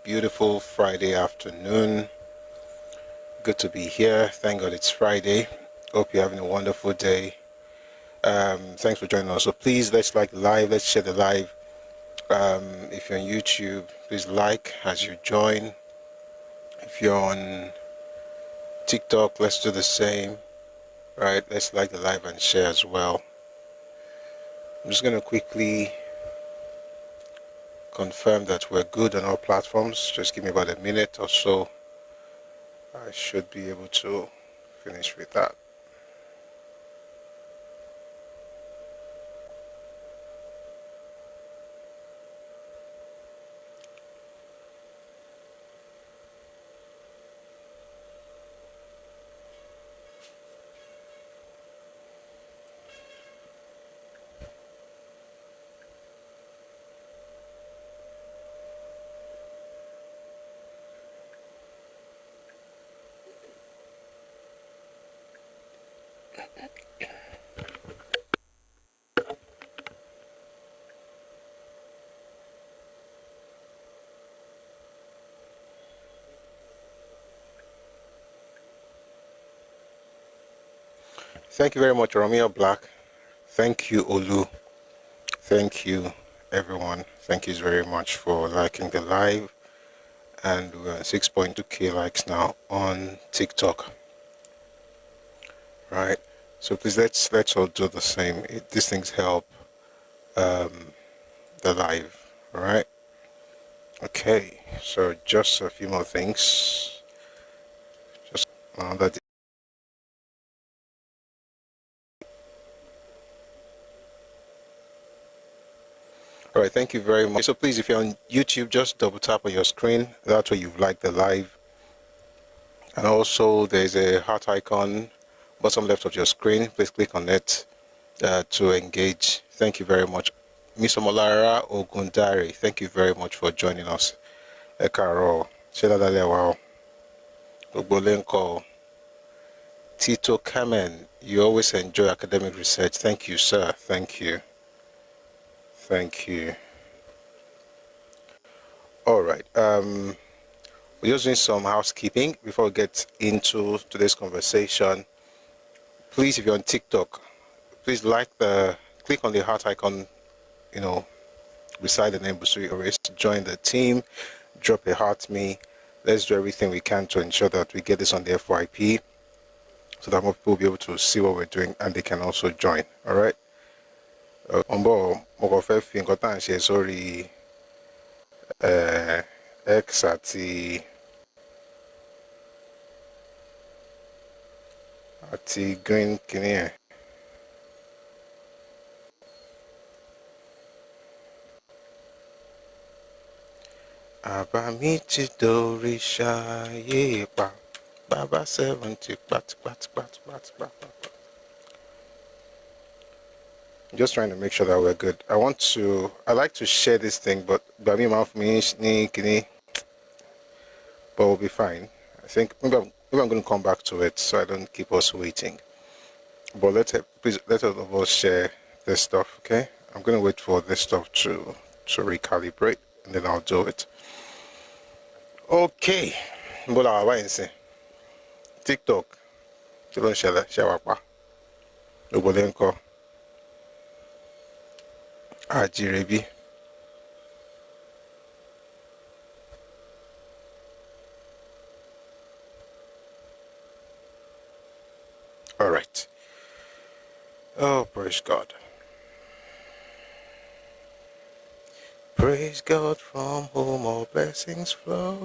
beautiful Friday afternoon. Good to be here. Thank God it's Friday. Hope you're having a wonderful day. Thanks for joining us. So please, let's like the live. Let's share the live. If you're on YouTube, please like as you join. If you're on TikTok, let's do the same. Right? Let's like the live and share as well. I'm just going to quickly confirm that we're good on all platforms. Just give me about a minute or so. I should be able to finish with that. Thank you very much, Romeo Black. Thank you, Olu. Thank you, everyone. Thank you very much for liking the live. And we're at 6.2k likes now on TikTok. Right. So please let's all do the same. These things help the live. All right. Okay. So just a few more things. Just that. All right, thank you very much. So please, if you're on YouTube, just double tap on your screen. That's where you've liked the live. And also, there's a heart icon bottom left of your screen. Please click on it to engage. Thank you very much. Miss Omolara Ogundari, thank you very much for joining us. Ẹkáàbọ, Sheladalewa, Ogbolenko, Tito Kamen, you always enjoy academic research. Thank you, sir. Thank you. Thank you. All right. We're just doing some housekeeping before we get into today's conversation. Please, if you're on TikTok, please click on the heart icon, beside the name Busui Ores, join the team, drop a heart me. Let's do everything we can to ensure that we get this on the FYP so that more people will be able to see what we're doing and they can also join. All right. Sorry. X àti green kìíní ẹ̀. Àbá mi ti dòrìṣà yé pa, bàbá 70 pat. Just trying to make sure that we're good. I like to share this thing, but Bami mouth me kini, but we'll be fine. I think maybe I'm going to come back to it so I don't keep us waiting. But please let all of us share this stuff, okay? I'm going to wait for this stuff to recalibrate, and then I'll do it. Okay. Mbola wa nse. TikTok. Tilon share shawapa. Ogbolenko. Ajirebi. All right. Oh, praise God. Praise God from whom all blessings flow.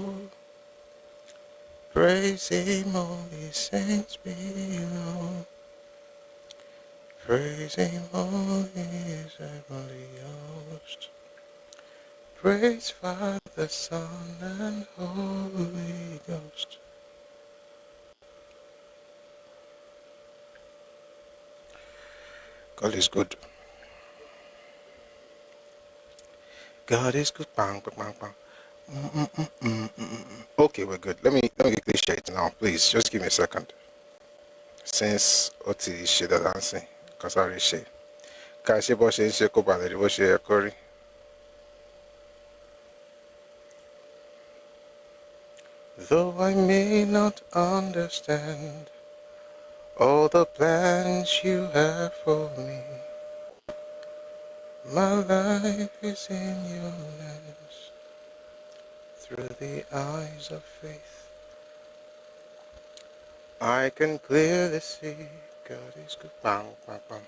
Praise Him, all His saints below. Praise Him, all His heavenly host. Praise Father, Son, and Holy Ghost. God is good. God is good. Bang, bang, bang. Okay, we're good. Let me quickly share it now, please. Just give me a second. Since Oti she that dancing, because I she. Kashi Boshi she ko balleri Boshi Kori. Though I may not understand all the plans you have for me, my life is in your hands. Through the eyes of faith, I can clearly see God is good. Bang, bang, bang.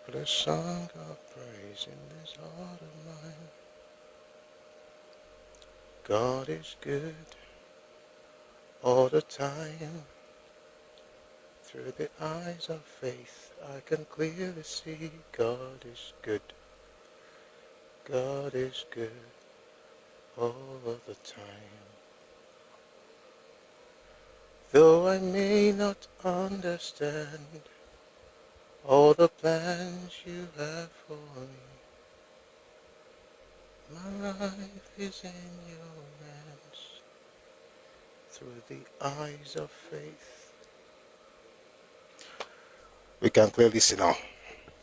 Put a song of praise in this heart of mine. God is good all the time. Through the eyes of faith, I can clearly see God is good. God is good all of the time. Though I may not understand all the plans you have for me, my life is in your hands. Through the eyes of faith, we can clearly see now.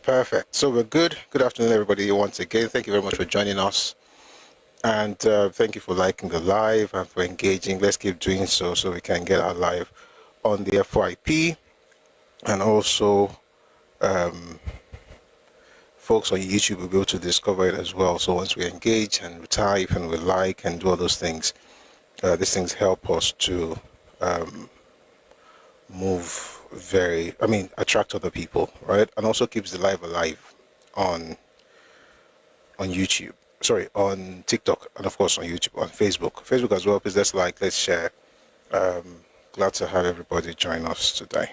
Perfect. So we're good. Good afternoon, everybody. Once again, thank you very much for joining us. And thank you for liking the live and for engaging. Let's keep doing so we can get our live on the FYP. And also, folks on YouTube will be able to discover it as well. So once we engage and we type and we like and do all those things, these things help us to attract other people, right? And also keeps the live alive on YouTube. Sorry, on TikTok, and of course on YouTube, on Facebook as well. Please let's like, let's share. Glad to have everybody join us today.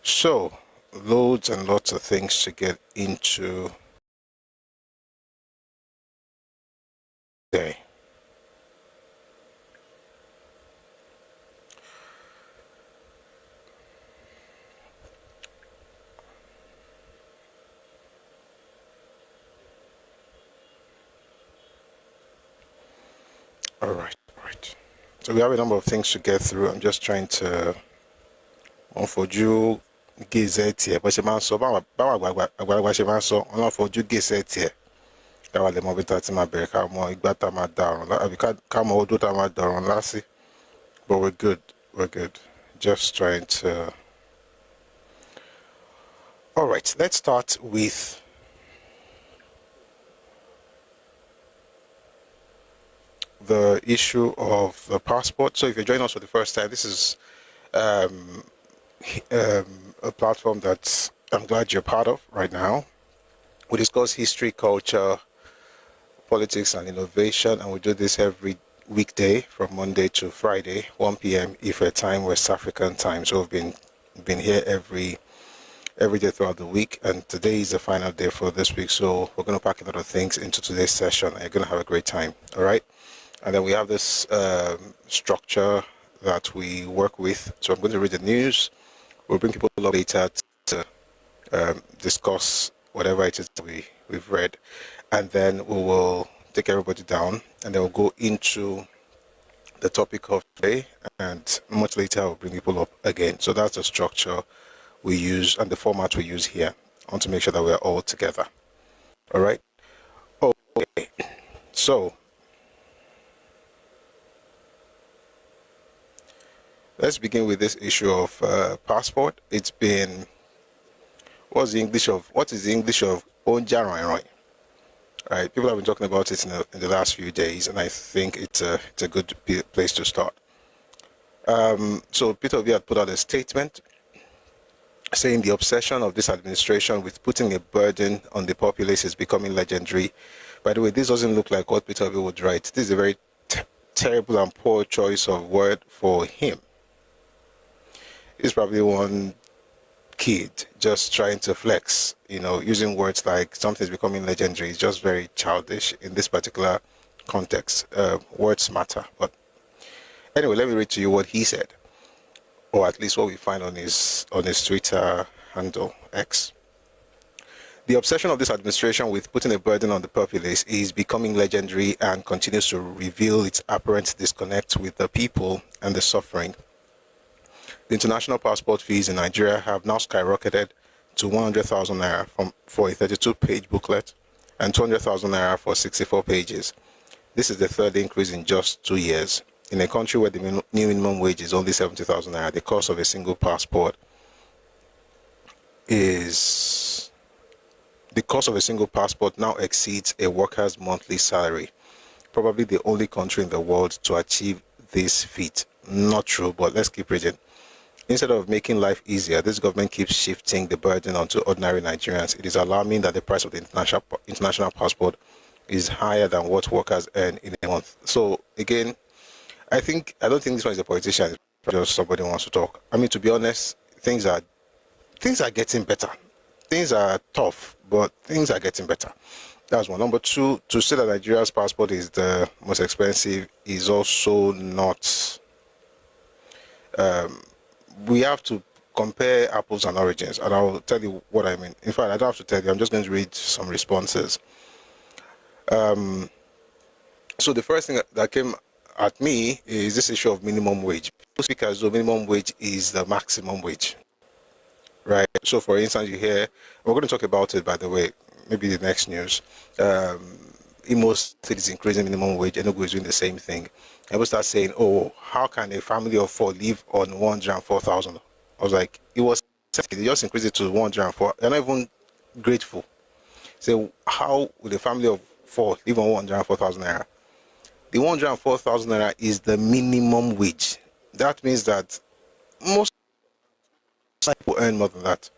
So, loads and lots of things to get into today. All right. So we have a number of things to get through. I'm just trying to unfold gazette here, but she man so she man so unfold gazette here. That was the moment that my break. I'm got my down. We can't come out do my down last. But we're good. Just trying to. All right. Let's start with the issue of the passport. So if you're joining us for the first time, this is a platform that I'm glad you're part of right now. We discuss history, culture, politics, and innovation, and we do this every weekday from Monday to Friday, 1 p.m. Ife time, West African time. So we've been here every day throughout the week, and today is the final day for this week. So we're going to pack a lot of things into today's session, and you're going to have a great time. All right. And then we have this structure that we work with. So I'm going to read the news. We'll bring people along later to discuss whatever it is that we've read. And then we will take everybody down. And then we'll go into the topic of today. And much later, I'll bring people up again. So that's the structure we use and the format we use here. I want to make sure that we're all together. All right? Okay. So let's begin with this issue of passport. It's been, what is the English of Onjaran? Right, people have been talking about it in the last few days, and I think it's a good place to start. So Peter Obi had put out a statement saying the obsession of this administration with putting a burden on the populace is becoming legendary. By the way, this doesn't look like what Peter Obi would write. This is a very terrible and poor choice of word for him. He's probably one kid just trying to flex, using words like something's becoming legendary. It's just very childish in this particular context. Words matter. But anyway, let me read to you what he said, or at least what we find on his Twitter handle, X. The obsession of this administration with putting a burden on the populace is becoming legendary and continues to reveal its apparent disconnect with the people and the suffering. The international passport fees in Nigeria have now skyrocketed to 100,000 naira for a 32-page booklet and 200,000 naira for 64 pages. This is the third increase in just 2 years. In a country where the new minimum wage is only 70,000 naira, the cost of a single passport now exceeds a worker's monthly salary. Probably the only country in the world to achieve this feat. Not true, but let's keep reading. Instead of making life easier, this government keeps shifting the burden onto ordinary Nigerians. It is alarming that the price of the international passport is higher than what workers earn in a month. So again, I don't think this one is a politician. It's just somebody who wants to talk. I mean, to be honest, things are getting better. Things are tough, but things are getting better. That's one. Number two, to say that Nigeria's passport is the most expensive is also not. We have to compare apples and oranges, and I'll tell you what I mean. In fact, I don't have to tell you. I'm just going to read some responses. So the first thing that came at me is this issue of minimum wage. People speak as though minimum wage is the maximum wage, right? So, for instance, you hear, we're going to talk about it, by the way, maybe the next news. Imo State is increasing minimum wage, Enugu is doing the same thing. People start saying, oh, how can a family of 4 live on 104,000? I was like, they just increased it to 104. They're not even grateful. So how would a family of 4 live on 104,000 naira? The 104,000 naira is the minimum wage. That means that most people earn more than that.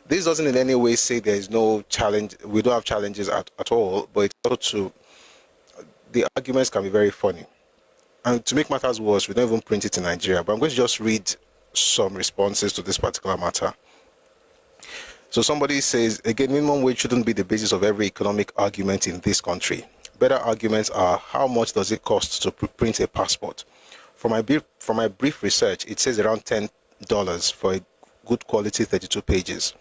This doesn't in any way say there is no challenge. We don't have challenges at all, but it's also the arguments can be very funny. And to make matters worse, we don't even print it in Nigeria. But I'm going to just read some responses to this particular matter. So somebody says, again, minimum wage shouldn't be the basis of every economic argument in this country. Better arguments are, how much does it cost to print a passport? From my brief research, it says around $10 for a good quality 32 pages.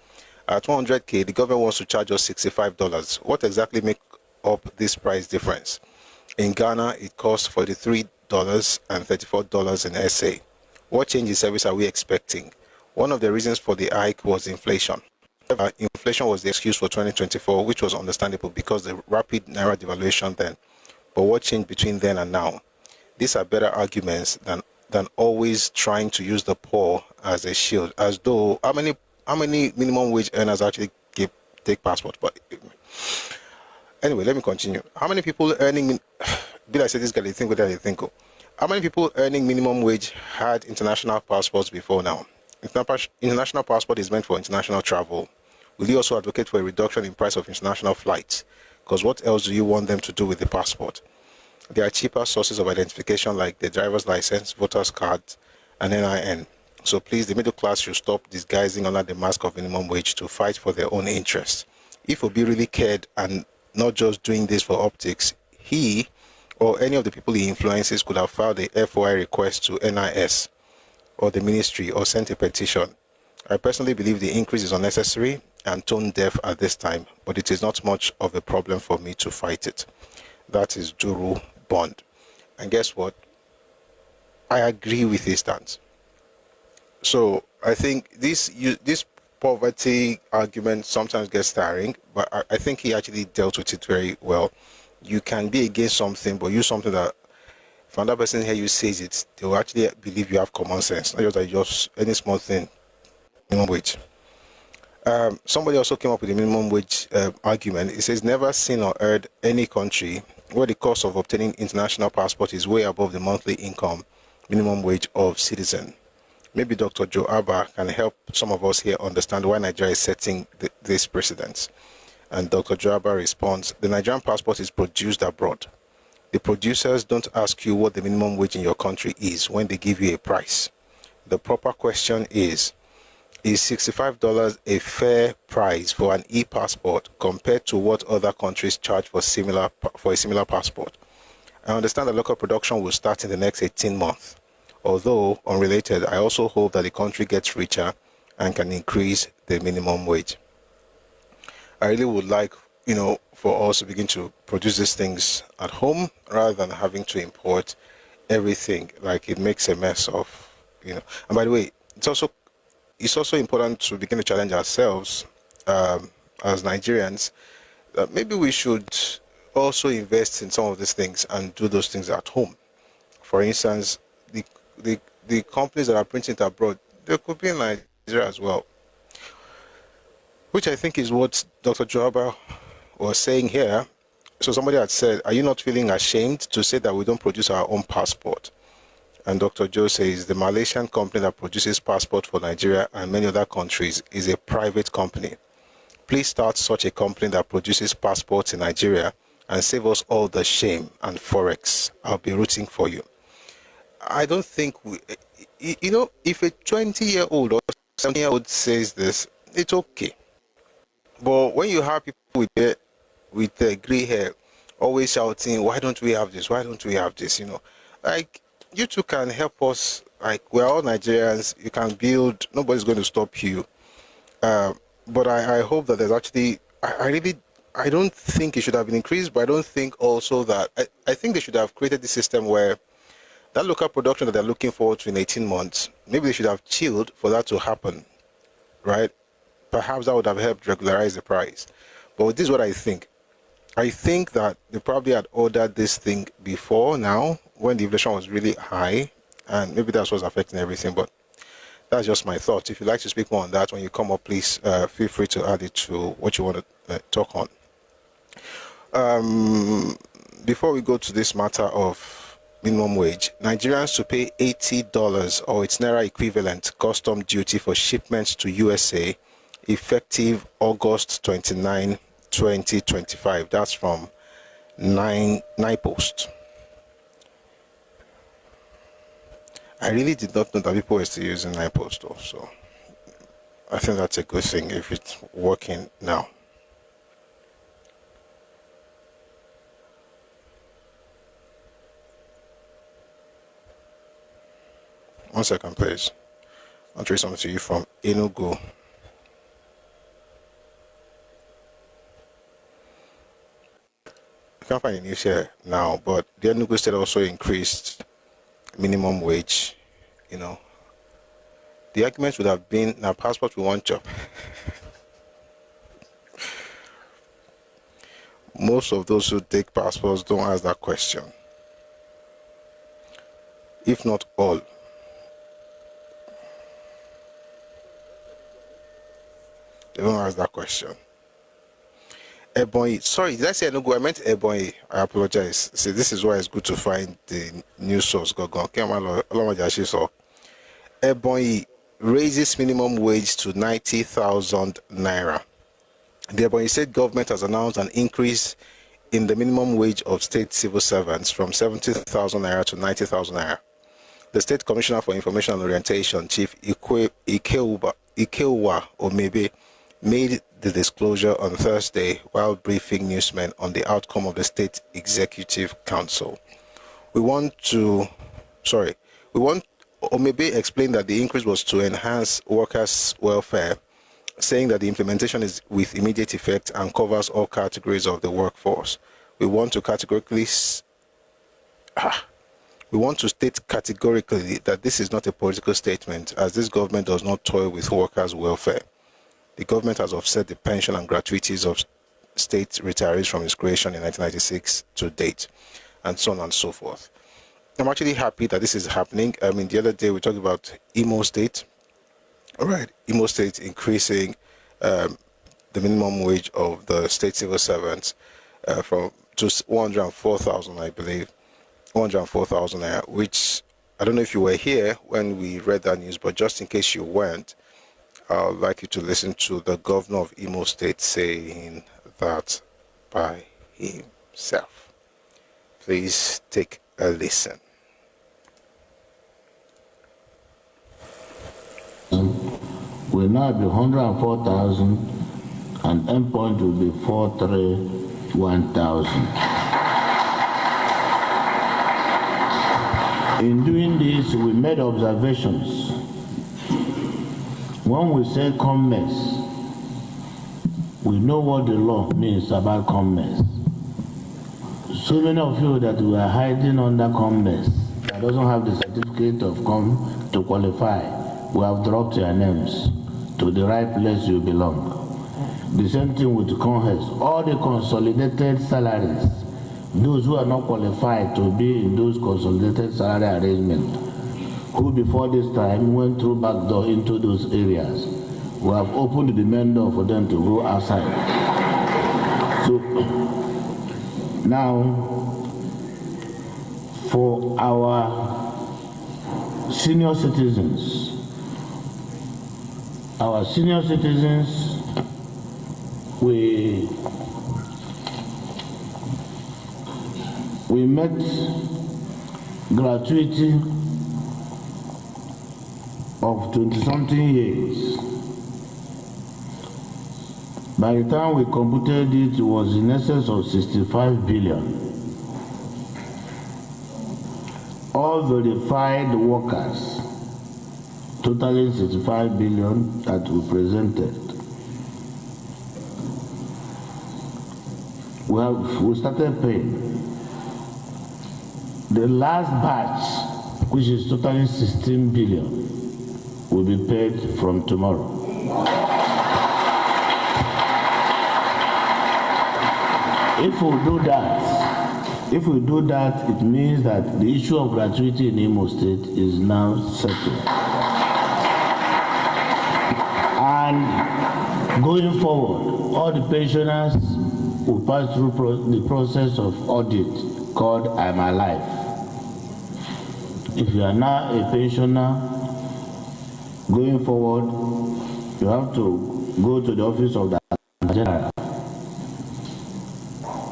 At 100K, the government wants to charge us $65. What exactly make up this price difference? In Ghana, it costs $43 and $34 in SA. What change in service are we expecting? One of the reasons for the hike was inflation. Inflation was the excuse for 2024, which was understandable because the rapid naira devaluation then. But what changed between then and now? These are better arguments than always trying to use the poor as a shield. As though how many minimum wage earners actually take passport? But anyway, let me continue. How many people earning? Did I say this guy? They think what they think. How many people earning minimum wage had international passports before now? International passport is meant for international travel. Will you also advocate for a reduction in price of international flights? Because what else do you want them to do with the passport? There are cheaper sources of identification like the driver's license, voter's card, and NIN. So please, the middle class should stop disguising under the mask of minimum wage to fight for their own interests. If Obi really cared and not just doing this for optics, he or any of the people he influences could have filed a FOI request to NIS or the ministry or sent a petition. I personally believe the increase is unnecessary and tone deaf at this time, but it is not much of a problem for me to fight it. That is Duru Bond. And guess what? I agree with his stance. So I think this poverty argument sometimes gets tiring, but I think he actually dealt with it very well. You can be against something, but use something that if another person here you says it, they will actually believe you have common sense, not just like just any small thing. Minimum wage. Somebody also came up with a minimum wage argument. It says, never seen or heard any country where the cost of obtaining international passport is way above the monthly income minimum wage of citizen. Maybe Dr. Joe Abba can help some of us here understand why Nigeria is setting this precedence. And Dr. Joe Abba responds, the Nigerian passport is produced abroad. The producers don't ask you what the minimum wage in your country is when they give you a price. The proper question is $65 a fair price for an e-passport compared to what other countries charge for a similar passport? I understand that local production will start in the next 18 months. Although unrelated, I also hope that the country gets richer and can increase the minimum wage. I really would like, for us to begin to produce these things at home rather than having to import everything. Like, it makes a mess of, And by the way, it's also important to begin to challenge ourselves as Nigerians. Maybe we should also invest in some of these things and do those things at home. For instance, the companies that are printing it abroad, they could be in Nigeria as well, which I think is what Dr. Joaba was saying here. So somebody had said, are you not feeling ashamed to say that we don't produce our own passport? And Dr. Joe says the Malaysian company that produces passport for Nigeria and many other countries is a private company. Please start such a company that produces passports in Nigeria and save us all the shame and forex. I'll be rooting for you. I don't think if a 20-year-old or 70-year-old says this, it's okay. But when you have people with the gray hair always shouting, why don't we have this? Why don't we have this? Like, you two can help us. Like, we're all Nigerians. You can build. Nobody's going to stop you. But I hope that there's actually, I don't think it should have been increased, but I don't think also that, I think they should have created the system where that local production that they're looking forward to in 18 months, maybe they should have chilled for that to happen, right? Perhaps that would have helped regularize the price. But this is what I think. I think that they probably had ordered this thing before now, when the inflation was really high, and maybe that's what's affecting everything, but that's just my thoughts. If you'd like to speak more on that, when you come up, please feel free to add it to what you want to talk on. Before we go to this matter of minimum wage, Nigerians to pay $80 or its Naira equivalent custom duty for shipments to USA effective August 29, 2025. That's from Post. I really did not know that people were still using Post though, so I think that's a good thing if it's working now. One second, please. I'll read something to you from Enugu. I can't find the news here now, but the Enugu State also increased minimum wage. The argument would have been, now passport we want job. Most of those who take passports don't ask that question. If not all. They don't ask that question. Ebonyi, sorry, did I say Enugu? I meant Ebonyi. I apologize. See, this is why it's good to find the news source. Ebonyi raises minimum wage to 90,000 naira. The Ebonyi State government has announced an increase in the minimum wage of state civil servants from 70,000 naira to 90,000 naira. The State Commissioner for Information and Orientation, Chief Ikewa Omebe, made the disclosure on Thursday while briefing newsmen on the outcome of the State Executive Council. Omebe explained that the increase was to enhance workers' welfare, saying that the implementation is with immediate effect and covers all categories of the workforce. We want to state categorically that this is not a political statement, as this government does not toy with workers' welfare. The government has offset the pension and gratuities of state retirees from its creation in 1996 to date, and so on and so forth. I'm actually happy that this is happening. I mean, the other day we talked about Imo State. All right, Imo State increasing the minimum wage of the state civil servants to 104,000, I believe, 104,000, which I don't know if you were here when we read that news, but just in case you weren't, I'd like you to listen to the governor of Imo State saying that by himself. Please take a listen. Will now be 104,000 and endpoint will be 431,000. In doing this, we made observations. When we say commerce, we know what the law means about commerce. So many of you that we are hiding under commerce that doesn't have the certificate of to qualify we have dropped your names to the right place you belong. The same thing with CONHES. All the consolidated salaries, those who are not qualified to be in those consolidated salary arrangements, who before this time went through back door into those areas, we have opened the main door for them to go outside. So now, for our senior citizens, we met gratuity of 20-something years. By the time we computed it, it was in excess of 65 billion. All verified workers, totaling 65 billion that we presented. We started paying. The last batch, which is totaling 16 billion, will be paid from tomorrow. If we do that, it means that the issue of gratuity in Imo State is now settled. And going forward, all the pensioners will pass through the process of audit called I'm Alive. If you are now a pensioner, going forward, you have to go to the office of the general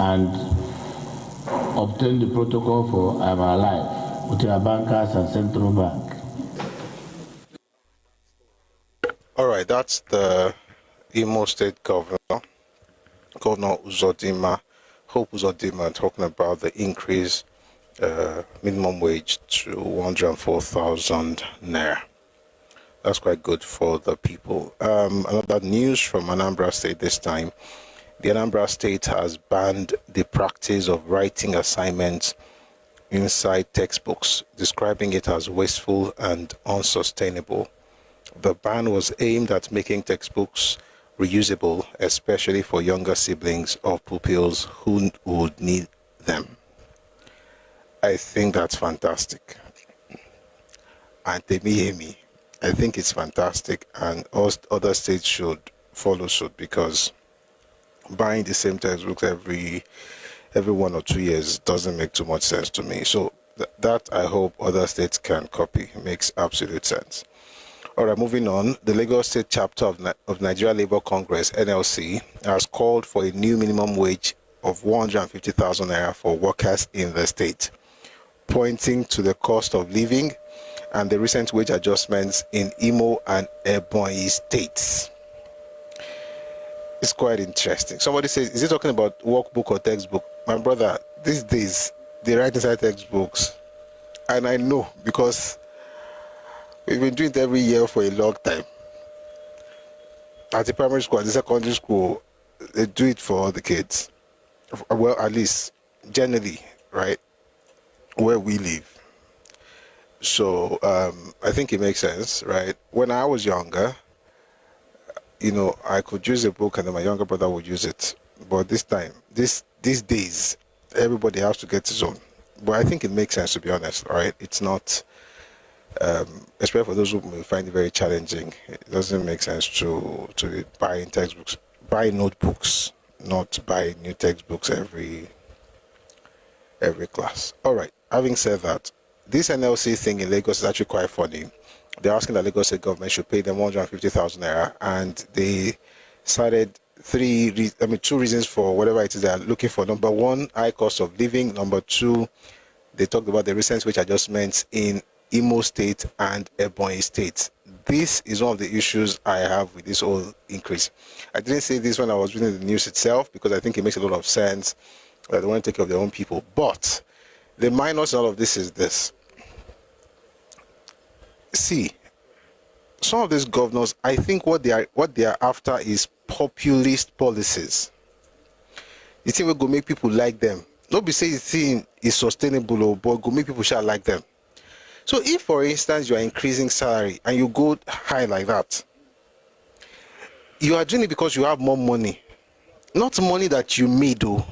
and obtain the protocol for I'm Alive with your bankers and central bank. All right, that's the Imo State Governor Uzodimma, Hope Uzodimma, talking about the increase minimum wage to 104,000 naira. That's quite good for the people. Another news from Anambra State this time. The Anambra State has banned the practice of writing assignments inside textbooks, describing it as wasteful and unsustainable. The ban was aimed at making textbooks reusable, especially for younger siblings of pupils who would need them. I think that's fantastic. And me, I think it's fantastic, and other states should follow suit, because buying the same textbooks every 1 or 2 years doesn't make too much sense to me. So that I hope other states can copy. It makes absolute sense. All right, moving on. The Lagos State chapter of Nigeria Labour Congress, NLC, has called for a new minimum wage of 150,000 naira for workers in the state, pointing to the cost of living and the recent wage adjustments in Imo and Ebonyi states. It's quite interesting. Somebody says, is he talking about workbook or textbook? My brother, these days, they write inside textbooks. And I know, because we've been doing it every year for a long time. At the primary school, at the secondary school, they do it for all the kids. Well, at least, generally, right, where we live. So, I think it makes sense, right? When I was younger, I could use a book and then my younger brother would use it. But this time, these days, everybody has to get his own. But I think it makes sense, to be honest, right? It's not, especially for those who may find it very challenging, it doesn't make sense to be buying textbooks, buy notebooks, not buy new textbooks every class. All right, having said that, this NLC thing in Lagos is actually quite funny. They're asking the Lagos State government should pay them 150,000 naira, and they cited two reasons for whatever it is they are looking for. Number one, high cost of living. Number two, they talked about the recent wage adjustments in Imo State and Ebonyi State. This is one of the issues I have with this whole increase. I didn't say this when I was reading the news itself, because I think it makes a lot of sense that they want to take care of their own people. But the minus in all of this is this. See, some of these governors, I think what they are after is populist policies. The thing will go make people like them. Don't be saying the thing is sustainable, but go make people shall like them. So if, for instance, you are increasing salary and you go high like that, you are doing it because you have more money. Not money that you made, though.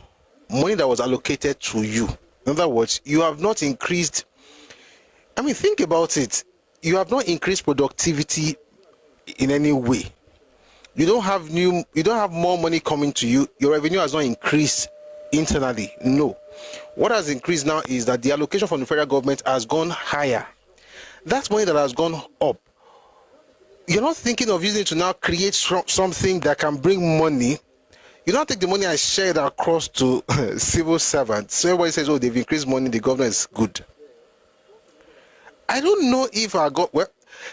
Money that was allocated to you. In other words, you have not increased. I mean, think about it. You have not increased productivity in any way. You don't have more money coming to you. Your revenue has not increased internally. No. What has increased now is that the allocation from the federal government has gone higher. That's money that has gone up. You're not thinking of using it to now create something that can bring money. You don't take the money and share it across to civil servants. So everybody says, oh, they've increased money, the government is good. I don't know if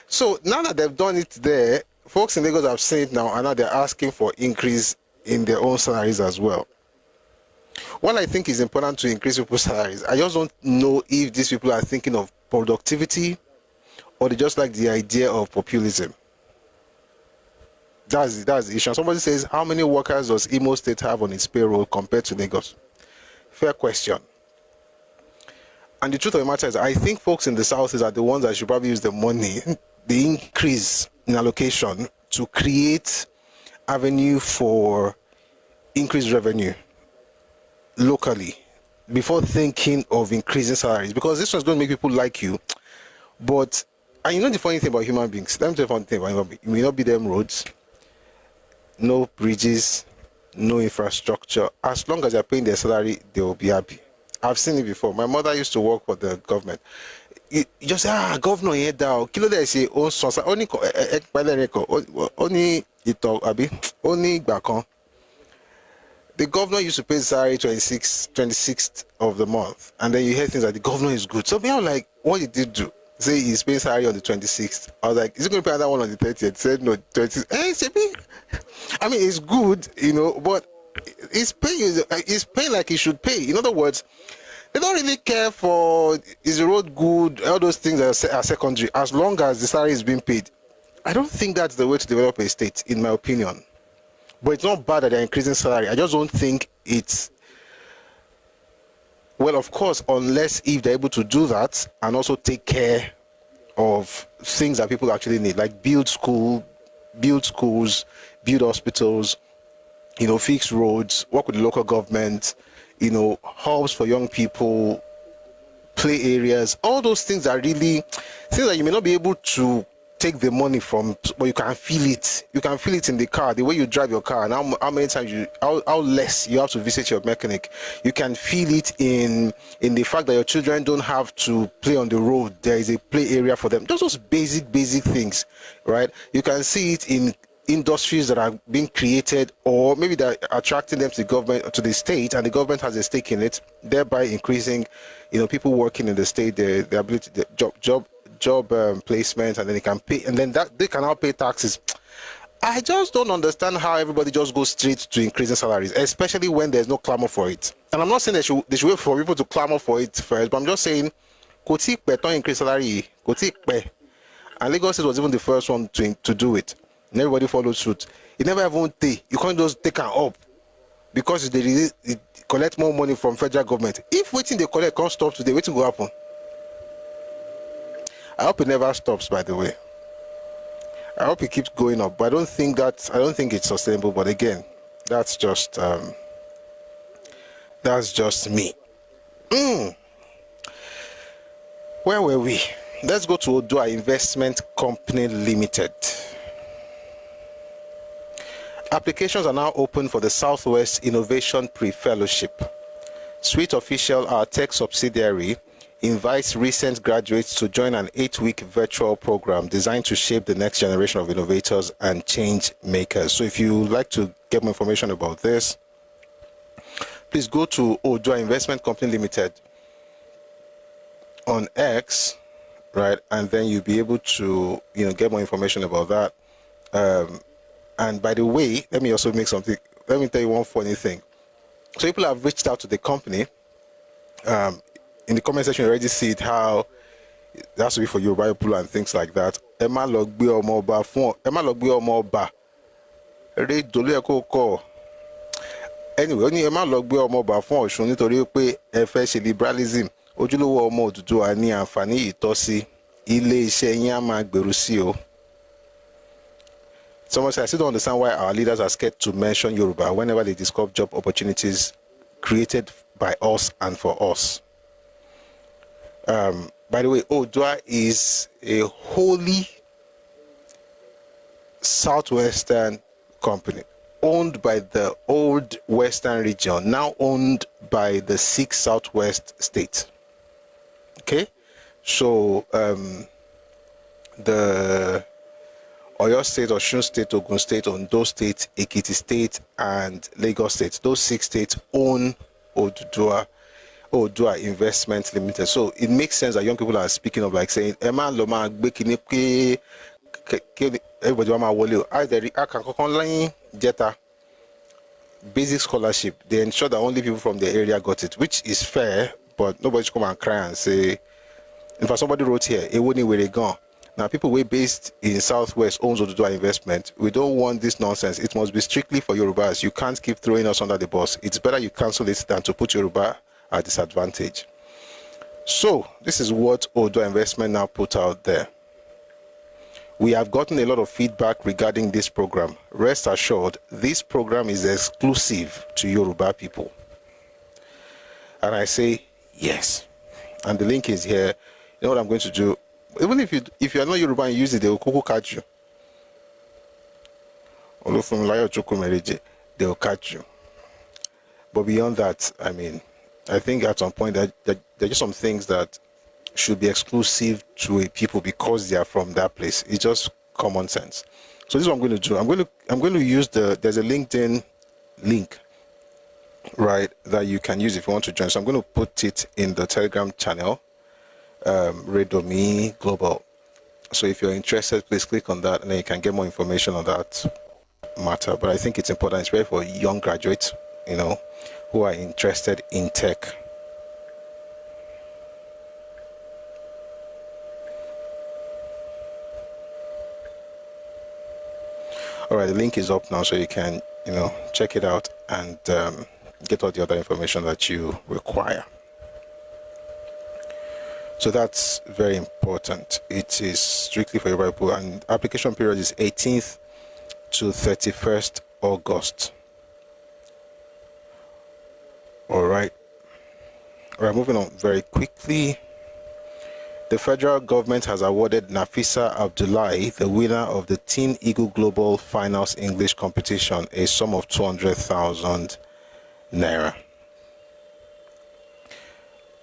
so now that they've done it there, folks in Lagos have seen it now, and now they're asking for increase in their own salaries as well. What I think is important to increase people's salaries, I just don't know if these people are thinking of productivity or they just like the idea of populism. That's the issue. Somebody says, how many workers does Imo State have on its payroll compared to Lagos? Fair question. And the truth of the matter is, I think folks in the South are the ones that should probably use the money, the increase in allocation, to create avenue for increased revenue locally before thinking of increasing salaries, because this one's going to make people like you. But, and you know the funny thing about human beings, let me tell you the funny thing about human beings, it may not be them roads, no bridges, no infrastructure. As long as they're paying their salary, they will be happy. I've seen it before. My mother used to work for the government. You just say, governor here down. Kilo there say, only back on. The governor used to pay salary 26th of the month, and then you hear things like the governor is good. So I'm like, what did he do? Say he's paying salary on the 26th. I was like, is he going to pay another one on the 30th? He said no, 26th. I mean, it's good, but it's paying like he should pay. In other words, they don't really care for is the road good, all those things are secondary, as long as the salary is being paid. I don't think that's the way to develop a state, in my opinion. But it's not bad that they're increasing salary. I just don't think it's, well, of course, unless if they're able to do that and also take care of things that people actually need, like build schools, build hospitals, fix roads, work with the local government, hubs for young people, play areas, all those things are really things that you may not be able to take the money from, but you can feel it. You can feel it in the car, the way you drive your car, and how many times how less you have to visit your mechanic. You can feel it in the fact that your children don't have to play on the road. There is a play area for them. Just those basic things, right? You can see it in industries that are being created, or maybe they're attracting them to the government, to the state, and the government has a stake in it, thereby increasing, people working in the state, the ability, the job placement, and then they can pay, and then that they can now pay taxes. I just don't understand how everybody just goes straight to increasing salaries, especially when there's no clamor for it. And I'm not saying they should wait for people to clamor for it first, but I'm just saying, don't increase salary, and Lagos State was even the first one to do it, and everybody followed suit. It never even take. You can't just take an up because they collect more money from federal government. If waiting they collect can't stop today, waiting will happen. I hope it never stops, by the way. I hope it keeps going up, but I don't think it's sustainable. But again, that's just me. Where were we? Let's go to Odua Investment Company Limited. Applications are now open for the Southwest Innovation Pre-Fellowship. Sweet Official, our tech subsidiary, invites recent graduates to join an 8-week virtual program designed to shape the next generation of innovators and change makers. So if you would like to get more information about this, please go to Odua Investment Company Limited on X, right? And then you'll be able to, get more information about that. And by the way, let me also let me tell you one funny thing. So people have reached out to the company. In the comment section, you already see it, how it has to be for Yoruba people and things like that. Emma Logbe Omoba. Anyway, only Emma Logbe Omoba fún Ọ̀ṣun nítorí pé ẹ fẹ́ ṣe liberalism. Ojúlówó ọmọ Odùduwà ní àǹfààní ìtọ́sí. ilé-iṣẹ́ yín á máa gbèrú sí o. Someone said, I still don't understand why our leaders are scared to mention Yoruba whenever they discover job opportunities created by us and for us. By the way, Odua is a wholly southwestern company owned by the old western region, now owned by the 6 southwest states. Okay, so the Oyo State, Osun State, Ogun State, Ondo State, Ekiti State, and Lagos State. Those 6 states own Odua Investment Limited. So it makes sense that young people are speaking of, like saying, Emma Loma everybody Jetta basic scholarship. They ensure that only people from the area got it, which is fair, but nobody should come and cry and say, in fact, somebody wrote here, it wouldn't where they gone. Now, people who are based in Southwest owns Odua Investment. We don't want this nonsense. It must be strictly for Yorubas. You can't keep throwing us under the bus. It's better you cancel it than to put Yoruba at disadvantage. So, this is what Odua Investment now put out there. We have gotten a lot of feedback regarding this program. Rest assured, this program is exclusive to Yoruba people. And I say, yes. And the link is here. You know what I'm going to do? Even if you are not Yoruba and use it, they will catch you. They will catch you. But beyond that, I mean, I think at some point that there are just some things that should be exclusive to a people because they are from that place. It's just common sense. So this is what I'm going to do. I'm going to use there's a LinkedIn link, right, that you can use if you want to join. So I'm going to put it in the Telegram channel. Redomi Global. So if you're interested, please click on that and then you can get more information on that matter. But I think it's important, especially for young graduates, you know, who are interested in tech. All right, the link is up now, so you can, you know, check it out and get all the other information that you require. So that's very important. It is strictly for your people, and application period is 18th to 31st August. All right, moving on very quickly. The federal government has awarded Nafisa Abdullahi, the winner of the Teen Eagle Global Finals English competition, a sum of 200,000 naira.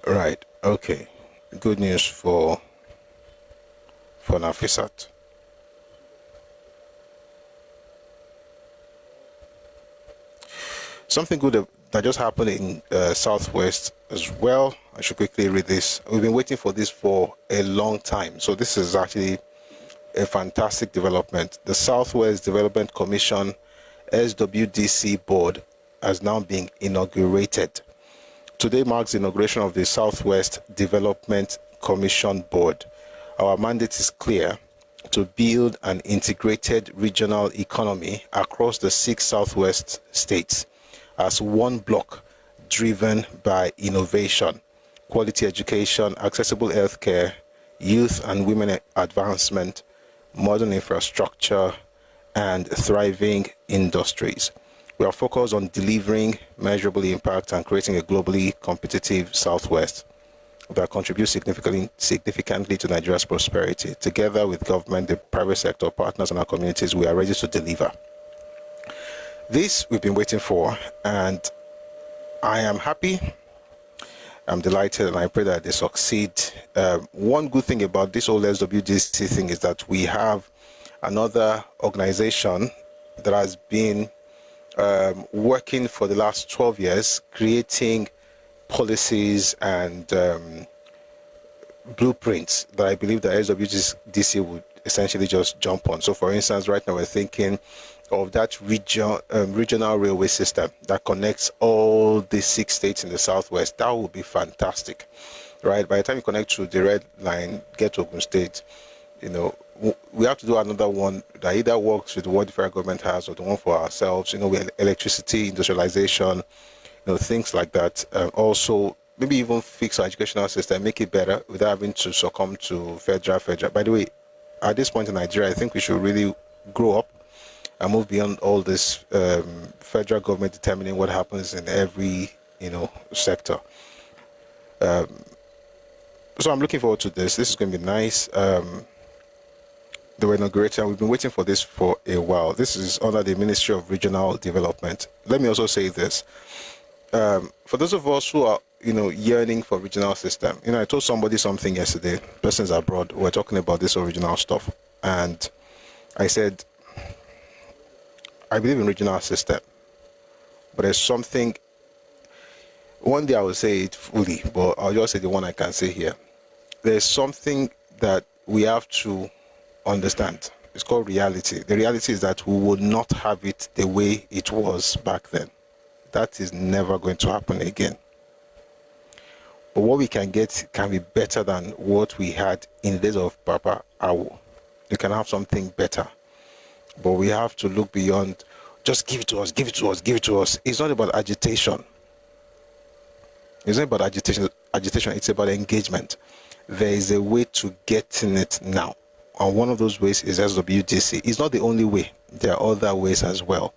Right, okay. Good news for Nafisat. Something good that just happened in Southwest as well. I should quickly read this. We've been waiting for this for a long time, so this is actually a fantastic development. The Southwest Development Commission SWDC board has now been inaugurated. Today marks the inauguration of the Southwest Development Commission Board. Our mandate is clear: to build an integrated regional economy across the 6 Southwest states as one block driven by innovation, quality education, accessible healthcare, youth and women advancement, modern infrastructure, and thriving industries. We are focused on delivering measurable impact and creating a globally competitive Southwest that contributes significantly to Nigeria's prosperity. Together with government, the private sector, partners, and our communities, we are ready to deliver. This we've been waiting for, and I am happy, I'm delighted, and I pray that they succeed. One good thing about this whole SWDC thing is that we have another organization that has been working for the last 12 years, creating policies and blueprints that I believe the SWDC would essentially just jump on. So for instance, right now we're thinking of that regional railway system that connects all the 6 states in the Southwest. That would be fantastic, right? By the time you connect to the red line, get to Ogun State, you know, we have to do another one that either works with what the federal government has or the one for ourselves, you know, with electricity, industrialization, you know, things like that. Also maybe even fix our educational system, make it better without having to succumb to federal. By the way, at this point in Nigeria, I think we should really grow up and move beyond all this federal government determining what happens in every sector. So I'm looking forward to this. This is going to be nice. The inauguration, we've been waiting for this for a while. This is under the Ministry of Regional Development. Let me also say this. For those of us who are, yearning for regional system, I told somebody something yesterday, persons abroad, we're talking about this original stuff. And I said, I believe in regional system, but there's something, one day I will say it fully, but I'll just say the one I can say here. There's something that we have to understand. It's called reality. The reality is that we would not have it the way it was back then. That is never going to happen again. But what we can get can be better than what we had in the days of Papa Awo. You can have something better. But we have to look beyond, just give it to us, give it to us, give it to us. It's not about agitation. It's not about agitation, it's about engagement. There is a way to get in it now. And one of those ways is SWDC. It's not the only way. There are other ways as well.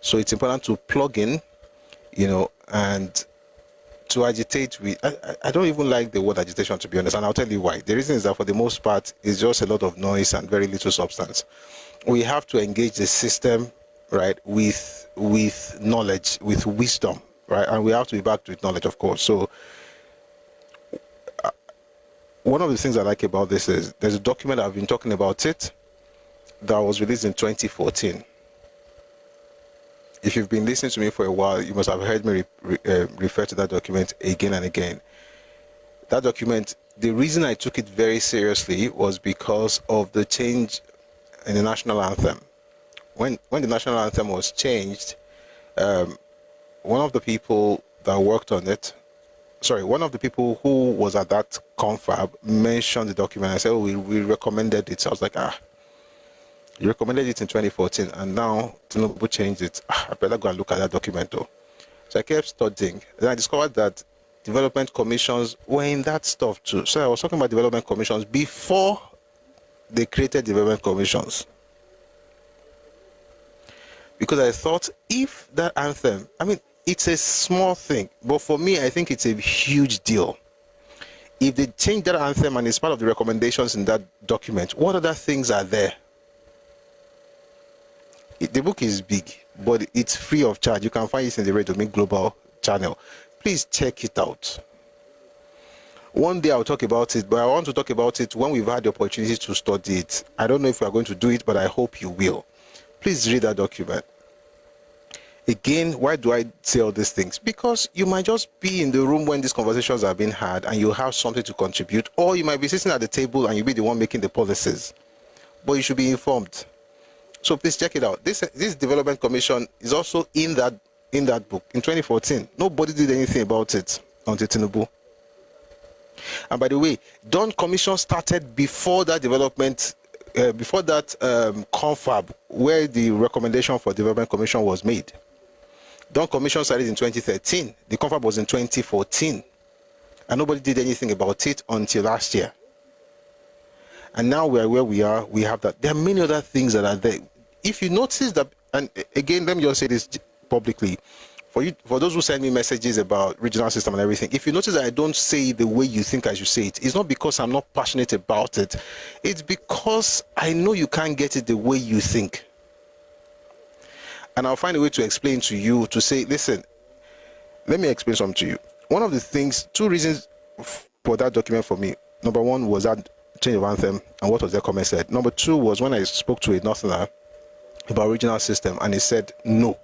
So it's important to plug in, and to agitate. I don't even like the word agitation, to be honest, and I'll tell you why. The reason is that for the most part, it's just a lot of noise and very little substance. We have to engage the system, right, with knowledge, with wisdom, right, and we have to be backed with knowledge, of course. So one of the things I like about this is there's a document I've been talking about it that was released in 2014. If you've been listening to me for a while, you must have heard me refer to that document again and again. That document, the reason I took it very seriously was because of the change in the national anthem. When the national anthem was changed, one of the people that worked on it, one of the people who was at that confab mentioned the document. I said, oh, we recommended it. So I was like, you recommended it in 2014, and now Tinubu changed it. I better go and look at that document, though. So I kept studying. Then I discovered that development commissions were in that stuff too. So I was talking about development commissions before they created development commissions. Because I thought if that anthem, it's a small thing, but for me, I think it's a huge deal. If they change that anthem and it's part of the recommendations in that document, what other things are there? The book is big, but it's free of charge. You can find it in the Radio Make Global channel. Please check it out. One day I'll talk about it, but I want to talk about it when we've had the opportunity to study it. I don't know if we are going to do it, but I hope you will. Please read that document. Again, why do I say all these things? Because you might just be in the room when these conversations are being had and you have something to contribute, or you might be sitting at the table and you'll be the one making the policies. But you should be informed. So please check it out. This development commission is also in that book in 2014. Nobody did anything about it until Tinubu. And by the way, Dawn Commission started before that development, before that confab where the recommendation for development commission was made. Dawn Commission started in 2013. The confab was in 2014, and nobody did anything about it until last year. And now we are where we are. We have that. There are many other things that are there. If you notice that, and again, let me just say this publicly, for those who send me messages about regional system and everything, if you notice that I don't say it the way you think I should say it, it's not because I'm not passionate about it. It's because I know you can't get it the way you think. And I'll find a way to explain to you, to say, listen, let me explain something to you. One of the things, two reasons for that document for me. Number one was that change of anthem and what was their comment said. Number two was when I spoke to a Northerner about regional system, and he said no.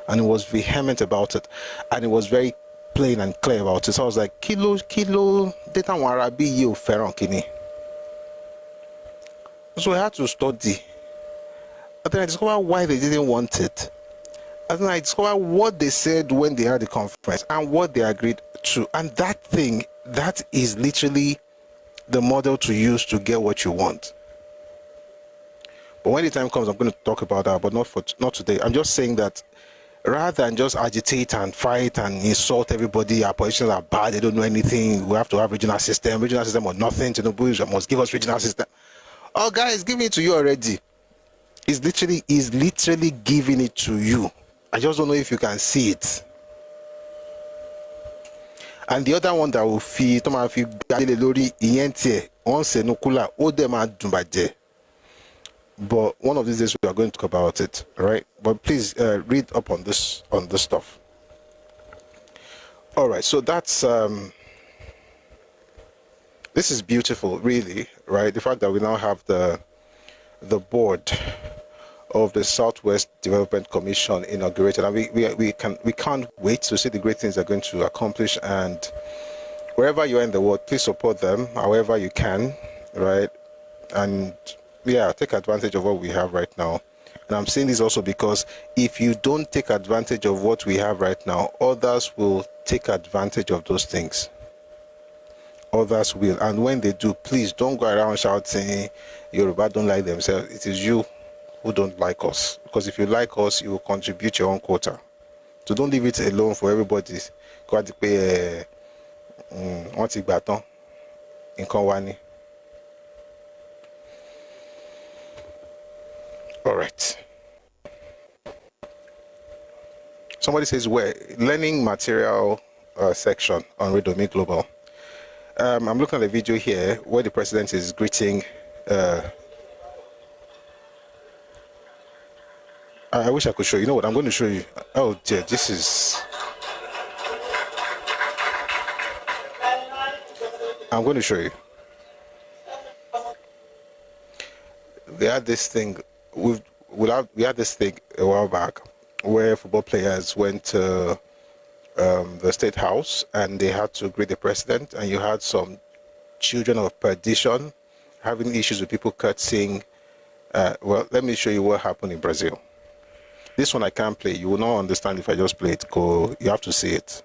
And he was vehement about it, and he was very plain and clear about it. So I was like, kilo data warabi you feron kini. So I had to study. And then I discovered why they didn't want it. And then I discovered what they said when they had the conference and what they agreed to. And that thing, that is literally the model to use to get what you want. But when the time comes, I'm going to talk about that, but not today. I'm just saying that rather than just agitate and fight and insult everybody. Our politicians are bad, they don't know anything, we have to have regional system or nothing. Tinubu must give us regional system. Oh guys, giving it to you already. He's literally giving it to you. I just don't know if you can see it. And the other one that will feel lori iyente once nukula odema dumbaje. But one of these days we are going to talk about it, right? But please read up on this stuff. All right, so that's this is beautiful, really, right? The fact that we now have the board of the Southwest Development Commission inaugurated, and we can't wait to see the great things they're going to accomplish. And wherever you are in the world, please support them however you can, right? And yeah, take advantage of what we have right now. And I'm saying this also because if you don't take advantage of what we have right now, others will take advantage of those things. Others will, and when they do, please don't go around shouting Yoruba don't like themselves. It is you who don't like us, because if you like us, you will contribute your own quota. So don't leave it alone for everybody. Go to pay baton in Konwani. All right. Somebody says where learning material section on Redomi Global. I'm looking at the video here where the president is greeting. I wish I could show you. You know what? I'm going to show you. Oh dear, this is. I'm going to show you. We had this thing. We had this thing a while back where football players went to the State House and they had to greet the president, and you had some children of perdition having issues with people curtsying. Well, let me show you what happened in Brazil. This one I can't play. You will not understand if I just play it. Go. You have to see it.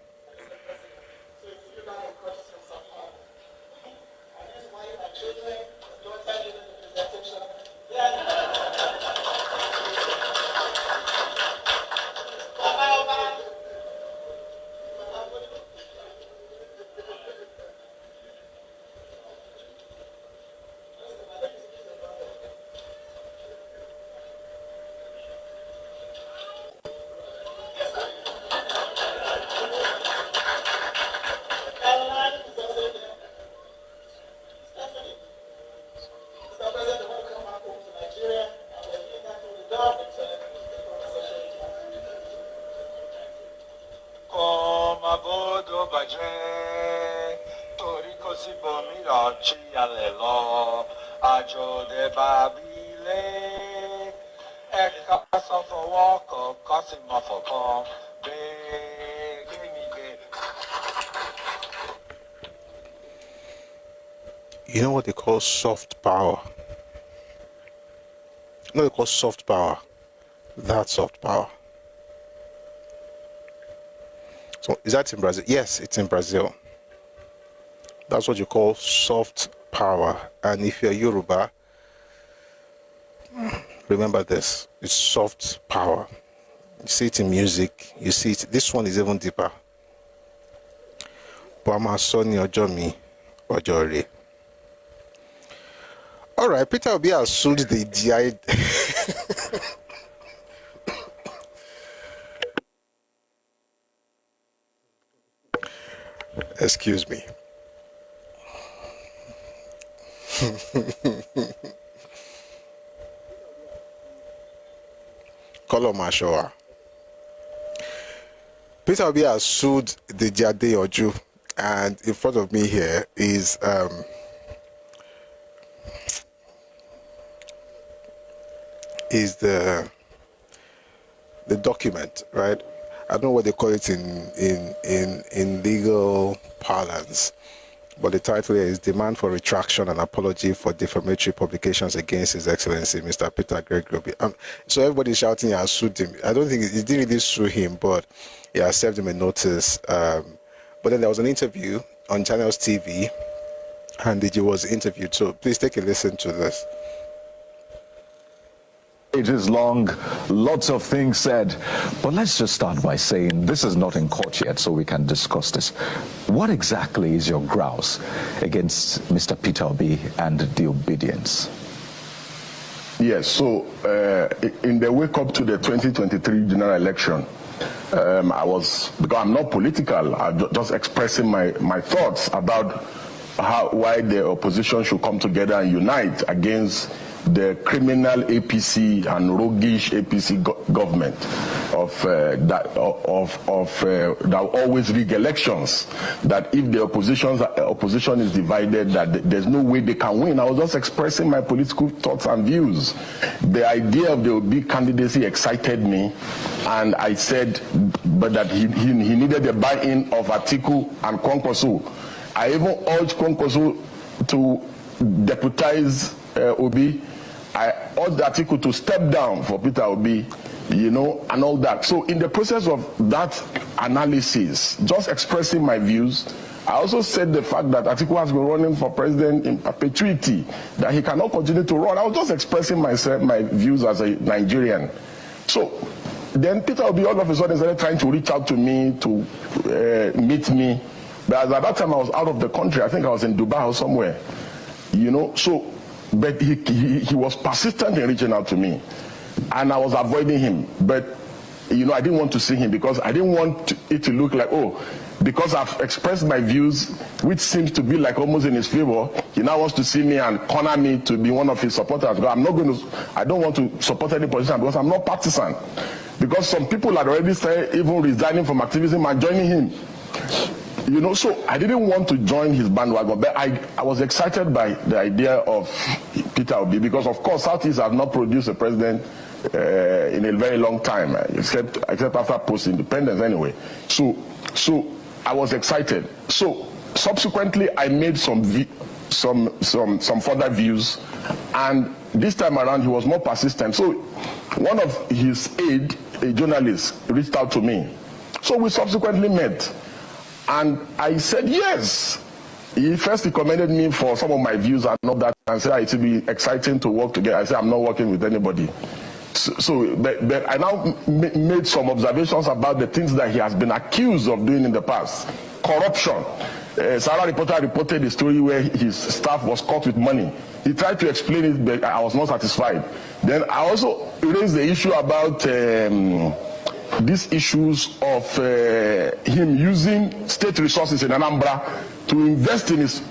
You know what they call soft power? You know what they call soft power? That's soft power. So is that in Brazil? Yes, it's in Brazil. That's what you call soft power. And if you're Yoruba, remember this. It's soft power. You see it in music. You see it. This one is even deeper. Bama Soni Ojomi Ojore. All right, Peter Obi has sued the GI. Excuse me. Color Mashoa. Peter Obi has sued the Jade Oju, and in front of me here is the document, right? I don't know what they call it in legal parlance, but the title here is Demand for Retraction and Apology for Defamatory Publications Against His Excellency Mr. Peter Gregory Obi. So everybody's shouting he has sued him. I don't think he didn't really sue him, but he has served him a notice. But then there was an interview on Channels TV, and DJ was interviewed. So please take a listen to this. It is long, lots of things said, but let's just start by saying this is not in court yet, so we can discuss this. What exactly is your grouse against Mr. Peter Obi and the obedience? Yes, so in the wake up to the 2023 general election, because I'm not political, I'm just expressing my thoughts about why the opposition should come together and unite against the criminal APC and roguish APC government that always rig elections. That if the opposition is divided, that there's no way they can win. I was just expressing my political thoughts and views. The idea of the Obi candidacy excited me, and I said, but that he needed the buy-in of Atiku and Kwankwaso. I even urged Kwankwaso to deputize Obi. I urged Atiku to step down for Peter Obi, and all that. So in the process of that analysis, just expressing my views, I also said the fact that Atiku has been running for president in perpetuity, that he cannot continue to run. I was just expressing my views as a Nigerian. So then Peter Obi all of a sudden started trying to reach out to me to meet me. But at that time I was out of the country. I think I was in Dubai or somewhere, so. But he was persistent in reaching out to me, and I was avoiding him. But I didn't want to see him because I didn't want it to look like, because I've expressed my views, which seems to be like almost in his favor, he now wants to see me and corner me to be one of his supporters. But I don't want to support any position because I'm not partisan. Because some people had already started even resigning from activism and joining him. So I didn't want to join his bandwagon, but I was excited by the idea of Peter Obi because, of course, Southeast has not produced a president in a very long time, except after post-independence anyway. So I was excited. So subsequently, I made some further views, and this time around, he was more persistent. So one of his aides, a journalist, reached out to me. So we subsequently met. And I said yes. He first recommended me for some of my views and all that, and said it would be exciting to work together. I said I'm not working with anybody. But I now made some observations about the things that he has been accused of doing in the past. Corruption. Sarah reporter reported a story where his staff was caught with money. He tried to explain it, but I was not satisfied. Then I also raised the issue about these issues of him using state resources in Anambra to invest in his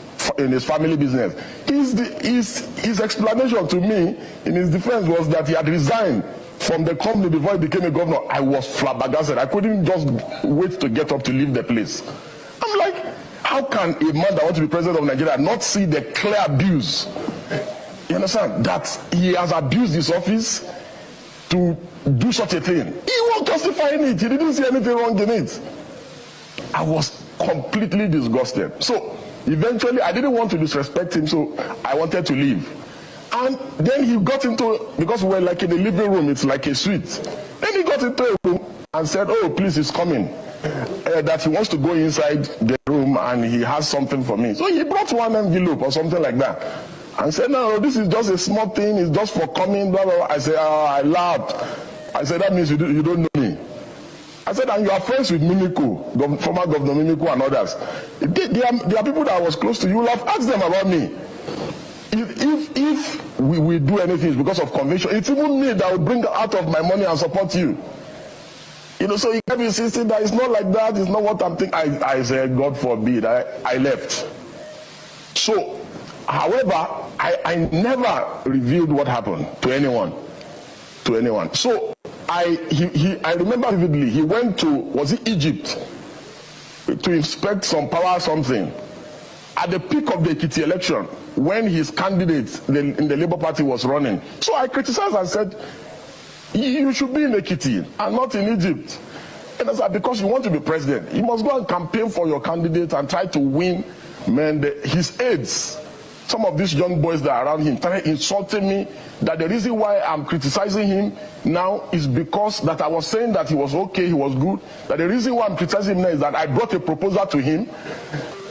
family business. His explanation to me in his defense was that he had resigned from the company before he became a governor. I was flabbergasted. I couldn't just wait to get up to leave the place. I'm like, how can a man that wants to be president of Nigeria not see the clear abuse? You understand? That he has abused his office to do such a thing. He was justifying it. He didn't see anything wrong in it. I was completely disgusted. So eventually I didn't want to disrespect him, so I wanted to leave. And then he got into, because we were like in the living room, it's like a suite. Then he got into a room and said, please, he's coming. That he wants to go inside the room and he has something for me. So he brought one envelope or something like that. And said, no, this is just a small thing, it's just for coming, blah, blah, blah. I said, I laughed. I said, that means you don't know me. I said, and you are friends with Mimiko, former Governor Mimiko and others. There are people that I was close to. You will have asked them about me. If we do anything, it's because of conviction. It's even me that will bring out of my money and support you. So he kept insisting that it's not like that, it's not what I'm thinking. I said, God forbid, I left. So, however, I never revealed what happened to anyone. So I remember vividly, he went to, was it Egypt, to inspect some power something. At the peak of the Ekiti election, when his candidate in the Labour Party was running. So I criticized and said, you should be in Ekiti and not in Egypt. And I said, because you want to be president, you must go and campaign for your candidate and try to win his aides. Some of these young boys that are around him started insulting me, that the reason why I'm criticizing him now is because that I was saying that he was okay, he was good, that the reason why I'm criticizing him now is that I brought a proposal to him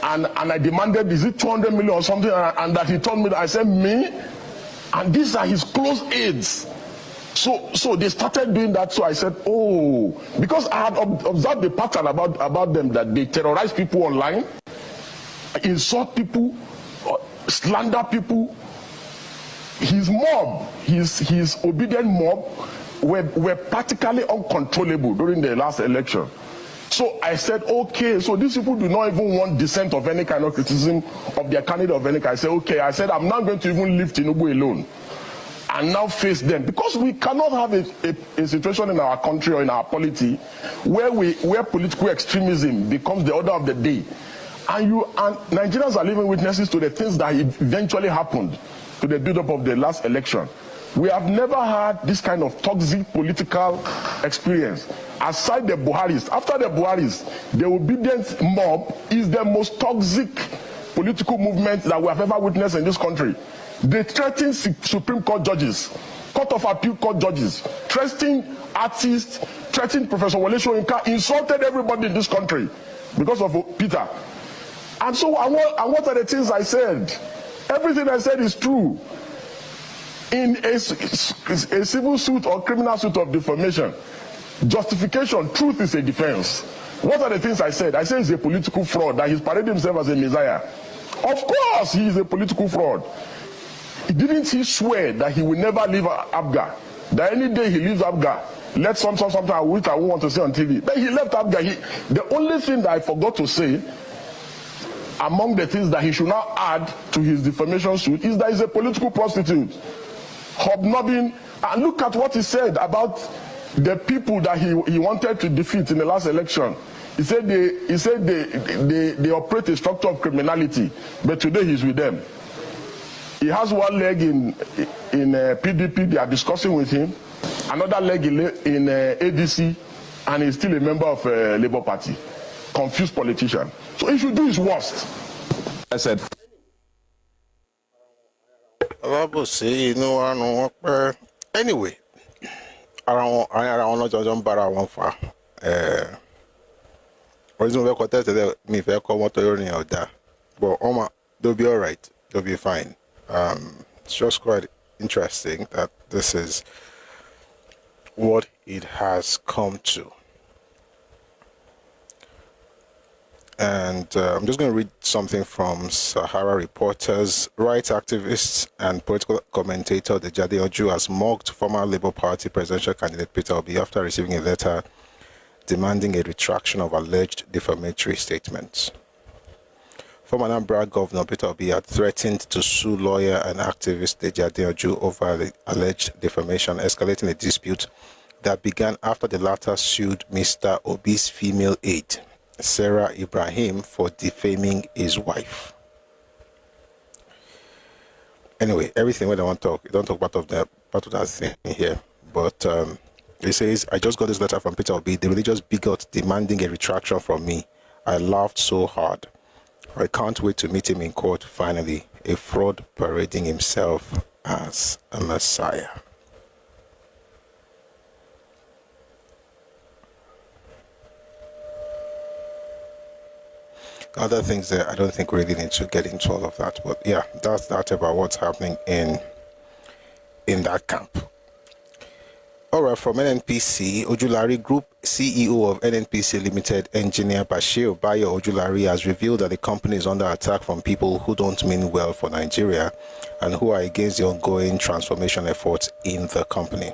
and I demanded, is it 200 million or something, and that he told me that. I said, me? And these are his close aides. So they started doing that. So I said, oh, because I had observed the pattern about them, that they terrorize people online, insult people, slander people. His mob, his obedient mob, were practically uncontrollable during the last election. So I said, okay, so these people do not even want dissent of any kind of criticism of their candidate of any kind. I said, okay, I'm not going to even leave Tinubu alone and now face them, because we cannot have a situation in our country or in our polity where political extremism becomes the order of the day, and Nigerians are living witnesses to the things that eventually happened to the build-up of the last election. We have never had this kind of toxic political experience. Aside the Buharis, after the Buharis, the obedient mob is the most toxic political movement that we have ever witnessed in this country. They threaten Supreme Court judges, Court of Appeal Court judges, threatening artists, threatening Professor Wole Soyinka, insulted everybody in this country because of Peter. And so, and what are the things I said? Everything I said is true. In a civil suit or criminal suit of defamation, justification, truth is a defense. What are the things I said? I said he's a political fraud, that he's parading himself as a messiah. Of course he is a political fraud. Didn't he swear that he will never leave Abga? That any day he leaves Abga, let something which I won't want to say on TV. But he left Abga. The only thing that I forgot to say, among the things that he should now add to his defamation suit, is that he's a political prostitute. Hobnobbing, and look at what he said about the people that he wanted to defeat in the last election. He said they operate a structure of criminality, but today he's with them. He has one leg in PDP, they are discussing with him, another leg in ADC, and he's still a member of Labour Party. Confused politician. So he should do his worst. I said. Anyway, around not just bara one far. Reason we contest me if I come out to that, but they'll be all right. They'll be fine. It's just quite interesting that this is what it has come to. And I'm just going to read something from Sahara Reporters. Rights activists and political commentator Dejade Oju has mocked former Labour Party presidential candidate Peter Obi after receiving a letter demanding a retraction of alleged defamatory statements. Former Anambra Governor Peter Obi had threatened to sue lawyer and activist Dejade Oju over the alleged defamation, escalating a dispute that began after the latter sued Mr. Obi's female aide, Sarah Ibrahim, for defaming his wife. Anyway, everything we don't talk part of that thing here. But he says, I just got this letter from Peter Obi, the religious bigot demanding a retraction from me. I laughed so hard. I can't wait to meet him in court finally. A fraud parading himself as a messiah. Other things that I don't think we really need to get into all of that, but yeah, that's that about what's happening in that camp. All right, from NNPC, Ojulari Group CEO of NNPC Limited, Engineer Bashir Bayo Ojulari, has revealed that the company is under attack from people who don't mean well for Nigeria and who are against the ongoing transformation efforts in the company.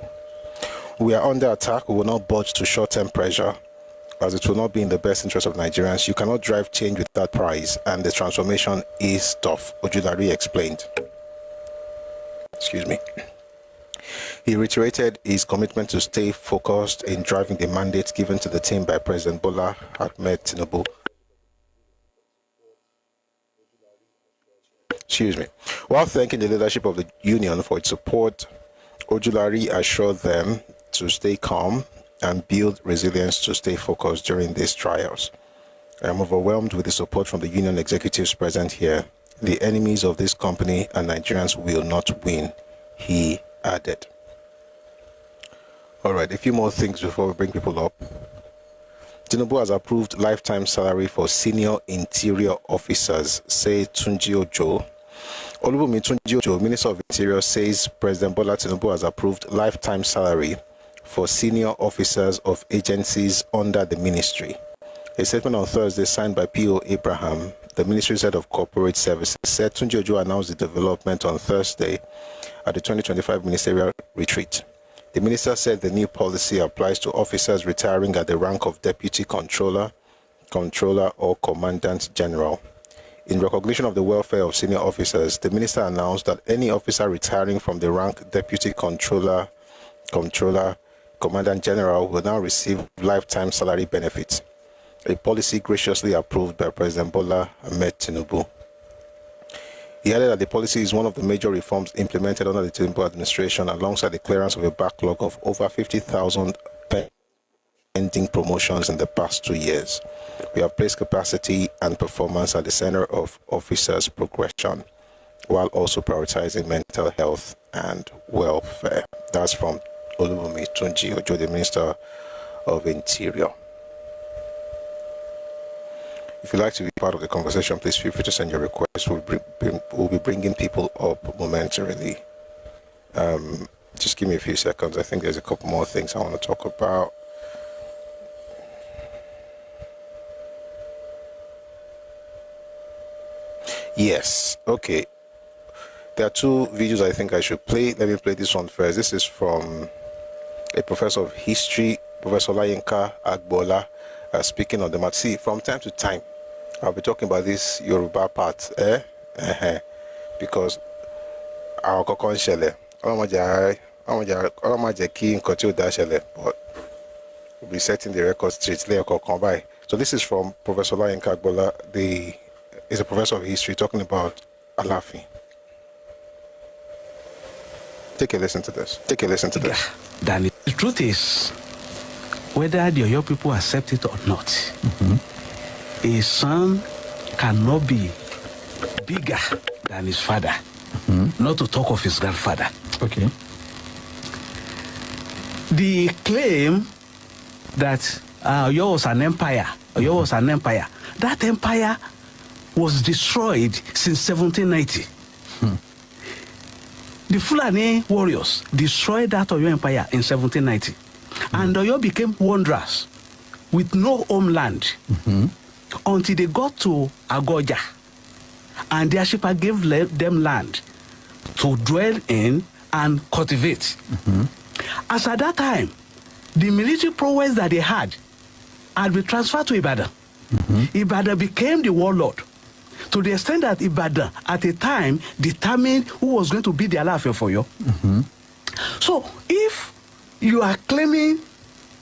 We are under attack. We will not budge to short-term pressure, as it will not be in the best interest of Nigerians. You cannot drive change with that price, and the transformation is tough, Ojulari explained. Excuse me. He reiterated his commitment to stay focused in driving the mandates given to the team by President Bola Ahmed Tinubu. Excuse me. While thanking the leadership of the union for its support, Ojulari assured them to stay calm and build resilience to stay focused during these trials. I am overwhelmed with the support from the union executives present here. The enemies of this company and Nigerians will not win, he added. All right, a few more things before we bring people up. Tinubu has approved lifetime salary for senior interior officers, say Tunji Ojo. Olubunmi Tunji, Minister of Interior, says President Bola Tinubu has approved lifetime salary for senior officers of agencies under the ministry. A statement on Thursday signed by P.O. Abraham, the ministry's head of corporate services, said Tunji Ojo announced the development on Thursday at the 2025 ministerial retreat. The minister said the new policy applies to officers retiring at the rank of deputy controller, or commandant general. In recognition of the welfare of senior officers, the minister announced that any officer retiring from the rank deputy controller, commandant general will now receive lifetime salary benefits, a policy graciously approved by President Bola Ahmed Tinubu. He added that the policy is one of the major reforms implemented under the Tinubu administration, alongside the clearance of a backlog of over 50,000 pending promotions in the past 2 years. We have placed capacity and performance at the center of officers' progression, while also prioritizing mental health and welfare. That's from Olubunmi Tunji Ojo, the Minister of Interior. If you'd like to be part of the conversation, please feel free to send your requests. We'll be bringing people up momentarily. Just give me a few seconds. I think there's a couple more things I want to talk about. Yes, okay. There are two videos I think I should play. Let me play this one first. This is from a professor of history, Professor Olayinka Agbola, speaking on the matter. See, from time to time, I'll be talking about this Yoruba part, because our kokon shele, but we'll be setting the record straight. So this is from Professor Olayinka Agbola, is a professor of history, talking about Alaafin. Take a listen to this. Danny, the truth is, whether the Oyo people accept it or not, a son cannot be bigger than his father, not to talk of his grandfather. Okay. The claim that Oyo was an empire, that empire was destroyed since 1790. The Fulani warriors destroyed that Oyo Empire in 1790. And Oyo became wanderers with no homeland until they got to Agoja. And the Ashipa gave them land to dwell in and cultivate. As at that time, the military prowess that they had been transferred to Ibadan. Ibadan became the warlord, to the extent that Ibadan at a time determined who was going to be the Alaafin for you. So if you are claiming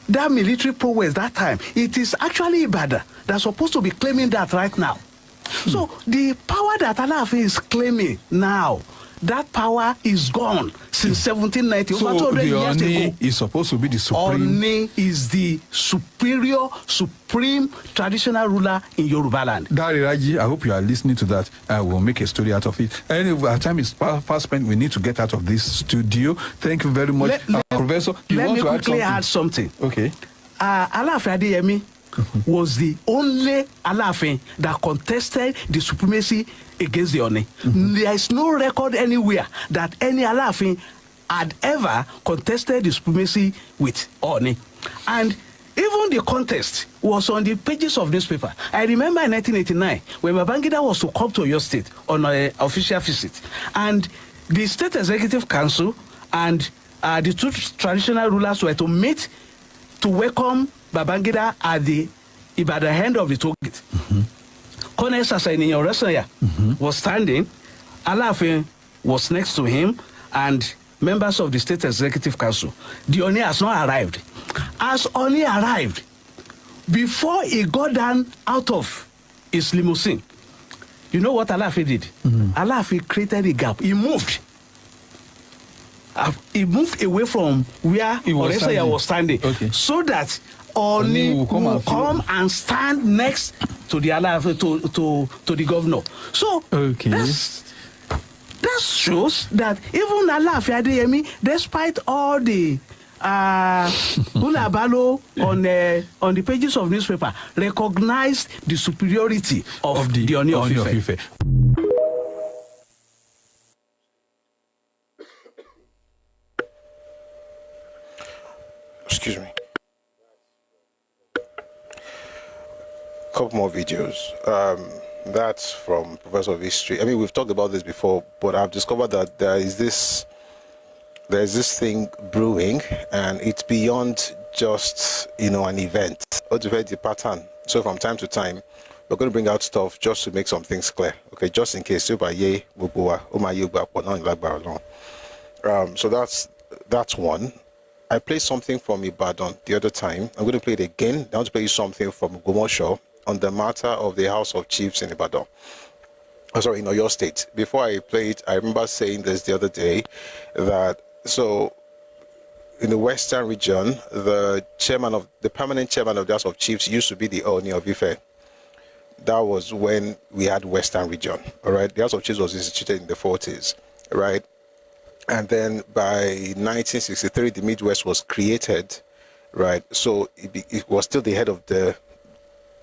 that military prowess that time, it is actually Ibadan that's supposed to be claiming that right now. So the power that Alaafin is claiming now, that power is gone since 1790. So over 200 the years Oni ago. is supposed to be the supreme. Oni is the supreme traditional ruler in Yoruba land. Dari Raji, I hope you are listening to that. I will make a story out of it. Anyway, our time is fast spent. We need to get out of this studio. Thank you very much, Professor. Let me quickly add something. Okay. Alaafin Adeyemi was the only Alaafin that contested the supremacy against the Oni. There is no record anywhere that any Alaafin had ever contested the supremacy with Oni. And even the contest was on the pages of newspaper. I remember in 1989 when Babangida was to come to Oyo State on an official visit, and the State Executive Council and the two traditional rulers were to meet to welcome Babangida at the Ibadan end of the toll gate. Colonel Sasani Oresanya was standing, Alaafin was next to him, and members of the State Executive Council. The Oni has not arrived. As Oni arrived, before he got down out of his limousine, you know what Alaafin did? Alaafin created a gap. He moved. He moved away from where Oresanya was standing, so that Oni will come and stand next to the to the governor. So that shows that even Alaafin Adeyemi, despite all the Bulabalo on the pages of newspaper, recognized the superiority of the Oni of Ife. Excuse me. Couple more videos. That's from Professor of History. I mean, we've talked about this before, but I've discovered that there's this thing brewing, and it's beyond just, you know, an event. It's the pattern. So from time to time, we're going to bring out stuff just to make some things clear. Okay, just in case. So that's one. I played something from Ibadan the other time. I'm going to play it again. I want to play you something from Ogumosho on the matter of the House of Chiefs in Ibadan. Oh, sorry, in Oyo State. Before I play it, I remember saying this the other day, that so in the Western region, the permanent chairman of the House of Chiefs used to be the Oni of Ife. That was when we had Western region. All right, the House of Chiefs was instituted in the 40s, right? And then by 1963, the Midwest was created, right? So it was still the head of the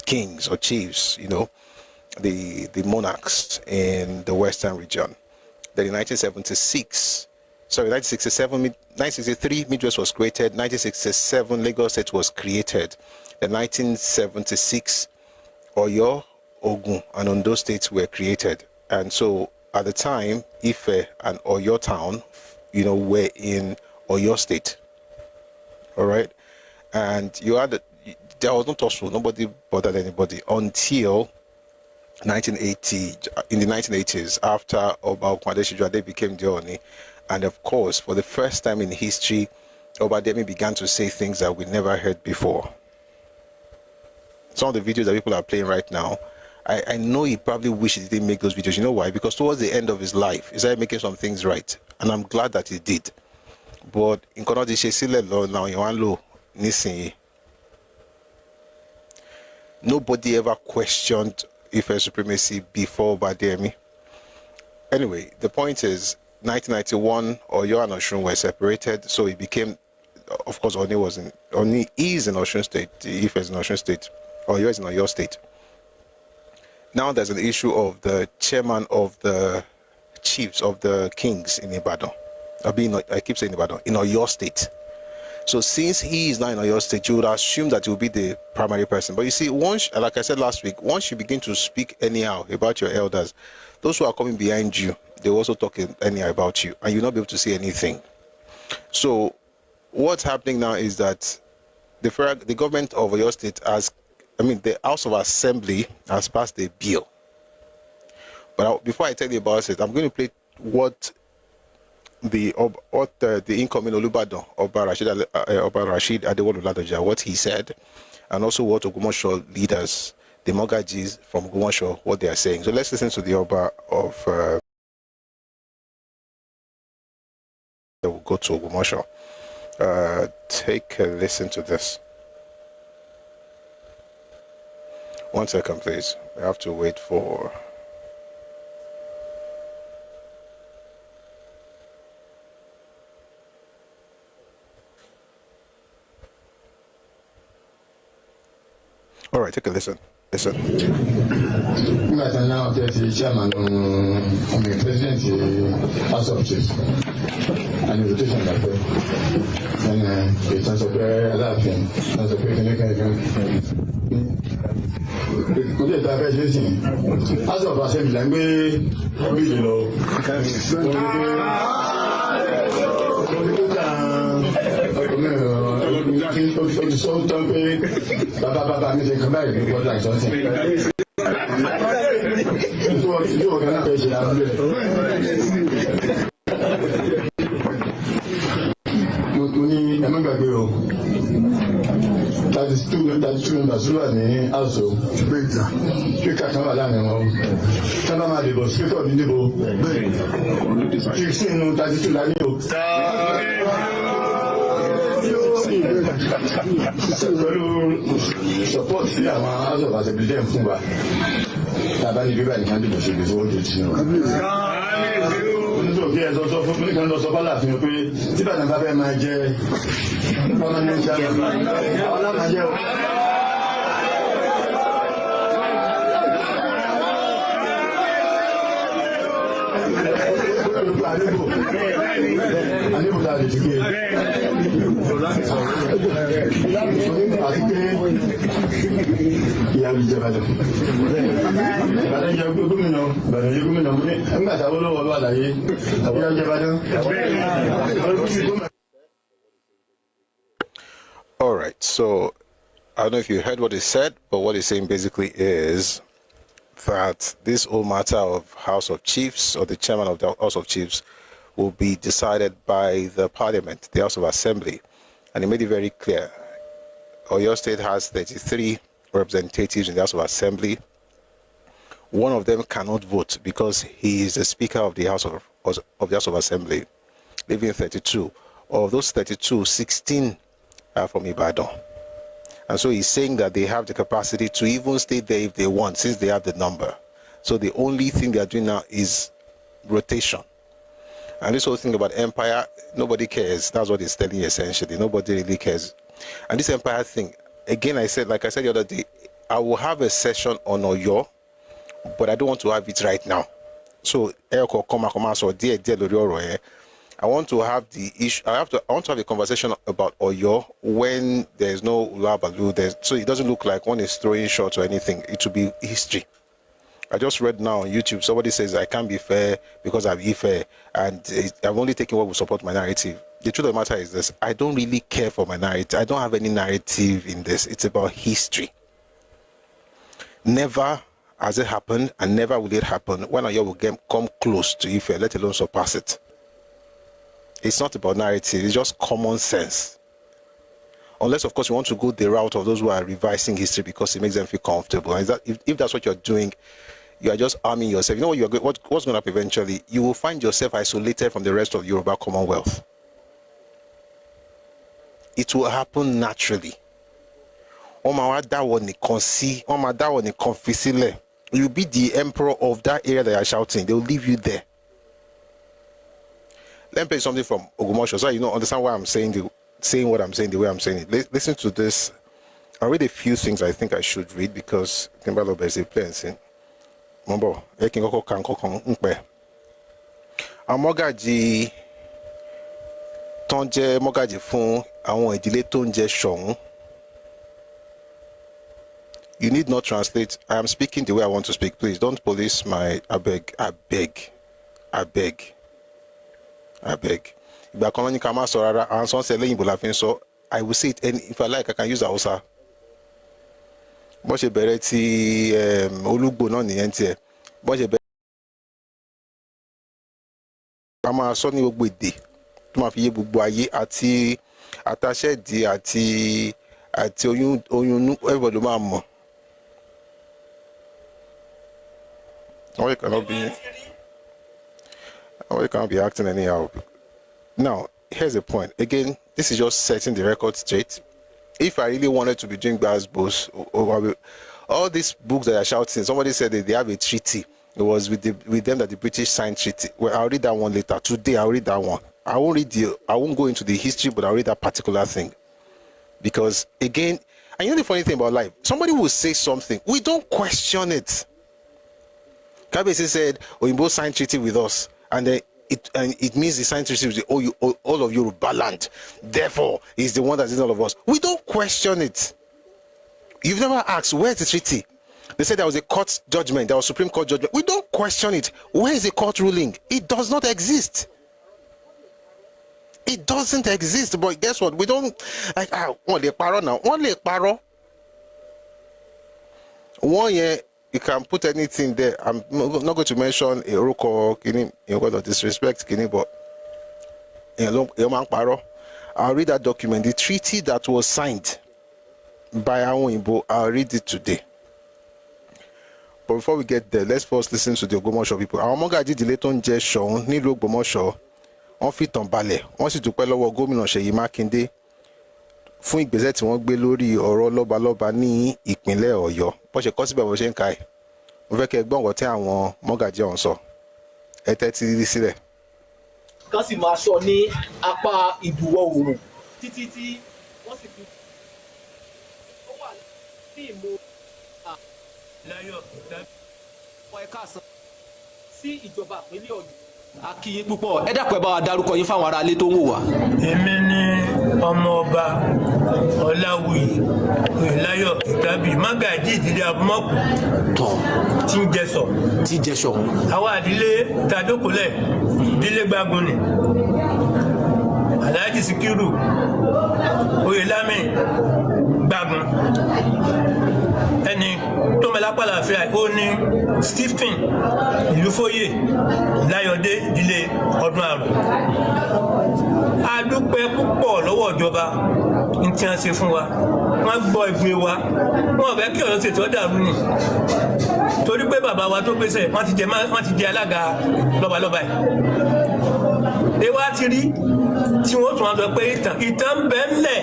kings or chiefs, you know, the monarchs in the Western region. Then in 1963, Midwest was created. 1967, Lagos State was created. Then 1976, Oyo, Ogun, and Ondo states were created. And so at the time, Ife and Oyo town, you know, were in Oyo State. All right, and there was no tussle. Nobody bothered anybody until 1980. In the 1980s, after Oba Okwadeshijade became the Oni, and of course, for the first time in history, Obademi began to say things that we never heard before. Some of the videos that people are playing right now, I know he probably wished he didn't make those videos. You know why? Because towards the end of his life, he started making some things right, and I'm glad that he did. But in nobody ever questioned Ife's supremacy before Obademi. Anyway, the point is, 1991, Oyo and Osun were separated, so it became, of course, Oni is in Osun State, Ife is in Osun State, Oyo is in Oyo State. Now there's an issue of the chairman of the chiefs of the kings in Ibadan. I keep saying Ibadan, in Oyo State. So since he is now in Oyo State, you would assume that he will be the primary person. But you see, once, like I said last week, once you begin to speak anyhow about your elders, those who are coming behind you, they will also talk anyhow about you, and you'll not be able to see anything. So what's happening now is that the government of Oyo State the House of Assembly has passed a bill. But before I tell you about it, I'm going to play what the incoming Olubadan, Oba Rashid Adewolu Ladoja, what he said, and also what Ogumosho leaders, the Mogajis from Ogumosho, what they are saying. So let's listen to the Oba of we'll go to Ogumosho. Take a listen to this. 1 second, please. We have to wait for... All right, take a listen. Listen. Now, the chairman of the president, House of Chiefs, and the rotation that way. And the chance of laughing, as a could you have a House of Assembly, and we below. So don't be Baba music come back because like something. You are gonna pay that is two members who are in also. You can't have a land. Canada was speaker of the Nibo. 16 that is to Lanio. Support the House of Assembly fún wa. Tàbá ní bíbá nìkan dìbò ṣe gbèsè owó tó ti nù. Nítorí ẹ̀ sọ fún mi kan lọ sọ bọ́lá fi hàn pé tí Ìbàdàn bá fẹ́ máa jẹ permanent chairman ọlá máa jẹ o. All right, so I don't know if you heard what he said, but what he's saying basically is that this whole matter of House of Chiefs or the chairman of the House of Chiefs will be decided by the Parliament, the House of Assembly. And he made it very clear. Oyo State has 33 representatives in the House of Assembly. One of them cannot vote because he is the Speaker of the House of the House of Assembly, leaving 32. Of those 32, 16 are from Ibadan. And so he's saying that they have the capacity to even stay there if they want, since they have the number. So the only thing they are doing now is rotation. And this whole thing about empire, nobody cares. That's what he's telling you essentially. Nobody really cares. And this empire thing, again, like I said the other day, I will have a session on Oyo, but I don't want to have it right now. So I want to have the issue. I want to have a conversation about Oyo when there's no Ulabalu. So it doesn't look like one is throwing shots or anything. It will be history. I just read now on YouTube, somebody says I can't be fair because I'm Ife, and I'm only taking what will support my narrative. The truth of the matter is this: I don't really care for my narrative. I don't have any narrative in this. It's about history. Never has it happened, and never will it happen when Oyo will come close to Ife, let alone surpass it. It's not about narrative, it's just common sense. Unless, of course, you want to go the route of those who are revising history because it makes them feel comfortable. And if that's what you're doing, you are just arming yourself. You know what's going to happen eventually? You will find yourself isolated from the rest of Yoruba Commonwealth. It will happen naturally. You'll be the emperor of that area that you're shouting. They'll leave you there. Let me play something from Ogumosho so you understand why I'm saying what I'm saying the way I'm saying it. Listen to this. I'll read a few things I think I should read because Kimbalo is a player saying, Mombo, Amogaji Tonje Mogaji Fun, Awon Idile Tonje Shong. You need not translate. I am speaking the way I want to speak. Please don't police my I beg. I will say it, and if I like, I can use Hausa. Bọ́ṣe bẹ̀rẹ̀ ti olúgbò náà nìyẹn tiẹ̀. Bọ́ṣe bẹ̀rẹ̀ a máa sọ ní gbogbo èdè tó máa fi yé gbogbo ayé àti àtàṣẹ́dì àti oyún everybody ló máa mọ̀. Nobody cannot be acting anyhow. Now, here's the point. Again, this is just setting the record straight. If I really wanted to be doing Glasgow's, all these books that are shouting, somebody said that they have a treaty. It was with them that the British signed treaty. Well, I'll read that one later. Today, I'll read that one. I won't go into the history, but I'll read that particular thing. Because, again, and you know the funny thing about life, somebody will say something. We don't question it. Kabesi said, Oyinbo signed treaty with us, and then it means the signed treaty with all of Yoruba land. Therefore, he's the one that is all of us. We don't question it. You've never asked, where's the treaty? They said there was a court judgment, there was Supreme Court judgment. We don't question it. Where is the court ruling? It does not exist. It doesn't exist. But guess what? We don't like one le paro now. One le paro. One year you can put anything there. I'm not going to mention a roko kini in word of disrespect kini, but I'll read that document, the treaty that was signed by Awonyibo. I'll read it today. But before we get there, let's first listen to the Ogbomoso people. Àwọn Mogaji Ìdílé tó ń jẹ Ṣọ̀ún nílùú Ògbómọ̀ṣọ́, wọ́n fi tàn balẹ̀, wọ́n sì dúpẹ́ lọ́wọ́ gómìnà Ṣèyí Mákindé fún ìgbésẹ̀ tí wọ́n gbé lórí ọ̀rọ̀ lọ́balọ́ba ní ìpínlẹ̀ Ọ̀yọ́. Bó ṣe kọ síbẹ̀ bó ṣe ń ka ẹ̀. Mo fẹ́ kẹ́ gbọ́ nǹkan tí àwọn Mogaji ọ̀hún sọ. Ẹ tẹ́tí sílẹ̀. Kán sì máa ṣọ́ ní apá ìbùwọ̀ oòrùn títí tí wọ́n sì fi ó wà ní ìmú láyọ̀ ẹ̀ka àsán sí ìjọba ìpínlẹ̀ Ọ̀yọ́ a kí yín púpọ̀ ẹ dákun ẹ bá wa dárúkọ yín fáwọn ará ilé tó ń wò wá. èmi ni ọmọ ọba ọláwùyí oyèláyọ̀ ìtàbí mágàjí ìdílé abúmọ̀kù tọ̀ tí ń jẹsọ̀. tí jẹsọ. àwa àdílé tàdókòlẹ̀ ìdílé gbágun ni alhaji sikiru oyèlámì gbágun ẹni tó mẹ́lápàlà fẹ́ ó ní Stephen ìlúfóyè láyọ̀dé ìdílé ọdún àrùn. a dúpẹ́ púpọ̀ lọ́wọ́ ìjọba ní tí wọ́n ṣe fún wa wọ́n gbọ́ ìgbé wa wọ́n fẹ́ kí Ọ̀yọ́ State ó dàrú ni torí pé bàbá wa tó gbèsè wọ́n ti jẹ alága lọ́balọ́ba yìí ewa ti rí tí wọ́n tún wá sọ pé ìtàn bẹ́ẹ̀ ńlẹ̀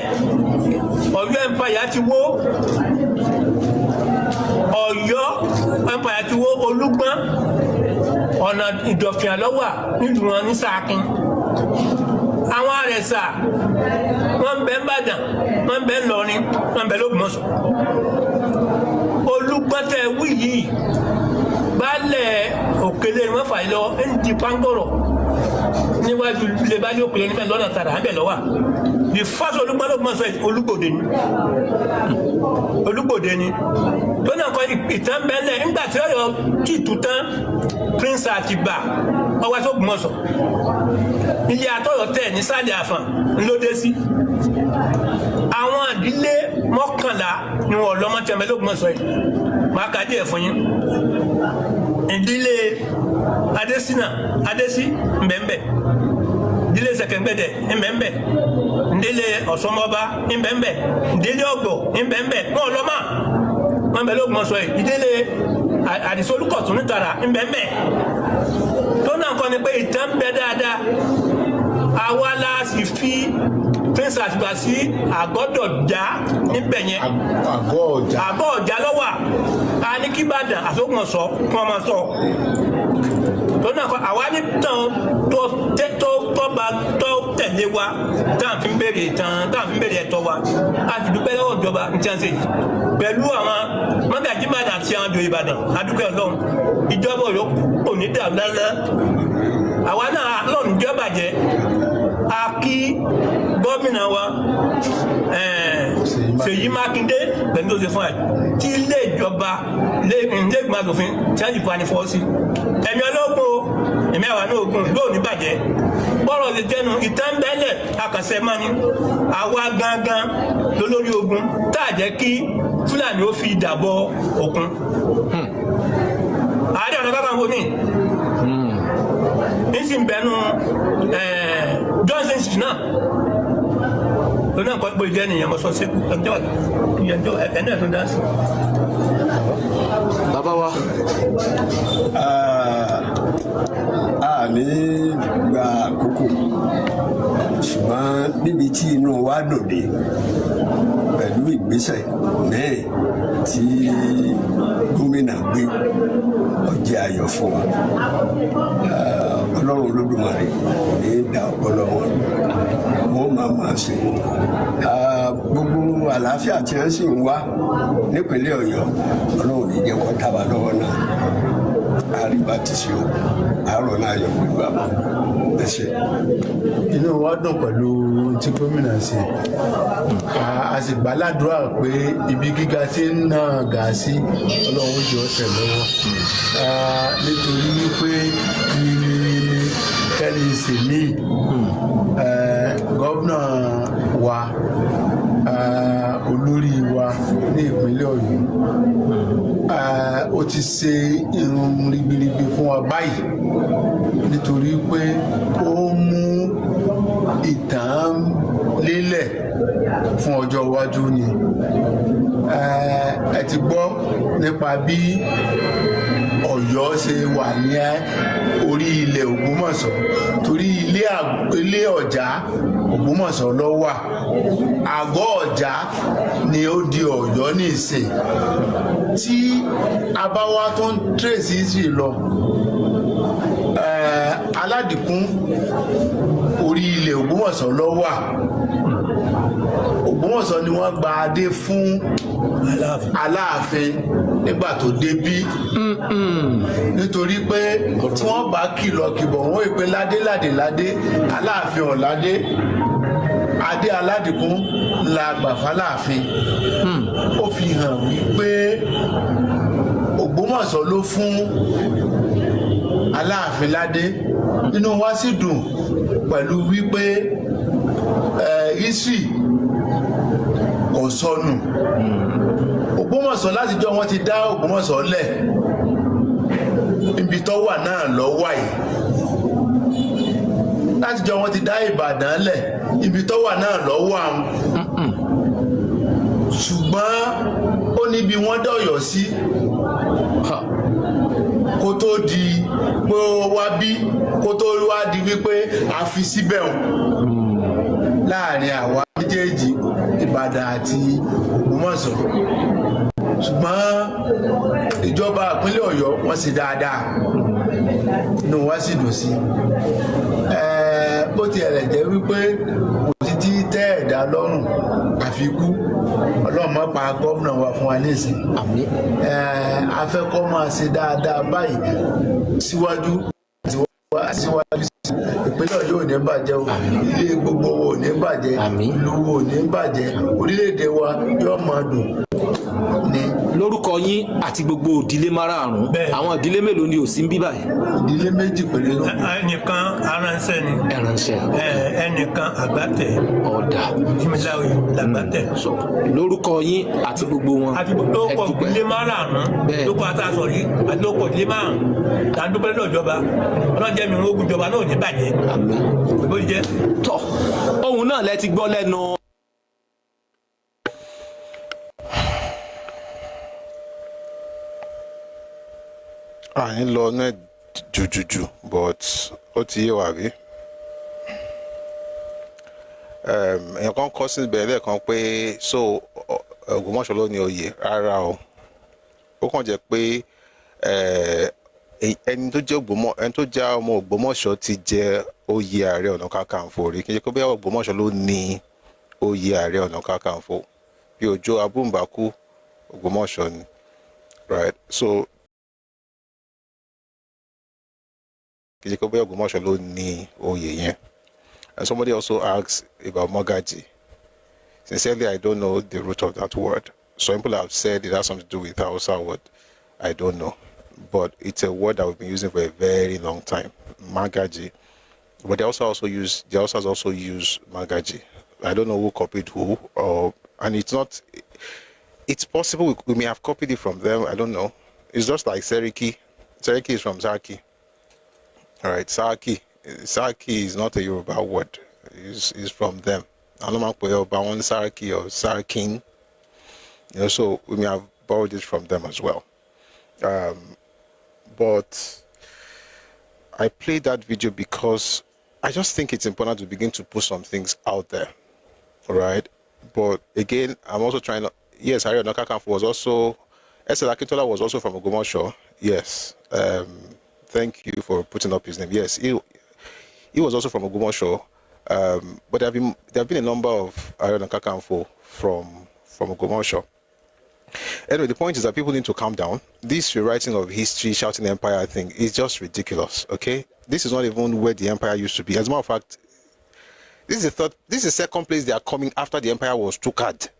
Ọ̀yọ́ empire ti wó Ọ̀yọ́ empire ti wó Olúgbọ́n ọ̀nà Ìdọ̀fìn àlọ́wà nílùú wọn ní Ṣakí àwọn Àrẹ̀sà wọ́n ń bẹ Ìbàdàn wọ́n ń bẹ Ìlọrin wọ́n ń bẹ l'Ógbómọ̀ṣọ́ Olúgbọ́n tẹ wí yìí baálẹ̀ Òkèlè wọ́n fà lọ ń di pangoro níwájú ilé bá ní Òkèlè nífẹ̀ẹ́ lọ́nà tàdà ábẹ̀ lọ́wà the first Olúgbọ́n l'Ógbómọ̀ṣọ́ Olúgbòde ni tó náà kọ́ ìtàn bẹ́lẹ̀ nígbà tí Ọ̀yọ́ kì í tú tán Prince Àtìbà ọwọ́ tó Ògbómọ̀ṣọ́ ilé àtọ̀yọ̀ tẹ̀ nísàlẹ̀ àfọ̀n ńlọdẹ sí àwọn ìdílé mọ́kànlá ni wọ́n lọ́mọ tẹ̀mẹ́ l'Ógbómọ̀ṣọ́ yìí máa ka díẹ̀ fún yín ìdílé Adésí mbẹ́mbẹ́ ìdílé Sẹ̀kẹ̀ngbẹ̀dẹ̀ mbẹ́mbẹ́ ìdílé Ọ̀ṣọ́mọba mbẹ́mbẹ́ ìdílé Ọ̀gbọ̀ mbẹ́mbẹ́ wọn lọ́mọ wọn bẹ l'Ógbómọ̀ṣọ́ yìí ìdílé Àdìsólúkọ̀tún nítara mbẹ́mbẹ́ tó náà kọ́ ni pé ìtàn bẹ dáadáa àwa la sì fi Prince Àtìbà sí Àgọ́dọ̀já níbẹ̀ yẹn àgọ́ ọ̀já lọ́wọ́ a ní kí Ìbàdàn àt'Ógbómọ̀ṣọ́ kí wọ́n máa sọ tó náà kọ́ àwa ní tán tó tẹ̀lé wa táà fi ń béèrè ẹ̀tọ́ wa a ti dúpẹ́ lọ́wọ́ ìjọba ní tí wọ́n ṣe yìí pẹ̀lú àwọn mọ́gàjí Ìbàdàn àti àwọn àjòyè Ìbàdàn adúpẹ́ Ọlọ́run ìjọba Ọ̀yọ́ kò ní dàrú lálẹ́ àwa náà lọ́nà ìjọba jẹ́ a kí gómìnà wa Ṣèyí Mákindé pẹ̀lú tó ṣe fún ẹ̀ tí ilé ìjọba ilé ìgbìmọ̀ aṣòfin tí wọ́n ti fa ní fọ́ sí ẹ̀mí ọlọ́gbọ́n ẹ̀mí àwa náà ogun lóòní bàjẹ́ bọ́rọ̀ lè jẹ́nu ìtẹ́ńbẹ́lẹ̀ akàṣẹ máa ní àwa gangan lólórí ogun tá à jẹ́ kí Fúlàní ó fi ìdàbọ̀ òkun Ààrẹ Ọ̀nà Kakanfò ní nísìn bẹnu Johnson street náà lónà nǹkan pé ìjẹ́ nìyẹn mọ́ sọ sí ẹjọ́ ẹ̀ẹ́dẹ̀ tó dá sí. bàbá wa. a ní gba àkókò ṣùgbọ́n níbi tí inú wa dùn dé pẹ̀lú ìgbésẹ̀ náà tí gómìnà gbé ó jẹ́ ayọ̀ fún wa Ọlọ́run Olódùmarè ní dá ọpọlọ wọn máa ṣe gbogbo àlàáfíà tí wọ́n sì ń wá nípínlẹ̀ Ọ̀yọ́ Ọlọ́run ní jẹ́ kó tà wá lọ́wọ́ náà àríbá ti ṣe o àárọ̀ náà yọ pẹ̀lú àmọ́ ẹ ṣe. inú wa dùn pẹ̀lú tí gómìnà ṣe a sì gbàládùra pé ibi gíga tí ń ná gà sí Ọlọ́run jọ tẹ̀ lọ́wọ́ nítorí wípé ní kẹ́ni sèmí gómìnà wa olórí wa ní ìpínlẹ̀ Ọ̀yọ́ ó ti ṣe irun ribiribi fún wa báyìí nítorí pé ó mú ìtàn lélẹ̀ fún ọjọ́ iwájú ni ẹ ti gbọ́ nípa bí Ọ̀yọ́ ṣe wà ní orí ilẹ̀ Ògbómọ̀ṣọ́ torí ilé Ọ̀já Ògbómọ̀ṣọ́ ló wà àgọ́ Ọ̀já ni ó di Ọ̀yọ́ ní ìsìn tí a bá wá tó ń tírèsì sí lọ Aládìkún orí ilẹ̀ Ògbómọ̀ṣọ́ ló wà Ògbómọ̀ṣọ́ ni wọ́n gba adé fún Aláàfin nígbà tó débí nítorí pé tí wọ́n bá kìlọ̀ kìbọ̀ wọ́n ìpè ládé Aláàfin ọ̀ládé adé aládìkún la gbàfà láàfin. Ó fi hàn wípé Ògbómọ̀ṣọ́ ló fún Aláàfin ládé. Inú wa sì dùn pẹ̀lú wípé history kò sọnù. Ògbómọ̀ṣọ́ látijọ́ wọ́n ti dá Ògbómọ̀ṣọ́ lẹ̀ ibi tó wà náà lọ wà yìí. Látijọ́ wọ́n ti dá Ìbàdàn lẹ̀ ibi tó wà náà lọ wà. Ṣùgbọ́n ó níbi wọ́n dá Ọ̀yọ́ sí kó tó di pé ó wá bí kó tó wá di wípé a fi síbẹ̀ hàn láàrin àwa méjèèjì Ìbàdàn àti Ògbómọ̀ṣọ́. Ṣùgbọ́n ìjọba ìpínlẹ̀ Ọ̀yọ́ wọ́n sì dáadáa inú wa sì dùn sí. Bó ti ẹ̀rẹ̀ jẹ́ wípé kò sí tí tẹ́ ẹ̀dá lọ́rùn àfikún Ọlọ́run má pa gómìnà wa fún wa nísìn. A fẹ́ kó máa ṣe dáadáa báyìí síwájú ìpínlẹ̀ Ọ̀yọ́ ò ní bàjẹ́ o, ilé gbogbo wo ò ní bàjẹ́, ìlú wo ò ní bàjẹ́, orílẹ̀-èdè wa yóò máa dùn. Lórúkọ yín àti gbogbo ìdílé márààrún, àwọn ìdílé mélòó ni ò sí ń bí báyìí? Ìdílé méjì péré ló. Ẹnìkan aránṣẹ́ ni. Ẹránṣẹ́. Ẹnìkan àgbàtẹ̀. Ọ̀dà. Ìmìláwì làgbàtẹ̀. Lórúkọ yín àti gbogbo wọn. Àti gbogbo ìdílé márààrún. Lóko àtàsọ yìí àti lóko ìdílé márùn-ún. Tàdúpẹ́ lọ́dọ̀ ìjọba. Ọlọ́jẹ́ mi ogun ìjọba náà ò ní bàjẹ́. Àmín. Ìbò jẹ́. Tọ́ ohun náà lẹ ti gbọ́ lẹ́nu. àní lọ náà jùjùjù but ó ti yé wa bí. èèyàn kan kọ́ sí ìbẹ̀rẹ̀ lẹ́ẹ̀kan pé so Ògbómọ̀ṣọ́ ló ní oyè rárá o. Ó kàn jẹ́ pé ẹni tó jẹ́ ọmọ Ògbómọ̀ṣọ́ ti jẹ oyè Ààrẹ Ọ̀nà Kakanfò rí. Kì í ṣe pé bẹ́ẹ̀ Ògbómọ̀ṣọ́ ló ní oyè Ààrẹ Ọ̀nà Kakanfò bí Òjó Abúmbàkú Ògbómọ̀ṣọ́ ni, right? So kì í ṣe pé bẹ́ẹ̀ Ògbómọ̀ṣọ́ ló ní oyè yẹn. And somebody also asked about Mogaji. Sincerely, I don't know the root of that word. Some people have said it has something to do with Hausa word. I don't know. But it's a word that we've been using for a very long time. Magaji. But they also use Magaji. I don't know who copied who, and it's possible we may have copied it from them. I don't know. It's just like Seriki. Seriki is from Zaki. All right, Saki is not a Yoruba word. It's from them. I don't know about one Saraki or Sarakin. So we may have borrowed it from them as well. But I played that video because I just think it's important to begin to put some things out there. All right. But again, I'm also trying to. Yes, Ààrẹ Ọ̀nà Kakanfò was also. Esel Akintola was also from Ògbómọ̀ṣọ́. Yes. Thank you for putting up his name. Yes, he was also from Ògbómọ̀ṣọ́. But there have been a number of Ààrẹ Ọ̀nà Kakanfò from Ògbómọ̀ṣọ́. Anyway, the point is that people need to calm down. This rewriting of history, shouting empire thing is just ridiculous. Okay, this is not even where the empire used to be. As a matter of fact, this is the second place they are coming after the empire was Tukad.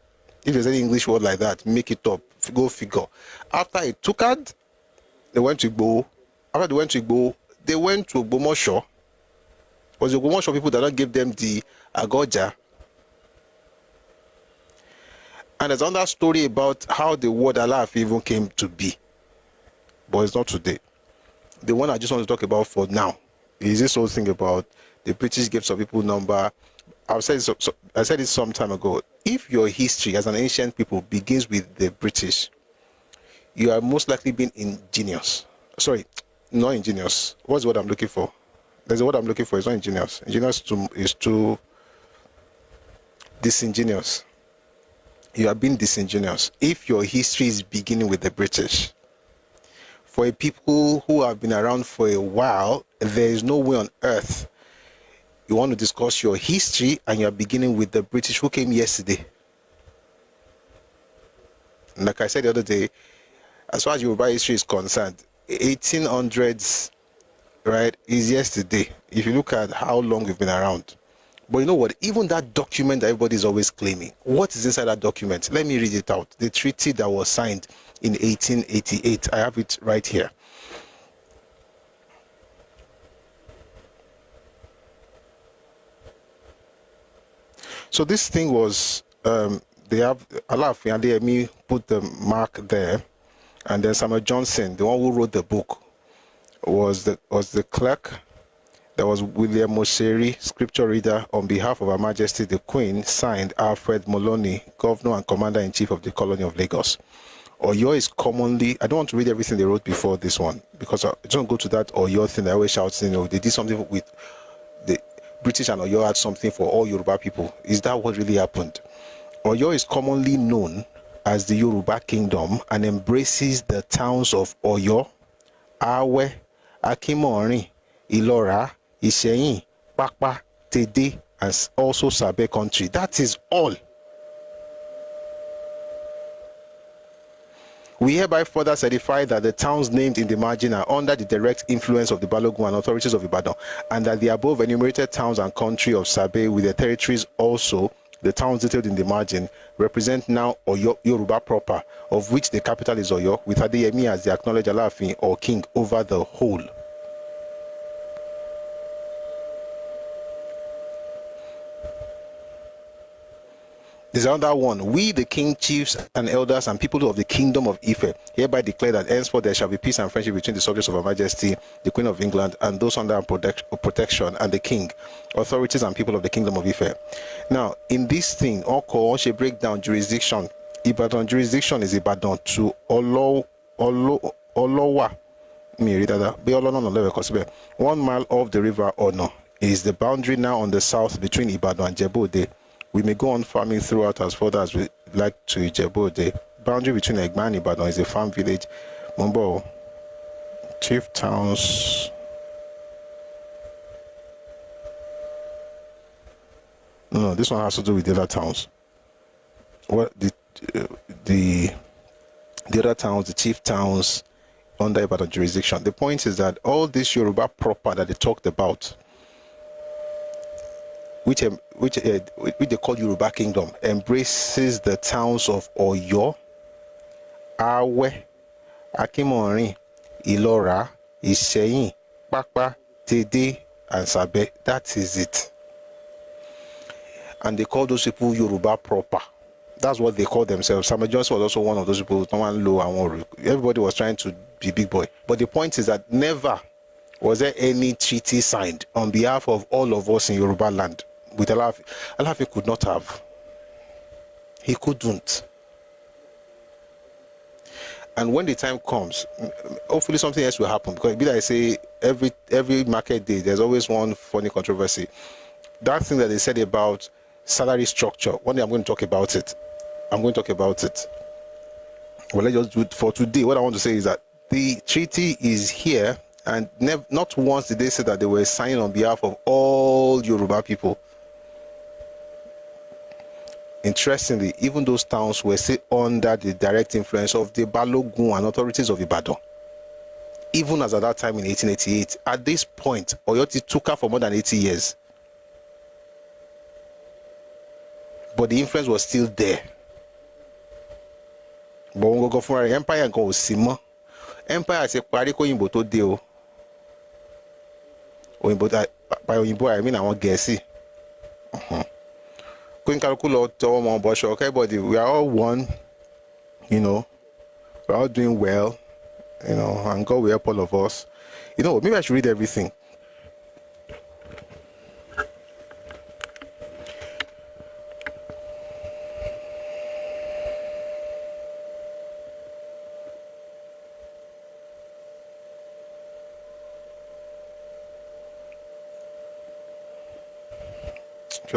If there's any English word like that, make it up. Go figure. After it Tukad, they went to Igbo. After they went to Igbo, they went to Ògbómọ̀ṣọ́. It was the Ògbómọ̀ṣọ́ people that don't give them the Agoja. And there's another story about how the word Alaf even came to be. But it's not today. The one I just want to talk about for now is this whole thing about the British gave some people number. I said it some time ago. If your history as an ancient people begins with the British, you are most likely being ingenious. Sorry, not ingenious. What's the word I'm looking for? There's a word I'm looking for. It's not ingenious. Ingenious is too disingenuous. You are being disingenuous. If your history is beginning with the British, for a people who have been around for a while, there is no way on earth you want to discuss your history and you are beginning with the British who came yesterday. And like I said the other day, as far as Yoruba history is concerned, 1800s, right, is yesterday. If you look at how long we've been around. But you know what? Even that document that everybody is always claiming, what is inside that document? Let me read it out. The treaty that was signed in 1888. I have it right here. So this thing was, they have Alaafin Adeyemi put the mark there, and then Samuel Johnson, the one who wrote the book, was the clerk. There was William Moseri, scripture reader, on behalf of Her Majesty the Queen, signed Alfred Moloney, Governor and Commander-in-Chief of the Colony of Lagos. Oyo is commonly, I don't want to read everything they wrote before this one, because I don't go to that Oyo thing. I always shout, you know, they did something with the British and Oyo had something for all Yoruba people. Is that what really happened? Oyo is commonly known as the Yoruba Kingdom and embraces the towns of Oyo, Awe, Akimori, Ilora, Iseyin, Papa, Tede, and also Sabe country. That is all. We hereby further certify that the towns named in the margin are under the direct influence of the Balogun and authorities of Ibadan, and that the above enumerated towns and country of Sabe with their territories also, the towns detailed in the margin, represent now Oyo, Yoruba proper, of which the capital is Oyo, with Adeyemi as the acknowledged Alaafin or king over the whole. There's another one. We, the king, chiefs, and elders, and people of the kingdom of Ife, hereby declare that henceforth there shall be peace and friendship between the subjects of Her Majesty, the Queen of England, and those under her protection, and the king, authorities, and people of the kingdom of Ife. Now, in this thing, Oko should break down jurisdiction. Ibadan jurisdiction is Ibadan to Olowa. 1 mile off the river Ono is the boundary now on the south between Ibadan and Jebode. We may go on farming throughout as far as we like to Ijebu. The boundary between Egba and Ibadan is a farm village. Mumbo, chief towns. No, this one has to do with the other towns. What the other towns, the chief towns under Ibadan jurisdiction. The point is that all this Yoruba proper that they talked about, which they call Yoruba Kingdom, embraces the towns of Oyo, Awe, Akimori, Ilora, Iseyin, Papa, Tede, and Sabe. That is it. And they call those people Yoruba proper. That's what they call themselves. Samuel Johnson was also one of those people. Everybody was trying to be big boy. But the point is that never was there any treaty signed on behalf of all of us in Yoruba land. With Alaafin. Alaafin could not have. He couldn't. And when the time comes, hopefully something else will happen. Because I say every market day, there's always one funny controversy. That thing that they said about salary structure, one day I'm going to talk about it. Well, let's just do it for today. What I want to say is that the treaty is here, and not once did they say that they were signing on behalf of all Yoruba people. Interestingly, even those towns were still under the direct influence of the Balogun and authorities of Ibadan. Even as at that time in 1888, at this point, Oyoti took her for more than 80 years. But the influence was still there. But when we go for an empire and go Simo, empire is a pariko Oyinbo to deal. By Oyinbo, I mean I want Gesi. We are all one, you know, we're all doing well, you know, and God will help all of us. You know, maybe I should read everything.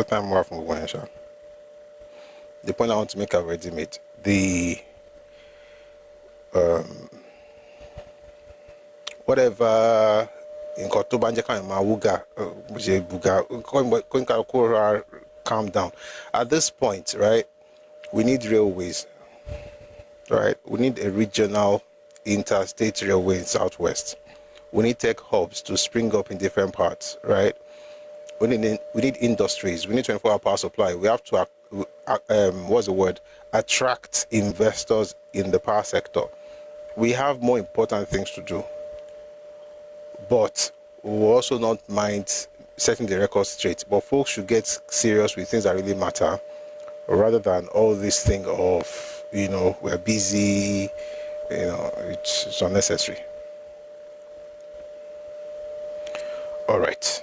Time more from the point I want to make I've already made. The whatever in Kotobanja calm down. At this point, right, we need railways, right? We need a regional interstate railway in Southwest. We need tech hubs to spring up in different parts, right? We need industries. We need 24-hour power supply. We have to, attract investors in the power sector. We have more important things to do. But we will also not mind setting the record straight. But folks should get serious with things that really matter, rather than all this thing of, we're busy, it's unnecessary. All right.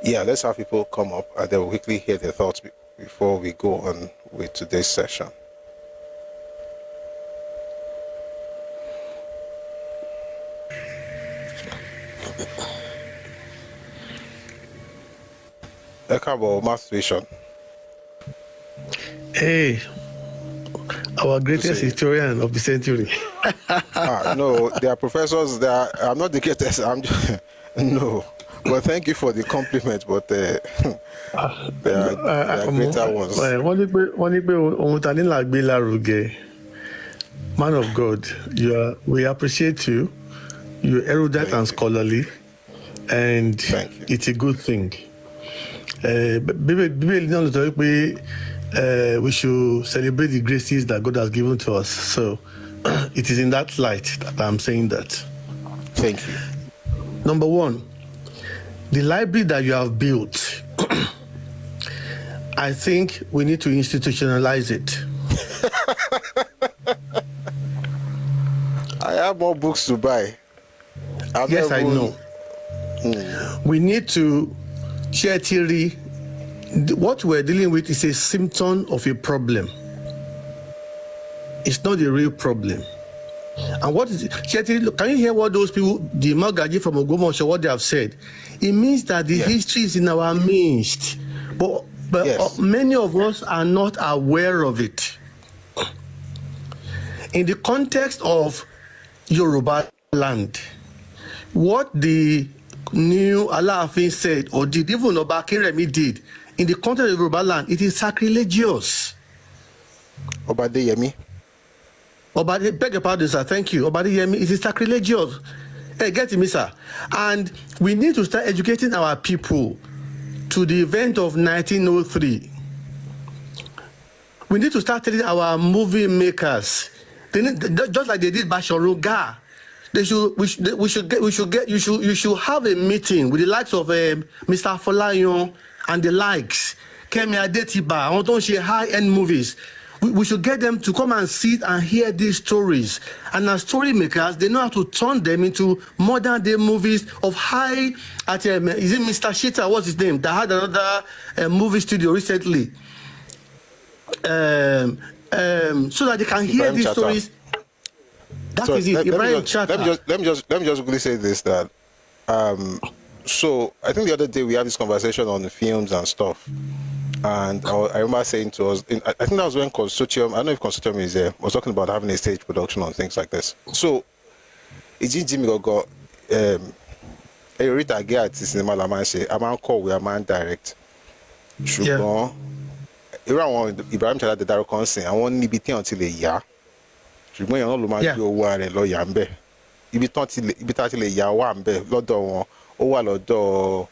Let's have people come up and they will quickly hear their thoughts before we go on with today's session. Ẹkáàbọ, Math Vision. Hey, our greatest historian of the century. No, they are professors. I'm not the greatest. No. Well, thank you for the compliment, but they are greater ones. Man of God, we appreciate you. You're erudite and scholarly, and it's a good thing. We should celebrate the graces that God has given to us. So it is in that light that I'm saying that. Thank you. Number one, the library that you have built, I think we need to institutionalize it. I have more books to buy. Yes, I know. We need to share theory. What we're dealing with is a symptom of a problem. It's not a real problem. And what is it? Can you hear what those people, the Magaji from Ogomosho, what they have said? It means that the history is in our midst, but yes, many of us are not aware of it. In the context of Yoruba land, what the new Alaafin said, or did even Obakiremi did, in the context of Yoruba land, it is sacrilegious. Obadeyemi. Beg your pardon, sir. Thank you. Obadeyemi, it is sacrilegious. Hey, get me, sir. And we need to start educating our people to the event of 1903. We need to start telling our movie makers, just like they did Bashoruga. You should have a meeting with the likes of Mr. Folayon and the likes, Kemi Adetiba, and don't share high-end movies. We should get them to come and sit and hear these stories. And as story makers, they know how to turn them into modern day movies of high, is it Mr. Shita, what's his name, that had another movie studio recently. So that they can hear these stories. That is it. Let me just quickly say this, that so I think the other day we had this conversation on the films and stuff, and I remember saying to us, I think that was when Consortium, I don't know if Consortium is there, was talking about having a stage production on things like this. So it's Jimmy Gogo, a writer get cinema la man say, a man call, we a man direct. Ṣùgbọ́n Ibrahim Chala the direct consent, I want to be until a year. Ṣùgbọ́n èèyàn náà ló máa gbé owó ara rẹ̀ lọ yà ń bẹ̀. Ibi tá ti lè yà wà ń bẹ̀ lọ́dọ̀ wọn, ó wà lọ́dọ̀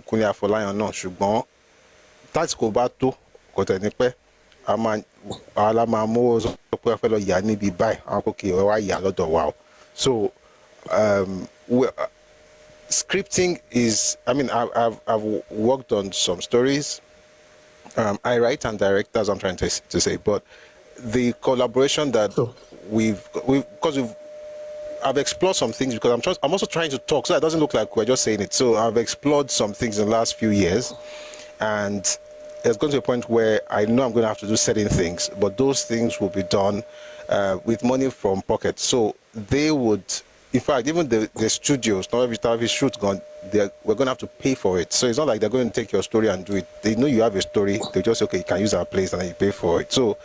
Kúnlé Afọláyan náà, ṣùgbọ́n táti kò bá tó kò tẹ̀ ní pẹ́ àwa la máa mú sọ pé a fẹ́ lọ yà níbi báyìí, àwọn kòkè ẹ wá yà lọ́dọ̀ wa o. So scripting is, I mean, I've worked on some stories. I write and direct, that's what I'm trying to say, but the collaboration that I've explored some things, because I'm also trying to talk, so it doesn't look like we're just saying it. So I've explored some things in the last few years, and it's going to a point where I know I'm going to have to do certain things, but those things will be done with money from pocket. So they would, in fact, even the studios, not every time we shoot, we're going to have to pay for it. So it's not like they're going to take your story and do it. They know you have a story. They just say, okay, you can use our place, and then you pay for it. So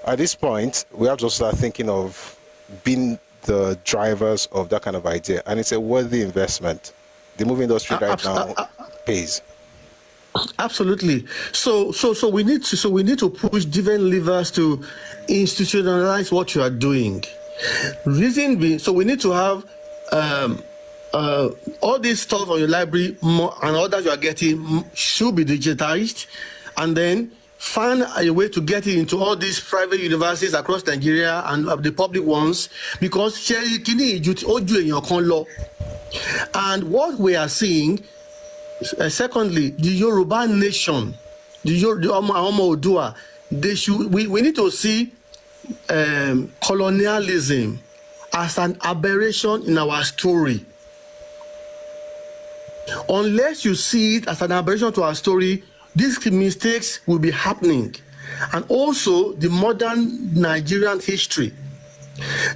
at this point, we have to start thinking of being the drivers of that kind of idea, and it's a worthy investment. The movie industry right now pays. Absolutely. So we need to push different levers to institutionalize what you are doing. Reason being, so we need to have all this stuff on your library and all that you are getting should be digitized, and then find a way to get it into all these private universities across Nigeria and the public ones, because and what we are seeing, secondly, the Yoruba nation, the Omo Odua, we need to see colonialism as an aberration in our story. Unless you see it as an aberration to our story, these mistakes will be happening. And also the modern Nigerian history.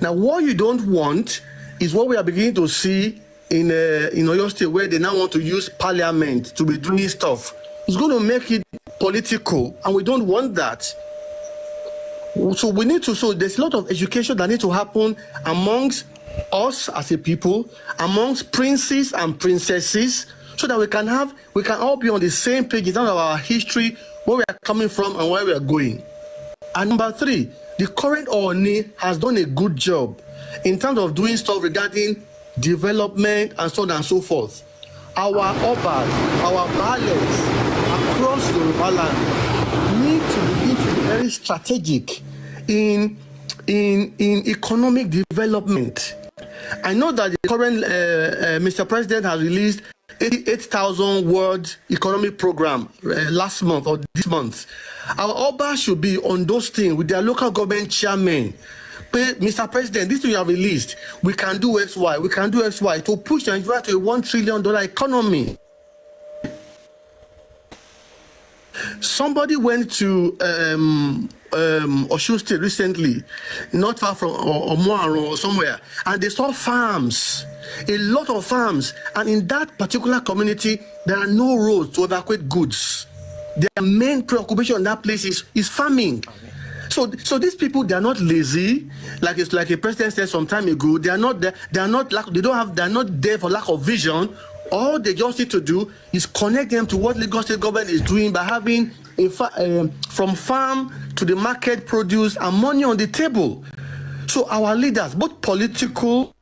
Now, what you don't want is what we are beginning to see in Oyo State, where they now want to use parliament to be doing stuff. It's going to make it political, and we don't want that. So we need to, so there's a lot of education that needs to happen amongst us as a people, amongst princes and princesses, so that we can all be on the same page in terms of our history, where we are coming from and where we are going. And number 3, the current Ooni has done a good job in terms of doing stuff regarding development and so on and so forth. Our obas, our baales across Yoruba land need to begin to be very strategic in economic development. I know that the current Mr. President has released 88,000 word economic program last month or this month. Our obas should be on those things with their local government chairmen. Mr. President, this thing you have released, we can do XY, we can do XY to push Nigeria to a $1 trillion economy. Somebody went to Oyo State recently, not far from Omoaro or somewhere, and they saw farms, a lot of farms, and in that particular community, there are no roads to evacuate goods. Their main preoccupation in that place is farming. So these people, they are not lazy, like a president said some time ago. They're not there for lack of vision. All they just need to do is connect them to what Lagos State government is doing by having from farm to the market produce and money on the table. So our leaders, both political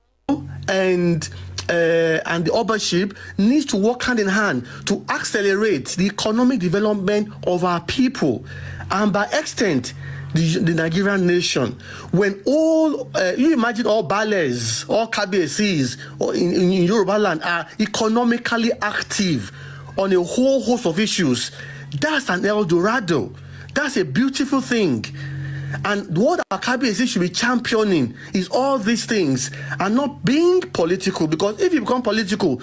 and the obaship, needs to work hand in hand to accelerate the economic development of our people, and by extent, the Nigerian nation. When all, you imagine all baales, all KBCs in Yoruba land are economically active on a whole host of issues. That's an El Dorado. That's a beautiful thing. And what our KBC should be championing is all these things and not being political, because if you become political,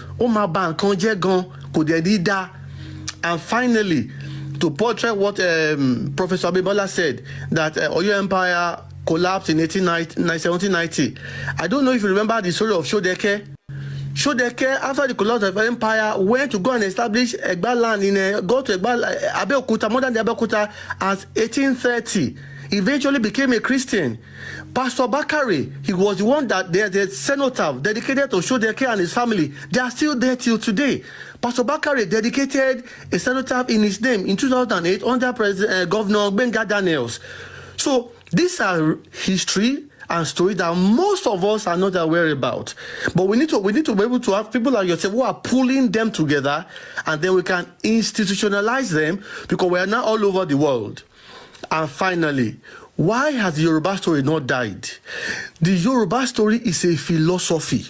and finally, to portray what Professor Abibola said, that Oyo Empire collapsed in 1790. I don't know if you remember the story of Shodeke. Shodeke, after the collapse of the empire, went to go and establish Egba land go to Egba, Abeokuta, modern Abeokuta, as 1830. Eventually became a Christian. Pastor Bakare, he was the one that the cenotaph dedicated to Shodeke and his family. They are still there till today. Pastor Bakare dedicated a cenotaph in his name in 2008 under Governor Benga Daniels. So these are history and story that most of us are not aware about. But we need to be able to have people like yourself who are pulling them together, and then we can institutionalize them, because we are now all over the world. And finally, why has the Yoruba story not died? The Yoruba story is a philosophy.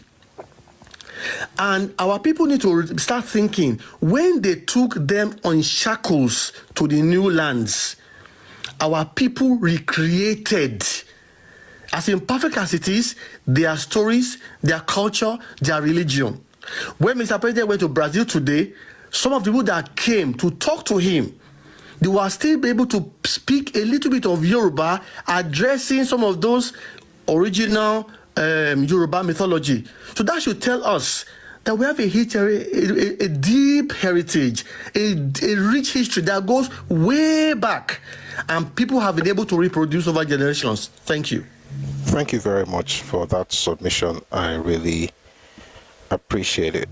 And our people need to start thinking, when they took them on shackles to the new lands, our people recreated, as imperfect as it is, their stories, their culture, their religion. When Mr. President went to Brazil today, some of the people that came to talk to him, they were still able to speak a little bit of Yoruba, addressing some of those original Yoruba mythology. So that should tell us that we have a deep heritage, a rich history that goes way back, and people have been able to reproduce over generations. Thank you. Thank you very much for that submission. I really appreciate it.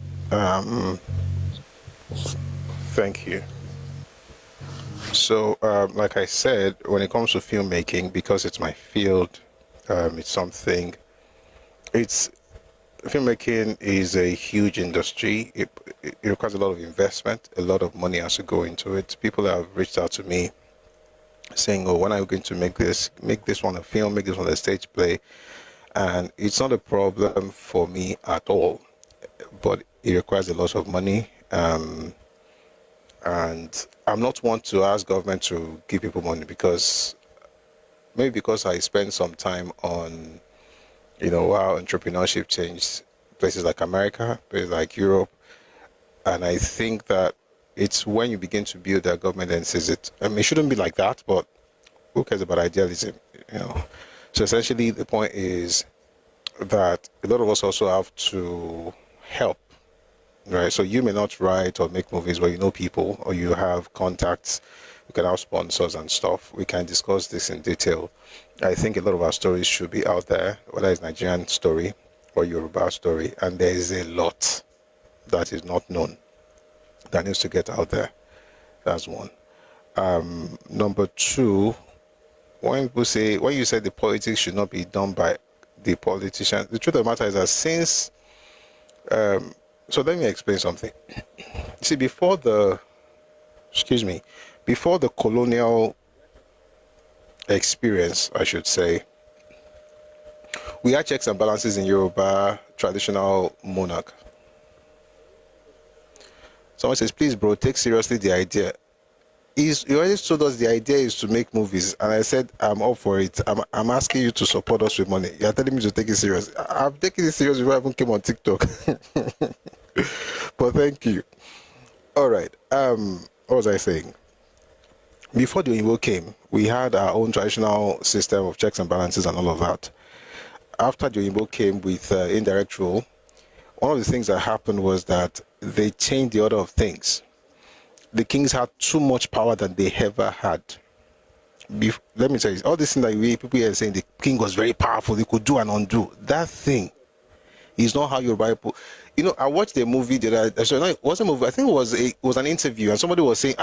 Thank you. So, like I said, when it comes to filmmaking, because it's my field, filmmaking is a huge industry. It requires a lot of investment. A lot of money has to go into it. People have reached out to me saying, "Oh, when are you going to make this one a film, make this one a stage play?" And it's not a problem for me at all, but it requires a lot of money. And I'm not one to ask government to give people money because I spend some time on, how entrepreneurship changed places like America, places like Europe. And I think that it's when you begin to build that government then says it. I mean, it shouldn't be like that, but who cares about idealism, So essentially the point is that a lot of us also have to help, right? So you may not write or make movies, but you know people or you have contacts, you can have sponsors and stuff. We can discuss this in detail. I think a lot of our stories should be out there, whether it's Nigerian story or Yoruba story, and there is a lot that is not known that needs to get out there. That's one. Number two, when you say the politics should not be done by the politicians, the truth of the matter is that since so let me explain something. See, before the colonial experience, I should say, we had checks and balances in Yoruba traditional monarch. Someone says, "Please, bro, take seriously the idea." He already told us the idea is to make movies, and I said, "I'm up for it. I'm asking you to support us with money." You're telling me to take it serious. I've taken it serious before I even came on TikTok. But thank you. All right. What was I saying? Before the Oyinbo came, we had our own traditional system of checks and balances and all of that. After the Oyinbo came with indirect rule, one of the things that happened was that they changed the order of things. The kings had too much power than they ever had. Let me tell you, all this thing that people here saying the king was very powerful, he could do and undo. That thing is not how Yoruba people. I watched a movie it wasn't a movie. I think it was an interview, and somebody was saying,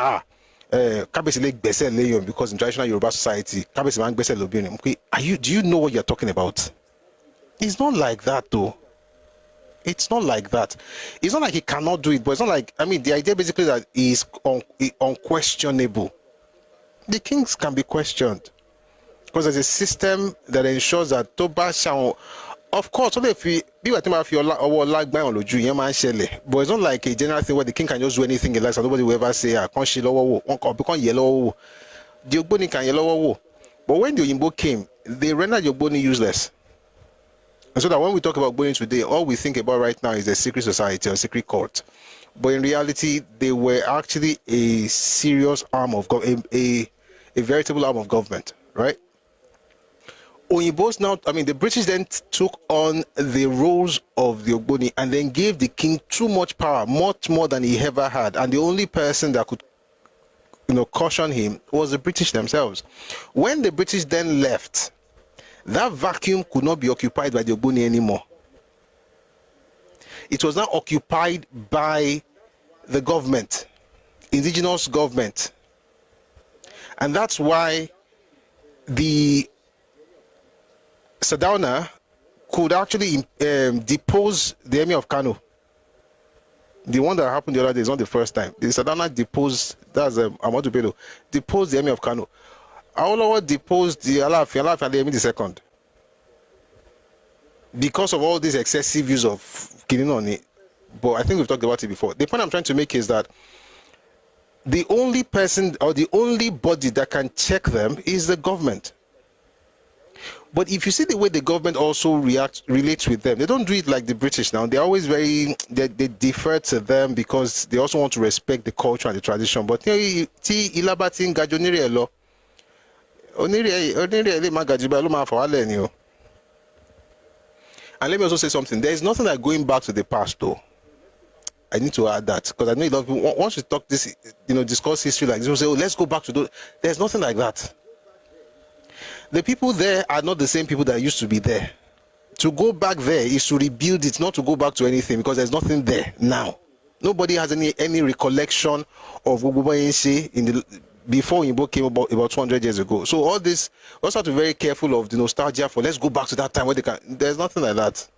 Kabesi Lake Bese Leon, because in traditional Yoruba society, Kabesi Man Bese Lobion. Okay, do you know what you're talking about? It's not like that, though. It's not like that. It's not like he cannot do it, but it's not like, the idea basically that is unquestionable. The kings can be questioned because there's a system that ensures that Toba shall, of course, only if you but it's not like a general thing where the king can just do anything he likes and nobody will ever say, I can't yellow, become yellow. The Ogboni can yellow. But when the Oyinbo came, they rendered the Ogboni useless. And so that when we talk about Ogboni today, all we think about right now is a secret society or a secret court. But in reality, they were actually a serious arm of government, a veritable arm of government, right? Oyinbos now, the British then took on the roles of the Ogboni and then gave the king too much power, much more than he ever had. And the only person that could, caution him was the British themselves. When the British then left, that vacuum could not be occupied by the Ogboni anymore. It was now occupied by the government, indigenous government. And that's why the Sardauna could actually depose the Emir of Kano. The one that happened the other day is not the first time. The Sardauna deposed, that's Ahmadu Bello, deposed the Emir of Kano. Awolowo deposed the Alaafin Adeyemi II because of all this excessive use of Kininoni. But I think we've talked about it before. The point I'm trying to make is that the only person or the only body that can check them is the government. But if you see the way the government also relates with them, they don't do it like the British now. They're always they defer to them because they also want to respect the culture and the tradition. But and let me also say something. There is nothing like going back to the past, though. I need to add that because I know a lot of people, once you talk this, discuss history like this, will say, "Oh, let's go back to those." There's nothing like that. The people there are not the same people that used to be there. To go back there is to rebuild it, not to go back to anything because there's nothing there now. Nobody has any recollection of Ogubayense before Igbo came about 200 years ago. So all this, also have to be very careful of the nostalgia for let's go back to that time where they can. There's nothing like that.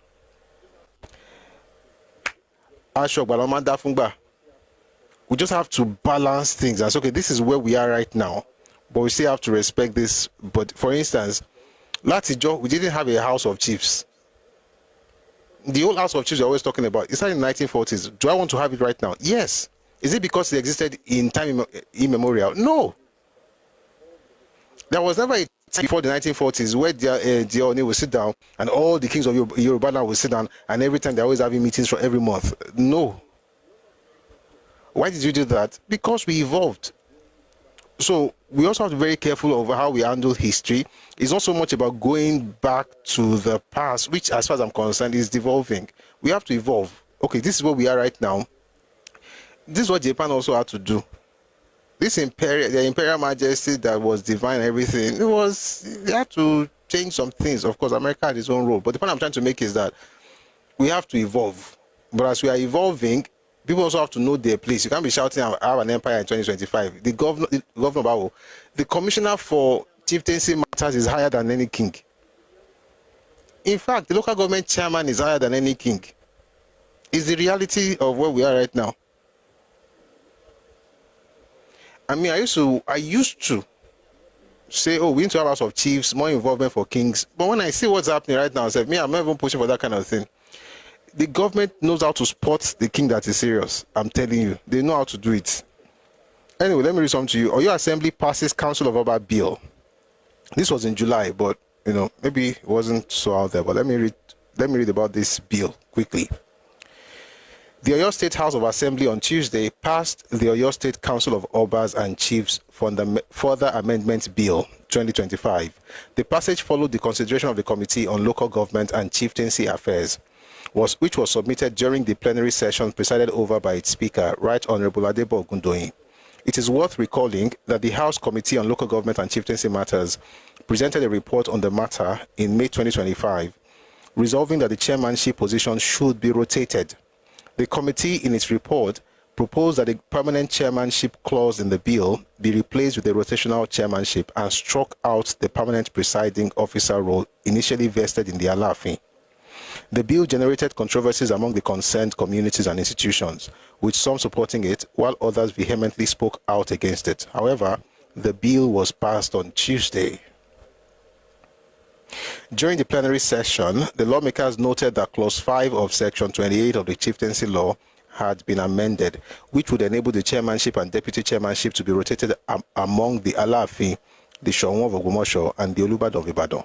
We just have to balance things and say, okay, this is where we are right now, but we still have to respect this. But for instance, Latijo, we didn't have a house of chiefs. The old house of chiefs you're always talking about, it started in the 1940s. Do I want to have it right now? Yes. Is it because it existed in time immemorial? No. There was never a time before the 1940s where the Oni will sit down and all the kings of Yoruba will sit down, and every time they're always having meetings for every month. No. Why did you do that? Because we evolved. So we also have to be very careful of how we handle history. It's not so much about going back to the past, which as far as I'm concerned is devolving. We have to evolve. Okay, this is where we are right now. This is what Japan also had to do. The imperial majesty that was divine and everything, they had to change some things. Of course, America had its own role. But the point I'm trying to make is that we have to evolve. But as we are evolving, people also have to know their place. You can't be shouting, I have an empire in 2025. The governor, the commissioner for chieftaincy matters is higher than any king. In fact, the local government chairman is higher than any king. It's the reality of where we are right now. I mean, I used to say, oh, we need to have House of Chiefs, more involvement for kings. But when I see what's happening right now, I said, I'm not even pushing for that kind of thing. The government knows how to spot the king that is serious. I'm telling you, they know how to do it. Anyway, let me read something to you. Oyo Assembly passes Council of Oba bill. This was in July, but maybe it wasn't so out there. But let me read about this bill quickly. The Oyo State House of Assembly on Tuesday passed the Oyo State Council of Obas and Chiefs Further Amendment Bill 2025. The passage followed the consideration of the Committee on Local Government and Chieftaincy Affairs, which was submitted during the plenary session presided over by its Speaker, Right Honorable Adebo Ogundoyin. It is worth recalling that the House Committee on Local Government and Chieftaincy Matters presented a report on the matter in May 2025, resolving that the chairmanship position should be rotated. The committee, in its report, proposed that the permanent chairmanship clause in the bill be replaced with a rotational chairmanship and struck out the permanent presiding officer role initially vested in the Alaafin. The bill generated controversies among the concerned communities and institutions, with some supporting it, while others vehemently spoke out against it. However, the bill was passed on Tuesday. During the plenary session, the lawmakers noted that Clause 5 of Section 28 of the Chieftaincy Law had been amended, which would enable the chairmanship and deputy chairmanship to be rotated among the Alaafin, the Showon of Ogumosho, and the Olubadan of Ibadan.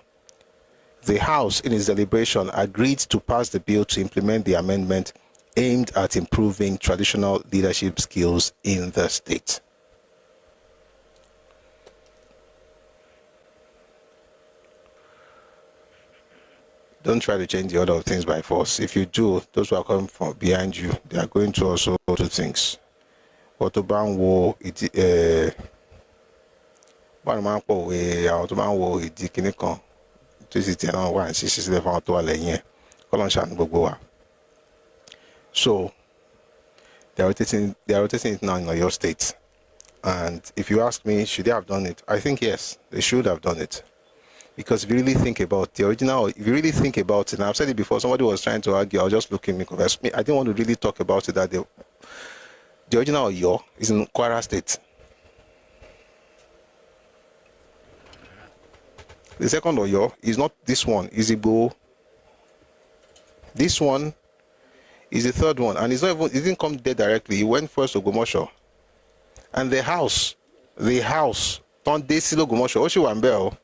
The House, in its deliberation, agreed to pass the bill to implement the amendment aimed at improving traditional leadership skills in the state. Don't try to change the order of things by force. If you do, those who are coming from behind you, they are going to also do things. Autoban wo so they are rotating it now in Oyo State. And if you ask me, should they have done it? I think yes, they should have done it. Because if you really think about the original, if you really think about it, and I've said it before, somebody was trying to argue, I was just looking at me. I didn't want to really talk about it, that the original Oyo is in Kwara State. The second Oyo is not this one, is Igbo. This one is the third one, and it's not even, it didn't come there directly. It went first to Ogumosho. And the house, turned Desilo Ogumosho, Oshiwambe.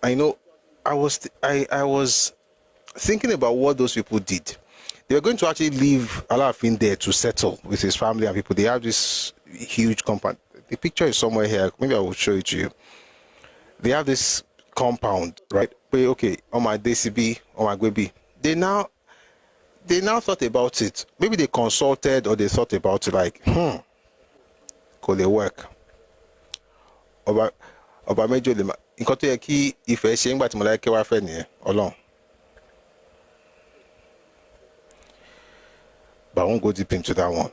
I know I was thinking about what those people did. They were going to actually leave Alaafin there to settle with his family and people. They have this huge compound. The picture is somewhere here. Maybe I will show it to you. They have this compound, right? Okay, on my DCB, on my Gwebi. They now thought about it. Maybe they consulted or they thought about it like, could they work? Ọba méjì lè máa nǹkan tó yẹ kí Ifẹ̀ ṣe nígbà tí Mọdákẹ́kẹ́ wá fẹ́ nìyẹn Ọlọ́run. But I won't go deep into that one.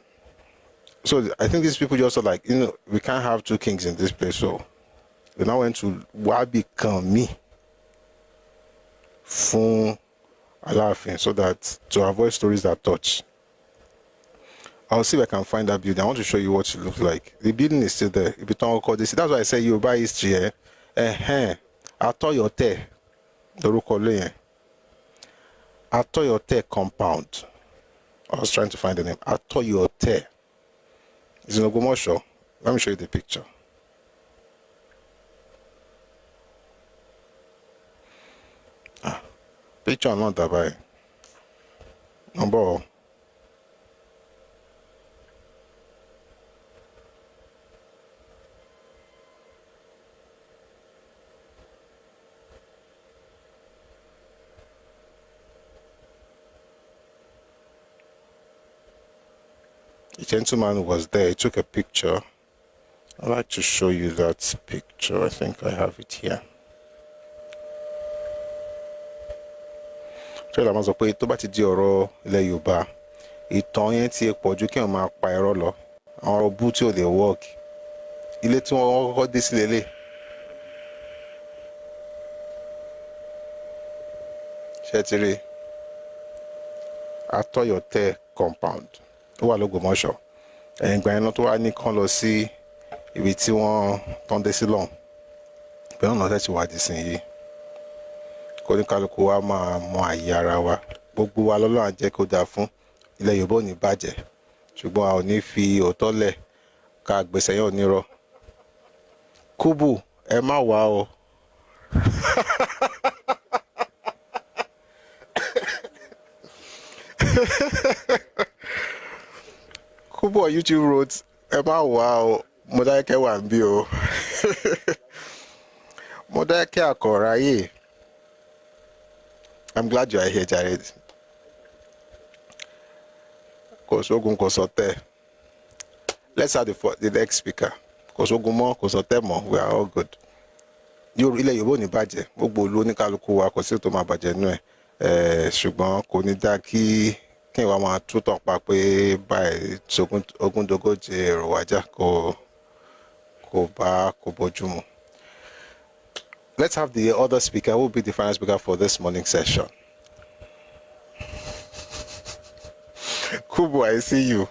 So I think these people just are like, we can't have two kings in this place. So they now went to Wabi Kami Fun Alafin, so that to avoid stories that touch. I'll see if I can find that building. I want to show you what it looks like. The building is still there. If you don't call this, that's why I say Yoruba history. Atoyote, the Rukole. Atoyote compound. I was trying to find the name. Atoyote. It's in Ogumosho. Let me show you the picture. Picture not that by. Number. The gentleman was there. He took a picture. I'd like to show you that picture. I think I have it here. So la máa sọ pé tó bá ti di ọ̀rọ̀ ilẹ̀ Yorùbá, ìtàn yẹn ti pọ̀ ju kí wọ́n máa pa irọ́ lọ. Àwọn ọ̀rọ̀ bú tí ò lè work. Ilé tí wọ́n kọ́kọ́ dé sí lélẹ̀. Ṣé ti rí? Atoyote compound. Ó wà l'Ógbómọ̀ṣọ́. Ẹ̀yìn ìgbà yẹn náà tó wá ní kán lọ sí ibi tí wọ́n tán dé sí lọ́hùn. Bẹ́ẹ̀ náà tẹ́tí wá di sìn yìí. Kó ní kálukú wa máa mọ àyè ara wa. Gbogbo wa lọ́lọ́run á jẹ́ kó dáa fún. Ilẹ̀ Yorùbá ò ní bàjẹ́. Ṣùgbọ́n a ò ní fi òótọ́ lẹ̀ ká gbèsè yẹn ò ní rọ. Kúbù ẹ má wá o. Kúbù on YouTube wrote, ẹ má wá o. Mọdákẹ́kẹ́ wà ń bí o. Mọdákẹ́kẹ́ àkọ̀ráyè. I'm glad you are here, Jared. Kosogun Kosote. Let's have the next speaker. Kosogumo, Kosotemo, we are all good. Ilẹ̀ Yorùbá ò ní bàjẹ́. Gbogbo ìlú oníkálukú wa kò sí tó máa bàjẹ́ nú ẹ̀. Ṣùgbọ́n kò ní dá kí wọ́n máa tútọ̀ pa pé báyìí ogúndógójì èrò wájà kò bójú mu. Let's have the other speaker who will be the final speaker for this morning session. Kubu, I see you.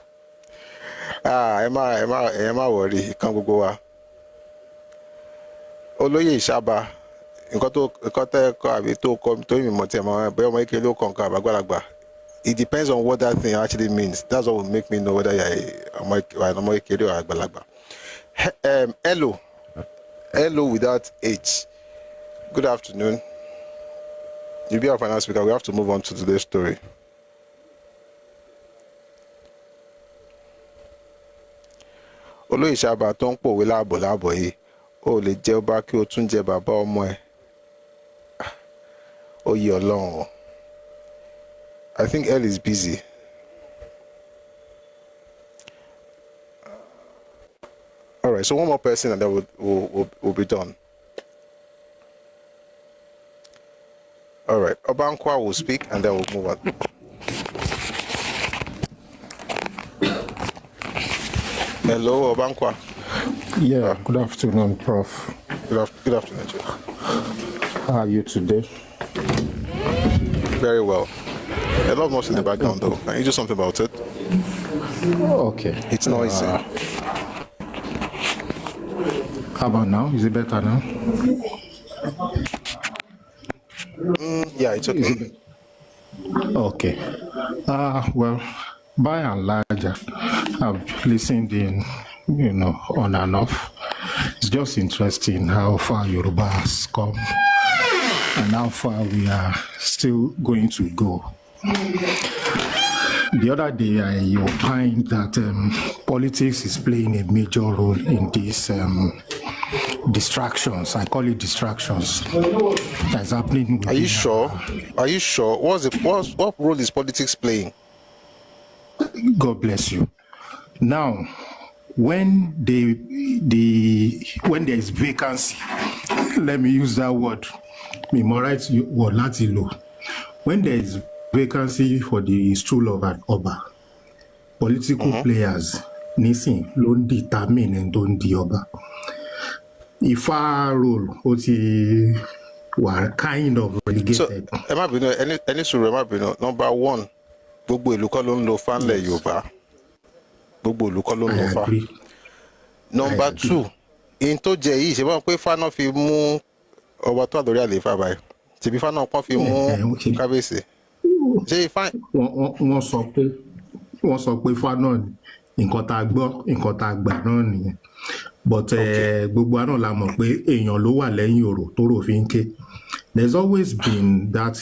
Emma worry, you can't go wa. Olóyè Ìṣàbà, nǹkan tẹ́ kọ́ àbí tó kọ́ tó yìnbọn tí ẹ mọ̀ bẹ́ẹ̀ ọmọ ike ló kàn ká àbágbàlagbà. It depends on what that thing actually means. That's what will make me know whether you're ọmọ ike or àgbàlagbà. Hello without H. Good afternoon. You'll be our final speaker. We have to move on to today's story. Olóyè Ìṣàbà tó ń pòwe láàbọ̀ yìí, ó lè jẹ́ ọba kí o tún jẹ bàbá ọmọ ẹ̀. Ó yẹ Ọlọ́run o. I think Elle is busy. All right, so one more person and then we'll be done. All right, Obankwa will speak and then we'll move on. Hello, Obankwa. Yeah, good afternoon, Prof. Good afternoon, Chief. How are you today? Very well. A lot of noise in the background, though. Can you do something about it? Okay. It's noisy. How about now? Is it better now? Yeah, it's okay. Okay. Well, by and large, I've listened in, on and off. It's just interesting how far Yoruba has come and how far we are still going to go. The other day, I opined that politics is playing a major role in these distractions. I call it distractions. That's happening. Are you sure? Are you sure? What role is politics playing? God bless you. Now, when there is vacancy, let me use that word. When there is vacancy for the stool of an Oba, political players nísìn ló ń determine ẹni tó ń di ọba. Ifá role ó ti wà kind of relegated. So ẹ má bínú ẹni sùúrù ẹ má bínú. Number one, gbogbo ìlú kọ́ ló ń lo Ifá ńlẹ̀ Yorùbá. Gbogbo ìlú kọ́ ló ń lo Ifá. Number two, in tó jẹ yìí ṣe bá pé Ifá náà fi mú ọba tó àdórí àlééfà báyìí. Tìbí Ifá náà pọ́n fi mú kábíyèsí. Ṣé Ifá. Wọ́n sọ pé Ifá náà ni nǹkan tá a gbọ́ nǹkan tá a gbà náà nìyẹn. But gbogbo àná la mọ̀ pé èèyàn ló wà lẹ́yìn ọ̀rọ̀ tó rò fi ń ké. There's always been that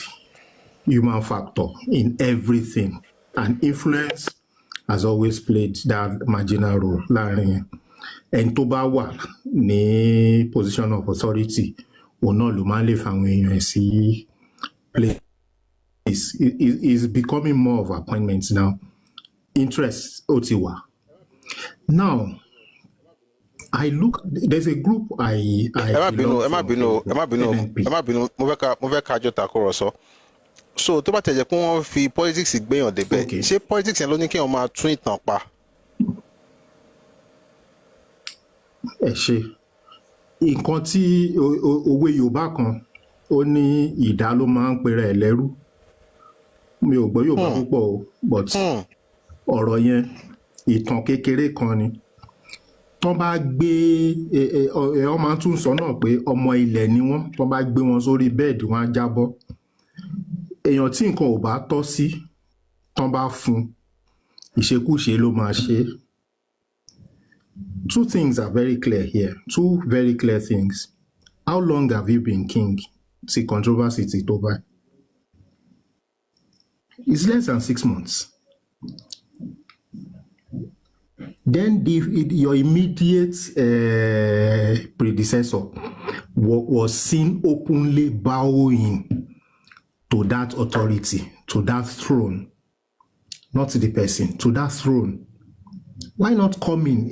human factor in everything, and influence has always played that marginal role láàrin yẹn. Ẹni tó bá wà ní position of authority òun náà ló máa ń lè fa àwọn èèyàn ẹ̀ sí place. Is becoming more of appointments now. Interest ó ti wà. Now, I look. There's a group I ẹ má bínú. Mo fẹ́ kájọ takọ̀rọ̀sọ. So tó bá tẹ̀jẹ̀ pé wọ́n fi politics gbéyàn débẹ̀. Ṣé politics yẹn ló ní kí wọ́n máa tún ìtàn pa? Ẹ ṣe nǹkan tí òwe Yorùbá kan ó ní ìdá ló máa ń pera ẹ̀ lẹ́rú. Mi ò gbọ́ Yorùbá púpọ̀ o, but ọ̀rọ̀ yẹn ìtàn kékeré kan ni. Tọ́n bá gbé wọ́n máa tún sọ náà pé ọmọ ilẹ̀ ni wọ́n. Tọ́n bá gbé wọn sórí bẹ́ẹ̀dì wọn á jábọ́. Èèyàn tí nǹkan ò bá tọ́ sí tọ́n bá fún ìṣekúṣe ló máa ṣe. Two things are very clear here. Two very clear things. How long have you been king? Ti controversy ti tó báyìí. It's less than 6 months. Then your immediate predecessor was seen openly bowing to that authority, to that throne, not the person, to that throne. Why not come in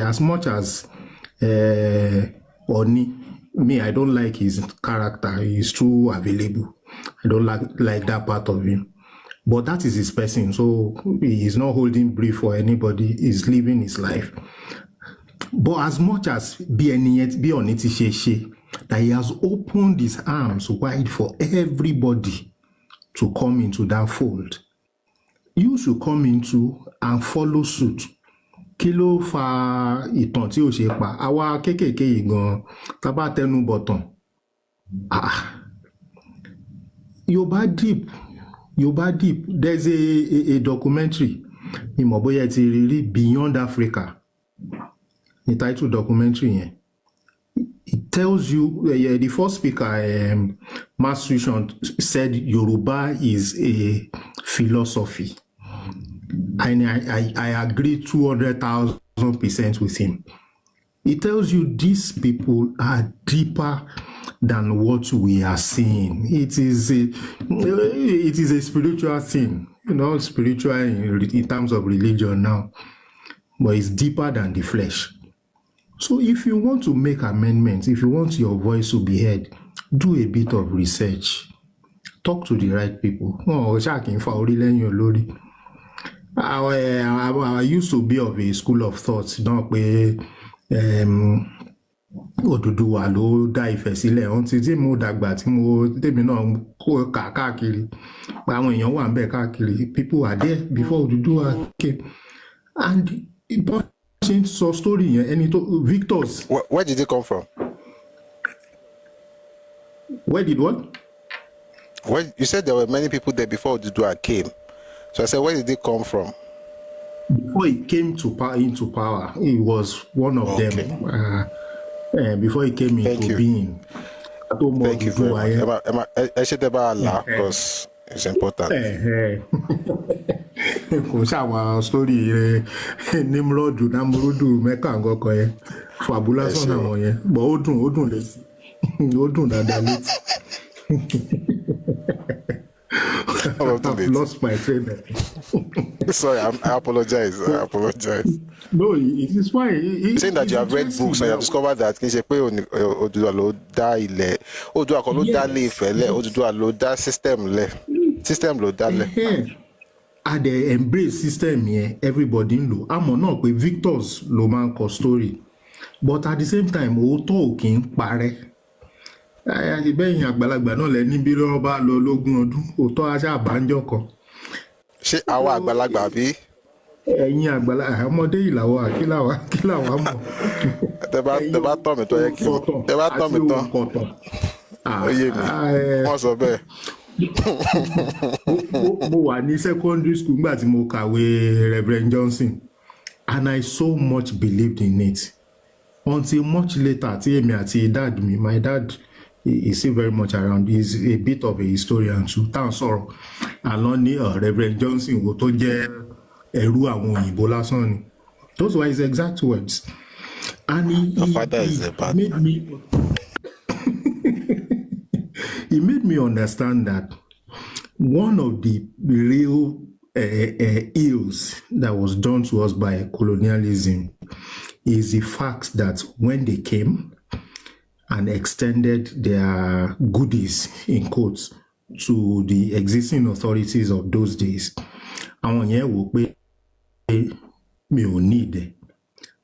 as much as Oni? Me, I don't like his character. He's too available. I don't like that part of him. But that is his person, so he is not holding brief for anybody. He's living his life. But as much as that he has opened his arms wide for everybody to come into that fold, you should come into and follow suit. Kí ló fa ìtàn tí ò ṣe pa? Àwa kékèké yìí gan tá bá tẹnu bọ̀tàn. Yoruba Deep. There's a documentary in Beyond Africa. The title documentary here. It tells you the first speaker, Mass Fusion, said Yoruba is a philosophy. And I agree 200,000% with him. It tells you these people are deeper than what we are seeing. It is a spiritual thing, spiritual in terms of religion now, but it's deeper than the flesh. So if you want to make amendments, if you want your voice to be heard, do a bit of research. Talk to the right people. I used to be of a school of thought, Odùduwà ló dá Ifẹ̀ sílẹ̀. Ohun tí mo dàgbà tí tèmi náà kó káàkiri pa àwọn èèyàn wà ńbẹ̀ káàkiri. People are there before Odùduwà came. And bọ́n ṣe ń sọ story yẹn ẹni tó Victors. Where did it come from? Where did what? Well, you said there were many people there before Odùduwà came. So I said, where did it come from? Before he came into power, he was one of them. Before he came into being. Thank you very much. I should have because it's important. Kò sáwọn story Nimrodu Namurudu Mẹ́kà ngọkọ yẹn fàbúlà sọ́nà àwọn yẹn but ó dùn létí ó dùn dáadáa létí. I've lost my train. Sorry, I apologize. No, it is fine. You're saying that you have read books and you have discovered that Odùduwà ló dá ilẹ̀, Odùduwà kọ́ ló dá ilé Ifẹ̀ lẹ̀, Odùduwà ló dá system lẹ̀, system ló dá lẹ̀. a dẹ̀ embrace system yẹn everybody ń lò àmọ́ náà pé victors ló máa ń kọ story but at the same time òótọ́ ò kì í parẹ́ bẹ́yìn àgbàlagbà náà lẹ níbi lọ́wọ́ bá lọ lógún ọdún òótọ́ aṣá àbájọ́ kan. ṣé àwa àgbàlagbà bí? ẹ̀yin àgbàlagbà ọmọdé ìlàwọ̀ kílàwọ̀ mọ̀. tẹ bá tọ́ mi tọ́ yẹ kí tẹ bá tọ́ mi tán ó yé mi wọ́n sọ bẹ́ẹ̀. mo wà ní secondary school nígbà tí mo kàwé Reverend Johnson and I so much believed in it until much later tí èmi àti dad mi, my dad is still very much around, he is a bit of a historian too, tá à ń sọ̀rọ̀ àlọ́ ní Reverend Johnson wo tó jẹ́ ẹrú àwọn òyìnbó lásán ni, those were his exact words, and he made me understand that one of the real ills that was done to us by colonialism is the fact that when they came and extended their goodies, in quotes, to the existing authorities of those days, àwọn yẹn wò pé mi ò need it.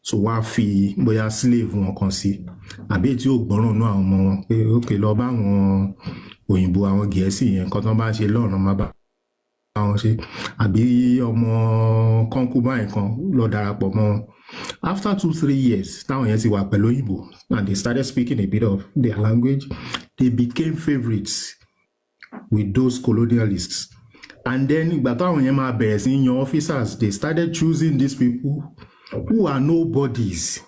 So wá fi bóyá slave wọn kan sí àbí tí ó gbọ́ràn náà àwọn ọmọ wọn pé ókè lọ bá àwọn òyìnbó àwọn Gẹ̀ẹ́sì yẹn kan tán bá ṣe lọ́rùn má bá àwọn ṣe àbí ọmọ concubine kan lọ darapọ̀ mọ́ wọn. After 2-3 years táwọn yẹn ti wà pẹ̀lú òyìnbó and they started speaking a bit of their language, they became favorites with those colonialists. And then ìgbà táwọn yẹn máa bẹ̀rẹ̀ sí yan officers, they started choosing these people who are nobodies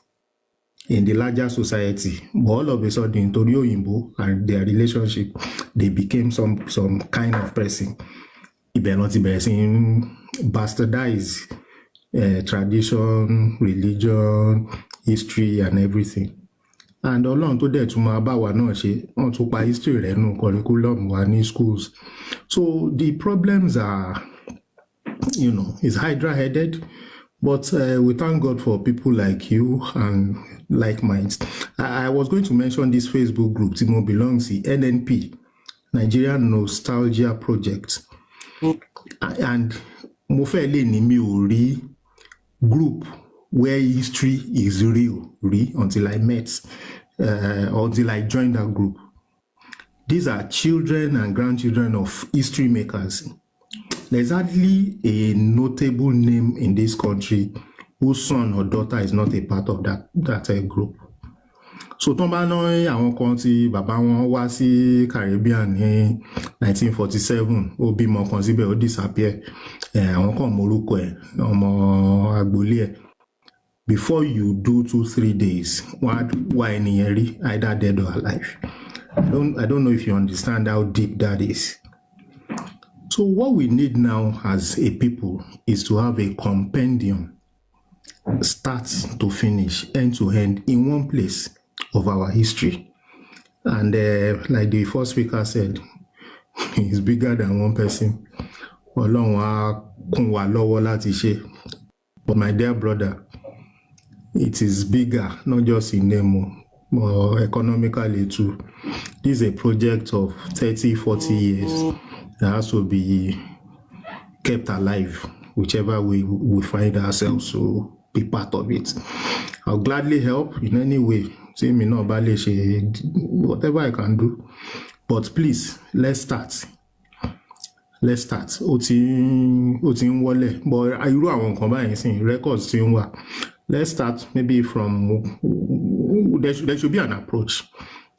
in the larger society, but all of a sudden, torí òyìnbó and their relationship, they became some kind of person. Ibẹ̀ náà ti bẹ̀rẹ̀ sí bastardize tradition, religion, history, and everything. And Ọlọ́run tó dẹ̀ tún máa bá wa náà ṣe, wọ́n tún pa history rẹ̀ nù curriculum wa ní schools. So the problems are, it's hydra-headed. But we thank God for people like you and like minds. I was going to mention this Facebook group, Timo belongs to NNP, Nigerian Nostalgia Project. And mo fẹ́ lè ní mi ò rí group where history is real until I met, until I joined that group. These are children and grandchildren of history makers. There's hardly a notable name in this country whose son or daughter is not a part of that group. So tó bá ná àwọn kan tí bàbá wọn wá sí Caribbean ní 1947, ó bímọ kan síbẹ̀ ó disappear, àwọn kan morúkọ ẹ̀ ọmọ agboolé ẹ̀. Before you do 2-3 days, wá ènìyàn rí either dead or alive. I don't know if you understand how deep that is. So what we need now as a people is to have a compendium, start to finish, end to end, in one place of our history. And like the first speaker said, it's bigger than one person. Ọlọ́run á kún wa lọ́wọ́ láti ṣe. But my dear brother, it is bigger, not just in name, but economically too. This is a project of 30-40 years. That has to be kept alive, whichever way we find ourselves to be part of it. I'll gladly help in any way. See me no whatever I can do. But please, let's start. Let's start. Otin wole, but irú àwọn kan báyìí sin records tí ń wà. Let's start maybe from there should be an approach,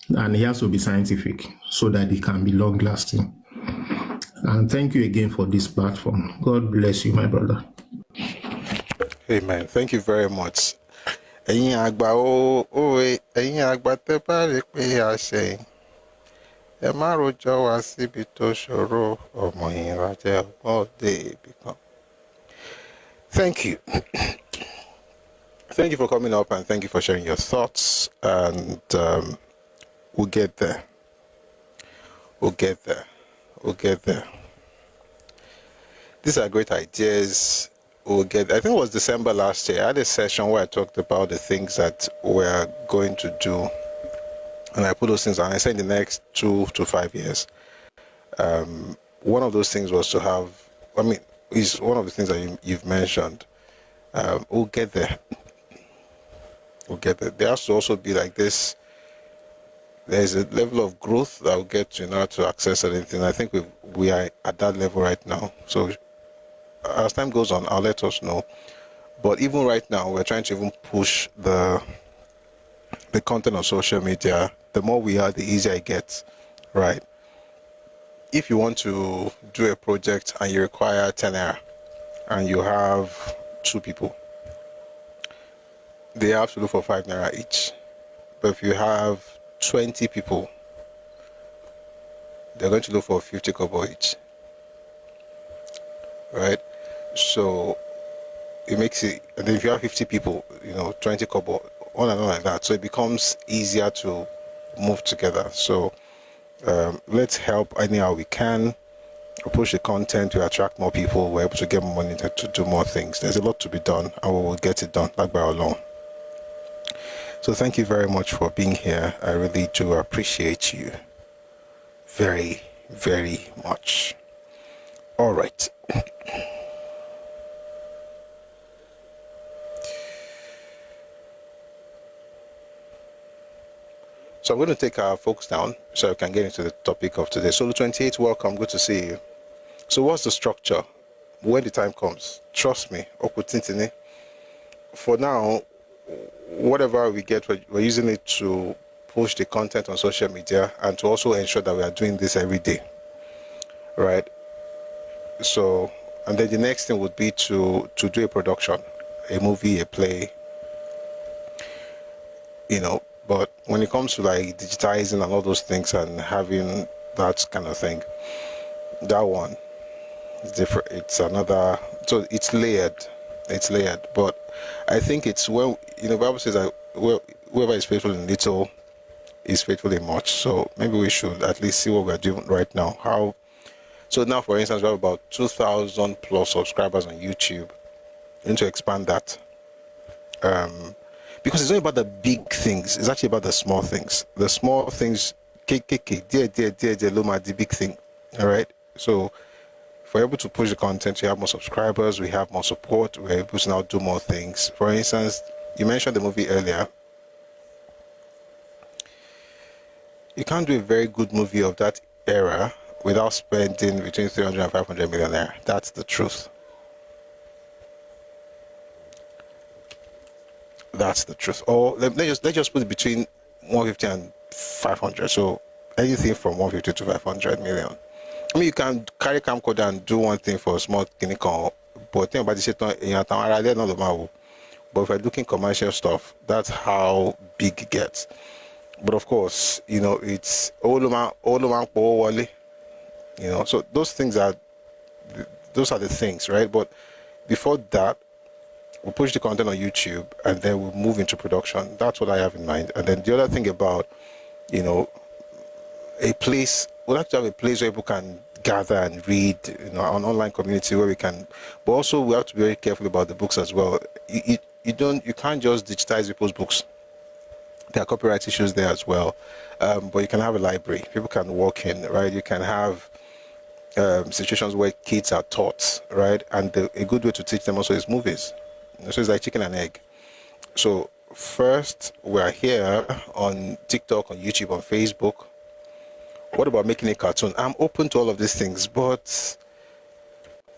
and it has to be scientific so that it can be long lasting. And thank you again for this platform. God bless you, my brother. Amen. Thank you very much. Ẹ̀yin àgbà ẹ̀yin àgbà tẹ́ bá rí pé a ṣe ẹ má rojọ́ wá síbi tó ṣòro ọmọ yìí rájẹ́ ọgbọ́n òde ibì kan. Thank you. Thank you for coming up and thank you for sharing your thoughts. And we'll get there. We'll get there. We'll get there. These are great ideas. We'll get there. I think it was December last year. I had a session where I talked about the things that we're going to do. And I put those things on. I said in the next 2 to 5 years. One of those things was to have, is one of the things that you've mentioned. We'll get there. We'll get there. There has to also be like this. There's a level of growth that we'll get to in order to access anything. I think we are at that level right now. So as time goes on, I'll let us know. But even right now, we're trying to even push the content on social media. The more we are, the easier it gets, right? If you want to do a project and you require 10 naira and you have 2 people, they have to look for 5 naira each. But if you have 20 people, they're going to look for 50 kobo each, right? So it makes it, and then if you have 50 people, 20 kobo, on and on like that. So it becomes easier to move together. So let's help anyhow we can. We push the content to attract more people. We're able to get more money to do more things. There's a lot to be done, and we will get it done, like by our law. So thank you very much for being here. I really do appreciate you very, very much. All right. So I'm going to take our folks down so I can get into the topic of today. Solo 28, welcome. Good to see you. So what's the structure? When the time comes, trust me, Okutintini. For now, whatever we get, we're using it to push the content on social media and to also ensure that we are doing this every day, right? So, and then the next thing would be to do a production, a movie, a play, But when it comes to like digitizing and all those things and having that kind of thing, that one is different. It's another, so it's layered. It's layered. But I think it's when, the Bible says that whoever is faithful in little is faithful in much. So maybe we should at least see what we're doing right now. So now, for instance, we have about 2,000 plus subscribers on YouTube. We need to expand that. Because it's not about the big things, it's actually about the small things. The small things, dear, Loma, the big thing. All right. So if we're able to push the content, we have more subscribers, we have more support, we're able to now do more things. For instance, you mentioned the movie earlier. You can't do a very good movie of that era without spending between 300 and 500 million naira. That's the truth. That's the truth. Or let's just put it between 150 and 500. So anything from 150 to 500 million. I mean, you can carry camcorder and do one thing for a small clinical, but think about the but if you're looking commercial stuff, that's how big it gets. But of course, it's so those are the things, right? But before that, we'll push the content on YouTube and then we'll move into production. That's what I have in mind. And then the other thing about, a place, we'd like to have a place where people can gather and read, an online community where we can, but also we have to be very careful about the books as well. You can't just digitize people's books. There are copyright issues there as well. But you can have a library. People can walk in, right? You can have situations where kids are taught, right? And a good way to teach them also is movies. So it's like chicken and egg. So first, we're here on TikTok, on YouTube, on Facebook. What about making a cartoon? I'm open to all of these things, but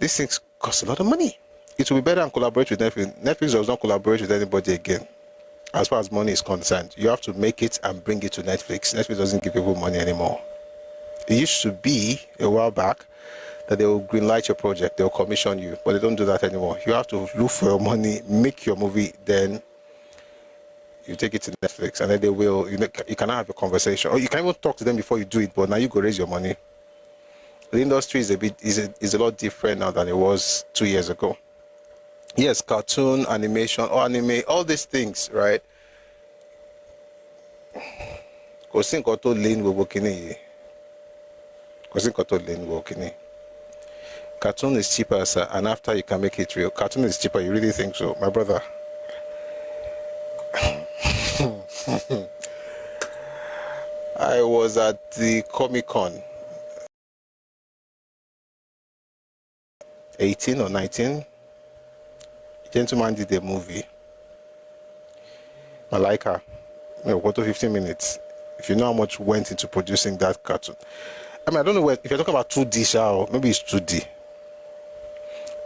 these things cost a lot of money. It will be better and collaborate with Netflix. Netflix does not collaborate with anybody again. As far as money is concerned, you have to make it and bring it to Netflix. Netflix doesn't give people money anymore. It used to be a while back that they will greenlight your project, they will commission you, but they don't do that anymore. You have to look for your money, make your movie, then you take it to Netflix, and then they will, you cannot have a conversation, or you can even talk to them before you do it, but now you go raise your money. The industry is a lot different now than it was 2 years ago. Yes, cartoon, animation, or anime, all these things, right? Cartoon is cheaper, sir, and after you can make it real. Cartoon is cheaper, you really think so, my brother? I was at the Comic-Con 18 or 19. Gentleman did a movie, Malaika, what 15 minutes. If you know how much went into producing that cartoon. I mean, I don't know if you're talking about 2D or maybe it's 2D.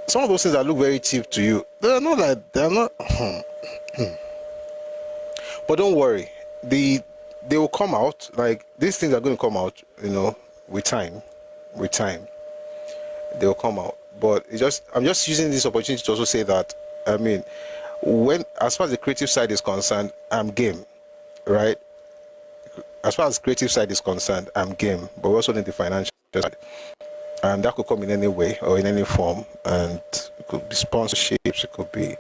Some of those things that look very cheap to you, they're not. But don't worry, they will come out. Like, these things are going to come out, with time. They will come out. But I'm just using this opportunity to also say that, I mean, as far as the creative side is concerned, I'm game, right? As far as creative side is concerned, I'm game, but we also need the financial side. And that could come in any way or in any form. And it could be sponsorships, it could be,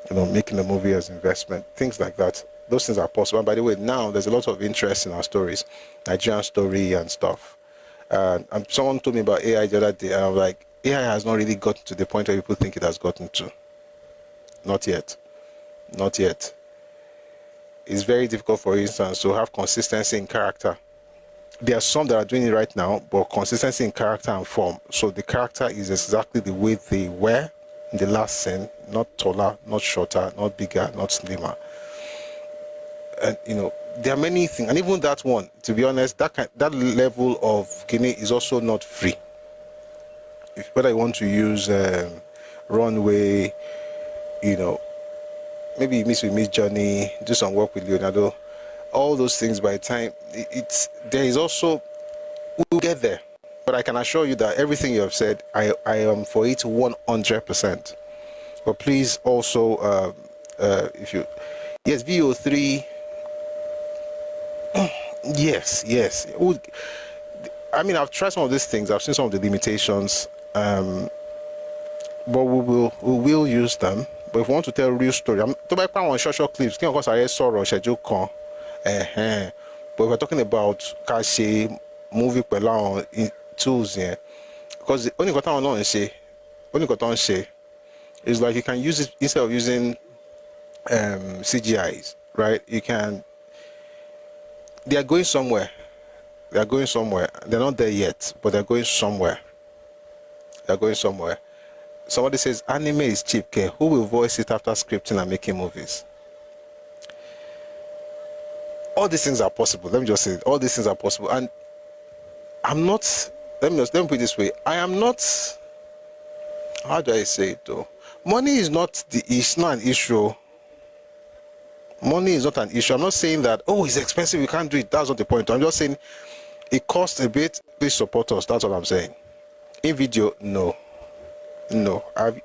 making the movie as investment, things like that. Those things are possible. And by the way, now there's a lot of interest in our stories, Nigerian story and stuff. And someone told me about AI the other day, and I was like, AI has not really gotten to the point where people think it has gotten to. Not yet. Not yet. It's very difficult, for instance, to have consistency in character. There are some that are doing it right now, but consistency in character and form. So the character is exactly the way they were in the last scene, not taller, not shorter, not bigger, not slimmer. And, there are many things. And even that one, to be honest, that level of Guinea is also not free. Whether you want to use runway, maybe you miss with Miss Johnny, do some work with Leonardo, all those things, by the time there is also, we'll get there. But I can assure you that everything you have said, I am for it 100%. But please also, yes, VO3, yes. I mean, I've tried some of these things, I've seen some of the limitations, but we will use them. But if we want to tell a real story, I'm talking about short clips. Of course, I saw schedule con. But we're talking about Kashi movie tools here, because the only thing is like you can use it instead of using CGIs, right? They are going somewhere. They're not there yet, but they're going somewhere. Somebody says anime is cheap. Okay, who will voice it after scripting and making movies? All these things are possible. Let me just say it. All these things are possible. And I'm not, let me put it this way. I am not, how do I say it though? Money is not an issue. Money is not an issue. I'm not saying that, it's expensive, we can't do it. That's not the point. I'm just saying it costs a bit. Please support us. That's what I'm saying. In video, no.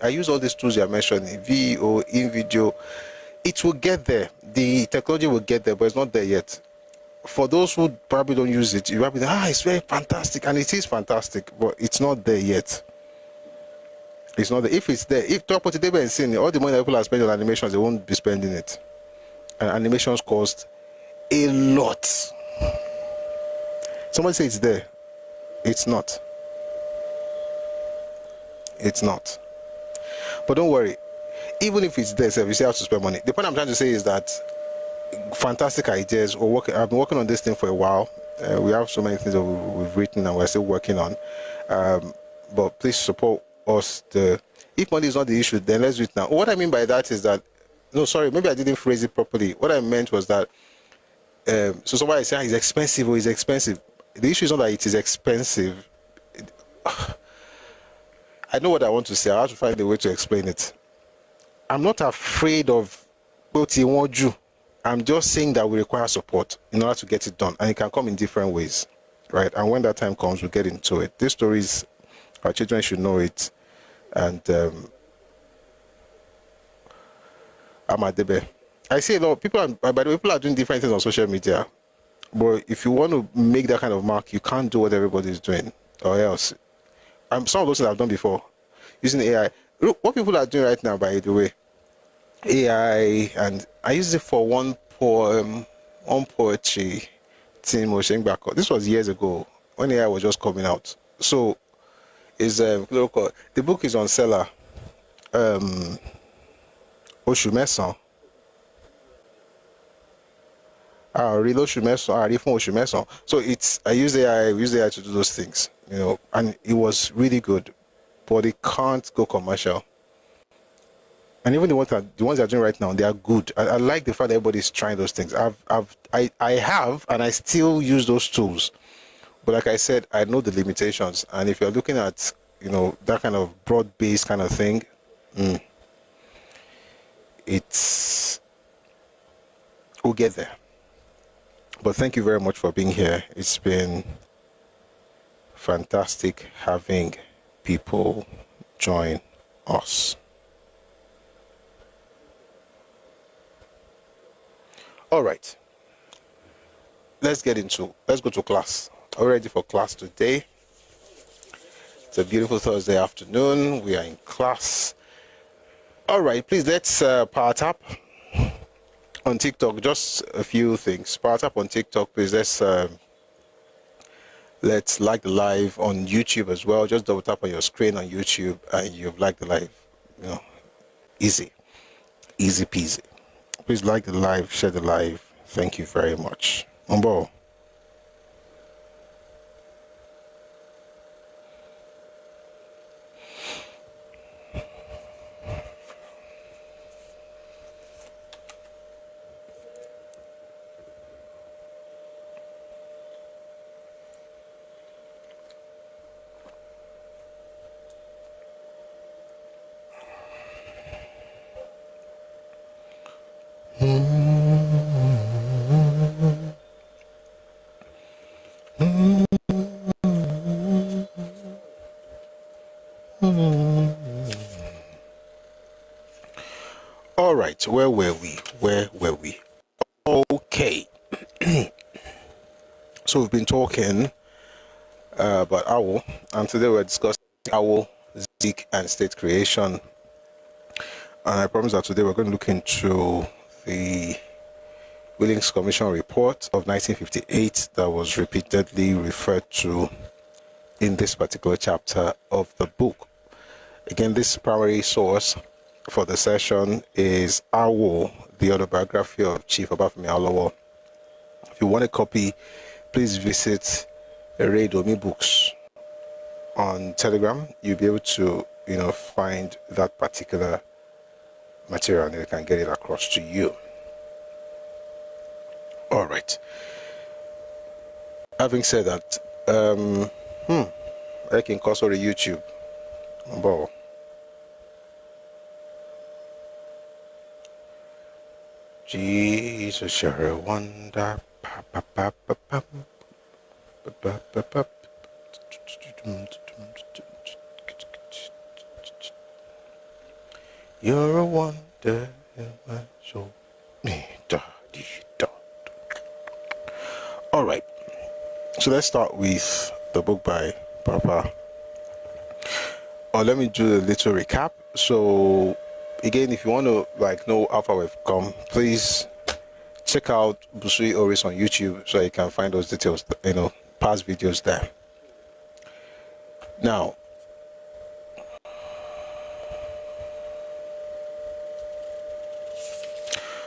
I use all these tools you're mentioning, VO, in video. It will get there. The technology will get there, but it's not there yet. For those who probably don't use it, you might be like, it's very fantastic, and it is fantastic, but it's not there yet. It's not there. If it's there, if talk about it, and seeing all the money that people are spending on animations, they won't be spending it. And animations cost a lot. Somebody say it's there. It's not. It's not. But don't worry. Even if it's there, you still have to spend money. The point I'm trying to say is that fantastic ideas. I've been working on this thing for a while. We have so many things that we've written and we're still working on. But please support us. If money is not the issue, then let's do it now. What I mean by that is that, maybe I didn't phrase it properly. What I meant was that, so somebody said it's expensive or it's expensive. The issue is not that it is expensive. I know what I want to say. I have to find a way to explain it. I'm not afraid of what you want to do. I'm just saying that we require support in order to get it done. And it can come in different ways, right? And when that time comes, we'll get into it. These stories, our children should know it. And I'm at Debe. I see a lot of people, by the way, people are doing different things on social media. But if you want to make that kind of mark, you can't do what everybody's doing, or else. Some of those things I've done before, using AI. Look, what people are doing right now, by the way, AI, and I used it for one poetry team. This was years ago when AI was just coming out. So, the book is on seller. Oṣù Mẹ́sàn. So I use AI to do those things, and it was really good. but they can't go commercial. And even the ones that are doing right now, they are good. I like the fact that everybody's trying those things. I have, and I still use those tools. But like I said, I know the limitations. And if you're looking at, that kind of broad-based kind of thing, we'll get there. But thank you very much for being here. It's been fantastic having people join us. All right, let's go to class. Are we ready for class today? It's a beautiful Thursday afternoon. We are in class. All right, please let's power tap on TikTok. Just a few things. Power tap on TikTok, please. Let's like the live on YouTube as well. Just double tap on your screen on YouTube and you've liked the live. Easy peasy. Please like the live, share the live. Thank you very much. Umbo. All right, where were we? Okay. So we've been talking about OWL, and today we're discussing OWL, Zeke, and state creation. And I promise that today we're going to look into the Willink Commission report of 1958 that was repeatedly referred to in this particular chapter of the book. Again, this primary source for the session is OWL, the autobiography of Chief Obafemi Awolowo. If you want a copy, please visit Redomi Books on Telegram. You'll be able to, find that particular material and they can get it across to you. All right. Having said that, I can call sorry YouTube. Bo. Jesus, you're a wonder. You're a wonder in my soul. All right. So let's start with the book by Papa. Let me do a little recap. So again, if you want to know how far we've come, please check out Busui Oris on YouTube so you can find those details, past videos there. Now,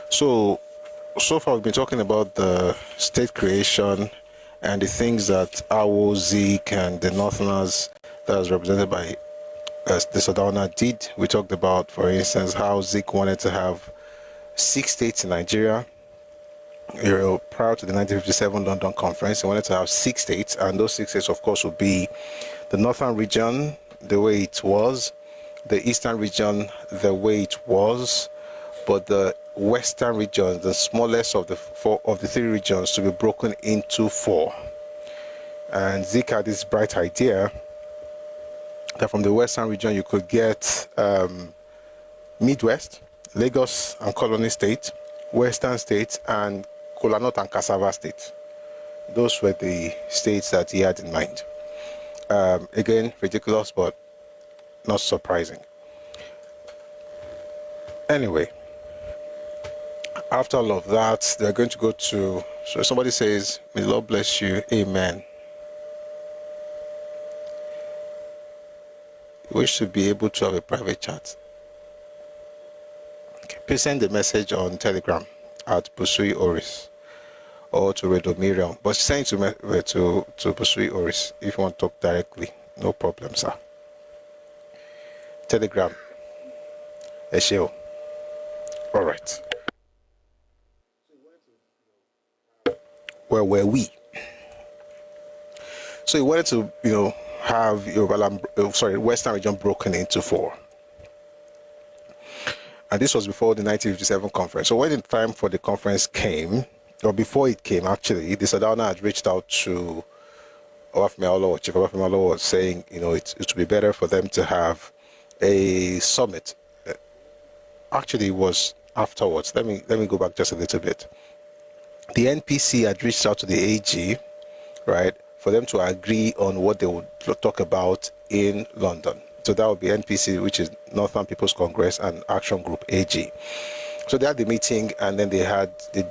so far we've been talking about the state creation and the things that OWL, Zeke, and the Northerners that was represented by the Sardauna did. We talked about, for instance, how Zeke wanted to have 6 states in Nigeria. Prior to the 1957 London Conference, he wanted to have 6 states, and those 6 states, of course, would be the Northern region, the way it was, the Eastern region, the way it was, but the Western region, the smallest of the 3 regions, to be broken into 4. And Zeke had this bright idea that from the Western region you could get Midwest, Lagos and Colony State, Western State, and Kolanut and Cassava State. Those were the states that he had in mind. Again, ridiculous, but not surprising. Anyway, after all of that, they're going to go to, so somebody says, may the Lord bless you, amen. We should be able to have a private chat. Okay, please send the message on Telegram at Busui Oris or to Redo Miriam, but send to Busui Oris if you want to talk directly. No problem, sir. Telegram. Esheo. All right. Where were we? So he wanted to, have Western region broken into 4. And this was before the 1957 conference. So when the time for the conference came, or before it came, actually, the Sardauna had reached out to Chief Obafemi was saying, it would be better for them to have a summit. Actually, it was afterwards. Let me go back just a little bit. The NPC had reached out to the AG, right, for them to agree on what they would talk about in London. So that would be NPC, which is Northern People's Congress, and Action Group AG. So they had the meeting, and then they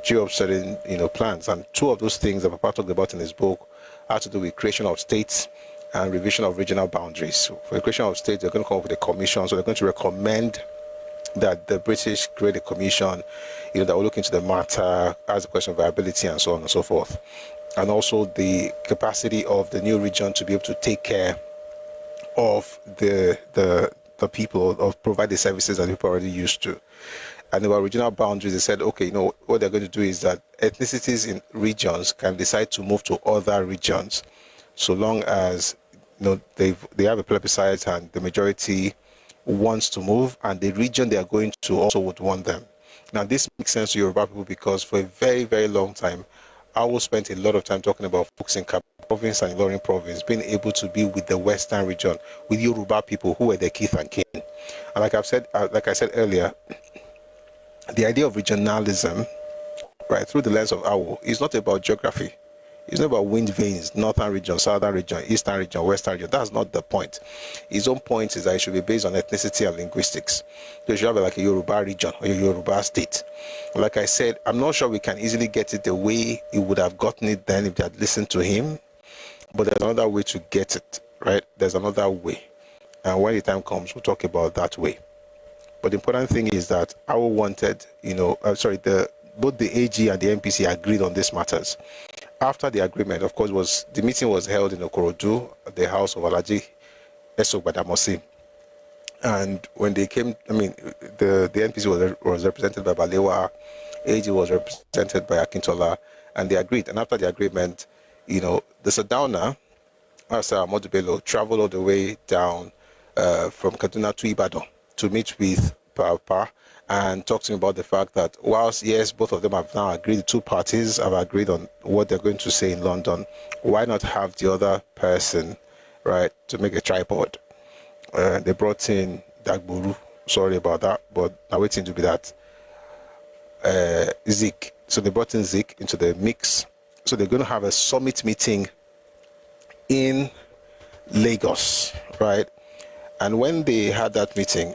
drew up certain, plans. And 2 of those things that Papa talked about in his book had to do with creation of states and revision of regional boundaries. So for the creation of states, they're going to come up with a commission. So they're going to recommend that the British create a commission, that will look into the matter, ask the question of viability, and so on and so forth. And also the capacity of the new region to be able to take care of the people, or provide the services that people are already used to. And there were regional boundaries. They said, okay, what they're going to do is that ethnicities in regions can decide to move to other regions, so long as they have a plebiscite and the majority wants to move, and the region they are going to also would want them. Now, this makes sense to Yoruba people because for a very, very long time, I will spend a lot of time talking about folks in Kano province and Ilorin province being able to be with the Western region, with Yoruba people who were their kith and kin. And like I said earlier, the idea of regionalism, right, through the lens of Awo, is not about geography. It's not about wind veins, northern region, southern region, eastern region, western region. That's not the point. His own point is that it should be based on ethnicity and linguistics. So you should have like a Yoruba region or a Yoruba state. Like I said, I'm not sure we can easily get it the way he would have gotten it then if they had listened to him. But there's another way to get it, right? There's another way. And when the time comes, we'll talk about that way. But the important thing is that Awo wanted, both the AG and the NPC agreed on these matters. After the agreement, of course, the meeting was held in Okorodu, at the house of Alhaji Eso Gbadamosi. And when they came, the NPC was represented by Balewa, AG was represented by Akintola, and they agreed. And after the agreement, the Sardauna, Ahmadu Bello, traveled all the way down from Kaduna to Ibadan to meet with Papa and talk to him about the fact that whilst, yes, both of them have now agreed, the 2 parties have agreed on what they're going to say in London, why not have the other person, right, to make a tripod? They brought in Dagburu, sorry about that, but now waiting to be that. Zik. So they brought in Zik into the mix. So they're going to have a summit meeting in Lagos, right? And when they had that meeting,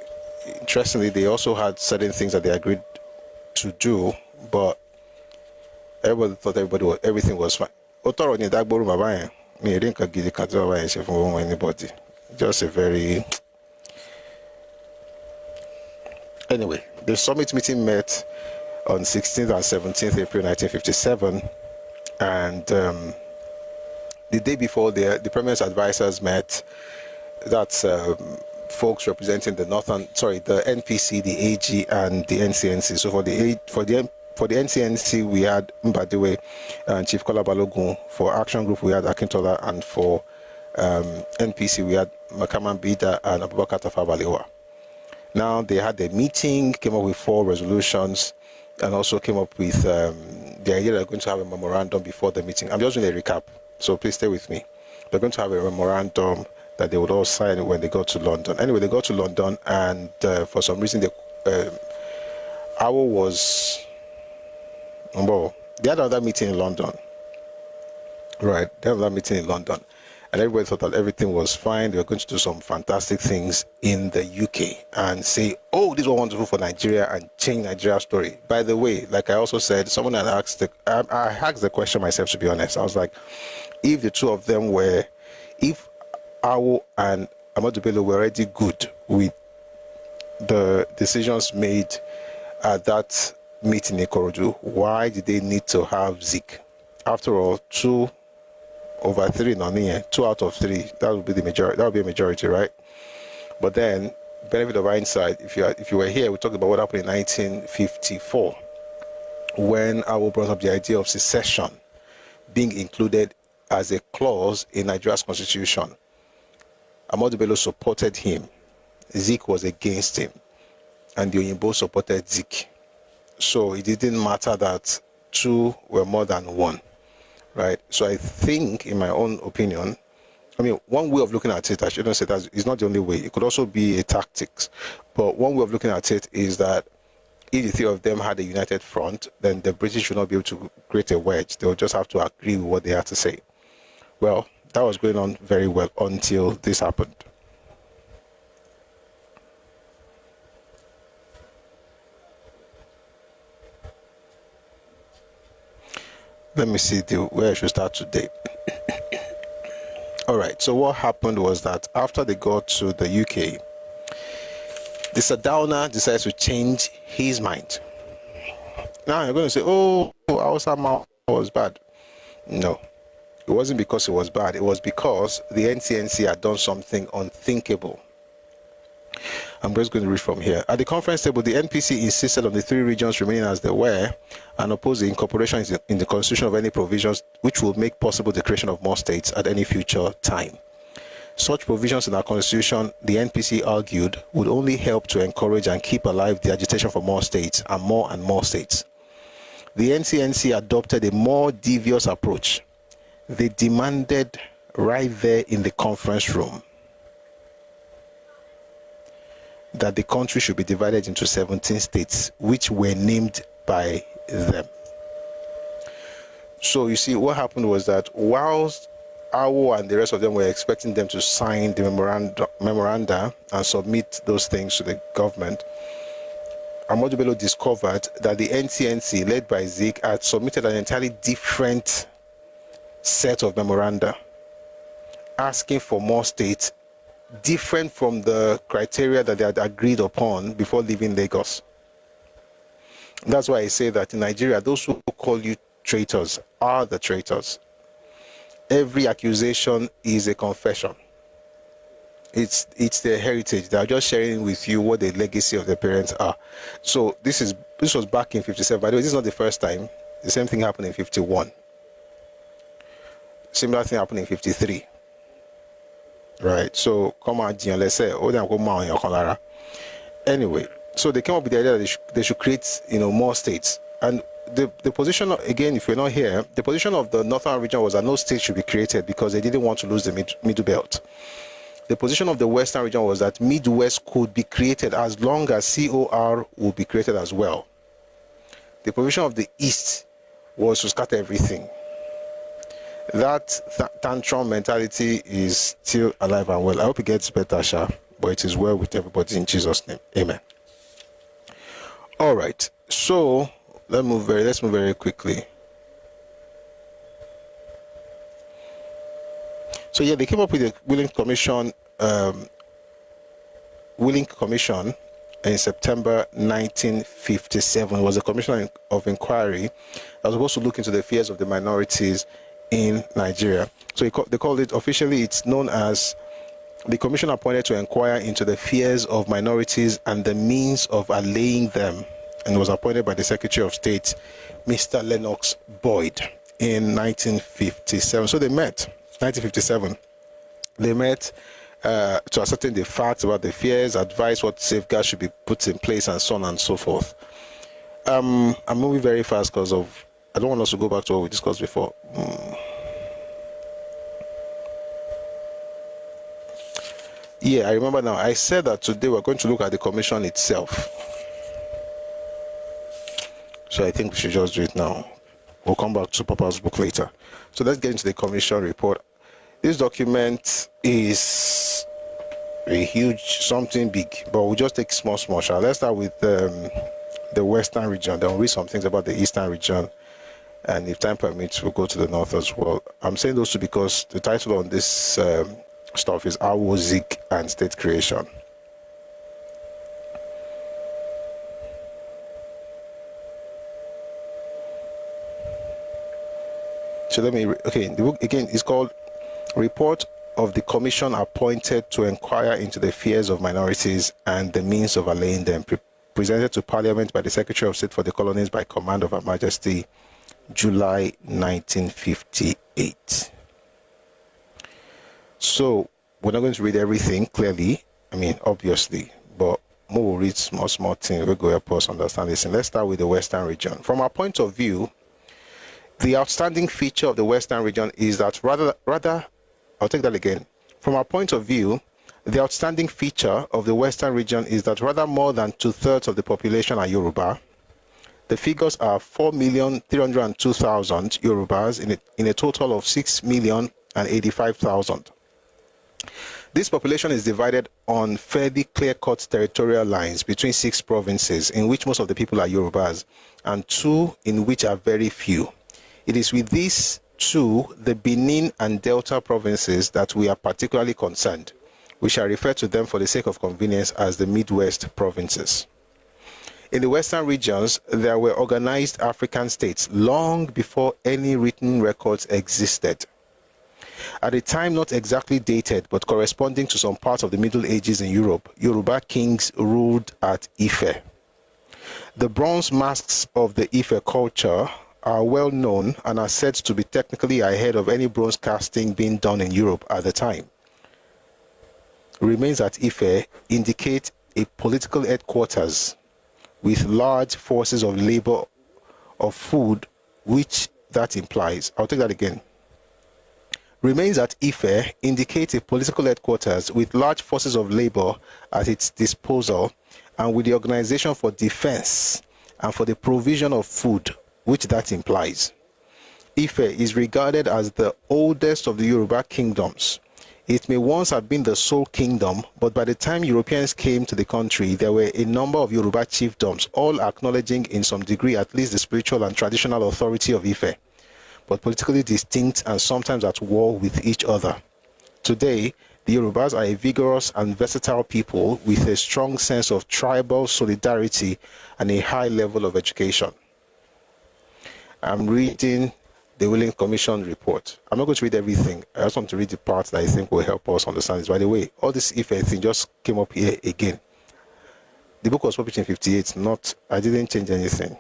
interestingly, they also had certain things that they agreed to do, but everybody thought everything was fine. Anybody. Just a very... Anyway, the summit meeting met on 16th and 17th April 1957, and the day before, the Premier's advisors met. That's folks representing the NPC, the AG, and the NCNC. So for the NCNC, we had Mbadiwe and Chief Kola Balogun. For Action Group, we had Akintola, and for NPC, we had Makaman Bida and Abubakar Tafawa Balewa. Now they had a meeting, came up with 4 resolutions, and also came up with the idea they're going to have a memorandum before the meeting. I'm just doing a recap, so please stay with me. They're going to have a memorandum that they would all sign when they go to London. Anyway, they got to London, and for some reason, they had another meeting in London. Right, they had another meeting in London, and everybody thought that everything was fine. They were going to do some fantastic things in the UK and say, oh, this was wonderful for Nigeria, and change Nigeria's story. By the way, like I also said, someone had asked, I asked the question myself, to be honest. I was like, if the 2 of them were, if Awo and Ahmadu Bello were already good with the decisions made at that meeting in Ikorodu, why did they need to have Zik? After all, 2 over 3, 2 out of 3, that would be the majority. That would be a majority, right? But then benefit of hindsight, if you were here, we talked about what happened in 1954 when Awo brought up the idea of secession being included as a clause in Nigeria's constitution. Ahmadu Bello supported him. Zik was against him. And the Oyinbo supported Zik. So it didn't matter that two were more than one, right? So I think, in my own opinion, I mean, one way of looking at it, I shouldn't say that it's not the only way. It could also be a tactics. But one way of looking at it is that if the three of them had a united front, then the British would not be able to create a wedge. They would just have to agree with what they had to say. Well, that was going on very well until this happened. Let me see where I should start today. All right, so what happened was that after they got to the UK, the Sardauna decides to change his mind. Now you're going to say, oh, Hausa man was bad. No, it wasn't because it was bad. It was because the NCNC had done something unthinkable. I'm just going to read from here. At the conference table, the NPC insisted on the three regions remaining as they were and opposed the incorporation in the constitution of any provisions which will make possible the creation of more states at any future time. Such provisions in our constitution, the NPC argued, would only help to encourage and keep alive the agitation for more states and more states. The NCNC adopted a more devious approach. They demanded right there in the conference room that the country should be divided into 17 states, which were named by them. So you see, what happened was that whilst Awo and the rest of them were expecting them to sign the memoranda and submit those things to the government, Ahmadu Bello discovered that the NCNC, led by Zik, had submitted an entirely different set of memoranda, asking for more states, different from the criteria that they had agreed upon before leaving Lagos. That's why I say that in Nigeria, those who call you traitors are the traitors. Every accusation is a confession. It's their heritage. They are just sharing with you what the legacy of their parents are. So this was back in 57. By the way, this is not the first time. The same thing happened in 51. Similar thing happened in 53. Right, so come on, let's say, anyway, so they came up with the idea that they should create, more states. And the position, again, if you're not here, the position of the northern region was that no state should be created because they didn't want to lose the middle belt. The position of the western region was that Midwest could be created as long as COR would be created as well. The position of the east was to scatter everything. That tantrum mentality is still alive and well. I hope it gets better, Sha, but it is well with everybody in Jesus' name. Amen. All right, so let's move very quickly. So yeah, they came up with the Willink Commission. Willink Commission in September 1957. It was a commission of inquiry that was supposed to look into the affairs of the minorities in Nigeria. So they called it, officially it's known as the commission appointed to inquire into the fears of minorities and the means of allaying them, and was appointed by the Secretary of State, Mr. Lennox Boyd, in 1957. So they met, 1957. They met to ascertain the facts about the fears, advise what safeguards should be put in place, and so on and so forth. I'm moving very fast because I don't want us to go back to what we discussed before. Yeah, I remember now. I said that today we're going to look at the commission itself. So I think we should just do it now. We'll come back to Papa's book later. So let's get into the commission report. This document is a huge, something big, but we'll just take small. Let's start with the western region. Then we'll read some things about the eastern region. And if time permits, we'll go to the north as well. I'm saying those two because the title on this stuff is Awo, Zik, and State Creation. So the book again is called Report of the commission appointed to inquire into the affairs of minorities and the means of allaying them, presented to Parliament by the Secretary of State for the Colonies by command of Her Majesty, July 1958. So we're not going to read everything clearly, obviously, but we'll read small things. We'll go help us understand this. And let's start with the Western region. From our point of view, the outstanding feature of the Western region is that I'll take that again. From our point of view, the outstanding feature of the Western region is that rather more than 2/3 of the population are Yoruba. The figures are 4,302,000 Yorubas in a total of 6,085,000. This population is divided on fairly clear-cut territorial lines between 6 provinces, in which most of the people are Yorubas, and 2 in which are very few. It is with these 2, the Benin and Delta provinces, that we are particularly concerned. We shall refer to them for the sake of convenience as the Midwest provinces. In the Western regions, there were organized African states long before any written records existed. At a time not exactly dated but corresponding to some parts of the Middle Ages in Europe, Yoruba kings ruled at Ife. The bronze masks of the Ife culture are well known and are said to be technically ahead of any bronze casting being done in Europe at the time. Remains at Ife indicate a political headquarters with large forces of labor, of food, which that implies. I'll take that again. Remains at Ife indicate a political headquarters with large forces of labor at its disposal and with the organization for defense and for the provision of food, which that implies. Ife is regarded as the oldest of the Yoruba kingdoms. It may once have been the sole kingdom, but by the time Europeans came to the country, there were a number of Yoruba chiefdoms, all acknowledging in some degree at least the spiritual and traditional authority of Ife, but politically distinct and sometimes at war with each other. Today, the Yorubas are a vigorous and versatile people with a strong sense of tribal solidarity and a high level of education. I'm reading the Willink Commission report. I'm not going to read everything. I just want to read the parts that I think will help us understand this. By the way, all this Ife thing just came up here again. The book was published in 1958. I didn't change anything.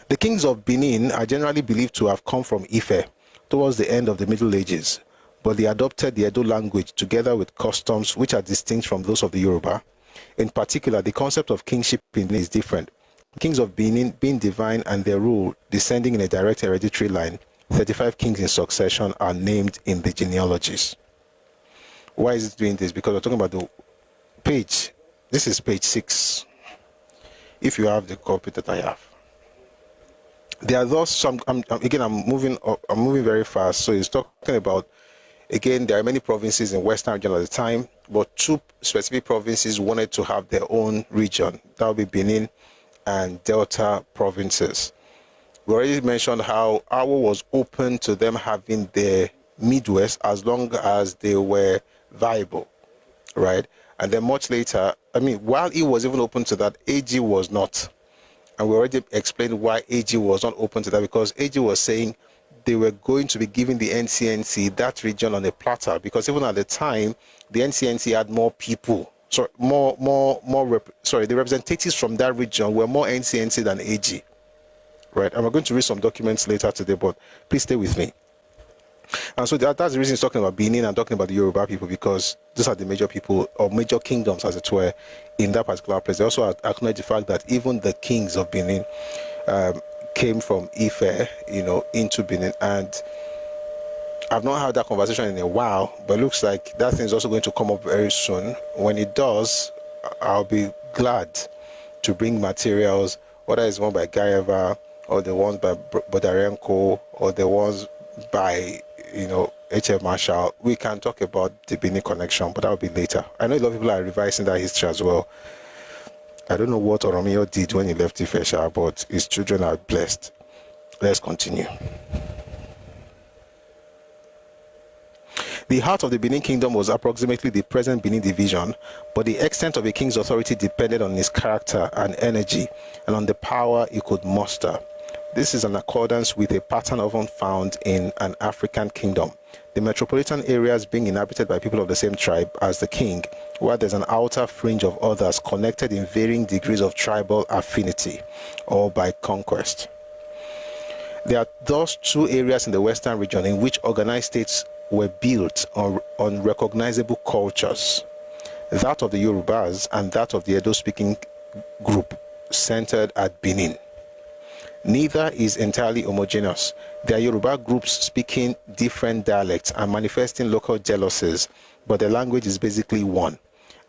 The kings of Benin are generally believed to have come from Ife towards the end of the Middle Ages, but they adopted the Edo language together with customs which are distinct from those of the Yoruba. In particular, the concept of kingship in Benin is different. Kings of Benin being divine and their rule descending in a direct hereditary line, 35 kings in succession are named in the genealogies. Why is it doing this? Because we're talking about the page. This is page 6. If you have the copy that I have. There are thus some, I'm moving very fast. So it's talking about, again, there are many provinces in Western region at the time, but 2 specific provinces wanted to have their own region. That would be Benin and Delta provinces. We already mentioned how Awo was open to them having the Midwest as long as they were viable, right? And then much later, while he was even open to that, AG was not. And we already explained why AG was not open to that, because AG was saying they were going to be giving the NCNC that region on a platter, because even at the time, the NCNC had more people. The representatives from that region were more NCNC than AG, right? And we're going to read some documents later today, but please stay with me. And so that's the reason he's talking about Benin and talking about the Yoruba people, because these are the major people, or major kingdoms, as it were, in that particular place. They also acknowledge the fact that even the kings of Benin came from Ife, into Benin. And I've not had that conversation in a while, but it looks like that thing is also going to come up very soon. When it does, I'll be glad to bring materials, whether it's one by Guyeva, or the ones by Bodarenko, or the ones by, H.F. Marshall. We can talk about the Benin connection, but that will be later. I know a lot of people are revising that history as well. I don't know what Oromio did when he left Ifesha, but his children are blessed. Let's continue. The heart of the Benin kingdom was approximately the present Benin division, but the extent of a king's authority depended on his character and energy and on the power he could muster. This is in accordance with a pattern often found in an African kingdom. The metropolitan areas being inhabited by people of the same tribe as the king, while there's an outer fringe of others connected in varying degrees of tribal affinity or by conquest. There are thus two areas in the western region in which organized states were built on recognizable cultures, that of the Yorubas and that of the Edo-speaking group centered at Benin. Neither is entirely homogeneous. There are Yoruba groups speaking different dialects and manifesting local jealousies, but the language is basically one.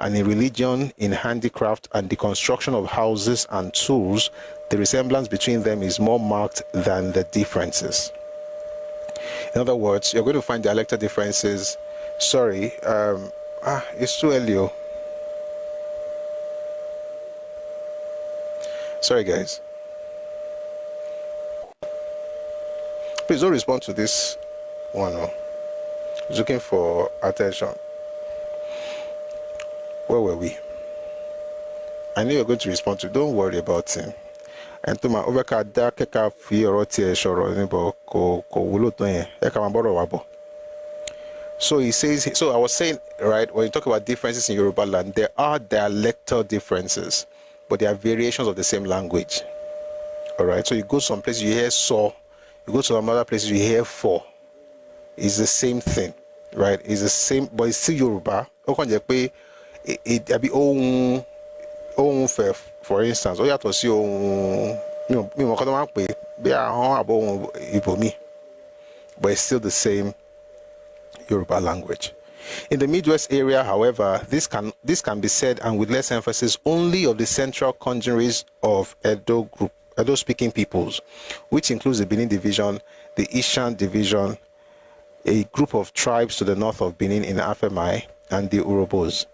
And in religion, in handicraft, and the construction of houses and tools, the resemblance between them is more marked than the differences. In other words, you're going to find dialectal differences. Sorry, it's too early. Sorry, guys. Please don't respond to this one. He's looking for attention. Where were we? I knew you were going to respond to. Don't worry about him. And to my overcada keka fi oroti shoro nibo ko wulo to yen. E ka ma boro wabo. So he says. So I was saying, right, when you talk about differences in Yoruba land, there are dialectal differences, but there are variations of the same language. All right. So you go some places, you hear so. You go to some other places, you hear for. It's the same thing, right? It's the same, but it's still Yoruba. For instance, you have to see but it's still the same Yoruba language. In the Midwest area, however, this can be said, and with less emphasis, only of the central congeries of Edo-speaking peoples, which includes the Benin division, the Ishan division, a group of tribes to the north of Benin in Afemai, and the Urobos.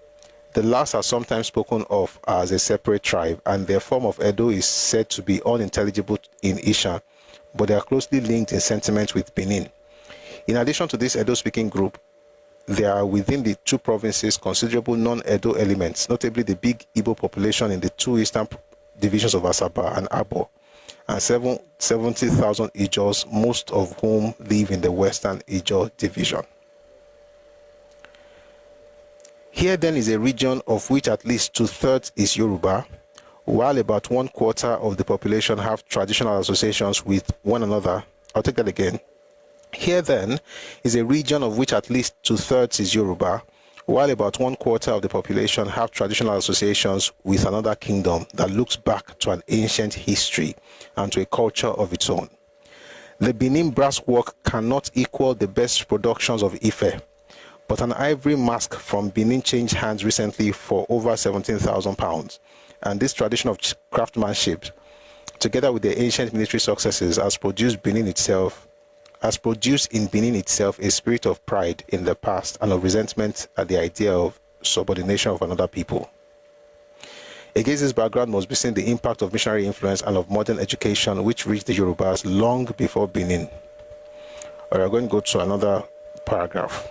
The last are sometimes spoken of as a separate tribe, and their form of Edo is said to be unintelligible in Ishan, but they are closely linked in sentiment with Benin. In addition to this Edo-speaking group, there are within the two provinces considerable non-Edo elements, notably the big Igbo population in the two eastern divisions of Asaba and Abo, and 70,000 Ijos, most of whom live in the western Ijo division. Here then is a region of which at least 2/3 is Yoruba, while about 1/4 of the population have traditional associations with one another. I'll take that again. Here then is a region of which at least 2/3 is Yoruba, while about 1/4 of the population have traditional associations with another kingdom that looks back to an ancient history and to a culture of its own. The Benin brass work cannot equal the best productions of Ife, but an ivory mask from Benin changed hands recently for over 17,000 pounds, and this tradition of craftsmanship, together with the ancient military successes, has produced in Benin itself a spirit of pride in the past and of resentment at the idea of subordination of another people. Against this background must be seen the impact of missionary influence and of modern education which reached the Yorubas long before Benin. All right, we're going to go to another paragraph.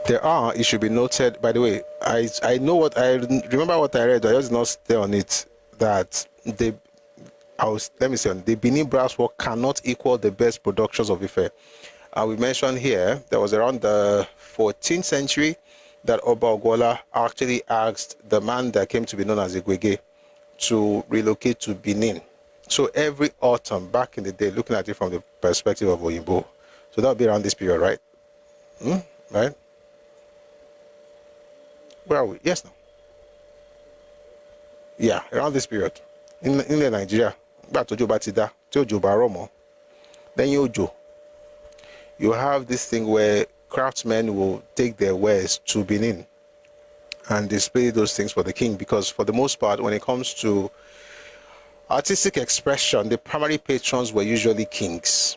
There are, it should be noted, by the way, I know what I remember what I read, I just not stay on it, that the Benin brass work cannot equal the best productions of Ife. We mentioned here, there was around the 14th century that Oba Ogola actually asked the man that came to be known as Igwege to relocate to Benin. So every autumn, back in the day, looking at it from the perspective of Oyinbo, so that would be around this period, right? Right? Where are we? Yes, no. Yeah, around this period. In Nigeria, then you have this thing where craftsmen will take their wares to Benin and display those things for the king, because for the most part, when it comes to artistic expression, the primary patrons were usually kings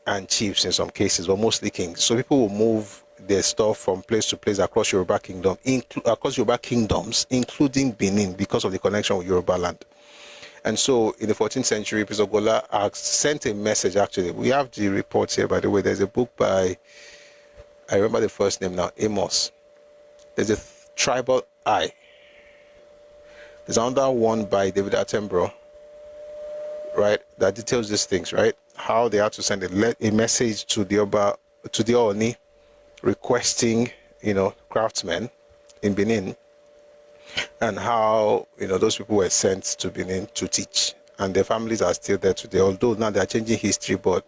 and chiefs in some cases, but mostly kings. So people will move their stuff from place to place across Yoruba kingdoms, including Benin, because of the connection with Yoruba land. And so in the 14th century, Prince Ogola sent a message, actually. We have the reports here, by the way. There's a book by, I remember the first name now, Amos. There's a Tribal Eye. There's another one by David Attenborough, right, that details these things, right? How they had to send a message to the Oni, requesting, craftsmen in Benin, and how, those people were sent to Benin to teach, and their families are still there today, although now they are changing history. But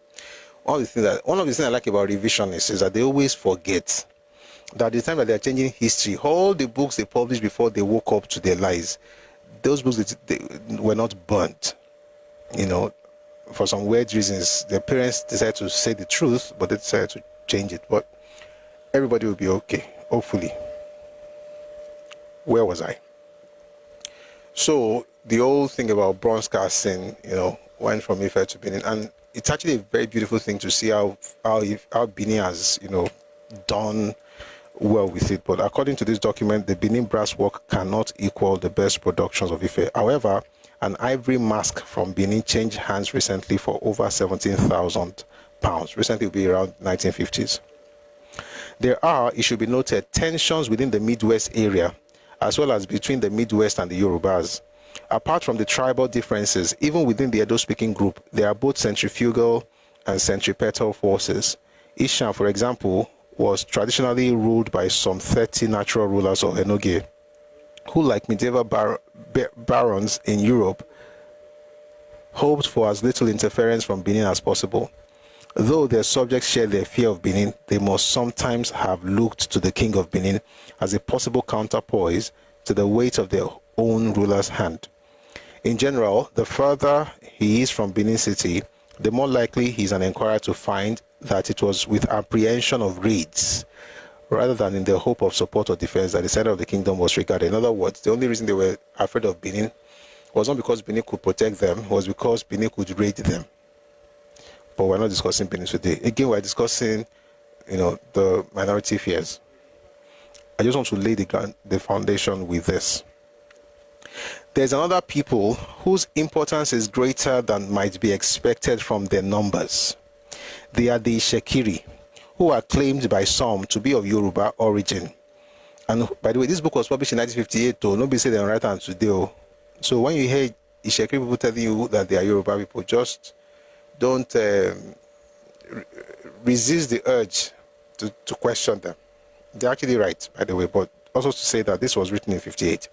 one of the things I like about revisionists is that they always forget that the time that they are changing history, all the books they published before they woke up to their lies, those books they were not burnt. For some weird reasons, their parents decided to say the truth, but they decided to change it. But everybody will be okay, hopefully. Where was I? So the whole thing about bronze casting, went from Ife to Benin, and it's actually a very beautiful thing to see how Benin has, done well with it. But according to this document, the Benin brass work cannot equal the best productions of Ife. However, an ivory mask from Benin changed hands recently for over 17,000 pounds. Recently will be around 1950s. There are, it should be noted, tensions within the Midwest area, as well as between the Midwest and the Yorubas. Apart from the tribal differences, even within the Edo-speaking group, there are both centrifugal and centripetal forces. Ishan, for example, was traditionally ruled by some 30 natural rulers or Enoge, who, like medieval barons in Europe, hoped for as little interference from Benin as possible. Though their subjects share their fear of Benin, they must sometimes have looked to the king of Benin as a possible counterpoise to the weight of their own ruler's hand. In general, the further he is from Benin City, the more likely he is an inquirer to find that it was with apprehension of raids, rather than in the hope of support or defense, that the center of the kingdom was regarded. In other words, the only reason they were afraid of Benin was not because Benin could protect them, it was because Benin could raid them. But we're not discussing Benin today. Again, we're discussing, the minority fears. I just want to lay the foundation with this. There's another people whose importance is greater than might be expected from their numbers. They are the Shekiri, who are claimed by some to be of Yoruba origin. And by the way, this book was published in 1958, so nobody said they're right hand today. So when you hear Ishekiri people telling you that they are Yoruba people, just don't resist the urge to question them. They're actually right, by the way, but also to say that this was written in 58.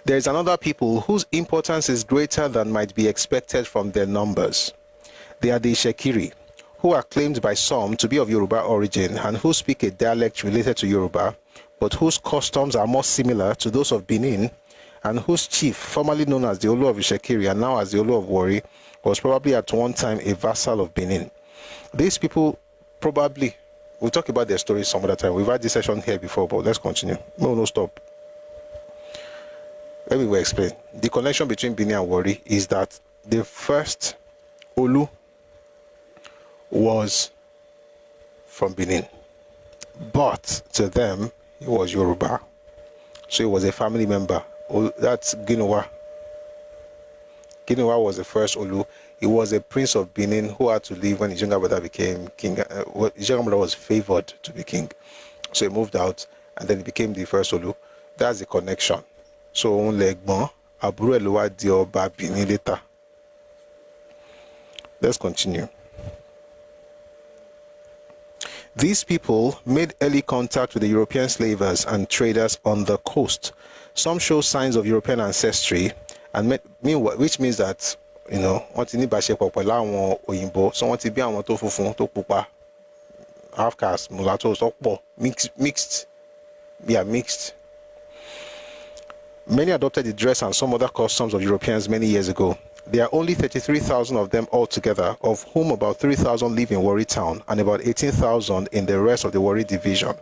There is another people whose importance is greater than might be expected from their numbers. They are the Shekiri, who are claimed by some to be of Yoruba origin and who speak a dialect related to Yoruba, but whose customs are more similar to those of Benin, and whose chief, formerly known as the Olu of Ishekiri and now as the Olu of Warri, was probably at one time a vassal of Benin. These people probably, we'll talk about their stories some other time. We've had this session here before, but let's continue. No, stop. Let me explain. The connection between Benin and Warri is that the first Olu was from Benin, but to them he was Yoruba, so he was a family member. That's Ginowa. Ginowa was the first Olu. He was a prince of Benin who had to leave when his younger brother became king. His younger brother was favored to be king, so he moved out and then he became the first Olu. That's the connection. So Legbon Aburo Elowa di Oba Benin later. Let's continue. These people made early contact with the European slavers and traders on the coast. Some show signs of European ancestry, and which means that, what you need by shape of Oyinbo, so what you be on to fufun to pupa, half caste, mulattoes, mixed. Yeah, mixed. Many adopted the dress and some other customs of Europeans many years ago. There are only 33,000 of them altogether, of whom about 3,000 live in Warri town and about 18,000 in the rest of the Warri division.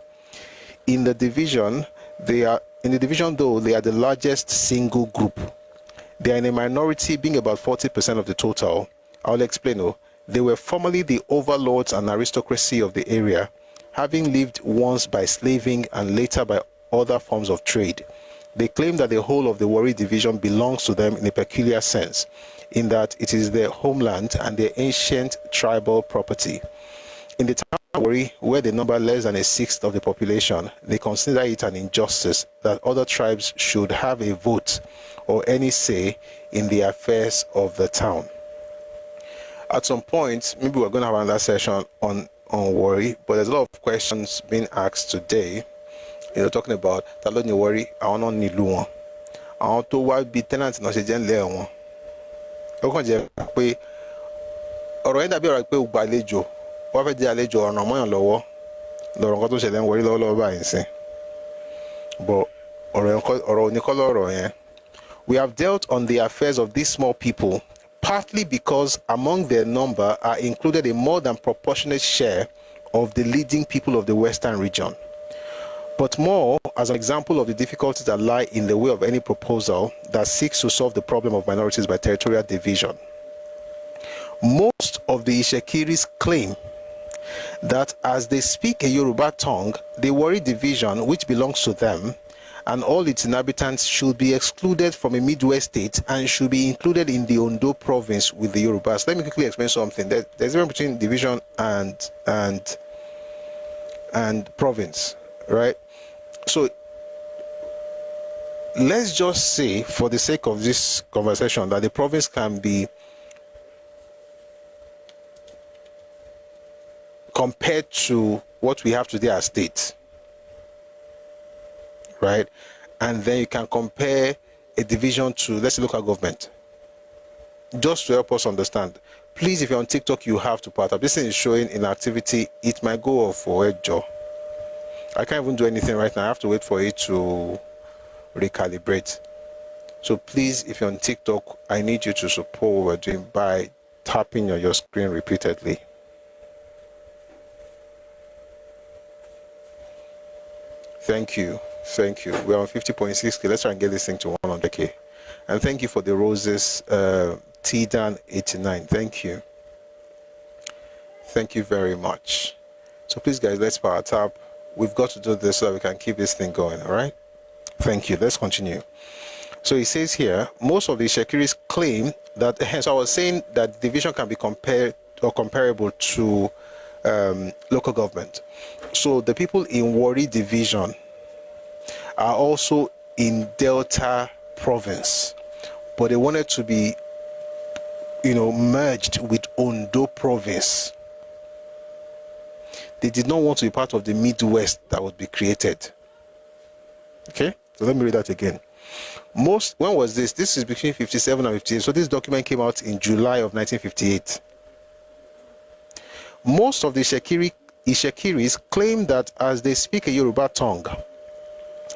In the division, they are the largest single group. They are in a minority, being about 40% of the total. I'll explain. They were formerly the overlords and aristocracy of the area, having lived once by slaving and later by other forms of trade. They claim that the whole of the Warri division belongs to them in a peculiar sense, in that it is their homeland and their ancient tribal property. In the town of Warri, where they number less than a sixth of the population, they consider it an injustice that other tribes should have a vote or any say in the affairs of the town. At some point, maybe we're going to have another session on Warri, but there's a lot of questions being asked today. Talking about Talo ni Warri, I want to nilu. I want to what be tenant no se jen le won. O kan je pé ọ̀rọ̀ yẹn dàbí ọ̀rọ̀ pé o gba àlejò, wọ́n fẹ́ jẹ́ àlejò ọ̀nà mọ́yàn lọ́wọ́. Lọ́rọ̀ nǹkan tó ṣẹlẹ̀ ń Warri lọ́wọ́ báyìí ńsìn. But ọ̀rọ̀ oníkọ́lọ́ ọ̀rọ̀ yẹn. We have dealt on the affairs of these small people, partly because among their number are included a more than proportionate share of the leading people of the Western region, but more as an example of the difficulties that lie in the way of any proposal that seeks to solve the problem of minorities by territorial division. Most of the Ishekiris claim that as they speak a Yoruba tongue, the Warri division, which belongs to them, and all its inhabitants should be excluded from a Midwest state and should be included in the Ondo province with the Yorubas. Let me quickly explain something. There's a difference between division and province, right? So let's just say, for the sake of this conversation, that the province can be compared to what we have today as states. Right? And then you can compare a division to, let's say, local government. Just to help us understand. Please, if you're on TikTok, you have to part up. This thing is showing inactivity. It might go off for a job. I can't even do anything right now. I have to wait for it to recalibrate. So please, if you're on TikTok, I need you to support what we're doing by tapping on your screen repeatedly. Thank you. Thank you. We're on 50.6K. Let's try and get this thing to 100K. And thank you for the roses, T-Dan89. Thank you. Thank you very much. So please, guys, let's power tap. We've got to do this so that we can keep this thing going, all right? Thank you. Let's continue. So he says here, most of the Shekiris claim that, hence I was saying that division can be compared or comparable to local government. So the people in Warri division are also in Delta province, but they wanted to be, merged with Ondo province. They did not want to be part of the Midwest that would be created. Okay, so let me read that again. When was this? This is between 57 and 58. So this document came out in July of 1958. Most of the Ishekiris claim that as they speak a Yoruba tongue,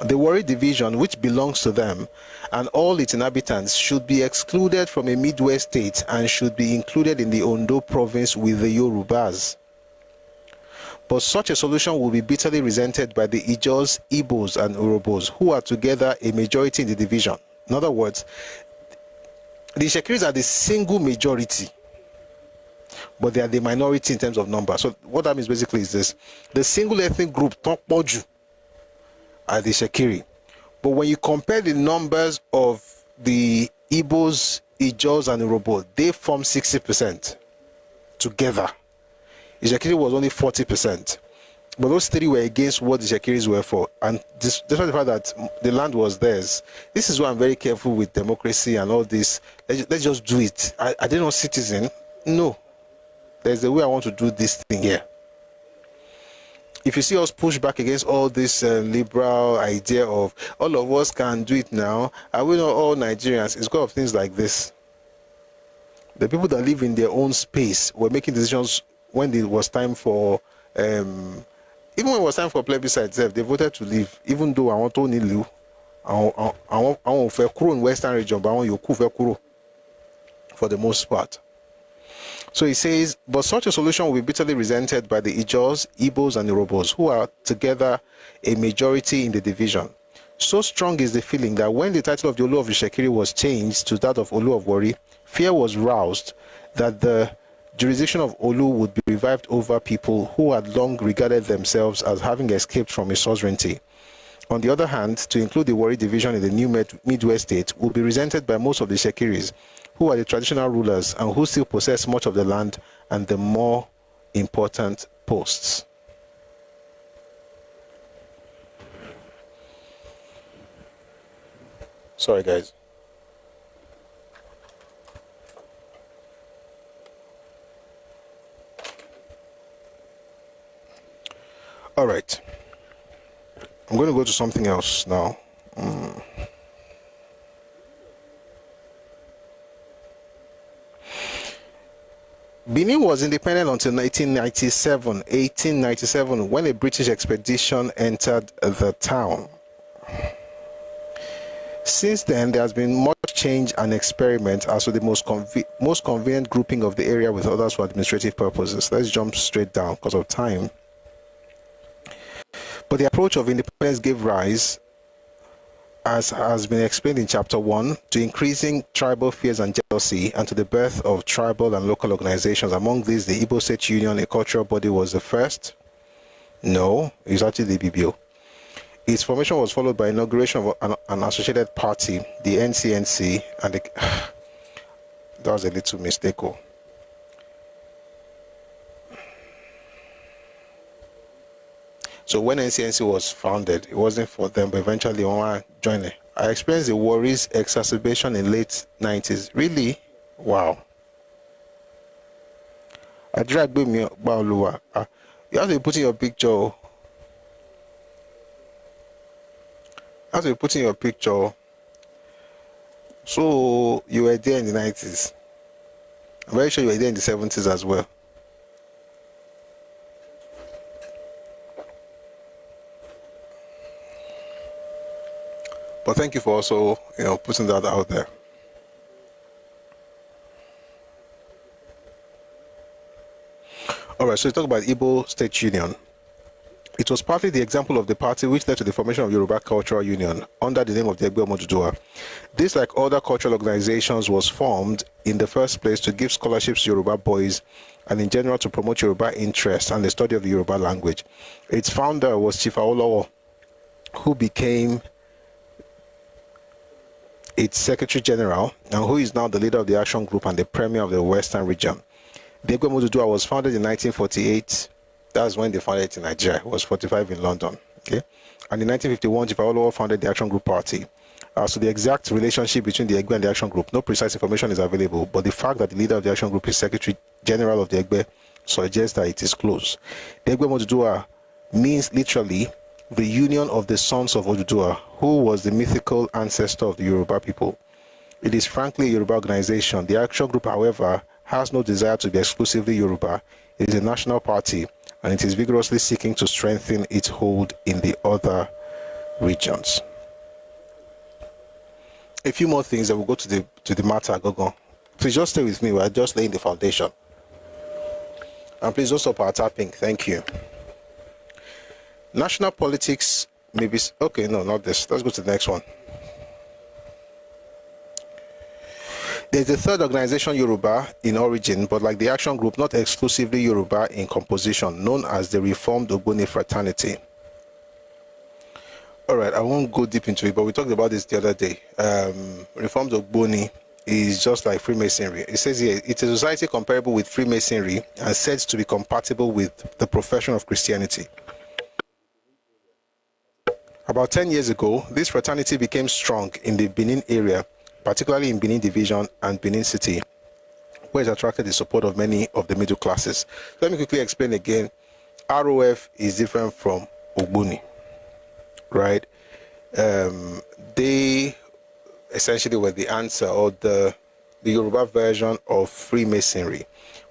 the Warri division, which belongs to them, and all its inhabitants should be excluded from a Midwest state and should be included in the Ondo province with the Yorubas. But such a solution will be bitterly resented by the Ijos, Igbos, and Urhobos, who are together a majority in the division. In other words, the Ishekiris are the single majority, but they are the minority in terms of number. So what that means basically is this: the single ethnic group, Tokpoju, are the Shekiri. But when you compare the numbers of the Igbos, Ijos, and Urhobo, they form 60% together. The Shekiri was only 40%. But those three were against what the Shekiris were for. And despite the fact that the land was theirs, this is why I'm very careful with democracy and all this. Let's just do it. Are they not citizen? No. There's a way I want to do this thing here. If you see us push back against all this liberal idea of all of us can do it now, are we not all Nigerians? It's because of things like this. The people that live in their own space were making decisions when it was time for, even when it was time for plebiscite, they voted to leave. Even though I want to leave, I want to kuro in Western region, but I want you kuro for the most part. So he says, but such a solution will be bitterly resented by the Ijos, Igbos, and Urhobos, who are together a majority in the division. So strong is the feeling that when the title of the Olu of Ishekiri was changed to that of Olu of Warri, fear was roused that the jurisdiction of Olu would be revived over people who had long regarded themselves as having escaped from his sovereignty. On the other hand, to include the Warri division in the new Midwest state would be resented by most of the Shekiris, who are the traditional rulers and who still possess much of the land and the more important posts. Sorry, guys. All right. I'm going to go to something else now. Benin was independent until 1897, when a British expedition entered the town. Since then, there has been much change and experiment as to the most convenient grouping of the area with others for administrative purposes. Let's jump straight down because of time. But the approach of independence gave rise, as has been explained in Chapter 1, to increasing tribal fears and jealousy, and to the birth of tribal and local organizations. Among these, the Oyo State Union, a cultural body, was the first. No, it was actually the BBO. Its formation was followed by inauguration of an associated party, the NCNC, and that was a little mistake. So when NCNC was founded, it wasn't for them, but eventually one joined it. I experienced the worries exacerbation in late 90s. Really? Wow. I dragged me Baoluwa. You have to be putting your picture. You have to be putting your picture. So you were there in the 90s. I'm very sure you were there in the 70s as well. But thank you for also, putting that out there. All right, so we talk about Oyo State Union. It was partly the example of the party which led to the formation of Yoruba Cultural Union under the name of the Egbe Omoduduwa. This, like other cultural organizations, was formed in the first place to give scholarships to Yoruba boys and in general to promote Yoruba interest and the study of the Yoruba language. Its founder was Chief Awolowo, who became its Secretary General, and who is now the leader of the Action Group and the Premier of the Western Region. The Egbe Omoduduwa was founded in 1948. That's when they founded it in Nigeria. It was 45 in London. Okay, and in 1951, Chief Awolowo founded the Action Group Party. So the exact relationship between the Egbe and the Action Group, no precise information is available, but the fact that the leader of the Action Group is Secretary General of the Egbe suggests that it is close. The Egbe Omoduduwa means literally the union of the sons of Oduduwa, who was the mythical ancestor of the Yoruba people. It is frankly a Yoruba organization. The Action Group, however, has no desire to be exclusively Yoruba. It is a national party, and it is vigorously seeking to strengthen its hold in the other regions. A few more things, that we'll go to the matter. Go. Please just stay with me. We're just laying the foundation. And please don't stop our tapping. Thank you. National politics may be... Okay, no, not this. Let's go to the next one. There's a third organization, Yoruba, in origin, but like the Action Group, not exclusively Yoruba in composition, known as the Reformed Ogboni Fraternity. All right, I won't go deep into it, but we talked about this the other day. Reformed Ogboni is just like Freemasonry. It says here, it's a society comparable with Freemasonry and said to be compatible with the profession of Christianity. About 10 years ago, this fraternity became strong in the Benin area, particularly in Benin Division and Benin City, where it attracted the support of many of the middle classes. Let me quickly explain again. ROF is different from Ogboni, right? They essentially were the answer, or the Yoruba version of Freemasonry,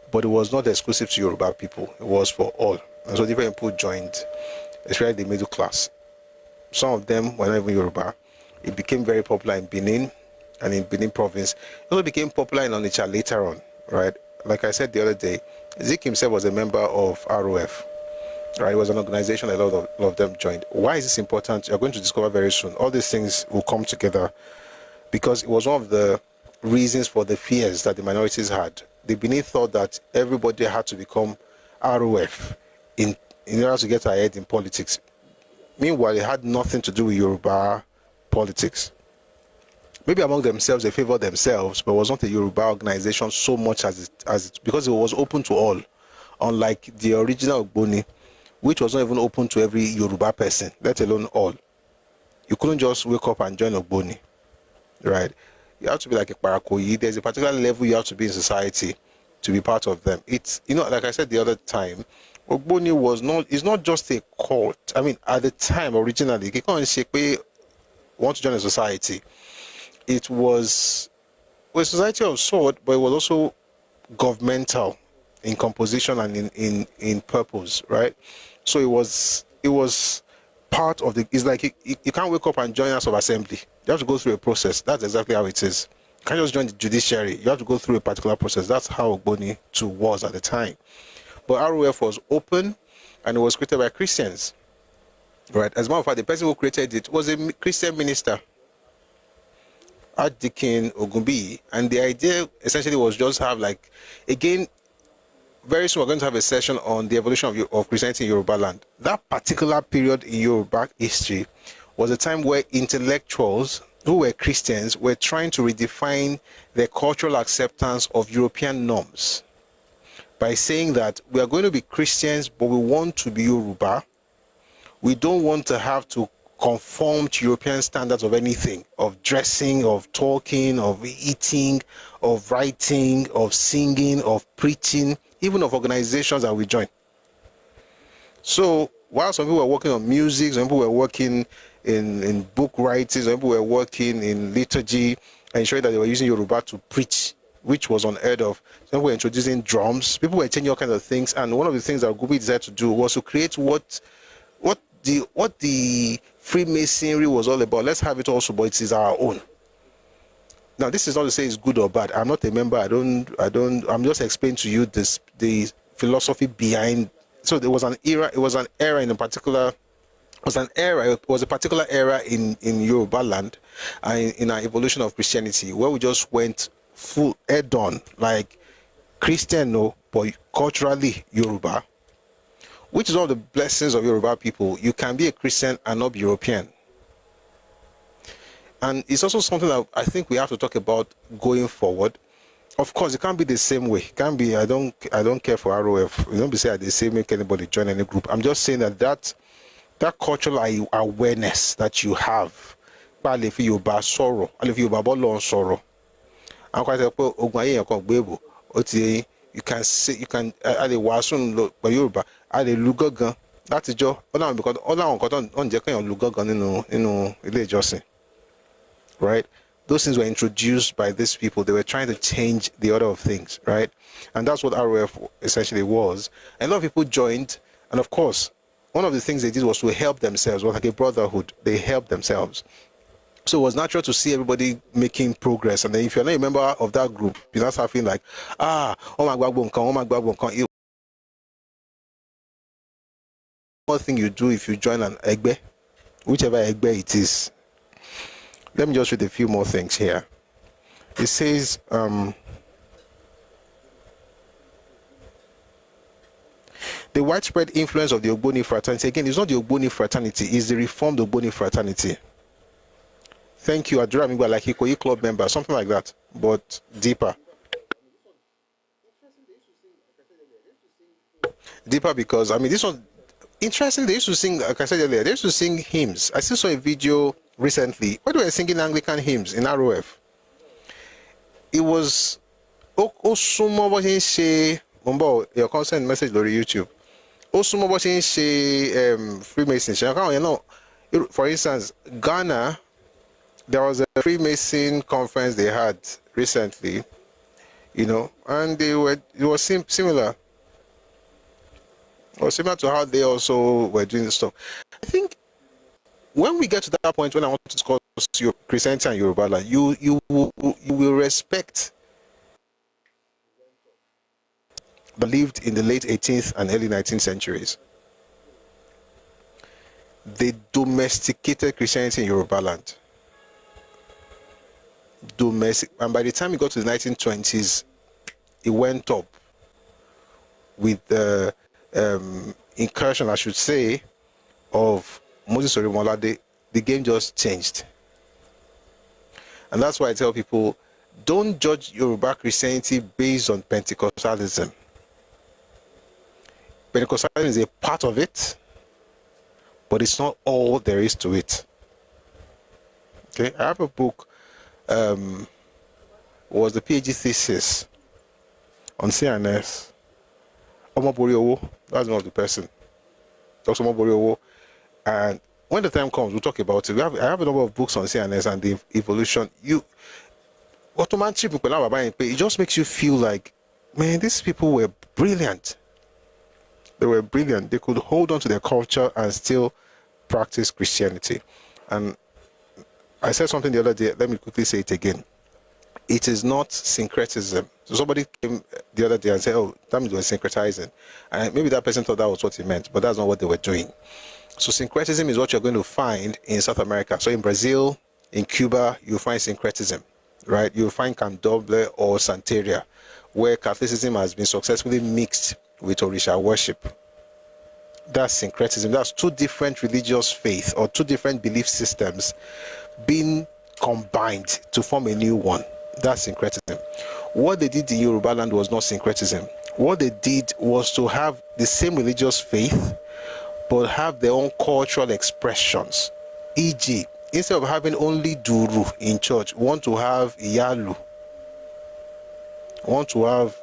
but it was not exclusive to Yoruba people. It was for all. And so different people joined, especially the middle class. Some of them were not even Yoruba. It became very popular in Benin and in Benin province. It also became popular in Onitsha later on, right? Like I said the other day, Zik himself was a member of ROF, right? It was an organization a lot of them joined. Why is this important? You're going to discover very soon. All these things will come together because it was one of the reasons for the fears that the minorities had. The Benin thought that everybody had to become ROF in order to get ahead in politics. Meanwhile, it had nothing to do with Yoruba politics. Maybe among themselves, they favored themselves, but it was not a Yoruba organization so much as it because it was open to all unlike the original Ogboni, which was not even open to every Yoruba person, let alone all. You couldn't just wake up and join Ogboni, right? You have to be like a Parakoyi. There's a particular level you have to be in society to be part of them. It's, you know, like I said the other time, Ogboni is not just a cult. I mean, at the time, originally, you can't say, want to join a society. It was a society of sort, but it was also governmental in composition and in purpose, right? So it was part of the, it's like you can't wake up and join us of assembly. You have to go through a process. That's exactly how it is. You can't just join the judiciary. You have to go through a particular process. That's how Ogboni too was at the time. But ROF was open, and it was created by Christians, right? As a matter of fact, the person who created it was a Christian minister, Archdeacon Ogunbi, and the idea essentially was just have, like, again, very soon we're going to have a session on the evolution of Christianity in Yoruba land. That particular period in Yoruba history was a time where intellectuals who were Christians were trying to redefine their cultural acceptance of European norms by saying that we are going to be Christians, but we want to be Yoruba. We don't want to have to conform to European standards of anything, of dressing, of talking, of eating, of writing, of singing, of preaching, even of organizations that we join. So while some people were working on music, some people were working in book writing, some people were working in liturgy, ensuring that they were using Yoruba to preach, which was unheard of. Some people were introducing drums, people were changing all kinds of things, and one of the things that Ogunbi decided to do was to create what the Freemasonry was all about. Let's have it also, but it is our own. Now, this is not to say it's good or bad. I'm not a member. I'm just explaining to you the philosophy behind. So there was an era. It was an era in a particular. It was a particular era in Yoruba land, in our evolution of Christianity, where we just went full head on, like Christian, no, but culturally Yoruba, which is one of the blessings of Yoruba people. You can be a Christian and not be European. And it's also something that I think we have to talk about going forward. Of course, it can't be the same way. It can't be, I don't care for ROF. You don't be saying the same make anybody join any group. I'm just saying that cultural awareness that you have, you can say, you can Yoruba, that's a job. Because right? Those things were introduced by these people. They were trying to change the order of things, right? And that's what ROF essentially was. And a lot of people joined, and of course, one of the things they did was to help themselves. It was like a brotherhood. They helped themselves. So it was natural to see everybody making progress. And then if you're not a member of that group, you're not having like, oh my God, one thing you do if you join an Egbe, whichever Egbe it is. Let me just read a few more things here. It says, the widespread influence of the Ogboni fraternity. Again, it's not the Ogboni fraternity, it's the reformed Ogboni fraternity. Thank you, Adura Migba, like Ikoyi club member, something like that, but deeper. Deeper because, I mean, this one, interesting, they used to sing, like I said earlier, they used to sing hymns. I still saw a video recently where they were singing Anglican hymns in ROF. It was your consent message on YouTube. Freemason. For instance, Ghana, there was a Freemason conference they had recently, and it was similar. Or similar to how they also were doing this stuff. I think when we get to that point when I want to discuss your Christianity and Yoruba, like you will respect believed in the late 18th and early 19th centuries. They domesticated Christianity in Yoruba land. And by the time it got to the 1920s, it went up with the incursion, I should say, of Moses Orimolade. The game just changed. And that's why I tell people, don't judge Yoruba Christianity based on Pentecostalism. Pentecostalism is a part of it, but it's not all there is to it. Okay, I have a book, was the PhD thesis on CNS. Omobori that's the name of the person. Dr. Omobori. And when the time comes, we'll talk about it. I have a number of books on CNS and the evolution. It just makes you feel like, man, these people were brilliant. They were brilliant. They could hold on to their culture and still practice Christianity. And I said something the other day. Let me quickly say it again. It is not syncretism. So somebody came the other day and said, oh, that means they were syncretizing. And maybe that person thought that was what he meant, but that's not what they were doing. So syncretism is what you're going to find in South America. So in Brazil, in Cuba, you'll find syncretism, right? You'll find Candomblé or Santeria, where Catholicism has been successfully mixed with Orisha worship. That's syncretism. That's two different religious faiths or two different belief systems being combined to form a new one. That's syncretism. What they did in Yoruba land was not syncretism. What they did was to have the same religious faith, but have their own cultural expressions. E.g., instead of having only Duru in church, want to have Iyalu, want to have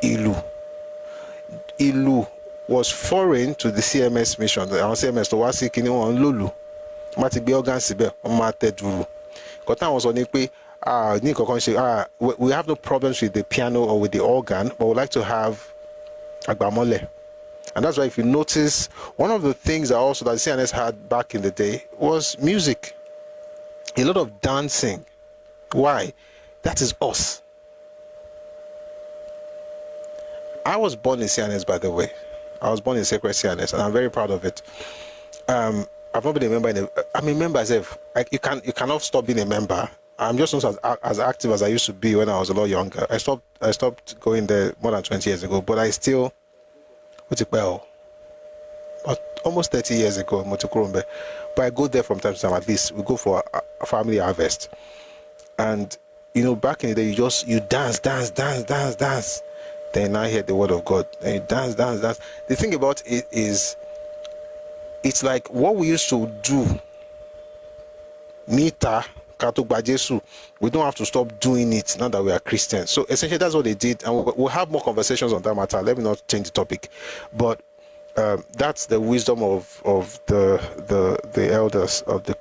Ilu. Ilu was foreign to the CMS mission. Our CMS to was seeking on Lulu. Matic be organ sibe on Mate Duru. Kotan was on Ikwe. We have no problems with the piano or with the organ, but we'd like to have Agbamole. And that's why if you notice, one of the things that also that CNS had back in the day was music. A lot of dancing. Why? That is us. I was born in CNS, by the way. I was born in Sacred CNS, and I'm very proud of it. I've not been a member I'm a member as if you cannot stop being a member. I'm just not as active as I used to be when I was a lot younger. I stopped going there more than 20 years ago, but I still almost 30 years ago in Motokurumbe. But I go there from time to time. At least we go for a family harvest. And back in the day, you dance. Then I hear the word of God. Then you dance. The thing about it is, it's like what we used to do. Nita, Katugba Jesu. We don't have to stop doing it now that we are Christians. So essentially, that's what they did, and we'll have more conversations on that matter. Let me not change the topic, but that's the wisdom of the elders of the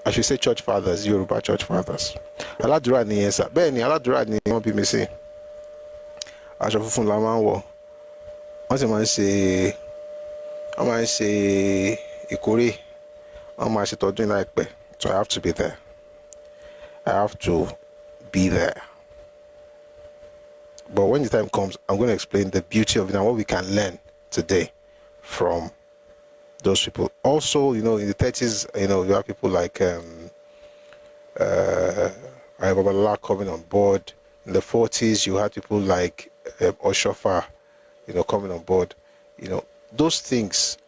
I should say church fathers, Yoruba church fathers. Aladura ni yesa. Bẹ́ẹ̀ni aladura ni wọ́n bí mi sí. Aṣọ funfun la máa ń wọ̀. Wọ́n sì máa ń ṣe ìkórè. Wọ́n máa ṣe tọdún láìpẹ́. So I have to be there. But when the time comes, I'm going to explain the beauty of it and what we can learn today from those people. Also, in the 30s, you have people like Babalola coming on board. In the 40s, you had people like Oshofa, coming on board. Those things.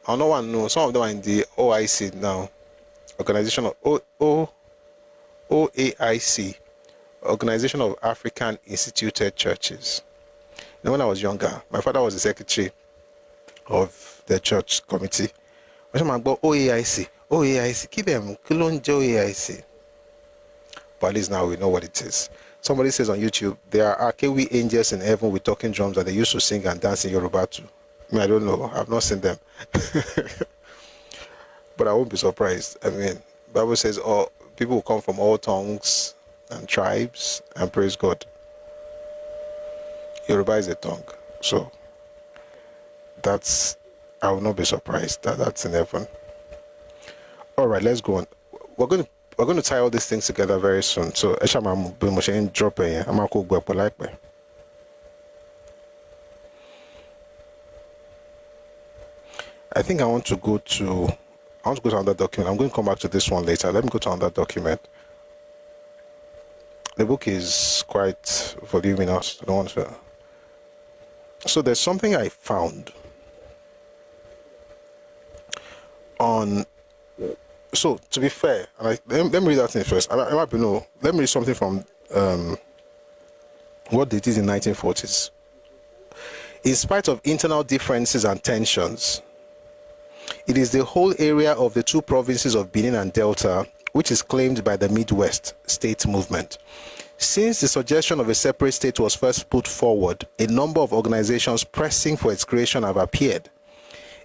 I don't want to know. Some of them are in the OIC now, Organization of OAIC, Organization of African Instituted Churches. When I was younger, my father was the secretary of the church committee. But OAIC, keep them, OAIC. But at least now we know what it is. Somebody says on YouTube, there are Akewi angels in heaven with talking drums that they used to sing and dance in Yoruba too. I don't know. I've not seen them. But I won't be surprised. Bible says people will come from all tongues and tribes and praise God. Yoruba is a tongue. So I will not be surprised that that's in heaven. All right, let's go on. We're going to tie all these things together very soon. So I'm drop it. I'm going to go like that. I think I want to go to another document. I'm going to come back to this one later. Let me go to another document. The book is quite voluminous. I don't want to. So there's something I found on. So to be fair, let me read that thing first. Let me read something from what it is in 1940s. In spite of internal differences and tensions, it is the whole area of the two provinces of Benin and Delta which is claimed by the Midwest state movement. Since the suggestion of a separate state was first put forward, a number of organizations pressing for its creation have appeared.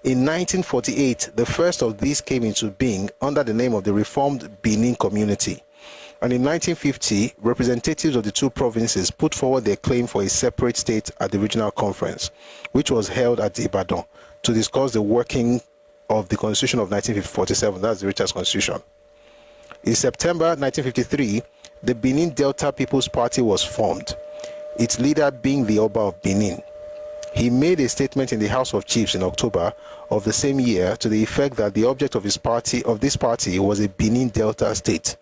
In 1948, the first of these came into being under the name of the Reformed Benin Community. And in 1950, representatives of the two provinces put forward their claim for a separate state at the regional conference, which was held at Ibadan to discuss the working of the Constitution of 1947, that's the Richard's Constitution. In September 1953, the Benin Delta People's Party was formed, its leader being the Oba of Benin. He made a statement in the House of Chiefs in October of the same year to the effect that the object of this party was a Benin Delta state.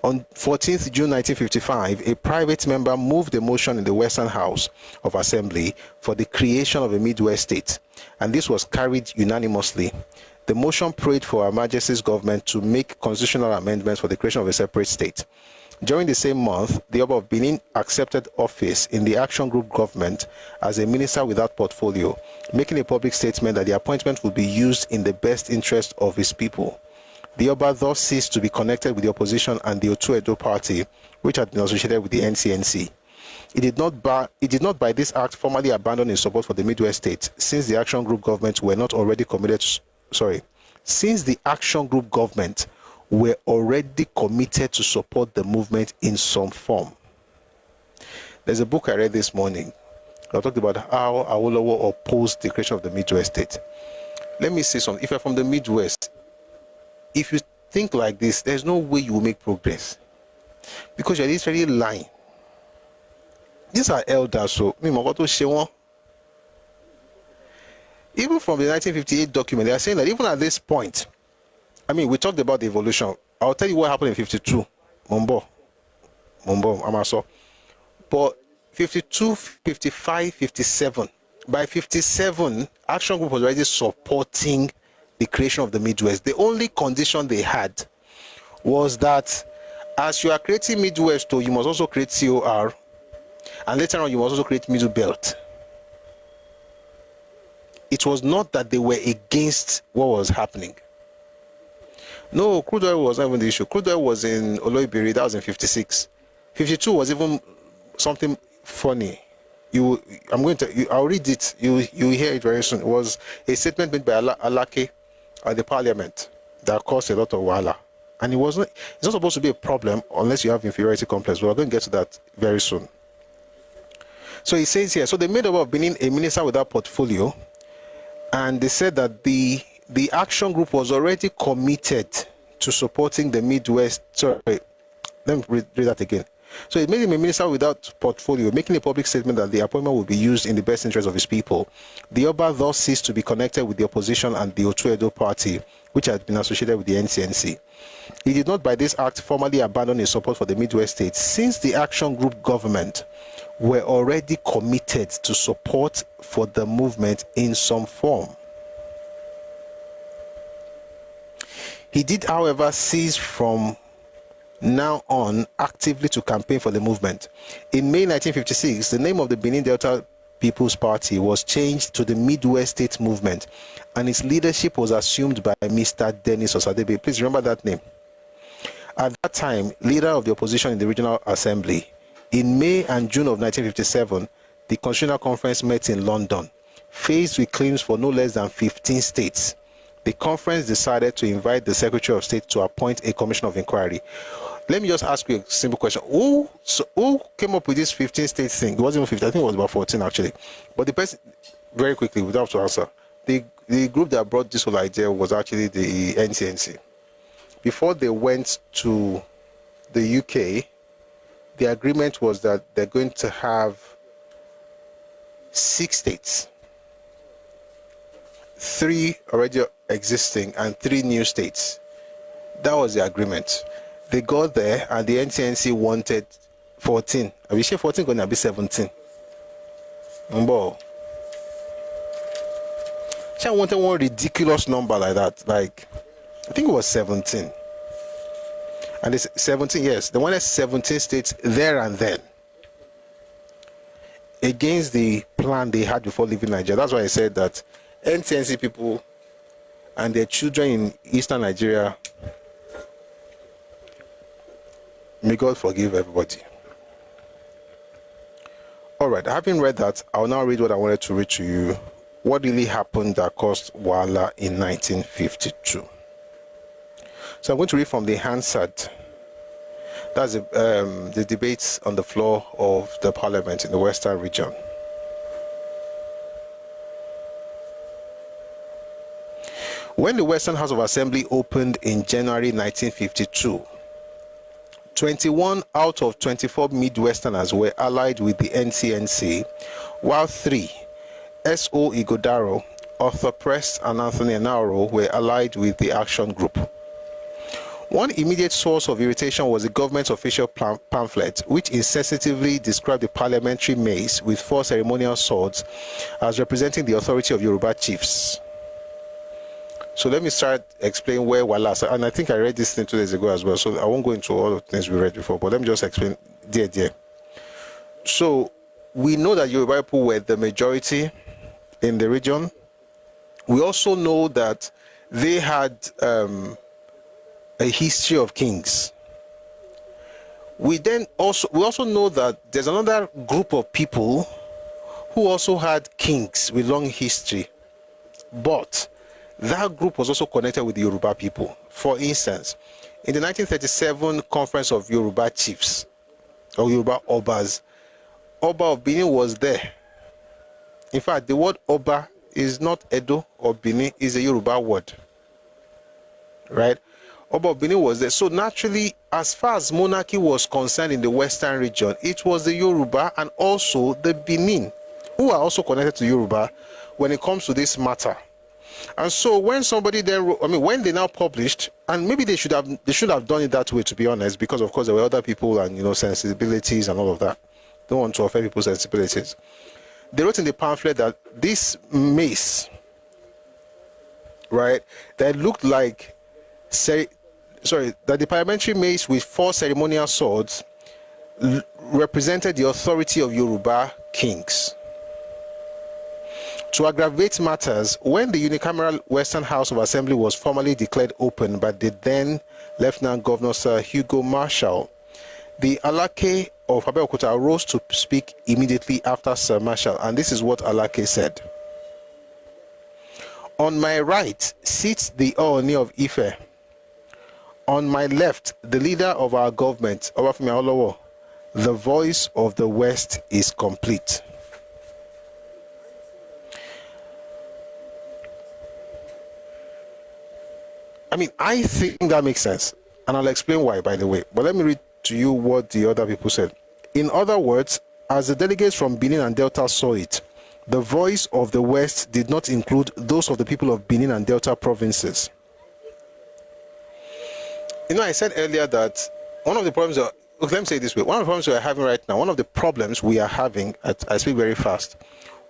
On 14th June 1955, a private member moved a motion in the Western House of Assembly for the creation of a Midwest state, and this was carried unanimously. The motion prayed for Her Majesty's government to make constitutional amendments for the creation of a separate state. During the same month, the Oba of Benin accepted office in the Action Group government as a minister without portfolio, making a public statement that the appointment would be used in the best interest of his people. The Oba thus ceased to be connected with the opposition and the Otu Edo party, which had been associated with the NCNC. It did not by this act formally abandon its support for the Midwest state, since the Action Group government were not already committed to since the Action Group government were already committed to support the movement in some form. There's a book I read this morning. I talked about how Awolowo opposed the creation of the Midwest state. Let me say something. If you're from the Midwest, if you think like this, there's no way you will make progress, because you're literally lying. These are elders, so even from the 1958 document, they are saying that even at this point, I mean, we talked about the evolution. I'll tell you what happened in 52. Mombo, Amaso. But 52, 55, 57. By 57, Action Group was already supporting the creation of the Midwest. The only condition they had was that as you are creating Midwest, you must also create COR, and later on you must also create Middle Belt. It was not that they were against what was happening. No, crude oil was not even the issue. Crude oil was in Oloibiri, that was in 56. 52 was even something funny. I'll read it. You hear it very soon. It was a statement made by Alake at the parliament that caused a lot of wahala. And it's not supposed to be a problem unless you have inferiority complex. We're going to get to that very soon. So he says here, so they made Oba of Benin a minister without portfolio, and they said that the Action Group was already committed to supporting the Midwest. Sorry, let me read that again. So it made him a minister without portfolio, making a public statement that the appointment would be used in the best interest of his people. The Oba thus ceased to be connected with the opposition and the Otu Edo party, which had been associated with the NCNC. He did not by this act formally abandon his support for the Midwest states, since the Action Group government were already committed to support for the movement in some form. He did, however, cease from now on actively to campaign for the movement. In May 1956, the name of the Benin Delta People's Party was changed to the Midwest State Movement, and its leadership was assumed by Mr. Dennis Osadebe. Please remember that name. At that time, leader of the opposition in the Regional Assembly. In May and June of 1957, the Constitutional Conference met in London. Faced with claims for no less than 15 states, the conference decided to invite the Secretary of State to appoint a commission of inquiry. Let me just ask you a simple question. Who came up with this 15 state thing? It wasn't even 15, I think it was about 14 actually. But the person, very quickly, without to answer, the group that brought this whole idea was actually the NCNC. Before they went to the UK, the agreement was that they're going to have 6 states, 3 already existing and 3 new states. That was the agreement. They got there and the NCNC wanted 14. Are we sure 14 going to be 17? She wanted one ridiculous number like that. Like, I think it was 17. And it's 17, yes. They wanted 17 states there and then. against the plan they had before leaving Nigeria. That's why I said that NTNC people and their children in eastern Nigeria, may God forgive everybody. All right, having read that, I'll now read what I wanted to read to you. What really happened that caused Wahala in 1952. So I'm going to read from the Hansard. That's the debates on the floor of the parliament in the Western region. When the Western House of Assembly opened in January 1952, 21 out of 24 Midwesterners were allied with the NCNC, while 3, S.O. Igodaro, Arthur Prest, and Anthony Enauro, were allied with the Action Group. One immediate source of irritation was the government's official pamphlet, which insensitively described the parliamentary mace with 4 ceremonial swords as representing the authority of Yoruba chiefs. So let me start explaining where Wahala, and I think I read this thing 2 days ago as well, so I won't go into all of the things we read before, but let me just explain there. So we know that Yoruba people were the majority in the region. We also know that they had a history of kings. We also know that there's another group of people who also had kings with long history, but that group was also connected with the Yoruba people. For instance, in the 1937 Conference of Yoruba Chiefs, or Yoruba Obas, Oba of Benin was there. In fact, the word Oba is not Edo or Benin, is a Yoruba word. Right? Oba of Benin was there. So naturally, as far as monarchy was concerned in the Western region, it was the Yoruba and also the Benin, who are also connected to Yoruba when it comes to this matter. And so when somebody then when they now published, and maybe they should have done it that way, to be honest, because of course there were other people and sensibilities and all of that. Don't want to offend people's sensibilities. They wrote in the pamphlet that this mace, right, that looked like that the parliamentary mace with 4 ceremonial swords represented the authority of Yoruba kings. To aggravate matters, when the unicameral Western House of Assembly was formally declared open by the then Lieutenant Governor Sir Hugo Marshall, the Alake of Abeokuta rose to speak immediately after Sir Marshall, and this is what Alake said. On my right sits the Ooni of Ife. On my left, the leader of our government, Obafemi Awolowo. The voice of the West is complete. I think that makes sense, and I'll explain why, by the way. But let me read to you what the other people said. In other words, as the delegates from Benin and Delta saw it, the voice of the West did not include those of the people of Benin and Delta provinces. I said earlier that one of the problems, let me say it this way, one of the problems we are having right now, one of the problems we are having, I speak very fast,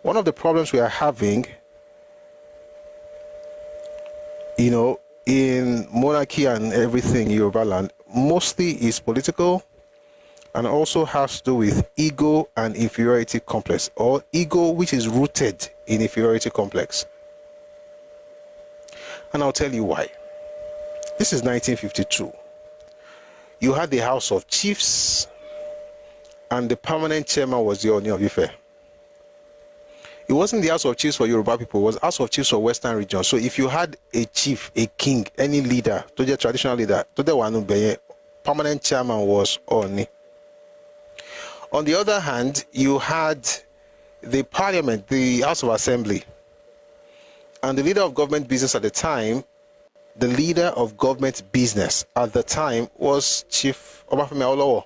one of the problems we are having, in monarchy and everything in Yoruba land, mostly is political and also has to do with ego and inferiority complex, or ego which is rooted in inferiority complex. And I'll tell you why. This is 1952. You had the House of Chiefs, and the permanent chairman was the Ooni of Ife. It wasn't the House of Chiefs for Yoruba people, it was House of Chiefs for Western region. So if you had a chief, a king, any leader, traditional leader, permanent chairman was Ooni. On the other hand, you had the parliament, the House of Assembly, and the leader of government business at the time, the leader of government business at the time was Chief Obafemi Awolowo.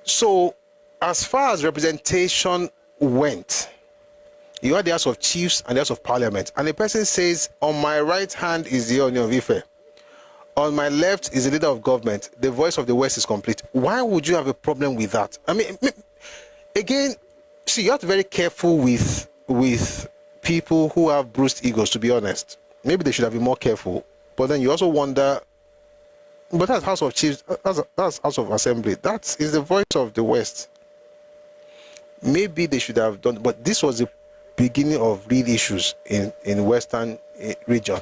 So as far as representation went, you had the House of Chiefs and the House of Parliament, and the person says, on my right hand is the Ooni of Ife, on my left is the leader of government, the voice of the West is complete. Why would you have a problem with that? Again, see, you have to be very careful with people who have bruised egos, to be honest. Maybe they should have been more careful, but then you also wonder, but that's House of Chiefs, that's House of Assembly, that is the voice of the West. Maybe they should have done, but this was the beginning of real issues in Western region.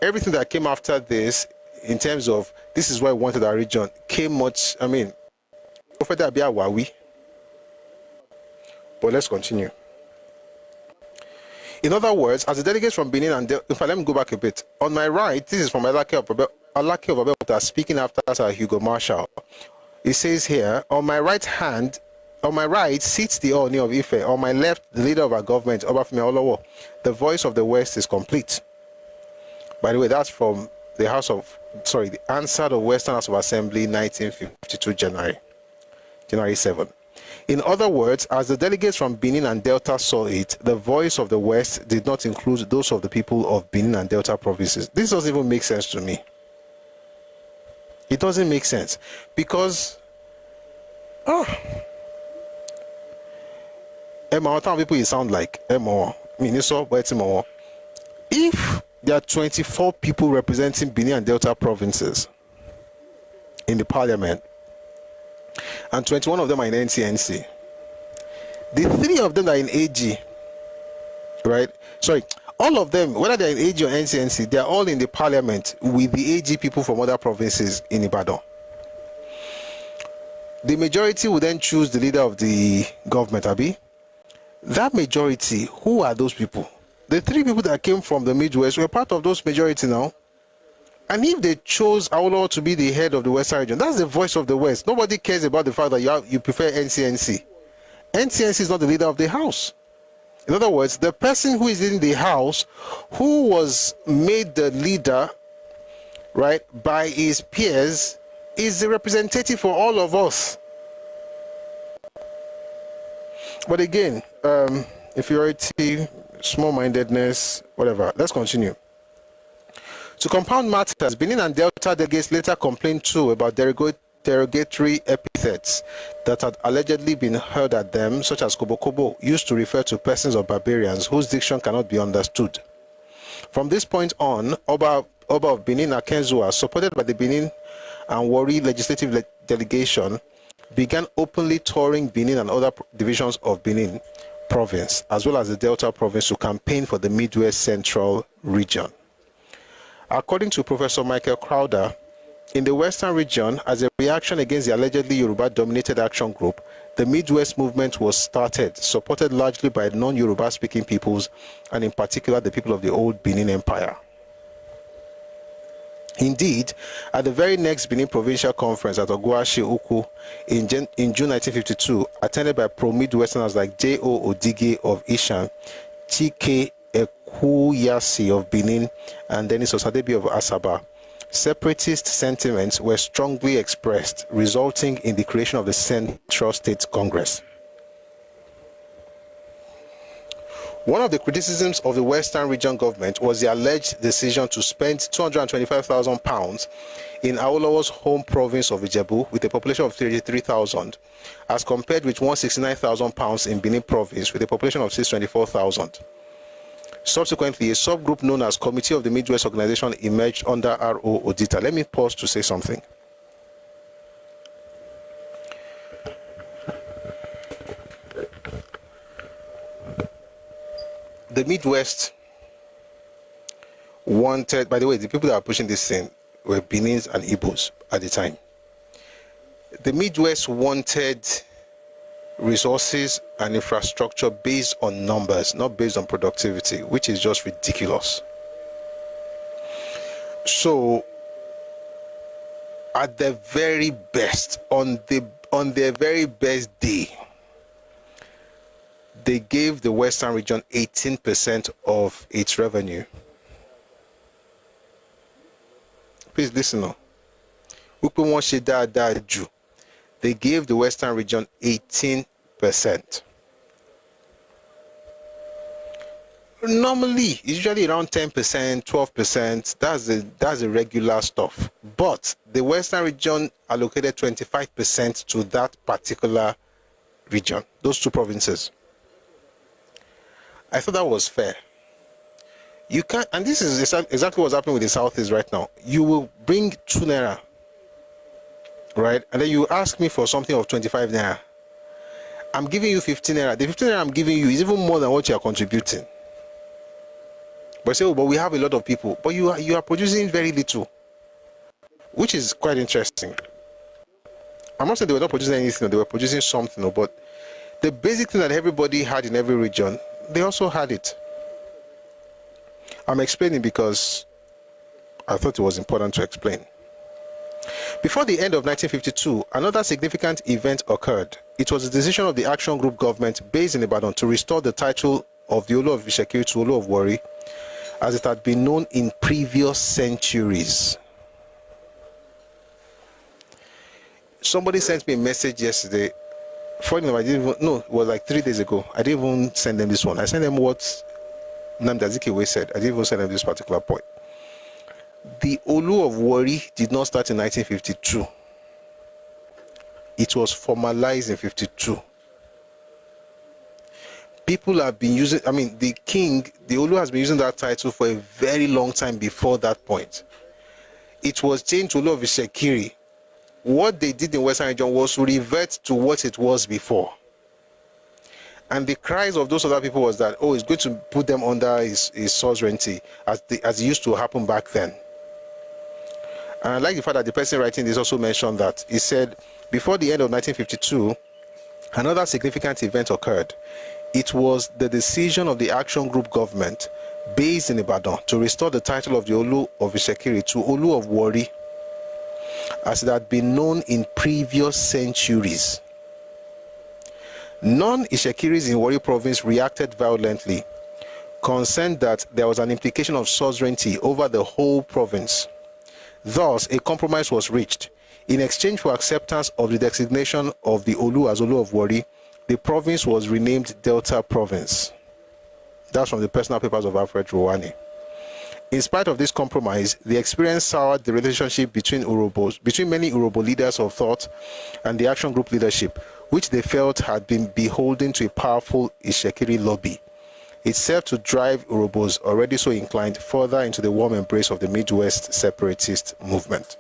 Everything that came after this, in terms of this is why we wanted our region, came much, I mean, but let's continue. In other words, as the delegates from Benin and in fact, let me go back a bit. On my right, this is from Alake of Abel speaking after Sir Hugo Marshall. It says here, on my right sits the Ooni of Ife. On my left, the leader of our government, Obafemi Awolowo. The voice of the West is complete. By the way, that's from the answer of Western House of Assembly, 1952, January 7. In other words, as the delegates from Benin and Delta saw it, the voice of the West did not include those of the people of Benin and Delta provinces. This doesn't even make sense to me. It doesn't make sense because people sound like if there are 24 people representing Benin and Delta provinces in the parliament, and 21 of them are in NCNC. The 3 of them are in AG, right? Sorry, all of them, whether they're in AG or NCNC, they're all in the parliament with the AG people from other provinces in Ibadan. The majority will then choose the leader of the government, Abi. That majority, who are those people? The 3 people that came from the Midwest were part of those majority now. And if they chose Awolowo to be the head of the Western region, that's the voice of the West. Nobody cares about the fact that you prefer NCNC. NCNC is not the leader of the House. In other words, the person who is in the House, who was made the leader, right, by his peers, is the representative for all of us. But again, inferiority, small-mindedness, whatever. Let's continue. To compound matters, Benin and Delta delegates later complained too about derogatory epithets that had allegedly been hurled at them, such as Kobo, used to refer to persons or barbarians whose diction cannot be understood. From this point on, Oba of Benin Akenzua, supported by the Benin and Warri legislative delegation, began openly touring Benin and other divisions of Benin province, as well as the Delta province, to campaign for the Midwest Central region. According to Professor Michael Crowder, in the Western region, as a reaction against the allegedly Yoruba-dominated action group, the Midwest movement was started, supported largely by non-Yoruba-speaking peoples, and in particular the people of the old Benin Empire. Indeed, at the very next Benin Provincial Conference at Oguashi Uku in June 1952, attended by pro-Midwesterners like J.O. Odige of Ishan, T.K. Ekuyasi of Benin, and Dennis Osadebi of Asaba, separatist sentiments were strongly expressed, resulting in the creation of the Central State Congress. One of the criticisms of the Western Region government was the alleged decision to spend £225,000 in Awolowo's home province of Ijebu with a population of 33,000, as compared with £169,000 in Benin province with a population of 624,000. Subsequently, a subgroup known as Committee of the Midwest Organization emerged under R.O. Odita. Let me pause to say something. The Midwest wanted, by the way, the people that are pushing this thing were Benins and Igbos at the time. The Midwest wanted resources and infrastructure based on numbers, not based on productivity, which is just ridiculous. So, at the very best, on their very best day, they gave the Western region 18% of its revenue. Please listen now. They gave the Western region 18%. Normally, it's usually around 10%, 12%. That's the regular stuff. But the Western region allocated 25% to that particular region, those two provinces. I thought that was fair. You can't, and this is exactly what's happening with the Southeast right now. You will bring 2 naira, right? And then you ask me for something of 25 naira. I'm giving you 15 naira. The 15 naira I'm giving you is even more than what you are contributing. But say, oh, but we have a lot of people. But you are producing very little, which is quite interesting. I'm not saying they were not producing anything, they were producing something, but the basic thing that everybody had in every region, they also had it. I'm explaining because I thought it was important to explain. Before the end of 1952, another significant event occurred. It was the decision of the Action Group government based in Ibadan to restore the title of the Olu of Ishekiri to Olu of Warri, as it had been known in previous centuries. Somebody sent me a message yesterday. Funny enough, I didn't even, no, it was like 3 days ago. I didn't even send them this one. I sent them what Nnamdi Azikiwe said. I didn't even send them this particular point. The Olu of Warri did not start in 1952. It was formalized in 52. People have been using, I mean, the king, the Olu has been using that title for a very long time before that point. It was changed to Olu of Ishekiri. What they did in Western region was to revert to what it was before. And the cries of those other people was that, oh, he's going to put them under his sovereignty, as it used to happen back then. And I like the fact that the person writing this also mentioned that. He said, before the end of 1952, another significant event occurred. It was the decision of the Action Group government based in Ibadan to restore the title of the Olu of Ishekiri to Olu of Warri, as it had been known in previous centuries. Non-Ishekiris in Warri province reacted violently, concerned that there was an implication of sovereignty over the whole province. Thus, a compromise was reached. In exchange for acceptance of the designation of the Olu as Olu of Warri, the province was renamed Delta Province. That's from the personal papers of Alfred Rowani. In spite of this compromise, the experience soured the relationship between many Urobo leaders of thought and the Action Group leadership, which they felt had been beholden to a powerful Ishekiri lobby. It served to drive Urobos, already so inclined, further into the warm embrace of the Midwest separatist movement.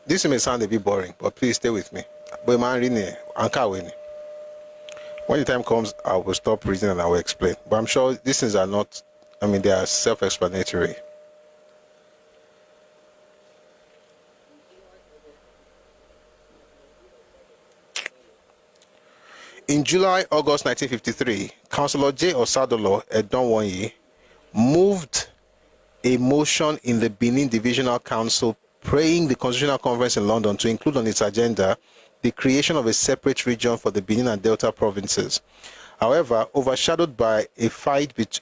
This may sound a bit boring, but please stay with me. When the time comes, I will stop reading and I will explain. But I'm sure these things are not, I mean, they are self-explanatory. In July, August 1953, Councillor J. Osadolo Edonwoye moved a motion in the Benin Divisional Council praying the Constitutional Conference in London to include on its agenda the creation of a separate region for the Benin and Delta provinces. However, overshadowed by a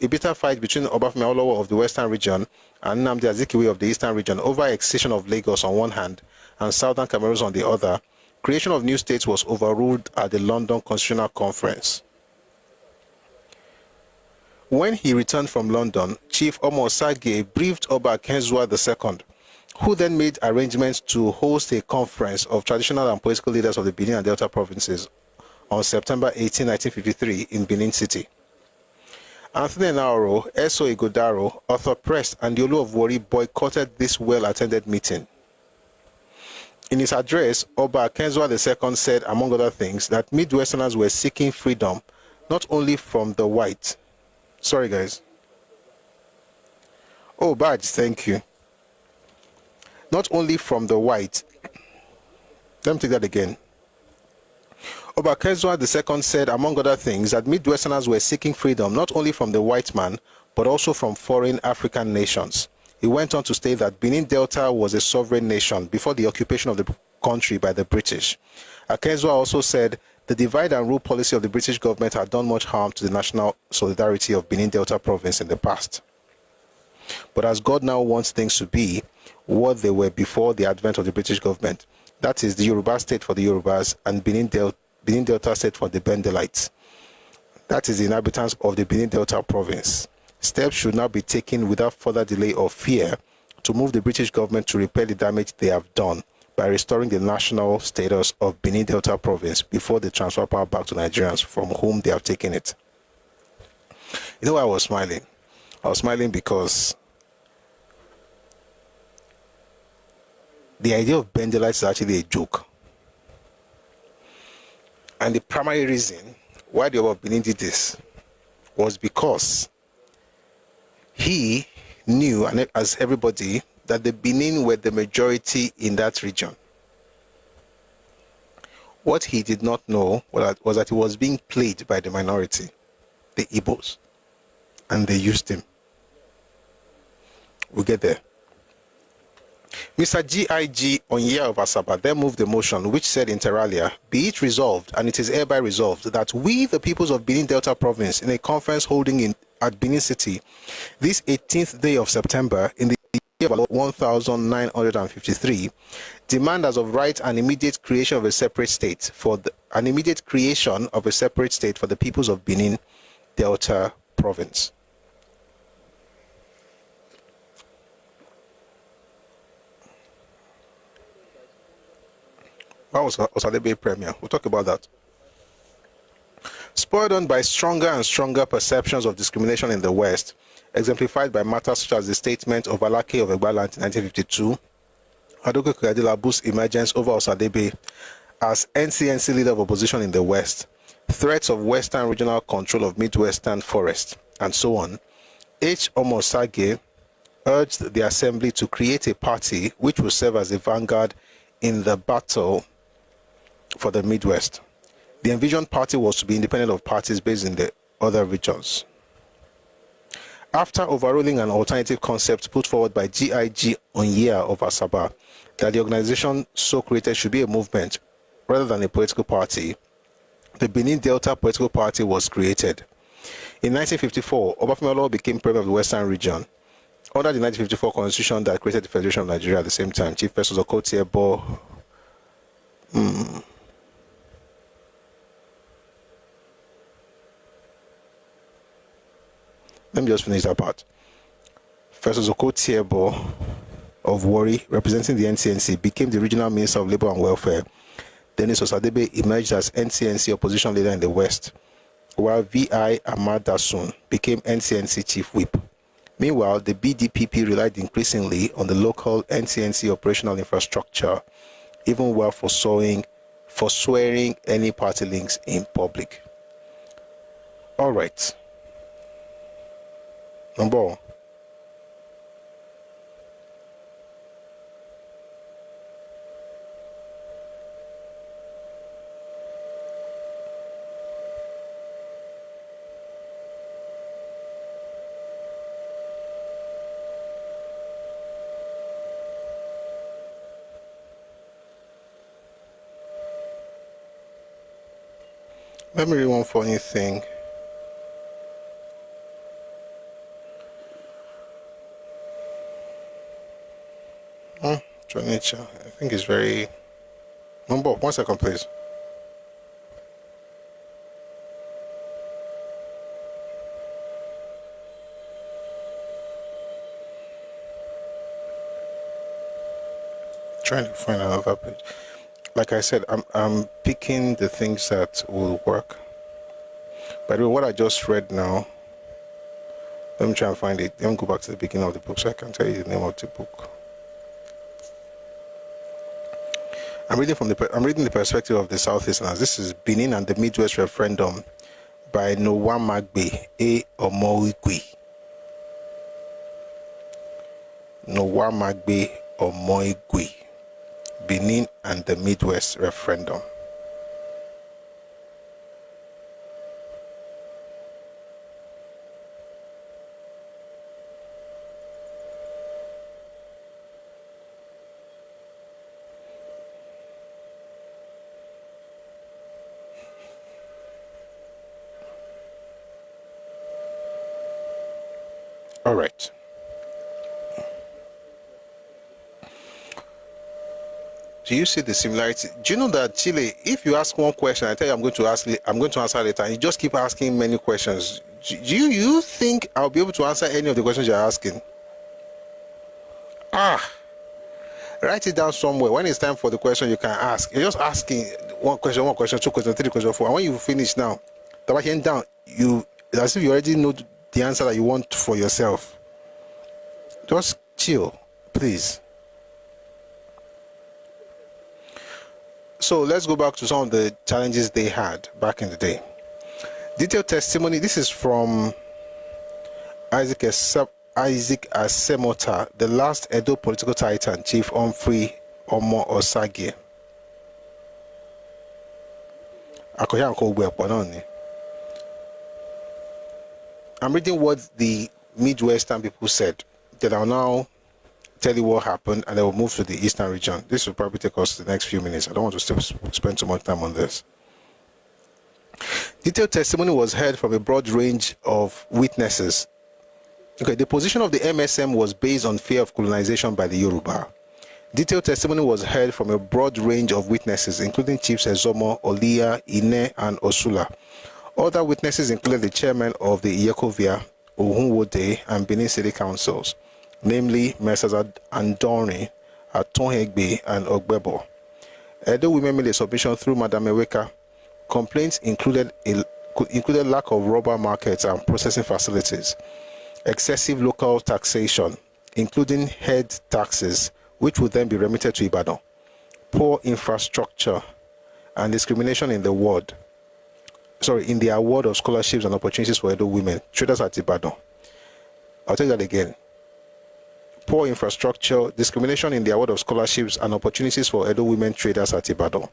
bitter fight between Obafemi Awolowo of the Western region and Nnamdi Azikiwe of the Eastern region over accession of Lagos on one hand and Southern Cameroon on the other, creation of new states was overruled at the London Constitutional Conference. When he returned from London, Chief Omo Osage briefed Oba Kenzua II, who then made arrangements to host a conference of traditional and political leaders of the Benin and Delta provinces on September 18, 1953 in Benin City. Anthony Naoro, Eso Igodaro, Arthur Prest, and the Olu of Warri boycotted this well-attended meeting. In his address, Oba Kenzua II said, among other things, that Midwesterners were seeking freedom not only from the white. Sorry, guys. Oh, Badge, thank you. Not only from the white. Let me take that again. Oba Kenzua II said, among other things, that Midwesterners were seeking freedom not only from the white man, but also from foreign African nations. He went on to state that Benin Delta was a sovereign nation before the occupation of the country by the British. Kenzua also said the divide and rule policy of the British government had done much harm to the national solidarity of Benin Delta province in the past. But as God now wants things to be what they were before the advent of the British government, that is the Yoruba state for the Yorubas and Benin Delta state for the Bendelites, that is the inhabitants of the Benin Delta province. Steps should now be taken without further delay or fear to move the British government to repair the damage they have done by restoring the national status of Benin Delta province before they transfer power back to Nigerians from whom they have taken it. You know why I was smiling? I was smiling because the idea of Bendelites is actually a joke. And the primary reason why the Oba Benin did this was because he knew, and as everybody, that the Benin were the majority in that region. What he did not know was that he was being played by the minority, the Igbos, and they used him. We'll get there. Mr. G.I.G. Onyea of Asaba then moved the motion which said inter alia, be it resolved, and it is hereby resolved, that we, the peoples of Benin Delta Province, in a conference holding at Benin City, this 18th day of September, in the year of 1953, demand as of right an immediate creation of a separate state for the peoples of Benin Delta Province. What was Osadebe Premier? We'll talk about that. Spurred on by stronger and stronger perceptions of discrimination in the West, exemplified by matters such as the statement of Alake of Egbaland in 1952, Adoke Kuyadelabu's emergence over Osadebe as NCNC leader of opposition in the West, threats of Western regional control of Midwestern forest, and so on, H. Omosage urged the Assembly to create a party which will serve as a vanguard in the battle for the Midwest. The envisioned party was to be independent of parties based in the other regions. After overruling an alternative concept put forward by G.I.G. Onyea of Asaba, that the organization so created should be a movement rather than a political party, the Benin Delta Political Party was created. In 1954, Obafemi became Premier of the Western region. Under the 1954 Constitution that created the Federation of Nigeria at the same time, Chief Justice Okotiebo let me just finish that part. Professor Okotiebo of Warri, representing the NCNC, became the regional minister of labor and welfare. Dennis Osadebe emerged as NCNC opposition leader in the West, while V.I. Ahmad Dasun became NCNC chief whip. Meanwhile, the BDPP relied increasingly on the local NCNC operational infrastructure, even while forswearing any party links in public. All right. Number one. Let me read one funny thing. Nature. I think it's very. Number 1 second, please. Trying to find another page. Like I said, I'm picking the things that will work. By the way, what I just read now, let me try and find it. Let me go back to the beginning of the book so I can tell you the name of the book. I'm reading the perspective of the Southeasterners. This is Benin and the Midwest Referendum by Nwamagbe A. Omoigwe. Nwamagbe Omoigwe. Benin and the Midwest Referendum. All right. Do you see the similarity? Do you know that Chile, if you ask one question, I tell you I'm going to answer later, and you just keep asking many questions. Do you think I'll be able to answer any of the questions you're asking? Write it down somewhere. When it's time for the question, you can ask. You're just asking one question, 2 questions, 3 questions, 4. And when you finish now, down, as if you already know the answer that you want for yourself. Just chill, please. So let's go back to some of the challenges they had back in the day. Detailed testimony. This is from Isaac Asemota, the last Edo political titan, Chief Humphrey Omo Osage. I'm reading what the Midwestern people said. Then I'll now tell you what happened, and then we'll move to the Eastern region. This will probably take us the next few minutes. I don't want to spend too much time on this. Detailed testimony was heard from a broad range of witnesses. Okay, the position of the MSM was based on fear of colonization by the Yoruba. Detailed testimony was heard from a broad range of witnesses, including Chiefs Ezomo, Olia, Ine, and Osula. Other witnesses included the chairman of the Iyekovia, Ohunwode, and Benin City Councils, namely Messrs. Andoni, Atonhegbe, and Ogbebo. Edo women made a submission through Madam Eweka. Complaints included lack of rubber markets and processing facilities, excessive local taxation, including head taxes, which would then be remitted to Ibadan, poor infrastructure, and discrimination in the award of scholarships and opportunities for Edo women traders at Ibadan. I'll take that again. Poor infrastructure, discrimination in the award of scholarships and opportunities for Edo women traders at Ibadan.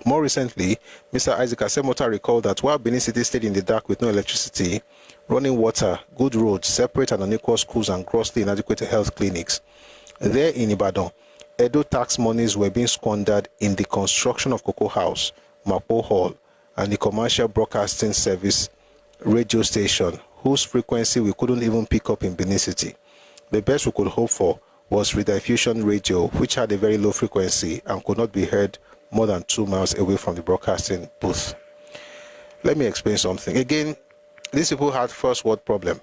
More recently, Mr. Isaac Asemota recalled that while Benin City stayed in the dark with no electricity, running water, good roads, separate and unequal schools, and grossly inadequate health clinics, there in Ibadan, Edo tax monies were being squandered in the construction of Cocoa House, Mapo Hall, and the commercial broadcasting service radio station, whose frequency we couldn't even pick up in Benin City. The best we could hope for was rediffusion radio, which had a very low frequency and could not be heard more than 2 miles away from the broadcasting booth. Let me explain something. Again, these people had first world problem.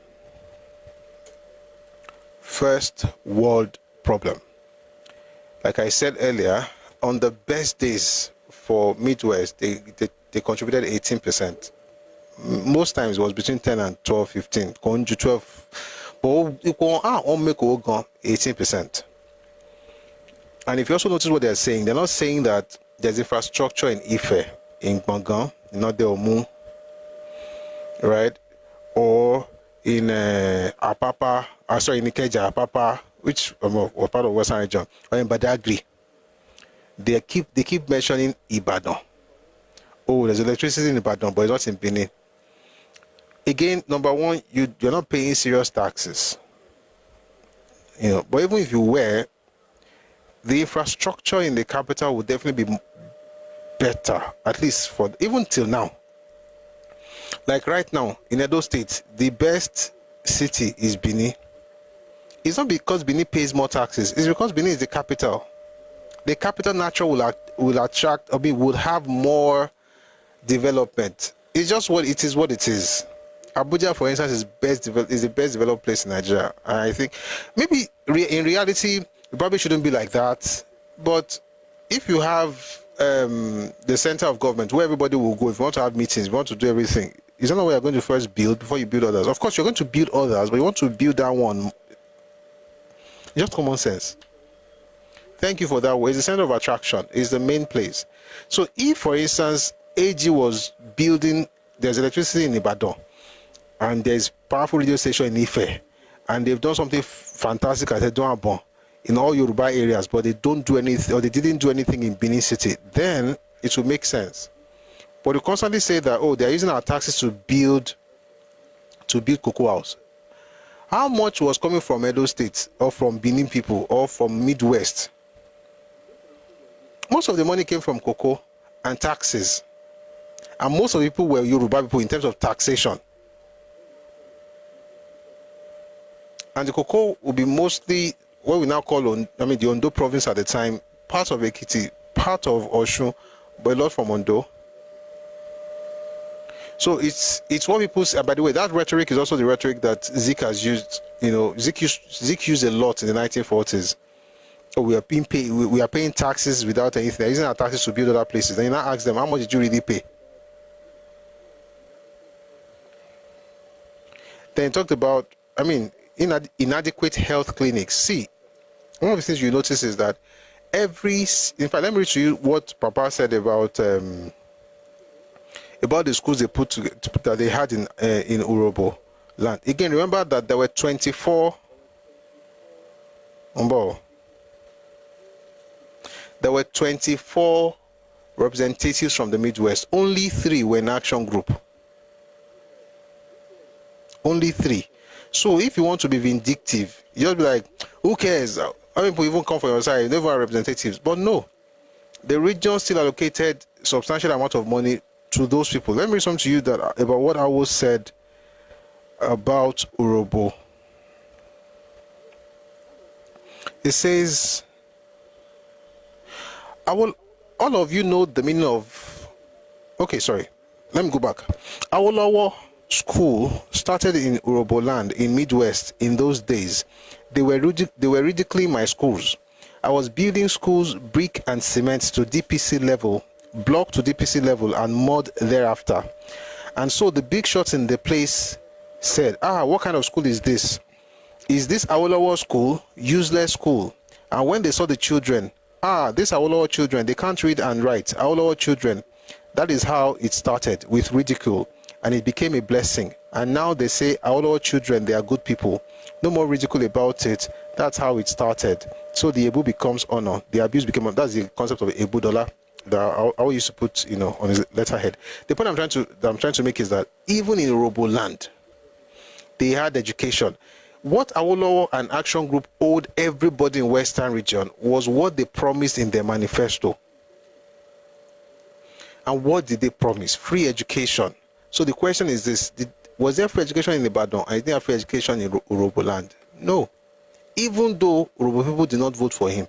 First world problem. Like I said earlier, on the best days for Midwest, they contributed 18%. Most times it was between 10 and 12, 15. 12, but 18%. And if you also notice what they're saying, they're not saying that there's infrastructure in Ife, in Gbangan, in Odeomu, right? Or in Apapa, in Ikeja, Apapa, which was part of Western region, or in Badagry. They keep mentioning Ibadan. Oh, there's electricity in Ibadan, but it's not in Benin. Again, number one, you're not paying serious taxes. But even if you were, the infrastructure in the capital would definitely be better, at least for even till now. Like right now in Edo State, the best city is Benin. It's not because Benin pays more taxes, it's because Benin is the capital. The capital naturally will attract, would have more development. It's just what it is. Abuja, for instance, is the best developed place in Nigeria. And I think maybe in reality, it probably shouldn't be like that. But if you have the center of government where everybody will go, if you want to have meetings, if you want to do everything, is that not where you're going to first build before you build others? Of course, you're going to build others, but you want to build that one. Just common sense. Thank you for that. It's the center of attraction. It's the main place. So if, for instance, AG was building, there's electricity in Ibadan, and there's powerful radio station in Ife, and they've done something fantastic at Edoabon in all Yoruba areas, but they don't do anything, or they didn't do anything in Benin City, then it will make sense. But you constantly say that, oh, they're using our taxes to build Cocoa House. How much was coming from Edo State, or from Benin people, or from Midwest? Most of the money came from cocoa and taxes. And most of the people were Yoruba people in terms of taxation. And the cocoa will be mostly what we now call, the Ondo province at the time, part of Ekiti, part of Osun, but a lot from Ondo. So it's what people say. By the way, that rhetoric is also the rhetoric that Zik has used. Zik used a lot in the 1940s. So we are paying taxes without anything. They're using our taxes to build other places. Then you now ask them, how much did you really pay? Then talked about, inadequate health clinics. See, one of the things you notice is that in fact, let me read to you what Papa said about the schools they put together, that they had in Urobo land. Again, remember that there were 24. There were 24 representatives from the Midwest. Only 3 were in action group. Only 3. So if you want to be vindictive, you just be like, who cares? How many people even come from your side? You never have representatives. But no, the region still allocated substantial amount of money to those people. Let me read something to you about what I was said about Urobo. It says, all of you know the meaning of, okay, sorry, let me go back. Our school started in Urobo land in Midwest in those days. They were ridiculing my schools. I was building schools brick and cement to DPC level, block to DPC level, and mud thereafter. And so the big shots in the place said, what kind of school is this? Is this Awolowo school? Useless school. And when they saw the children, these Awolowo children, they can't read and write. Awolowo children. That is how it started, with ridicule, and it became a blessing. And now they say Awolowo children, they are good people. No more ridicule about it. That's how it started. So the Ebu becomes honor. The abuse became, that's the concept of Ebu dollar that I used to put, on his letterhead. The point I'm trying to make is that even in Urobo land, they had education. What Awolowo and Action Group owed everybody in Western region was what they promised in their manifesto. And what did they promise? Free education. So the question is this: was there free education in Ibadan? I didn't have free education in Urobo land. No. Even though Urobo people did not vote for him.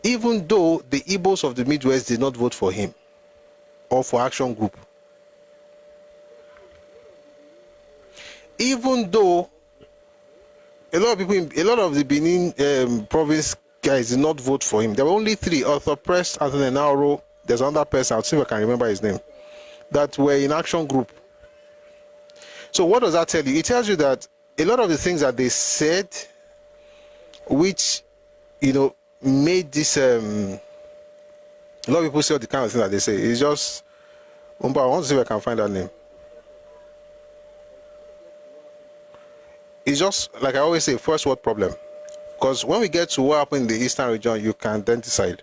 Even though the Igbos of the Midwest did not vote for him or for Action Group. Even though a lot of the Benin province guys did not vote for him. There were only 3: Arthur Press, Anthony Nauro, there's another person, I'll see if I can remember his name, that were in Action Group. So what does that tell you? It tells you that a lot of the things that they said, which, made this, a lot of people say all the kind of things that they say. It's just, I want to see if I can find that name. It's just, like I always say, first world problem. Because when we get to what happened in the Eastern region, you can then decide.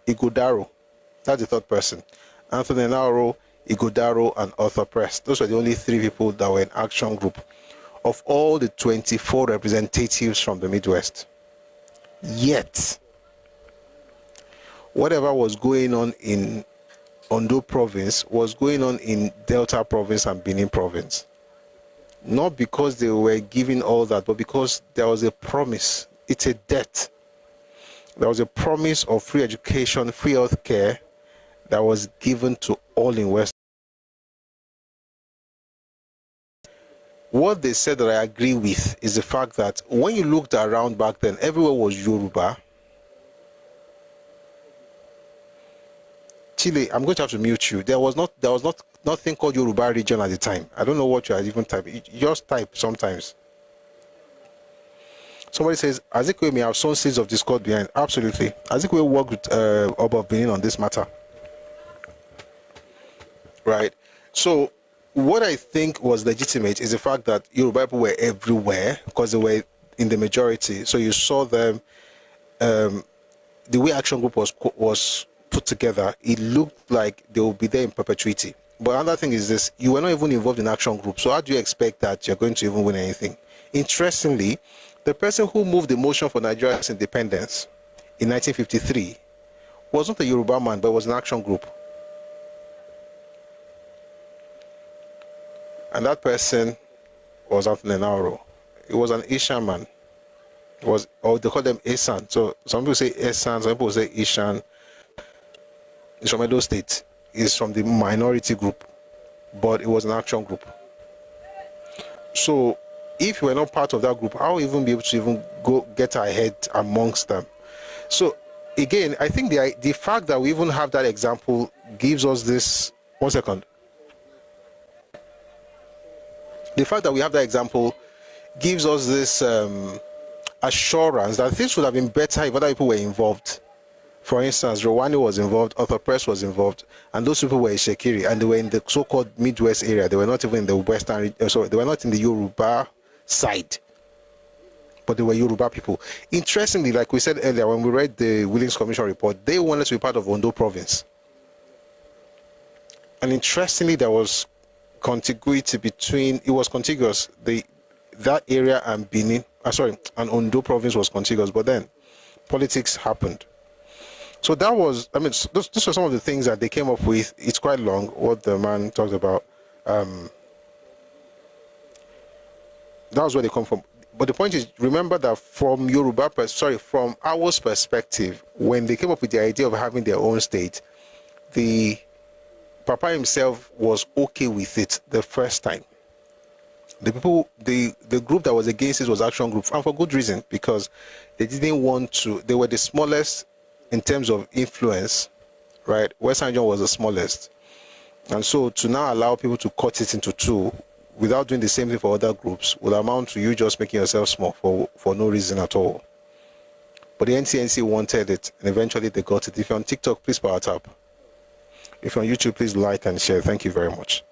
Igodaro, that's the third person. Anthony Nauro, Igodaro, and Arthur Press. Those were the only 3 people that were in Action Group of all the 24 representatives from the Midwest. Yet, whatever was going on in Ondo province was going on in Delta province and Benin province. Not because they were giving all that, but because there was a promise. It's a debt. There was a promise of free education, free health care that was given to all in West. What they said that I agree with is the fact that when you looked around back then, everywhere was Yoruba. Chile, I'm going to have to mute you. There was nothing called Yoruba region at the time. I don't know what you are even typing. You just type sometimes. Somebody says, Azikwe may have sown seeds of discord behind. Absolutely. Azikwe worked with Oba of Benin on this matter. Right. So what I think was legitimate is the fact that Yoruba people were everywhere because they were in the majority. So you saw them, the way Action Group was put together, it looked like they will be there in perpetuity. But another thing is this: you were not even involved in Action Group, so how do you expect that you're going to even win anything? Interestingly, the person who moved the motion for Nigeria's independence in 1953 was not a Yoruba man, but was an Action Group. And that person was Anthony Nauro. It was an Ishan man. Or they call them Isan. So some people say Isan, some people say Ishan. It's from Oyo State. It's from the minority group, but it was an Action Group. So if you were not part of that group, how will you even be able to even go get ahead amongst them? So again, I think the fact that we even have that example gives us this. 1 second. The fact that we have that example gives us this assurance that things would have been better if other people were involved. For instance, Rwanda was involved, Author Press was involved, and those people were in Shekiri, and they were in the so-called Midwest area. They were not even in the Western, sorry, they were not in the Yoruba side, but they were Yoruba people. Interestingly, like we said earlier, when we read the Willink Commission report, they wanted to be part of Ondo province. And interestingly, there was contiguity between, it was contiguous, that area and Benin, and Ondo province was contiguous, but then politics happened. So that was, I mean, those were some of the things that they came up with. It's quite long, what the man talked about. That was where they come from. But the point is, remember that from from our perspective, when they came up with the idea of having their own state, the Papa himself was okay with it the first time. The people, the group that was against it was Action Group, and for good reason, because they didn't want to, they were the smallest in terms of influence, right? Western region was the smallest. And so to now allow people to cut it into two without doing the same thing for other groups would amount to you just making yourself small for no reason at all. But the NCNC wanted it, and eventually they got it. If you're on TikTok, please power tap. If you're on YouTube, please like and share. Thank you very much.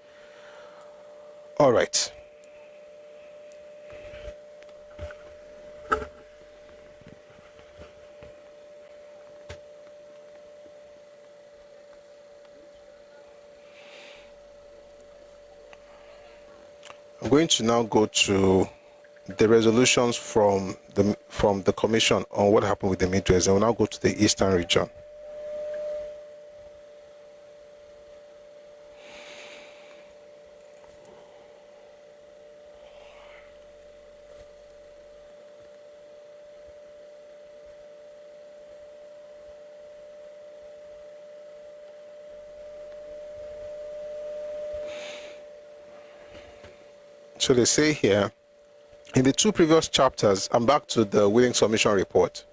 All right. I'm going to now go to the resolutions from the commission on what happened with the Midwest, and we'll now go to the Eastern region. So they say here, in the two previous chapters, I'm back to the Willink Commission report.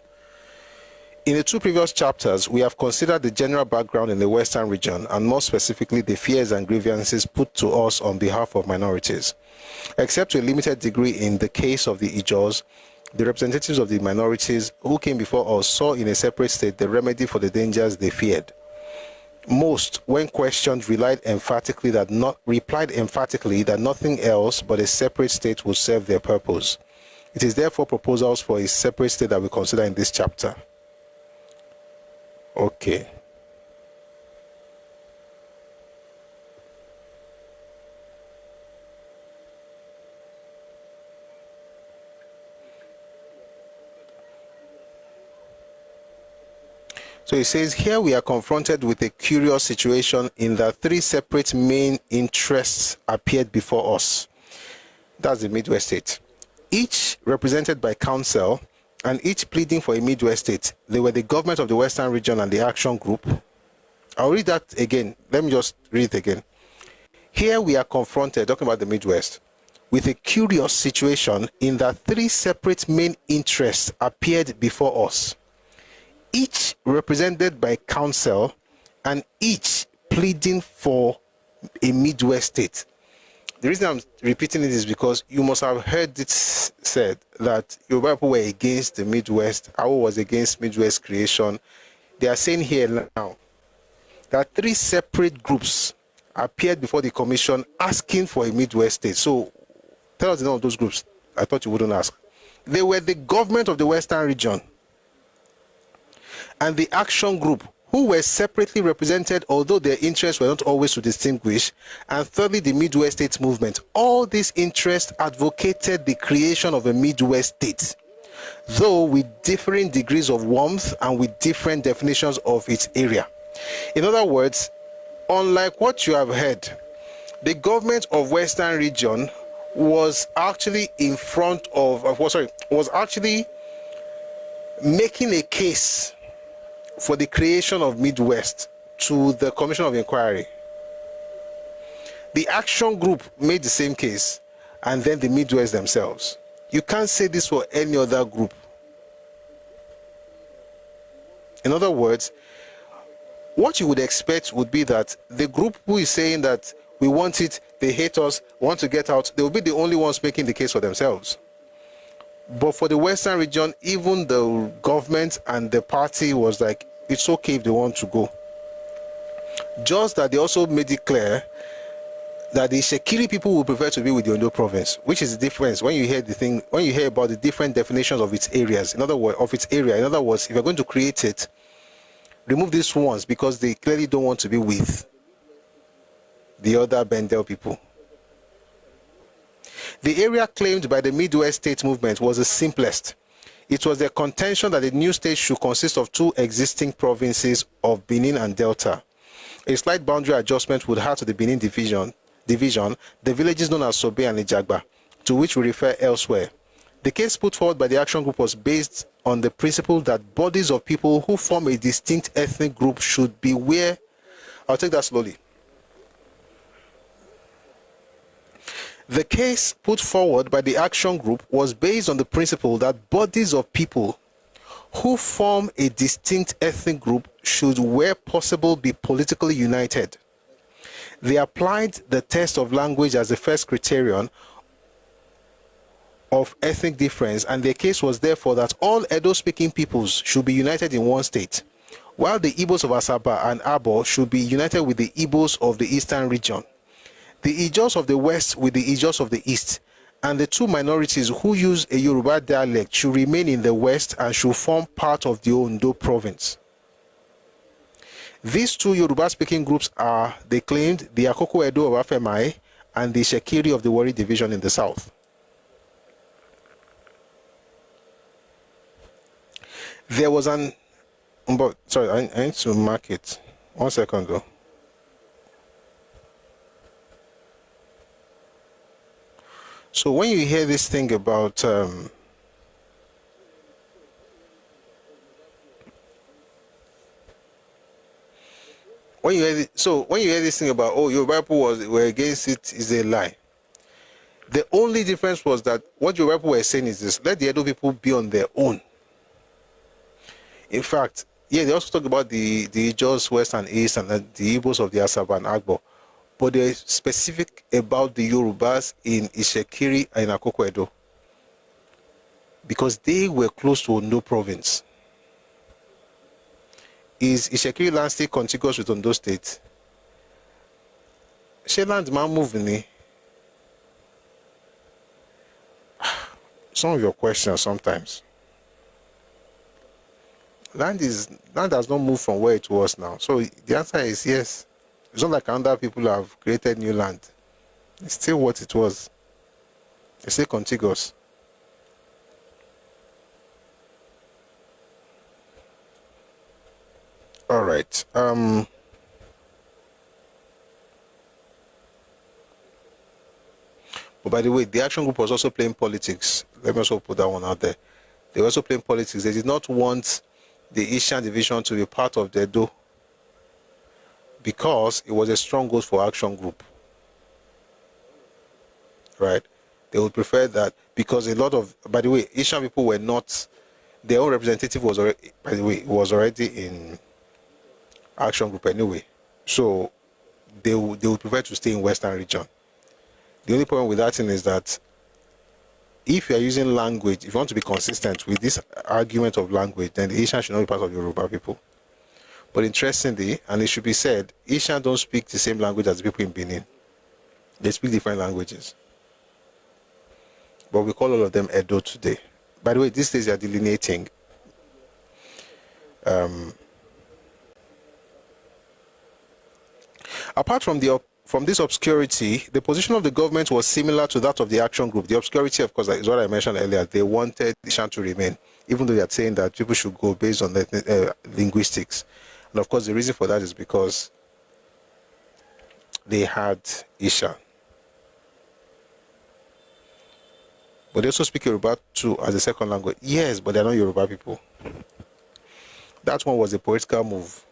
In the two previous chapters, we have considered the general background in the Western region, and more specifically, the fears and grievances put to us on behalf of minorities. Except to a limited degree in the case of the Ijaws, the representatives of the minorities who came before us saw in a separate state the remedy for the dangers they feared. Most, when questioned, replied emphatically that nothing else but a separate state would serve their purpose. It is therefore proposals for a separate state that we consider in this chapter. Okay. So it says, here we are confronted with a curious situation in that three separate main interests appeared before us. That's the Midwest state. Each represented by council and each pleading for a Midwest state. They were the government of the Western region and the Action Group. I'll read that again. Let me just read it again. Here we are confronted, talking about the Midwest, with a curious situation in that three separate main interests appeared before us. Each represented by council and each pleading for a Midwest state. The reason I'm repeating it is because you must have heard it said that Yoruba people were against the Midwest, Awo was against Midwest creation. They are saying here now that three separate groups appeared before the commission asking for a Midwest state. So tell us the name of those groups. I thought you wouldn't ask. They were the government of the Western region and the Action Group, who were separately represented, although their interests were not always to distinguish, and thirdly, the Midwest State movement. All these interests advocated the creation of a Midwest state, though with differing degrees of warmth and with different definitions of its area. In other words, unlike what you have heard, the government of Western region was actually in front of, was actually making a case for the creation of Midwest to the Commission of Inquiry. The Action Group made the same case, and then the Midwest themselves. You can't say this for any other group. In other words, what you would expect would be that the group who is saying that we want it, they hate us, want to get out, they will be the only ones making the case for themselves. But for the Western region, even the government and the party was like, it's okay if they want to go. Just that they also made it clear that the Shekiri people will prefer to be with the Ondo province, which is the difference when you hear about the different definitions of its areas. In other words, In other words, if you're going to create it, remove these ones because they clearly don't want to be with the other Bendel people. The area claimed by the Midwest state movement was the simplest. It was their contention that the new state should consist of two existing provinces of Benin and Delta. A slight boundary adjustment would add to the Benin division, the villages known as Sobe and Ijagba, to which we refer elsewhere. The case put forward by the action group was based on the principle that bodies of people who form a distinct ethnic group should be where... I'll take that slowly. The case put forward by the action group was based on the principle that bodies of people who form a distinct ethnic group should, where possible, be politically united. They applied the test of language as the first criterion of ethnic difference, and their case was therefore that all Edo-speaking peoples should be united in one state, while the Igbos of Asaba and Abo should be united with the Igbos of the eastern region, the Ijos of the west with the Ijos of the east, and the two minorities who use a Yoruba dialect should remain in the west and should form part of the Ondo province. These two Yoruba-speaking groups are, they claimed, the Akoko Edo of Afemai and the Shekiri of the Wari division in the south. There was an... Sorry, I need to mark it. 1 second though. So when you hear this thing about when you hear this thing about, oh, Yoruba people were against it, is a lie. The only difference was that what Yoruba people were saying is this: let the Edo people be on their own. In fact, yeah, they also talk about the Ijos west and east and the Igbos of the Asaba and Agbo. But they're specific about the Yorubas in Ishekiri and Akoko Edo, because they were close to Ondo province. Is Ishekiri land still contiguous with Ondo State? Sheland man moving. Some of your questions sometimes. Land has not moved from where it was now. So the answer is yes. It's not like other people have created new land. It's still what it was. It's still contiguous. All right. But by the way, the action group was also playing politics. Let me also put that one out there. They were also playing politics. They did not want the Eastern Division to be part of the Edo, because it was a strong goal for action group, right? They would prefer that, because a lot of, by the way, Asian people were not, their own representative was already, by the way, was already in action group anyway. So they would prefer to stay in Western region. The only problem with that thing is that if you are using language, if you want to be consistent with this argument of language, then the Asian should not be part of Yoruba people. But interestingly, and it should be said, Asian don't speak the same language as the people in Benin. They speak different languages. But we call all of them Edo today. By the way, these days they are delineating. Apart from this obscurity, the position of the government was similar to that of the action group. The obscurity, of course, is what I mentioned earlier. They wanted Ishan to remain, even though they are saying that people should go based on linguistics. And of course, the reason for that is because they had Isha. But they also speak Yoruba too as a second language. Yes, but they're not Yoruba people. That one was a political move.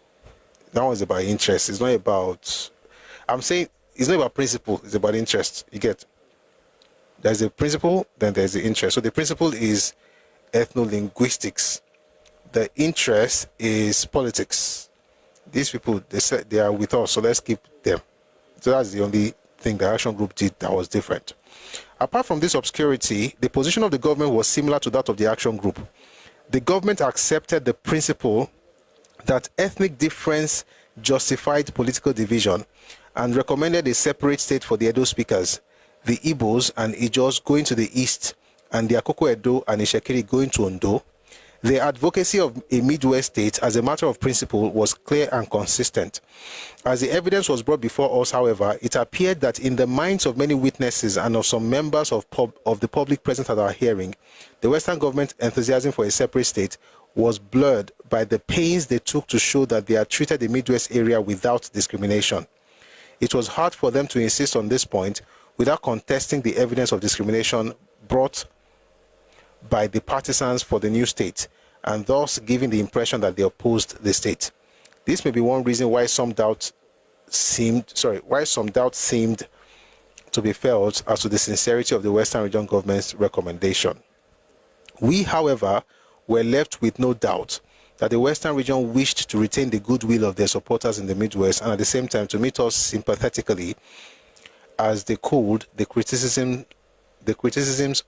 That one is about interest. It's not about... I'm saying it's not about principle. It's about interest. You get? There's a principle, then there's the interest. So the principle is ethno-linguistics. the interest is politics. These people, they said they are with us, so let's keep them. So that's the only thing the action group did that was different. Apart from this obscurity, the position of the government was similar to that of the action group. The government accepted the principle that ethnic difference justified political division and recommended a separate state for the Edo speakers, the Igbos and Ijos going to the east, and the Akoko Edo and Ishekiri going to Ondo. The advocacy of a Midwest state as a matter of principle was clear and consistent. As the evidence was brought before us, however, it appeared that in the minds of many witnesses and of some members of the public present at our hearing, the Western government's enthusiasm for a separate state was blurred by the pains they took to show that they had treated the Midwest area without discrimination. It was hard for them to insist on this point without contesting the evidence of discrimination brought by the partisans for the new state, and thus giving the impression that they opposed the state. This may be one reason why some doubt seemed to be felt as to the sincerity of the Western Region government's recommendation. We, however, were left with no doubt that the Western Region wished to retain the goodwill of their supporters in the Midwest and at the same time to meet us sympathetically as they could the criticisms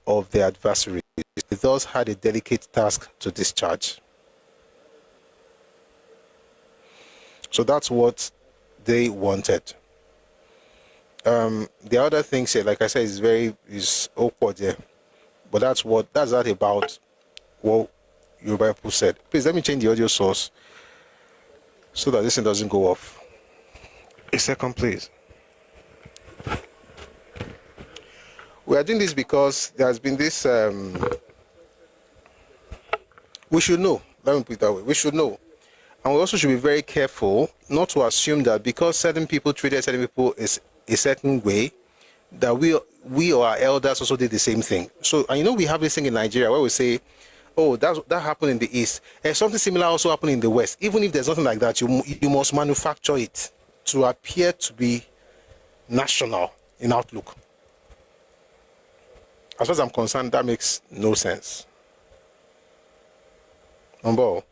of their adversaries. They thus had a delicate task to discharge. So that's what they wanted. The other thing, like I said, is awkward there, but that's that about what Yoruba people said. Please let me change the audio source so that this thing doesn't go off. A second, please. We are doing this because there has been this. We should know. Let me put it that way. We should know, and we also should be very careful not to assume that because certain people treated certain people a certain way, that we or our elders also did the same thing. So, and we have this thing in Nigeria where we say, "Oh, that happened in the East." And something similar also happened in the West. Even if there's nothing like that, you must manufacture it to appear to be national in outlook. As far as I'm concerned, that makes no sense. Number.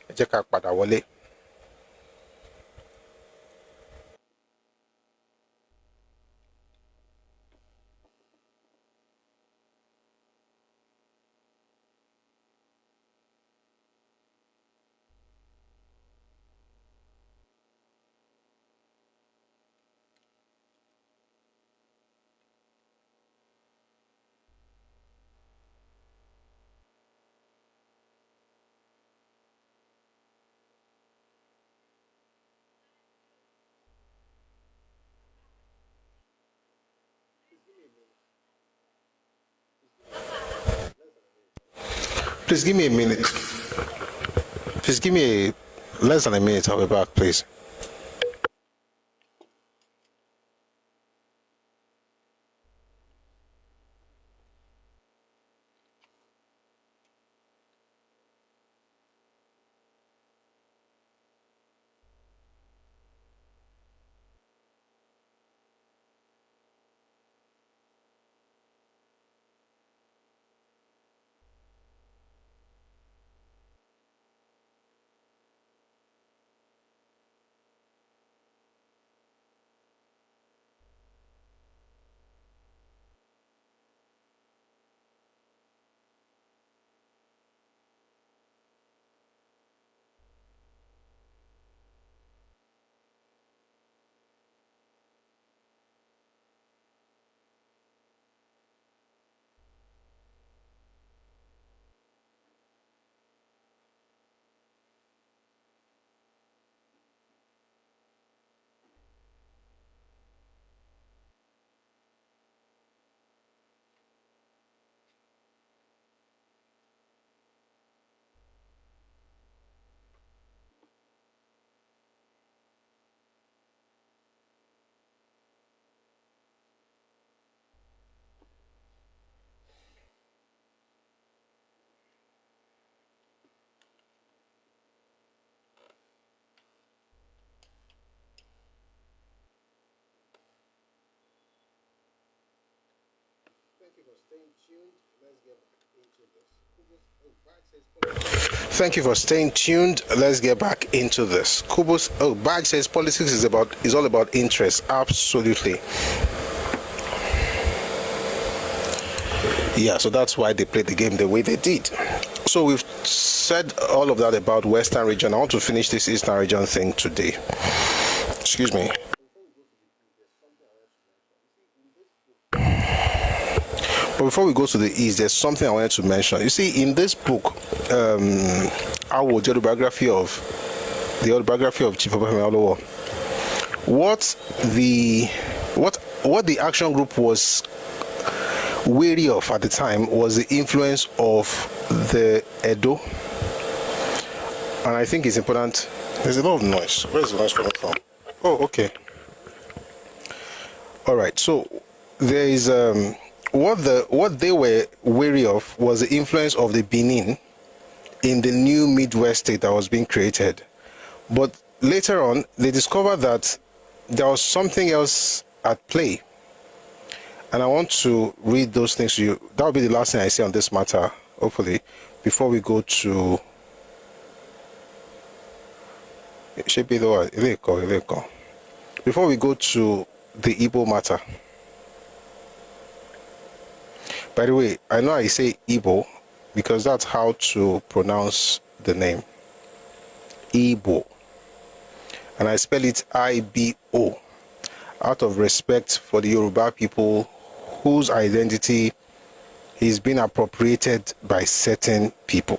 Ẹ jẹ́ ká padà wọlé. Please give me a minute. Please give me less than a minute. I'll be back, please. Thank you for staying tuned. Let's get back into this. Kubus, Bag says politics is all about interest. Absolutely. Yeah, so that's why they played the game the way they did. So we've said all of that about Western region. I want to finish this Eastern region thing today. Excuse me. But before we go to the East, there's something I wanted to mention. You see, in this book, the autobiography of Chief Populist, what the action group was wary of at the time was the influence of the Edo, and I think it's important. There's a lot of noise. Where's the noise coming from? Oh, okay. All right. So there is what they were wary of was the influence of the Benin in the new Midwest state that was being created. But later on, they discovered that there was something else at play. And I want to read those things to you. That will be the last thing I say on this matter, hopefully, before we go to... It should be the one. Before we go to the Igbo matter. By the way, I know I say Igbo because that's how to pronounce the name. Igbo. And I spell it I-B-O, out of respect for the Yoruba people whose identity is being appropriated by certain people.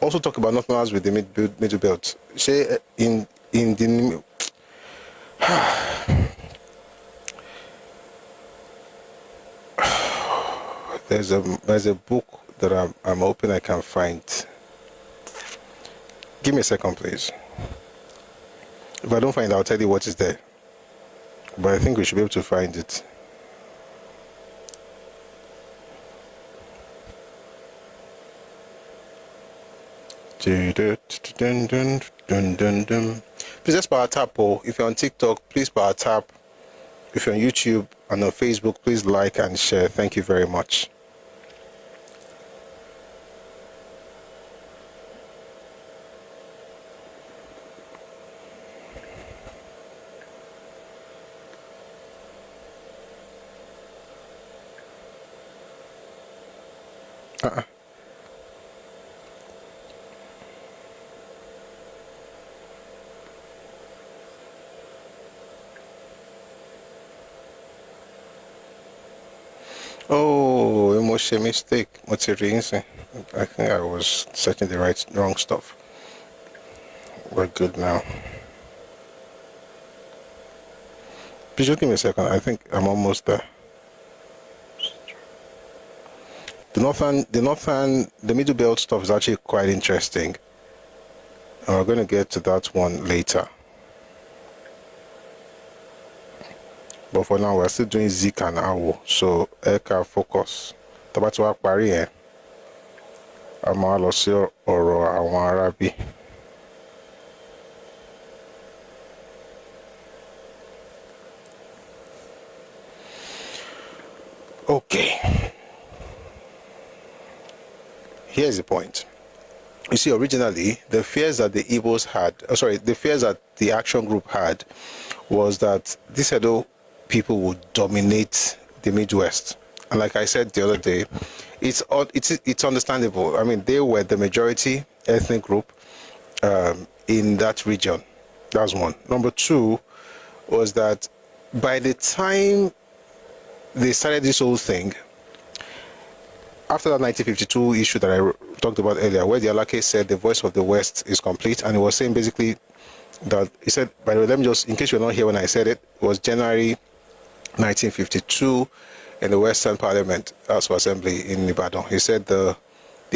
Also talk about Northerners with the middle belt. Say in the there's a book that I'm hoping I can find. Give me a second, please. If I don't find it, I'll tell you what is there. But I think we should be able to find it. Please just power tap. If you're on TikTok, please power tap. If you're on YouTube and on Facebook, please like and share. Thank you very much. Oh, it was a mistake. I think I was searching the wrong stuff. We're good now. Please just give me a second. I think I'm almost there. The middle belt stuff is actually quite interesting. And we're going to get to that one later. But for now, we're still doing Zik and Awo. So, Eka focus. Tabatu Akbari, eh? Ama lo si ọ̀rọ̀ àwọn Arabi. Okay. Here's the point. You see, originally, the fears that the Igbos had, the fears that the action group had was that these Edo people would dominate the Midwest. And like I said the other day, it's understandable. I mean, they were the majority ethnic group in that region. That's one. Number two was that by the time they started this whole thing, after that 1952 issue that I talked about earlier, where the Alake said the voice of the West is complete, and he was saying basically that, he said, by the way, let me just, in case you're not here when I said it, it was January 1952 in the Western Parliament, House of Assembly in Ibadan. He said the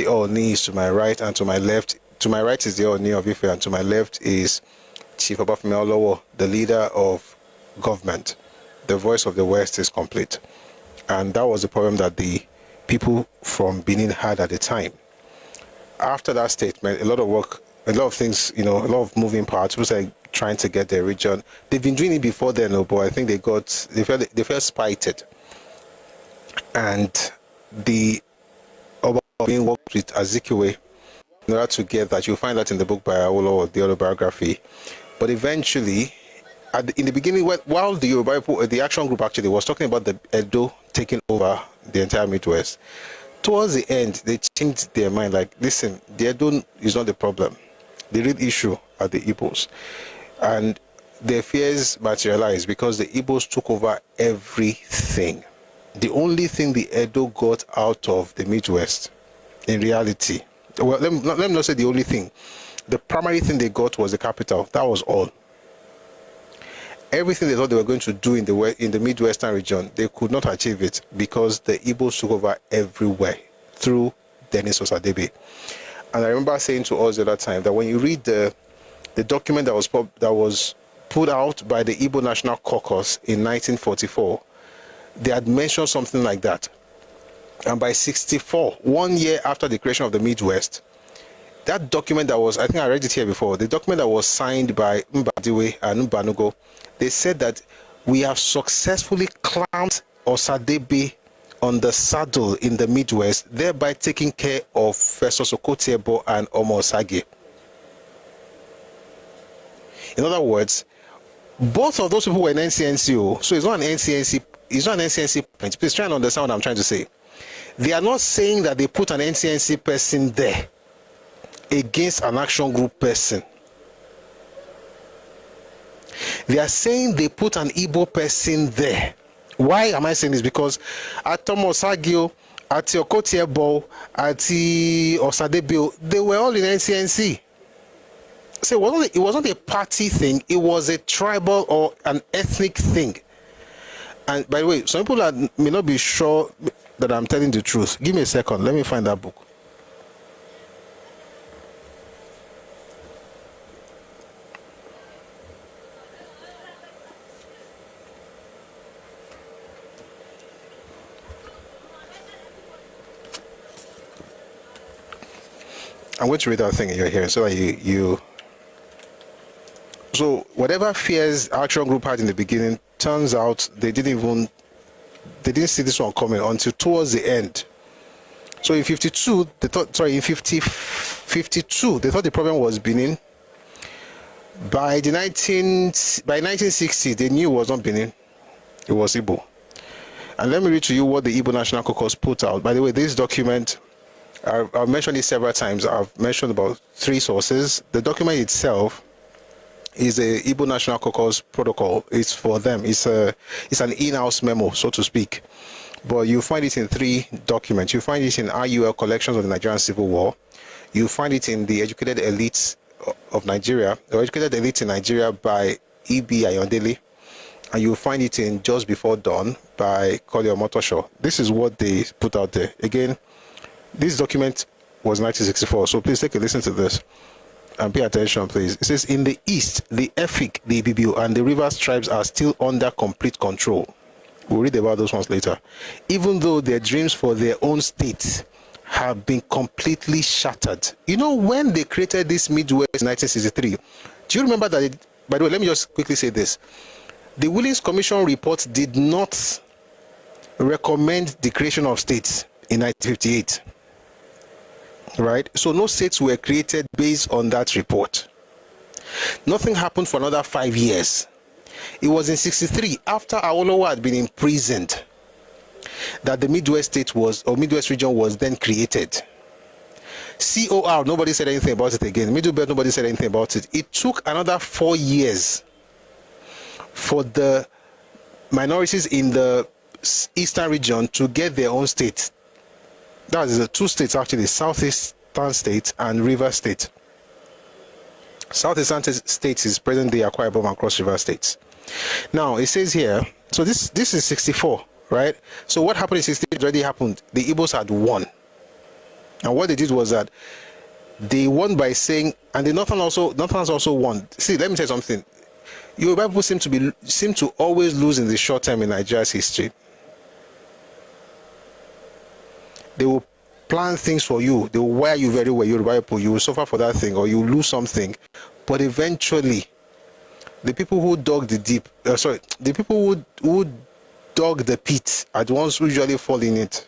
Oni is to my right and to my left. To my right is the Oni of Ife, and to my left is Chief Obafemi Awolowo, the leader of government. The voice of the West is complete. And that was the problem that the people from Benin had at the time. After that statement, a lot of work a lot of things, a lot of moving parts. People are trying to get their region. They've been doing it before then, but I think they felt spited. And the Oba being worked with Azikiwe in order to get that. You'll find that in the book by Awolowo, or the autobiography. But eventually, in the beginning, while the Yoruba people, the action group actually was talking about the Edo taking over the entire Midwest, towards the end, they changed their mind. Like, listen, the Edo is not the problem. The real issue are the Igbos. And their fears materialized because the Igbos took over everything. The only thing the Edo got out of the Midwest, in reality, well, let me not say the only thing. The primary thing they got was the capital. That was all. Everything they thought they were going to do in the Midwestern region, they could not achieve it because the Igbos took over everywhere through Dennis Osadebe. And I remember saying to us the other time that when you read the document that was put out by the Igbo National Caucus in 1944, they had mentioned something like that. And by 1964, 1 year after the creation of the Midwest, that document that was, I think I read it here before, the document that was signed by Mbadiwe and Mbanugo, they said that we have successfully clamped Osadebe on the saddle in the Midwest, thereby taking care of Festus Okotiebo and Omo Osage. In other words, both of those people were in NCNC, so it's not an NCNC point. Please try and understand what I'm trying to say. They are not saying that they put an NCNC person there against an action group person. They are saying they put an Igbo person there. Why am I saying this? Because at Tomo Osagio, at Okotiebo, at Osadebe, they were all in NCNC. So it wasn't a party thing, it was a tribal or an ethnic thing. And by the way, some people may not be sure that I'm telling the truth. Give me a second, let me find that book. I'm going to read that thing you're hearing so that you so whatever fears Action Group had in the beginning, turns out they didn't see this one coming until towards the end. So in 52, they thought, in 52, they thought the problem was Benin. By 1960, they knew it was not Benin, it was Igbo. And let me read to you what the Igbo National Caucus put out. By the way, this document, I've mentioned it several times. I've mentioned about 3 sources. The document itself is a Igbo National Caucus protocol. It's for them. It's an in-house memo, so to speak. But you find it in 3 documents. You find it in IUL collections of the Nigerian Civil War. You find it in the Educated Elites of Nigeria, or Educated Elites in Nigeria by E.B. Ayondele. And you find it in Just Before Dawn by Kole Omotosho. This is what they put out there. Again, this document was 1964, so please take a listen to this and pay attention, please. It says, in the east, the Efik, the Ibibio, and the Rivers tribes are still under complete control. We'll read about those ones later. Even though their dreams for their own states have been completely shattered. You know, when they created this Midwest in 1963, do you remember that, by the way, let me just quickly say this. The Willink Commission report did not recommend the creation of states in 1958. Right? So no states were created based on that report. Nothing happened for another 5 years. It was in 63, after Awolowo had been imprisoned, that the Midwest state Midwest region was then created. COR, nobody said anything about it again. Middle Belt, nobody said anything about it. It took another 4 years for the minorities in the eastern region to get their own state. That is the 2 states actually, Southeastern State and River State. Southeastern State is present-day Akwa Ibom and Cross River States. Now it says here, so this is 64, right? So what happened in 68 already happened. The Igbos had won, and what they did was that they won by saying, and the Northerners also won. See, let me tell you something. Yoruba people seem to always lose in the short term in Nigeria's history. They will plan things for you. They will wire you very well. Yoruba people, you will suffer for that thing or you will lose something. But eventually, the people who dug the the people who dug the pit are the ones who usually fall in it.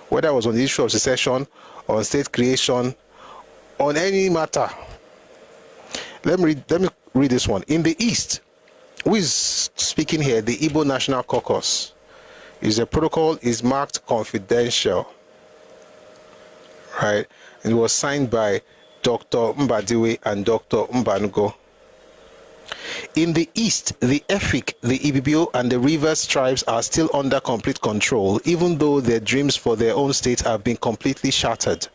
Whether it was on the issue of secession, on state creation, on any matter. Let me read this one. In the East, who is speaking here? The Igbo National Caucus. Is a protocol is marked confidential, right? And it was signed by Dr. Mbadiwe and Dr. Mbanugo. In the East, the Efik, the Ibibio, and the Rivers tribes are still under complete control, even though their dreams for their own state have been completely shattered.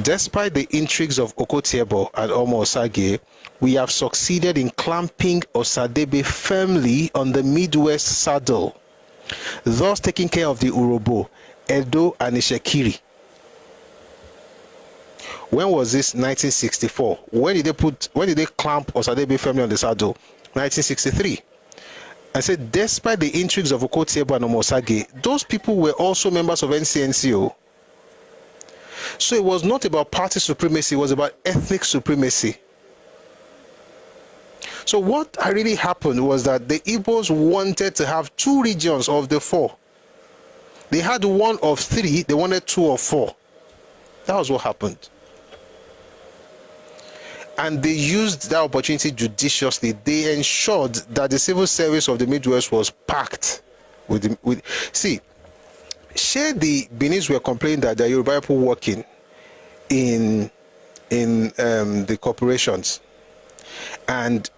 Despite the intrigues of Okotiebo and Omo Osage, we have succeeded in clamping Osadebe firmly on the Midwest saddle, thus taking care of the Urobo, Edo, and Ishekiri. When was this? 1964. When did they clamp Osadebe firmly on the saddle? 1963. I said, despite the intrigues of Okotiebo and Omosage, those people were also members of NCNCO. So it was not about party supremacy, it was about ethnic supremacy. So what really happened was that the Igbos wanted to have 2 regions of the 4. They had 1 of 3, they wanted 2 of 4. That was what happened. And they used that opportunity judiciously. They ensured that the civil service of the Midwest was packed with see, share the Benis were complaining that the Yoruba people working in the corporations, and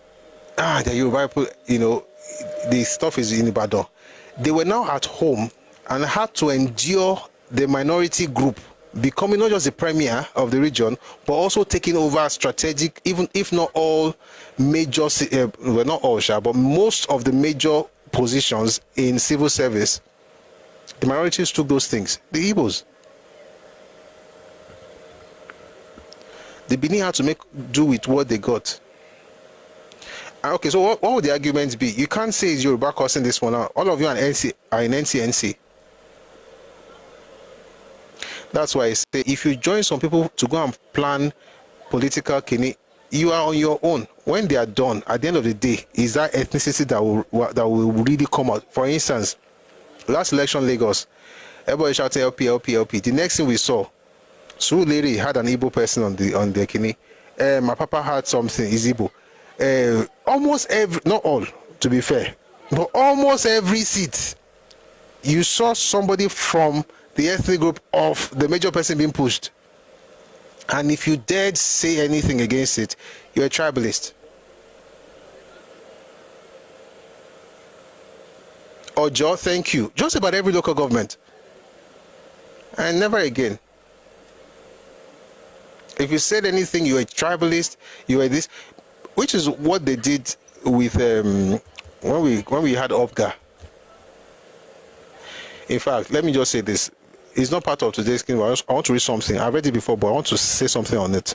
the Yoruba people, you know, the stuff is in Ibadan. They were now at home and had to endure the minority group becoming not just the premier of the region, but also taking over strategic, even if not all major, well, not all, but most of the major positions in civil service. The minorities took those things. The Igbos. The Benin had to make do with what they got. Okay, so what would the arguments be? You can't say it's Yoruba causing this one out. All of you are in NCNC. That's why I say, if you join some people to go and plan political kini, you are on your own. When they are done, at the end of the day, is that ethnicity that will really come out. For instance, last election, Lagos, everybody shouting LP, LP, LP. The next thing we saw, Surulere had an Igbo person on the kini. My papa had something, is Igbo. Almost every, not all, to be fair, but almost every seat, you saw somebody from the ethnic group of the major person being pushed. And if you dared say anything against it, you're a tribalist. Ojo, thank you. Just about every local government. And never again. If you said anything, you're a tribalist, you are this, which is what they did with when we had OPGA. In fact, let me just say this. It's not part of today's game. I want to read something. I read it before, but I want to say something on it.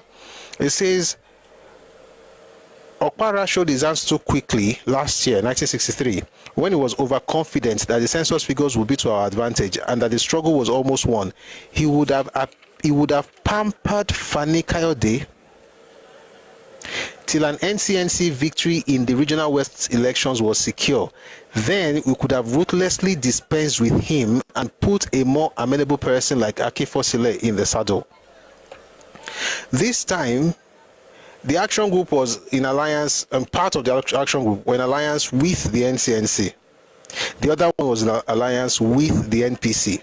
It says, Okpara showed his hands too quickly last year, 1963, when he was overconfident that the census figures would be to our advantage and that the struggle was almost won. He would have pampered Fani Kayode till an NCNC victory in the Regional West elections was secure. Then we could have ruthlessly dispensed with him and put a more amenable person like Akifo Sile in the saddle. This time, the action group was in alliance, and part of the action group were in alliance with the NCNC. The other one was in alliance with the NPC,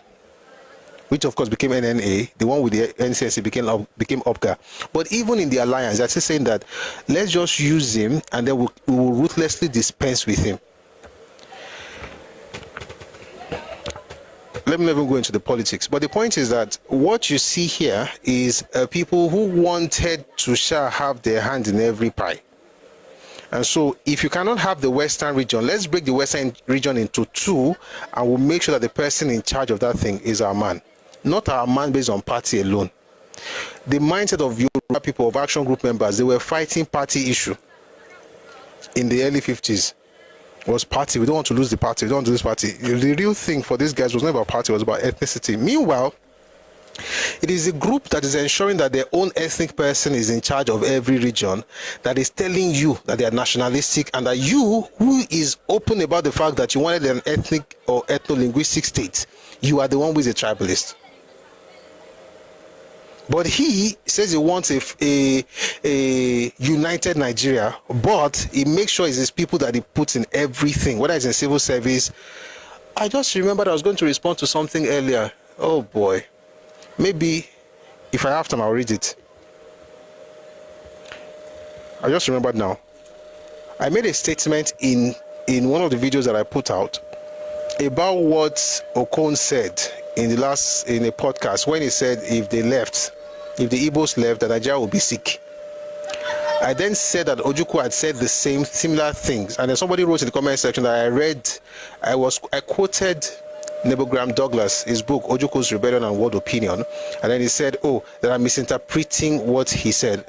which of course became NNA. The one with the NCNC became OPGA. But even in the alliance, they're still saying that let's just use him and then we will ruthlessly dispense with him. Let me never go into the politics. But the point is that what you see here is people who wanted to have their hand in every pie. And so if you cannot have the Western region, let's break the Western region into 2 and we'll make sure that the person in charge of that thing is our man. Not our man based on party alone. The mindset of Yoruba people, of action group members, they were fighting party issue in the early 50s. was party. We don't want to lose the party. We don't want to lose party. The real thing for these guys was not about party, it was about ethnicity. Meanwhile, it is a group that is ensuring that their own ethnic person is in charge of every region, that is telling you that they are nationalistic, and that you, who is open about the fact that you wanted an ethnic or ethno-linguistic state, you are the one who is a tribalist. But he says he wants a united Nigeria, but he makes sure it's his people that he puts in everything, whether it's in civil service. I just remembered I was going to respond to something earlier. Oh boy. Maybe if I have time, I'll read it. I just remembered now. I made a statement in one of the videos that I put out about what Okon said in a podcast, when he said if the Igbos left, that Nigeria will be sick. I then said that Ojukwu had said the similar things, and then somebody wrote in the comment section that I quoted Nepotism Douglas, his book Ojukwu's Rebellion and World Opinion, and then he said, that I'm misinterpreting what he said.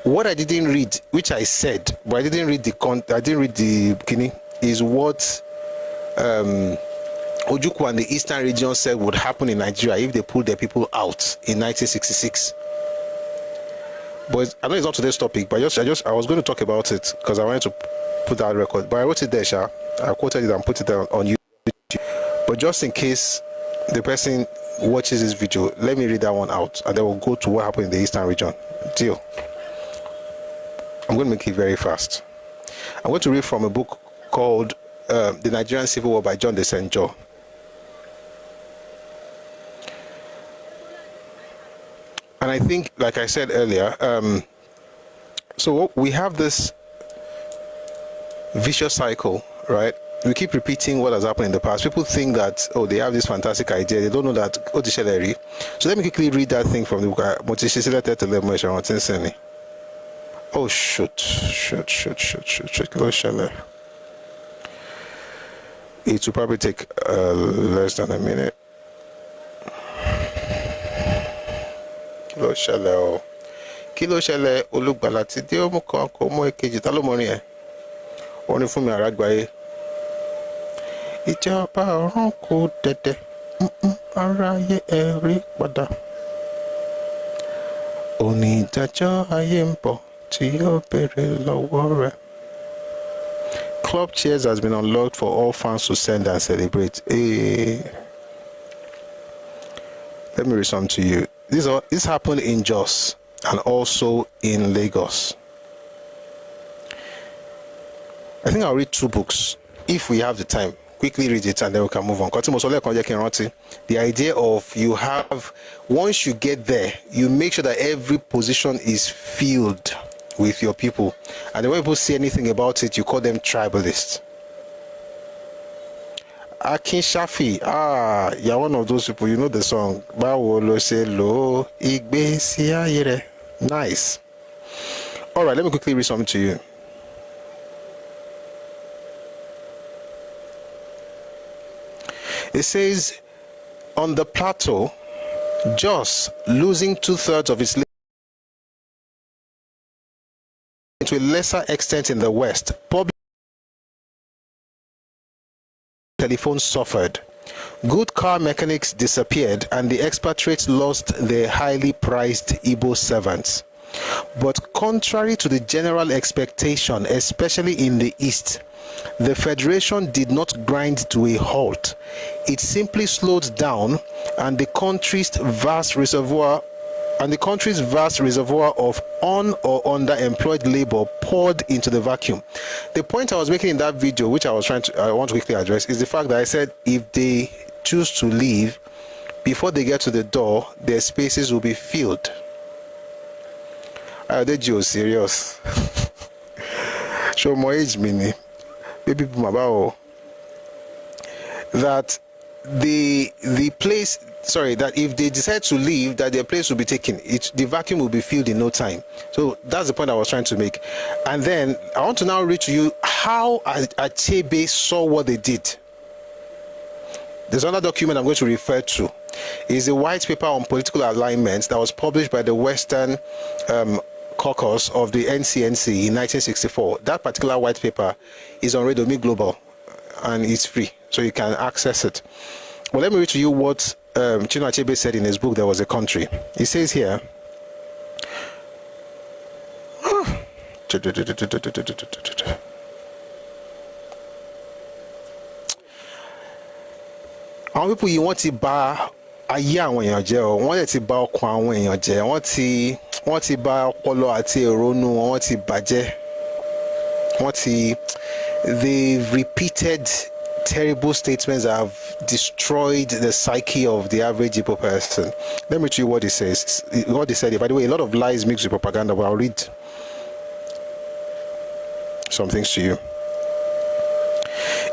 What I didn't read, which I said, but I didn't read the beginning, is what Ojukwu and the Eastern region said would happen in Nigeria if they pulled their people out in 1966. But I know it's not today's topic, but I was going to talk about it because I wanted to put that record. But I wrote it there, Sha. I quoted it and put it on YouTube. But just in case the person watches this video, let me read that one out, and then we'll go to what happened in the Eastern region. Deal. I'm going to make it very fast. I'm going to read from a book called The Nigerian Civil War by John de St. John. And I think, like I said earlier, so we have this vicious cycle, right? We keep repeating what has happened in the past. People think that, they have this fantastic idea. They don't know that. So let me quickly read that thing from the book. Oh, shoot. It will probably take less than a minute. Kilo ṣẹlẹ̀ Olùgbàlà ti dé ọmọ kan kò mọ èkejì ta ló mọrin ẹ̀ orin fún mi àràgbáyé ìjọba ọ̀run kò dẹ̀dẹ̀ aráyé ẹ̀rí padà onídàájọ́ ayé ń bọ̀ tí yóò béèrè lọ́wọ́ rẹ̀. Club Cheers has been unlocked for all fans to send and celebrate. Let me read something to you. This happened in Jos and also in Lagos. I think I'll read two books if we have the time. Quickly read it and then we can move on. The idea of you have, once you get there, you make sure that every position is filled with your people. And when people say anything about it, you call them tribalists. Akin Shafi, you're one of those people, you know the song. Nice. All right, let me quickly read something to you. It says, on the plateau, Jos losing 2/3 of its to a lesser extent in the west, public telephone suffered. Good car mechanics disappeared and the expatriates lost their highly prized Igbo servants. But contrary to the general expectation, especially in the east, the Federation did not grind to a halt. It simply slowed down, and the country's vast reservoir of on or underemployed labor poured into the vacuum. The point I was making in that video, which I want to quickly address, is the fact that I said if they choose to leave, before they get to the door, their spaces will be filled. Are they serious? Show more age, mini. Baby, that the place. Sorry, that if they decide to leave, that their place will be taken. The vacuum will be filled in no time. So that's the point I was trying to make. And then I want to now read to you how Achebe saw what they did. There's another document I'm going to refer to. It's a white paper on political alignments that was published by the Western caucus of the NCNC in 1964. That particular white paper is on Radio Me Global and it's free, so you can access it. Well, let me read to you what Chinua Achebe said in his book, There Was a Country. He says here, àwọn people yìí wọ́n ti bà ayé àwọn èèyàn jẹ́ o, wọ́n lè ti bà ọkàn àwọn èèyàn jẹ́, wọ́n ti bà ọpọlọ àti ìrònú wọ́n ti bàjẹ́, they've repeated terrible statements that have destroyed the psyche of the average Igbo person. Let me tell you what he says. What he said. By the way, a lot of lies mixed with propaganda, but I'll read some things to you.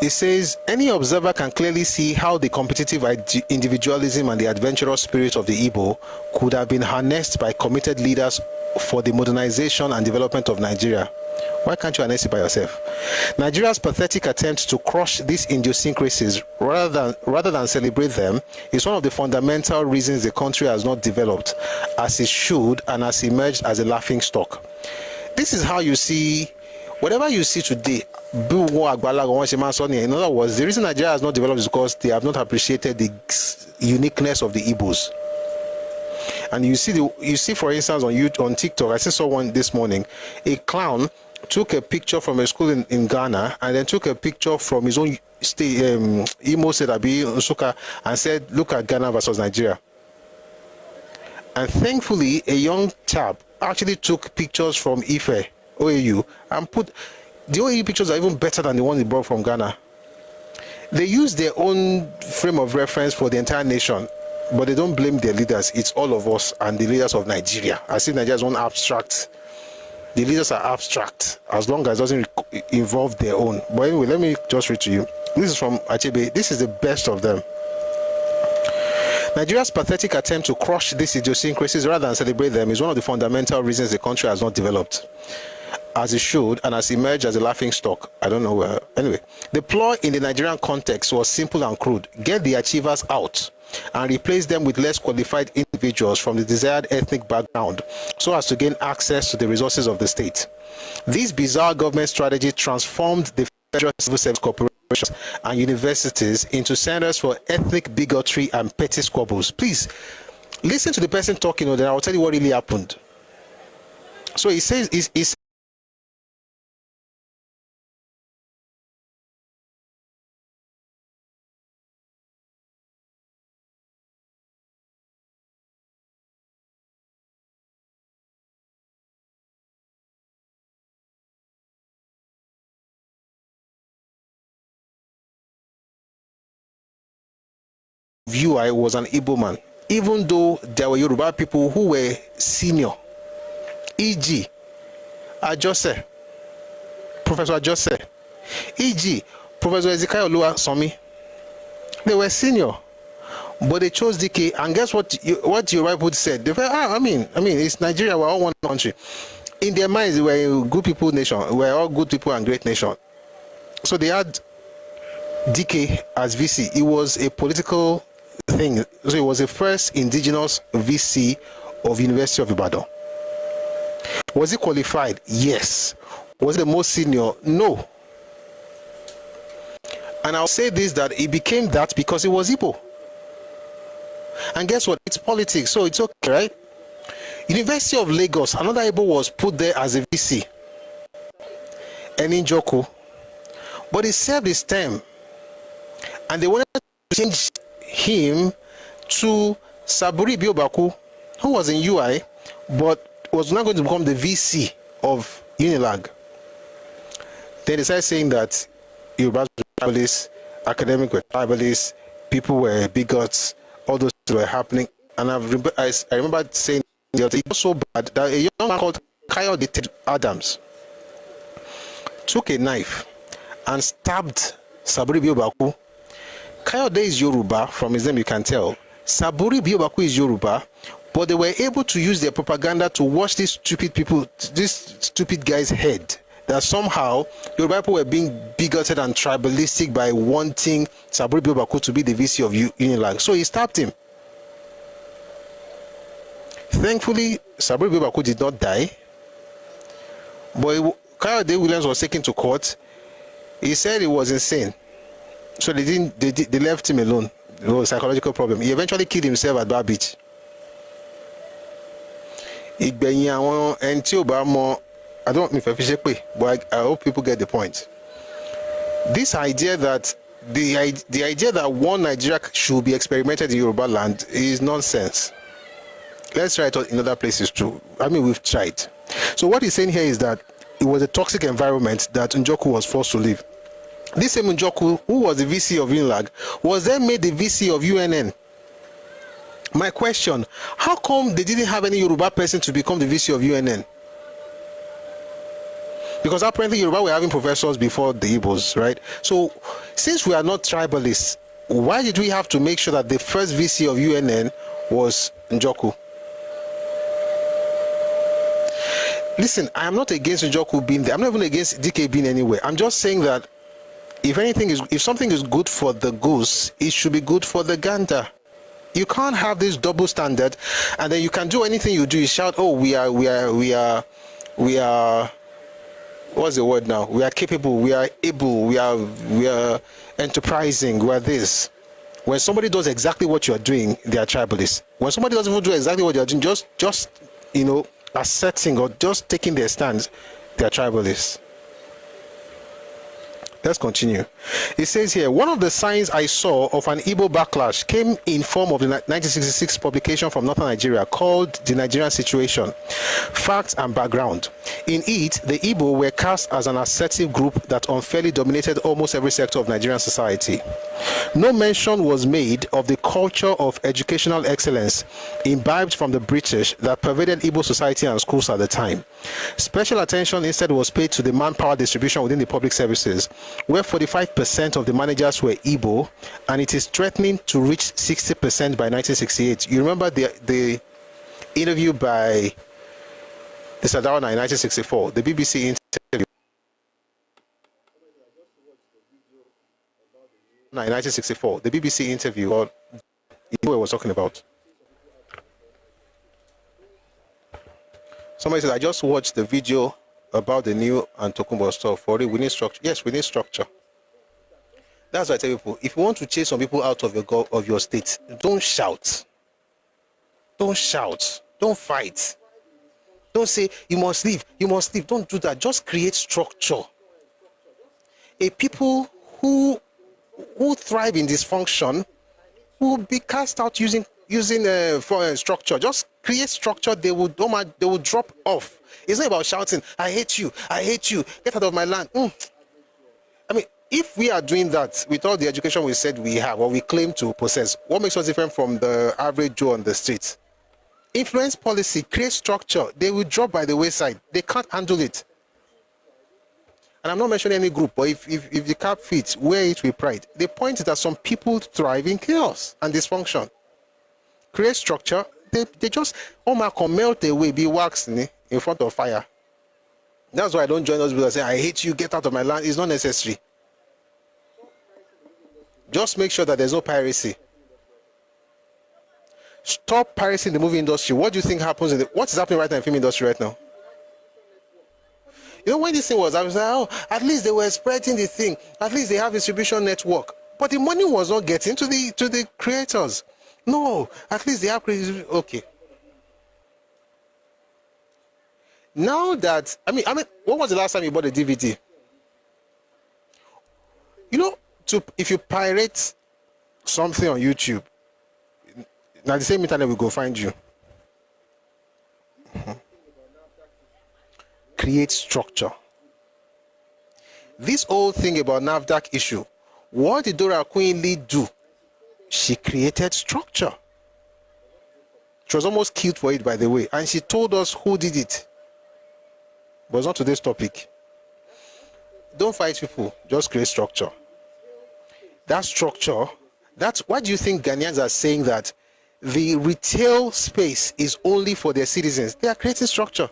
It says, any observer can clearly see how the competitive individualism and the adventurous spirit of the Igbo could have been harnessed by committed leaders for the modernization and development of Nigeria. Why can't you harness it by yourself? Nigeria's pathetic attempt to crush these idiosyncrasies rather than celebrate them is one of the fundamental reasons the country has not developed as it should and has emerged as a laughing stock. This is how you see whatever you see today. In other words, the reason Nigeria has not developed is because they have not appreciated the uniqueness of the Igbos. And you see, for instance, on TikTok, I saw one this morning. A clown took a picture from a school in Ghana and then took a picture from his own state, Imo State, Nsukka, and said, "Look at Ghana versus Nigeria." And thankfully, a young chap actually took pictures from Ife, OAU, and put the OAU pictures are even better than the one he brought from Ghana. They use their own frame of reference for the entire nation, but they don't blame their leaders. It's all of us and the leaders of Nigeria. I see Nigeria as one abstract. The leaders are abstract as long as it doesn't involve their own. But anyway, let me just read to you. This is from Achebe. This is the best of them. Nigeria's pathetic attempt to crush these idiosyncrasies rather than celebrate them is one of the fundamental reasons the country has not developed as it should and has emerged as a laughing stock. I don't know where. Anyway, the ploy in the Nigerian context was simple and crude. Get the achievers out and replace them with less qualified individuals from the desired ethnic background so as to gain access to the resources of the state. This bizarre government strategy transformed the federal civil service corporations and universities into centers for ethnic bigotry and petty squabbles. Please listen to the person talking, and then I'll tell you what really happened. So he says, UI was an Igbo man, even though there were Yoruba people who were senior, e.g. Ajose, Professor Ajose, e.g. Professor Ezekiel Oluwasomi. They were senior, but they chose DK. And guess what Yoruba people said? They said, I mean, it's Nigeria, we're all one country. In their minds, they were a good people nation. We're all good people and great nation. So they had DK as VC. It was a political thing. So it was the first indigenous VC of University of Ibadan. Was he qualified? Yes. Was he the most senior? No. And I'll say this, that he became that because he was Igbo. And guess what? It's politics, so it's okay, right? University of Lagos, another Igbo was put there as a VC. Eninjoku. But he served his term. And they wanted to change him to Saburi Biobaku, who was in UI, but was not going to become the VC of Unilag. They decided saying that Yorubas were tribalists, academics were tribalists, people were bigots, all those things were happening. And I remember saying it was so bad that a young man called Kayode Adams took a knife and stabbed Saburi Biobaku. Kayode is Yoruba, from his name you can tell. Saburi Biobaku is Yoruba, but they were able to use their propaganda to wash these stupid people, this stupid guy's head. That somehow Yoruba people were being bigoted and tribalistic by wanting Saburi Biobaku to be the VC of Unilag. So he stabbed him. Thankfully, Saburi Biobaku did not die. But Kayode Williams was taken to court. He said he was insane. So they left him alone. It was a psychological problem. He eventually killed himself at Bar Beach. I don't know if I but I hope people get the point. This idea that the idea that one Nigeria should be experimented in Yoruba land is nonsense. Let's try it in other places too. I mean, we've tried. So what he's saying here is that it was a toxic environment that Njoku was forced to leave. This same Njoku, who was the VC of UNLAG, was then made the VC of UNN. My question, how come they didn't have any Yoruba person to become the VC of UNN? Because apparently Yoruba were having professors before the Igbos, right? So since we are not tribalists, why did we have to make sure that the first VC of UNN was Njoku? Listen, I am not against Njoku being there. I'm not even against DK being anywhere. I'm just saying that if something is good for the goose, it should be good for the gander. You can't have this double standard, and then you can do anything you do. You shout, "Oh, we are. What's the word now? We are capable. We are able. We are enterprising. We are this." When somebody does exactly what you are doing, they are tribalists. When somebody doesn't even do exactly what you are doing, just asserting or just taking their stance, they are tribalists. Let's continue. It says here, one of the signs I saw of an Igbo backlash came in form of the 1966 publication from Northern Nigeria called The Nigerian Situation, Facts and Background. In it, the Igbo were cast as an assertive group that unfairly dominated almost every sector of Nigerian society. No mention was made of the culture of educational excellence imbibed from the British that pervaded Igbo society and schools at the time. Special attention instead was paid to the manpower distribution within the public services, where 45% of the managers were Igbo, and it is threatening to reach 60% by 1968. You remember the interview by the Sadawana in 1964, the BBC interview. In 1964, the BBC interview, or you know what I was talking about. Somebody said, I just watched the video about the new Antokumbo stuff. For it, we need structure. Yes, we need structure. That's why I tell people, if you want to chase some people out of your state, don't shout. Don't shout. Don't fight. Don't say, you must leave, you must leave. Don't do that. Just create structure. A people who thrive in dysfunction will be cast out using structure. Just create structure. They will drop off. It's not about shouting, I hate you, get out of my land. I mean, if we are doing that with all the education we said we have or we claim to possess, what makes us different from the average Joe on the street? Influence policy, create structure. They will drop by the wayside. They can't handle it. And I'm not mentioning any group, but if the cap fits, wear it with pride. The point is that some people thrive in chaos and dysfunction. Create structure. They just melt away, be waxed in front of fire. That's why I don't join those people that say, I hate you, get out of my land. It's not necessary. Just make sure that there's no piracy. Stop piracy in the movie industry. What do you think happens what is happening right now in the film industry right now? You know, when this thing was, I was like, oh, at least they were spreading the thing. At least they have distribution network. But the money was not getting to the creators. No, at least they have creators. Okay. Now that, I mean, when was the last time you bought a DVD? You know, if you pirate something on YouTube, now the same internet will go find you. Create structure. This whole thing about NAFDAC issue, what did Dora Queenly do? She created structure. She was almost killed for it, by the way, and she told us who did it. But it's not today's topic. Don't fight people, just create structure. That structure, why do you think Ghanaians are saying that the retail space is only for their citizens? They are creating structure.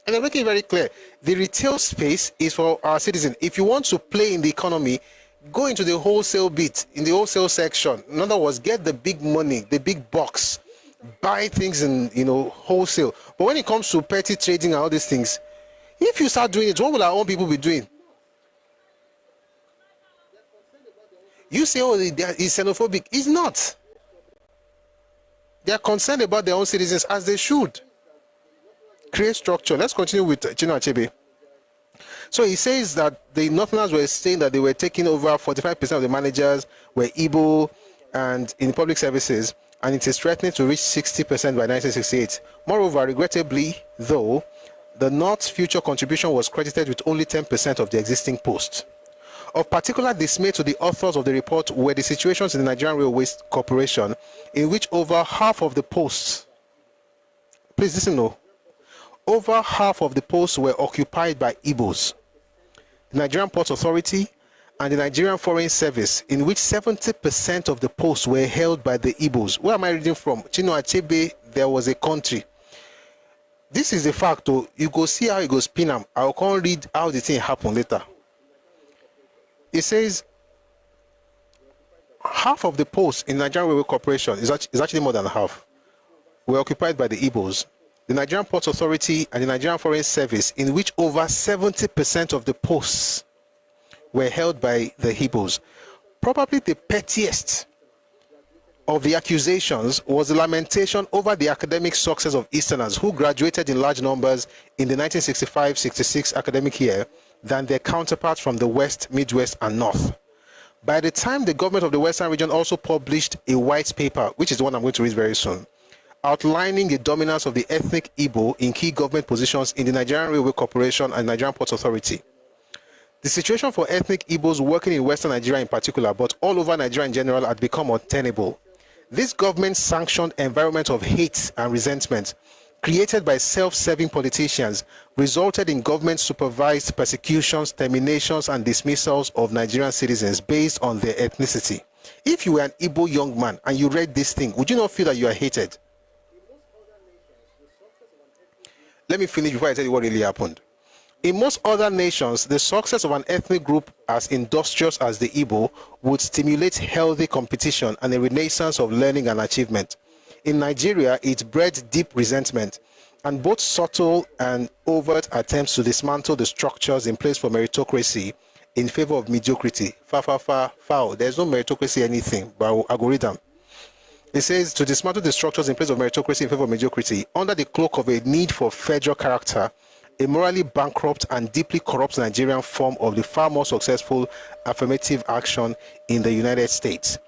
And they're making it very clear. The retail space is for our citizens. If you want to play in the economy, go into the wholesale bit, in the wholesale section. In other words, get the big money, the big box. buy things in, wholesale. But when it comes to petty trading and all these things, if you start doing it, what will our own people be doing? You say, oh, he's xenophobic. He's not. They are concerned about their own citizens, as they should. Create structure. Let's continue with Chinua Achebe. So he says that the Northerners were saying that they were taking over 45% of the managers were Igbo and in public services, and it is threatening to reach 60% by 1968. Moreover, regrettably, though, the North's future contribution was credited with only 10% of the existing posts. Of particular dismay to the authors of the report were the situations in the Nigerian Railways Corporation, in which over half of the posts, please listen, over half of the posts were occupied by Igbos. The Nigerian Ports Authority and the Nigerian Foreign Service, in which 70% of the posts were held by the Igbos. Where am I reading from? Chinua Achebe, there was a country. This is a fact, though. You go see how it goes spin them. I can't read how the thing happened later. It says half of the posts in Nigerian Railway Corporation, is actually more than half, were occupied by the Igbos. The Nigerian Ports Authority and the Nigerian Foreign Service, in which over 70% of the posts were held by the Igbos. Probably the pettiest of the accusations was the lamentation over the academic success of Easterners who graduated in large numbers in the 1965-66 academic year than their counterparts from the West, Midwest, and North. By the time the government of the Western region also published a white paper, which is the one I'm going to read very soon, outlining the dominance of the ethnic Igbo in key government positions in the Nigerian Railway Corporation and Nigerian Ports Authority. The situation for ethnic Igbos working in Western Nigeria in particular, but all over Nigeria in general, had become untenable. This government-sanctioned environment of hate and resentment, created by self-serving politicians, resulted in government-supervised persecutions, terminations, and dismissals of Nigerian citizens based on their ethnicity. If you were an Igbo young man and you read this thing, would you not feel that you are hated? Let me finish before I tell you what really happened. In most other nations, the success of an ethnic group as industrious as the Igbo would stimulate healthy competition and a renaissance of learning and achievement. In Nigeria, it bred deep resentment and both subtle and overt attempts to dismantle the structures in place for meritocracy in favor of mediocrity. Foul. There's no meritocracy anything, but algorithm. It says to dismantle the structures in place of meritocracy in favor of mediocrity under the cloak of a need for federal character. A morally bankrupt and deeply corrupt Nigerian form of the far more successful affirmative action in the United States.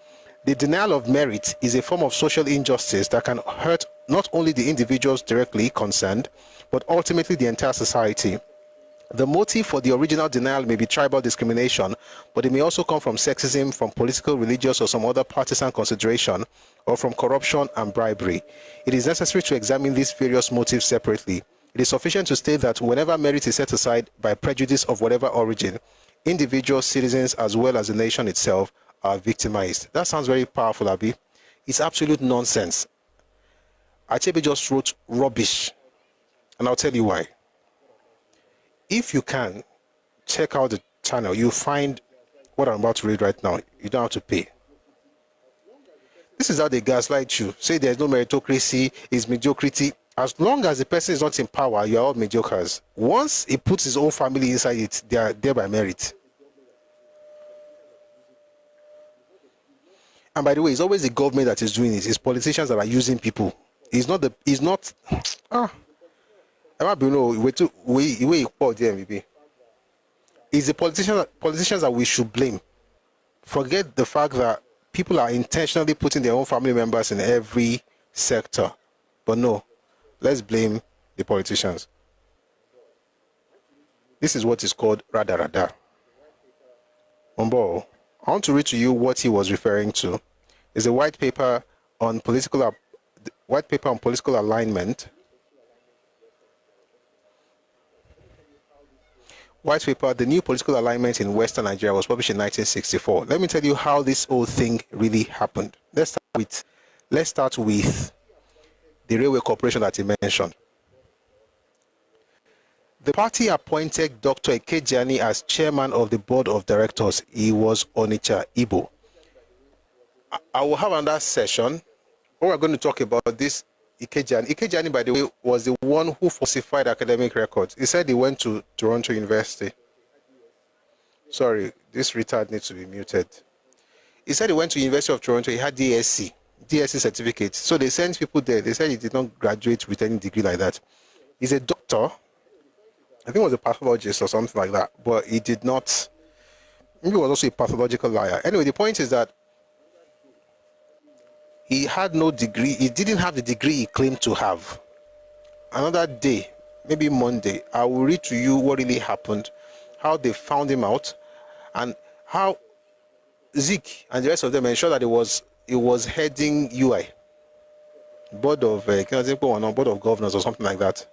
The denial of merit is a form of social injustice that can hurt not only the individuals directly concerned, but ultimately the entire society. The motive for the original denial may be tribal discrimination, but it may also come from sexism, from political, religious, or some other partisan consideration, or from corruption and bribery. It is necessary to examine these various motives separately. It is sufficient to state that whenever merit is set aside by prejudice of whatever origin, individuals, citizens, as well as the nation itself are victimized. That sounds very powerful, Abi. It's absolute nonsense. Achebe just wrote rubbish, and I'll tell you why. If you can, check out the channel. You'll find what I'm about to read right now. You don't have to pay. This is how they gaslight you. Say there's no meritocracy, it's mediocrity. As long as the person is not in power, you are all mediocres. Once he puts his own family inside it, they are there by merit. And by the way, it's always the government that is doing it. It's politicians that are using people. It's the politicians that we should blame. Forget the fact that people are intentionally putting their own family members in every sector. But no, let's blame the politicians. This is what is called rada. Ombo, I want to read to you what he was referring to. It's a white paper on political alignment. White paper, the new political alignment in Western Nigeria, was published in 1964. Let me tell you how this whole thing really happened. Let's start with the Railway Corporation that he mentioned. The party appointed Dr. Ekejani as chairman of the board of directors. He was Onitsha Igbo. I will have another session we're going to talk about this Ikejani. Ikejani, by the way, was the one who falsified academic records. He said he went to Toronto University. Sorry, this retard needs to be muted. He said he went to University of Toronto. He had DSc certificate. So they sent people there. They said he did not graduate with any degree like that. He's a doctor. I think it was a pathologist or something like that. But he did not. Maybe he was also a pathological liar. Anyway, the point is that he had no degree. He didn't have the degree he claimed to have. Another day, maybe Monday, I will read to you what really happened, how they found him out, and how Zeke and the rest of them ensured that it was heading UI, board of governors or something like that,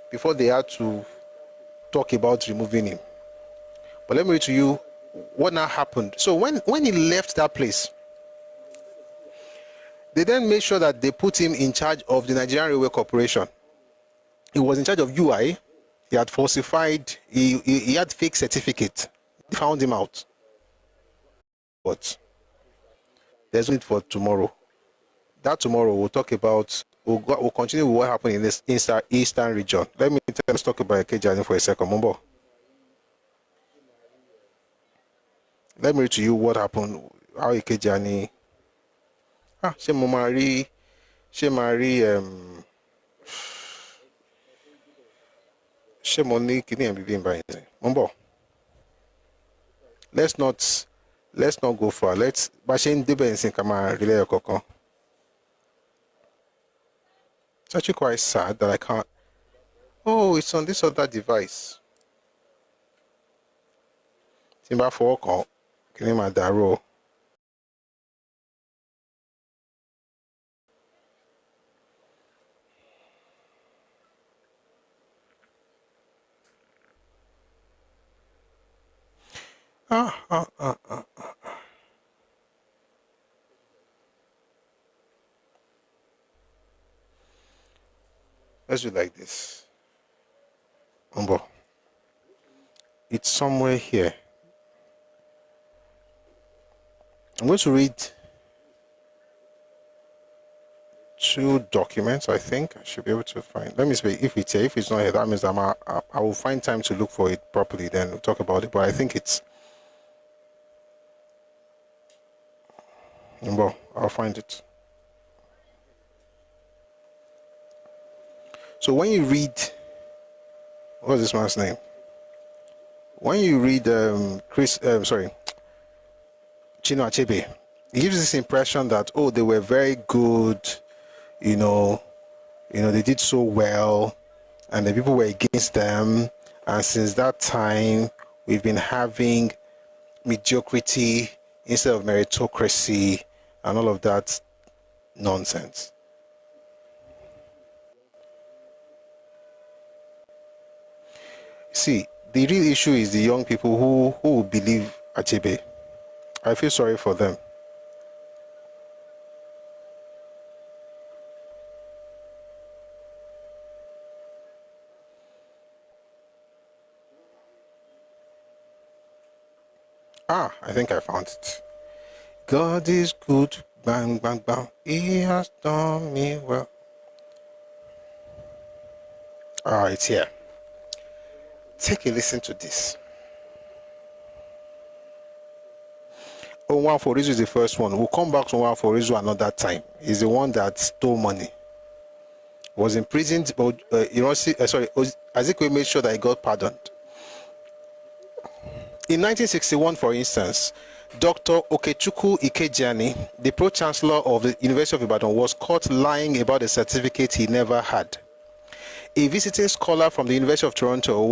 before they had to talk about removing him. But let me read to you what now happened. So when he left that place, they then made sure that they put him in charge of the Nigerian Railway Corporation. He was in charge of UI. He had falsified, he had fake certificate. They found him out. But there's need for tomorrow. That tomorrow we'll talk about, we'll continue with what happened in this eastern region. Let's talk about Ikejani for a second. Mumbo. Let me read to you what happened, how Ikejani. Ṣé mo máa rí ṣé mo ní kíní ẹ̀ bíbí ìbá yẹn Mumbo. Let's not go far. Let's bá ṣe ń débẹ̀ nsìn ká máa rí lẹ́yọ̀ kọ̀ọ̀kan. It's actually quite sad that I can't. Oh, it's on this other device. Tí n bá fọwọ́ kàn kíní máa dàrú o. Let's do it like this. Umbo. It's somewhere here. I'm going to read 2 documents, I think. I should be able to find. Let me see if it's here. If it's not here, that means I will find time to look for it properly, then we'll talk about it. But I think it's Well, I'll find it. So when you read, what's this man's name? When you read Chino Achebe, it gives this impression that, oh, they were very good, you know, they did so well, and the people were against them, and since that time, we've been having mediocrity instead of meritocracy, and all of that nonsense. See, the real issue is the young people who believe Achebe. I feel sorry for them. I think I found it. God is good, bang, bang, bang. He has done me well. It's here. Take a listen to this. Onwaforizu is the first one. We'll come back to Onwaforizu another time. He's the one that stole money. Was imprisoned, but Azikiwe made sure that he got pardoned. In 1961, for instance, Dr. Okechukwu Ikejani, the pro-chancellor of the University of Ibadan, was caught lying about a certificate he never had. A visiting scholar from the University of Toronto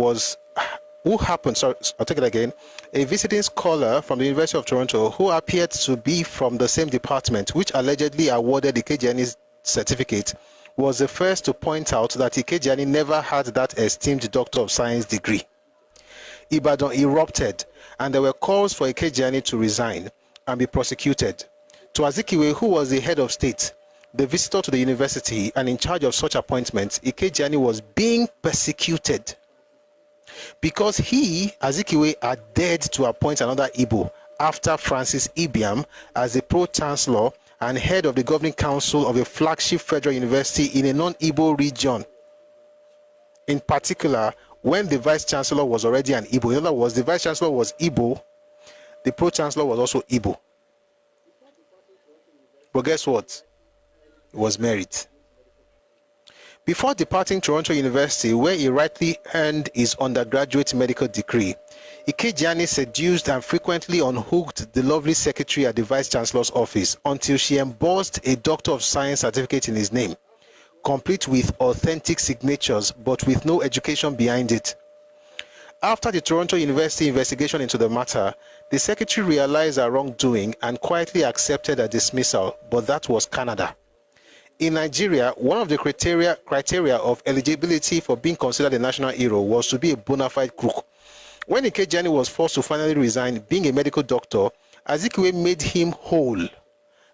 a visiting scholar from the University of Toronto who appeared to be from the same department, which allegedly awarded Ikejani's certificate, was the first to point out that Ikejani never had that esteemed Doctor of Science degree. Ibadan erupted, and there were calls for Ikejani to resign and be prosecuted. To Azikiwe, who was the head of state, the visitor to the university, and in charge of such appointments, Ikejani was being persecuted because he, Azikiwe, had dared to appoint another Igbo after Francis Ibiam as the pro-chancellor and head of the governing council of a flagship federal university in a non-Igbo region. In particular, when the vice-chancellor was already an Igbo. In other words, the vice-chancellor was Igbo, the pro-chancellor was also Igbo. But guess what? It was merit. Before departing Toronto University, where he rightly earned his undergraduate medical degree, Ikejiani seduced and frequently unhooked the lovely secretary at the Vice-Chancellor's office until she embossed a Doctor of Science certificate in his name, complete with authentic signatures but with no education behind it. After the Toronto University investigation into the matter, the secretary realized her wrongdoing and quietly accepted her dismissal, but that was Canada. In Nigeria, one of the criteria of eligibility for being considered a national hero was to be a bona fide crook. When Ikejiani was forced to finally resign, being a medical doctor, Azikiwe made him whole,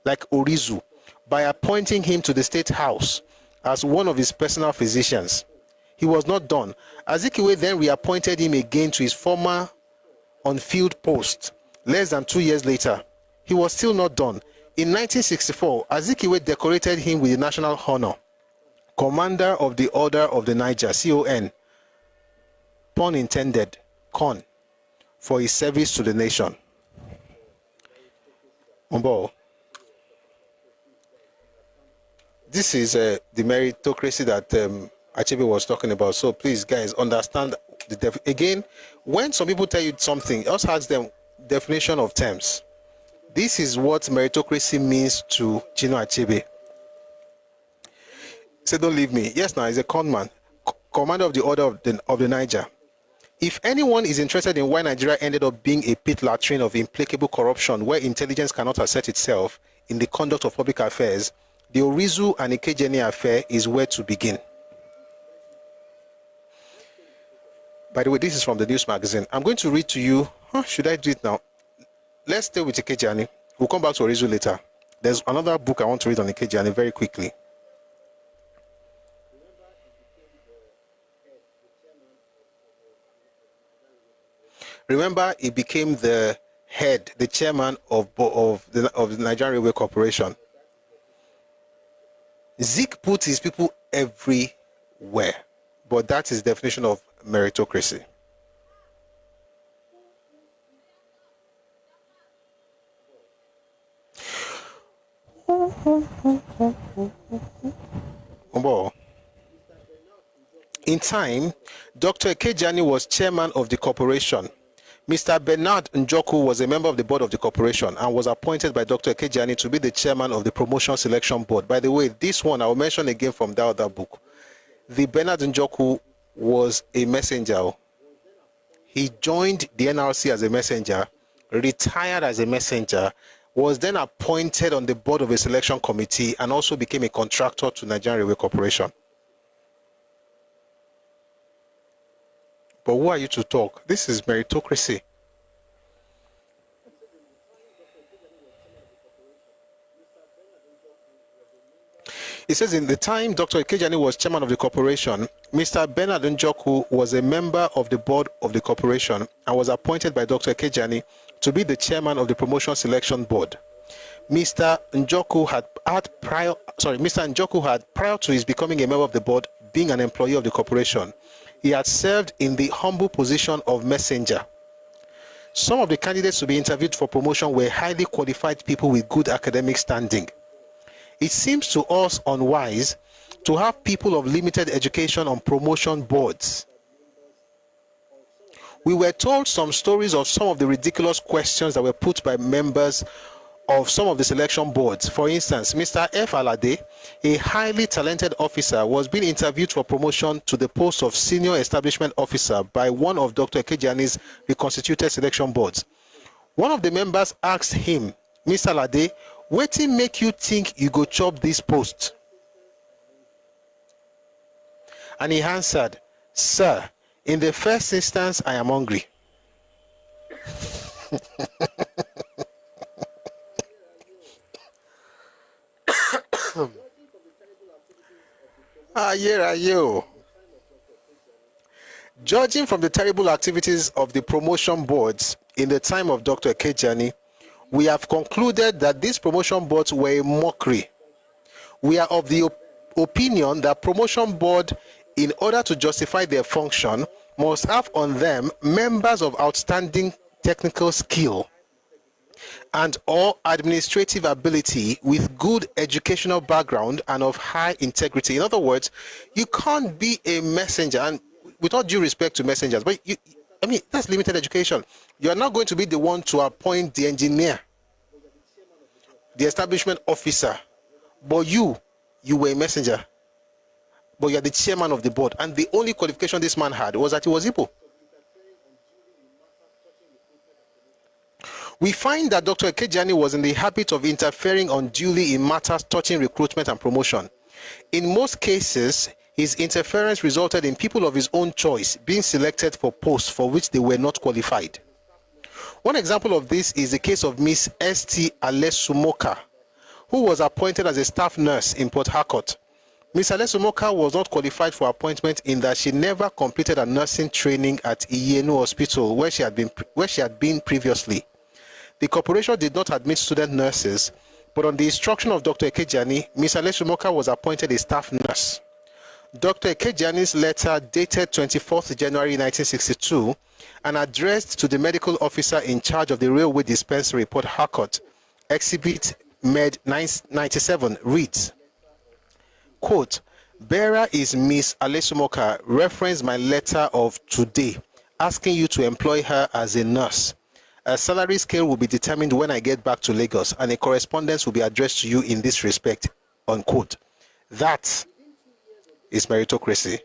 like Orizu, by appointing him to the State House as one of his personal physicians. He was not done. Azikiwe then reappointed him again to his former on-field post. Less than 2 years later, he was still not done. In 1964, Azikiwe decorated him with the national honor, Commander of the Order of the Niger, CON, pun intended, con, for his service to the nation. Umbo, this is the meritocracy that Achebe was talking about. So please, guys, understand again, when some people tell you something, just ask them definition of terms. This is what meritocracy means to Gino Achebe. Say, don't leave me. Yes, now he's a con man, commander of the Order of the Niger. If anyone is interested in why Nigeria ended up being a pit latrine of implacable corruption where intelligence cannot assert itself in the conduct of public affairs, the Orizu and Ikejiani affair is where to begin. By the way, this is from the news magazine. I'm going to read to you. Should I do it now? Let's stay with Ikejiani. We'll come back to Orizu later. There's another book I want to read on Ikejiani very quickly. Remember, he became the head, the chairman of the Nigerian Railway Corporation. Zik put his people everywhere, but that's his definition of meritocracy. In time, Dr. Ikejiani was chairman of the corporation. Mr. Bernard Njoku was a member of the board of the corporation and was appointed by Dr. Ikejiani to be the chairman of the promotion selection board. By the way, this one I will mention again from that other book. The Bernard Njoku was a messenger. He joined the NRC as a messenger, retired as a messenger, was then appointed on the board of a selection committee, and also became a contractor to Nigerian Railway Corporation. But who are you to talk? This is meritocracy. It says, in the time Dr. Ikejiani was chairman of the corporation, Mr. Bernard Njoku was a member of the board of the corporation and was appointed by Dr. Ikejiani to be the chairman of the promotion selection board. Mr. Njoku had, prior to his becoming a member of the board, being an employee of the corporation, he had served in the humble position of messenger. Some of the candidates to be interviewed for promotion were highly qualified people with good academic standing. It seems to us unwise to have people of limited education on promotion boards. We were told some stories of some of the ridiculous questions that were put by members of some of the selection boards. For instance, Mr. F. Alade, a highly talented officer, was being interviewed for promotion to the post of senior establishment officer by one of Dr. Ikejiani's reconstituted selection boards. One of the members asked him, Mr. Alade, wetin make you think you go chop this post? And he answered, sir, in the first instance, I am hungry. Judging from the terrible activities of the promotion boards in the time of Dr. Ikejiani, We have concluded that these promotion boards were a mockery. We are of the opinion that promotion board, in order to justify their function, must have on them members of outstanding technical skill and or administrative ability with good educational background and of high integrity. In other words, you can't be a messenger, and with all due respect to messengers, but that's limited education. You are not going to be the one to appoint the engineer, the establishment officer, but you were a messenger, but you are the chairman of the board, and the only qualification this man had was that he was Igbo. We find that Dr. Ekejani was in the habit of interfering unduly in matters touching recruitment and promotion. In most cases, his interference resulted in people of his own choice being selected for posts for which they were not qualified. One example of this is the case of Miss S.T. Alesumoka, who was appointed as a staff nurse in Port Harcourt. Miss Alesumoka was not qualified for appointment in that she never completed a nursing training at Iyenu Hospital, where she had been previously. The corporation did not admit student nurses, but on the instruction of Dr. Ekejani, Ms. Alesumoka was appointed a staff nurse. Dr. Ekejani's letter dated 24th January 1962 and addressed to the medical officer in charge of the railway dispensary, Port Harcourt, Exhibit Med 97, reads, quote, "Bearer is Ms. Alesumoka, reference my letter of today, asking you to employ her as a nurse. A salary scale will be determined when I get back to Lagos, and a correspondence will be addressed to you in this respect," unquote. That is meritocracy.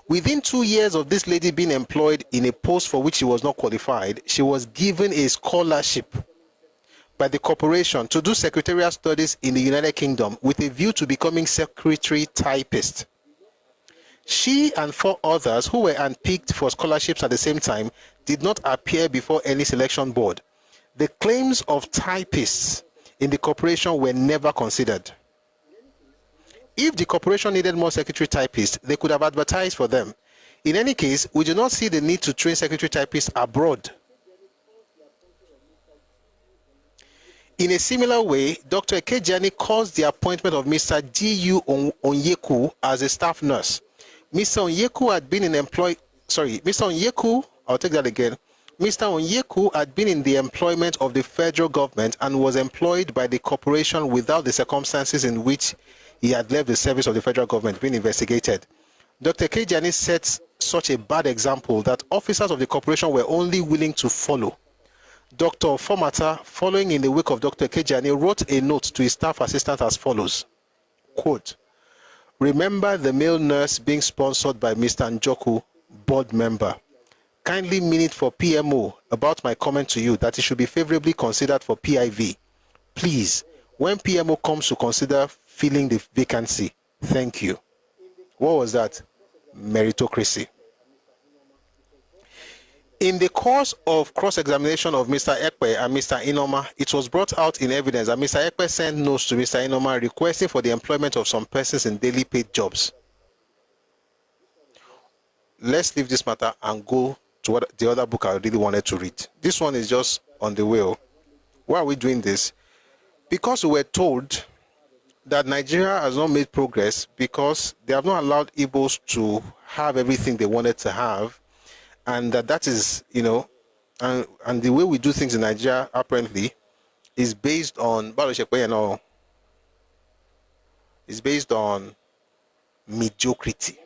Within 2 years of this lady being employed in a post for which she was not qualified, she was given a scholarship by the corporation to do secretarial studies in the United Kingdom with a view to becoming secretary typist. She and 4 others who were unpicked for scholarships at the same time did not appear before any selection board. The claims of typists in the corporation were never considered. If the corporation needed more secretary typists, they could have advertised for them. In any case, we do not see the need to train secretary typists abroad. In a similar way, Dr. Ekejani caused the appointment of Mr. G.U. Onyeku as a staff nurse. Mr. Onyeku had been Mr. Onyeku had been in the employment of the federal government and was employed by the corporation without the circumstances in which he had left the service of the federal government being investigated. Dr. Ekejani sets such a bad example that officers of the corporation were only willing to follow. Dr. Fomata, following in the wake of Dr. Ekejani, wrote a note to his staff assistant as follows, quote, "Remember the male nurse being sponsored by Mr. Njoku, board member. Kindly mean it for PMO about my comment to you that it should be favorably considered for PIV. Please, when PMO comes to consider filling the vacancy, thank you." What was that? Meritocracy. In the course of cross-examination of Mr. Ekpe and Mr. Inoma, it was brought out in evidence that Mr. Ekpe sent notes to Mr. Inoma requesting for the employment of some persons in daily paid jobs. Let's leave this matter and go to the other book I really wanted to read. This one is just on the way. Why are we doing this? Because we were told that Nigeria has not made progress because they have not allowed Igbos to have everything they wanted to have, and that is, and the way we do things in Nigeria apparently is based on mediocrity.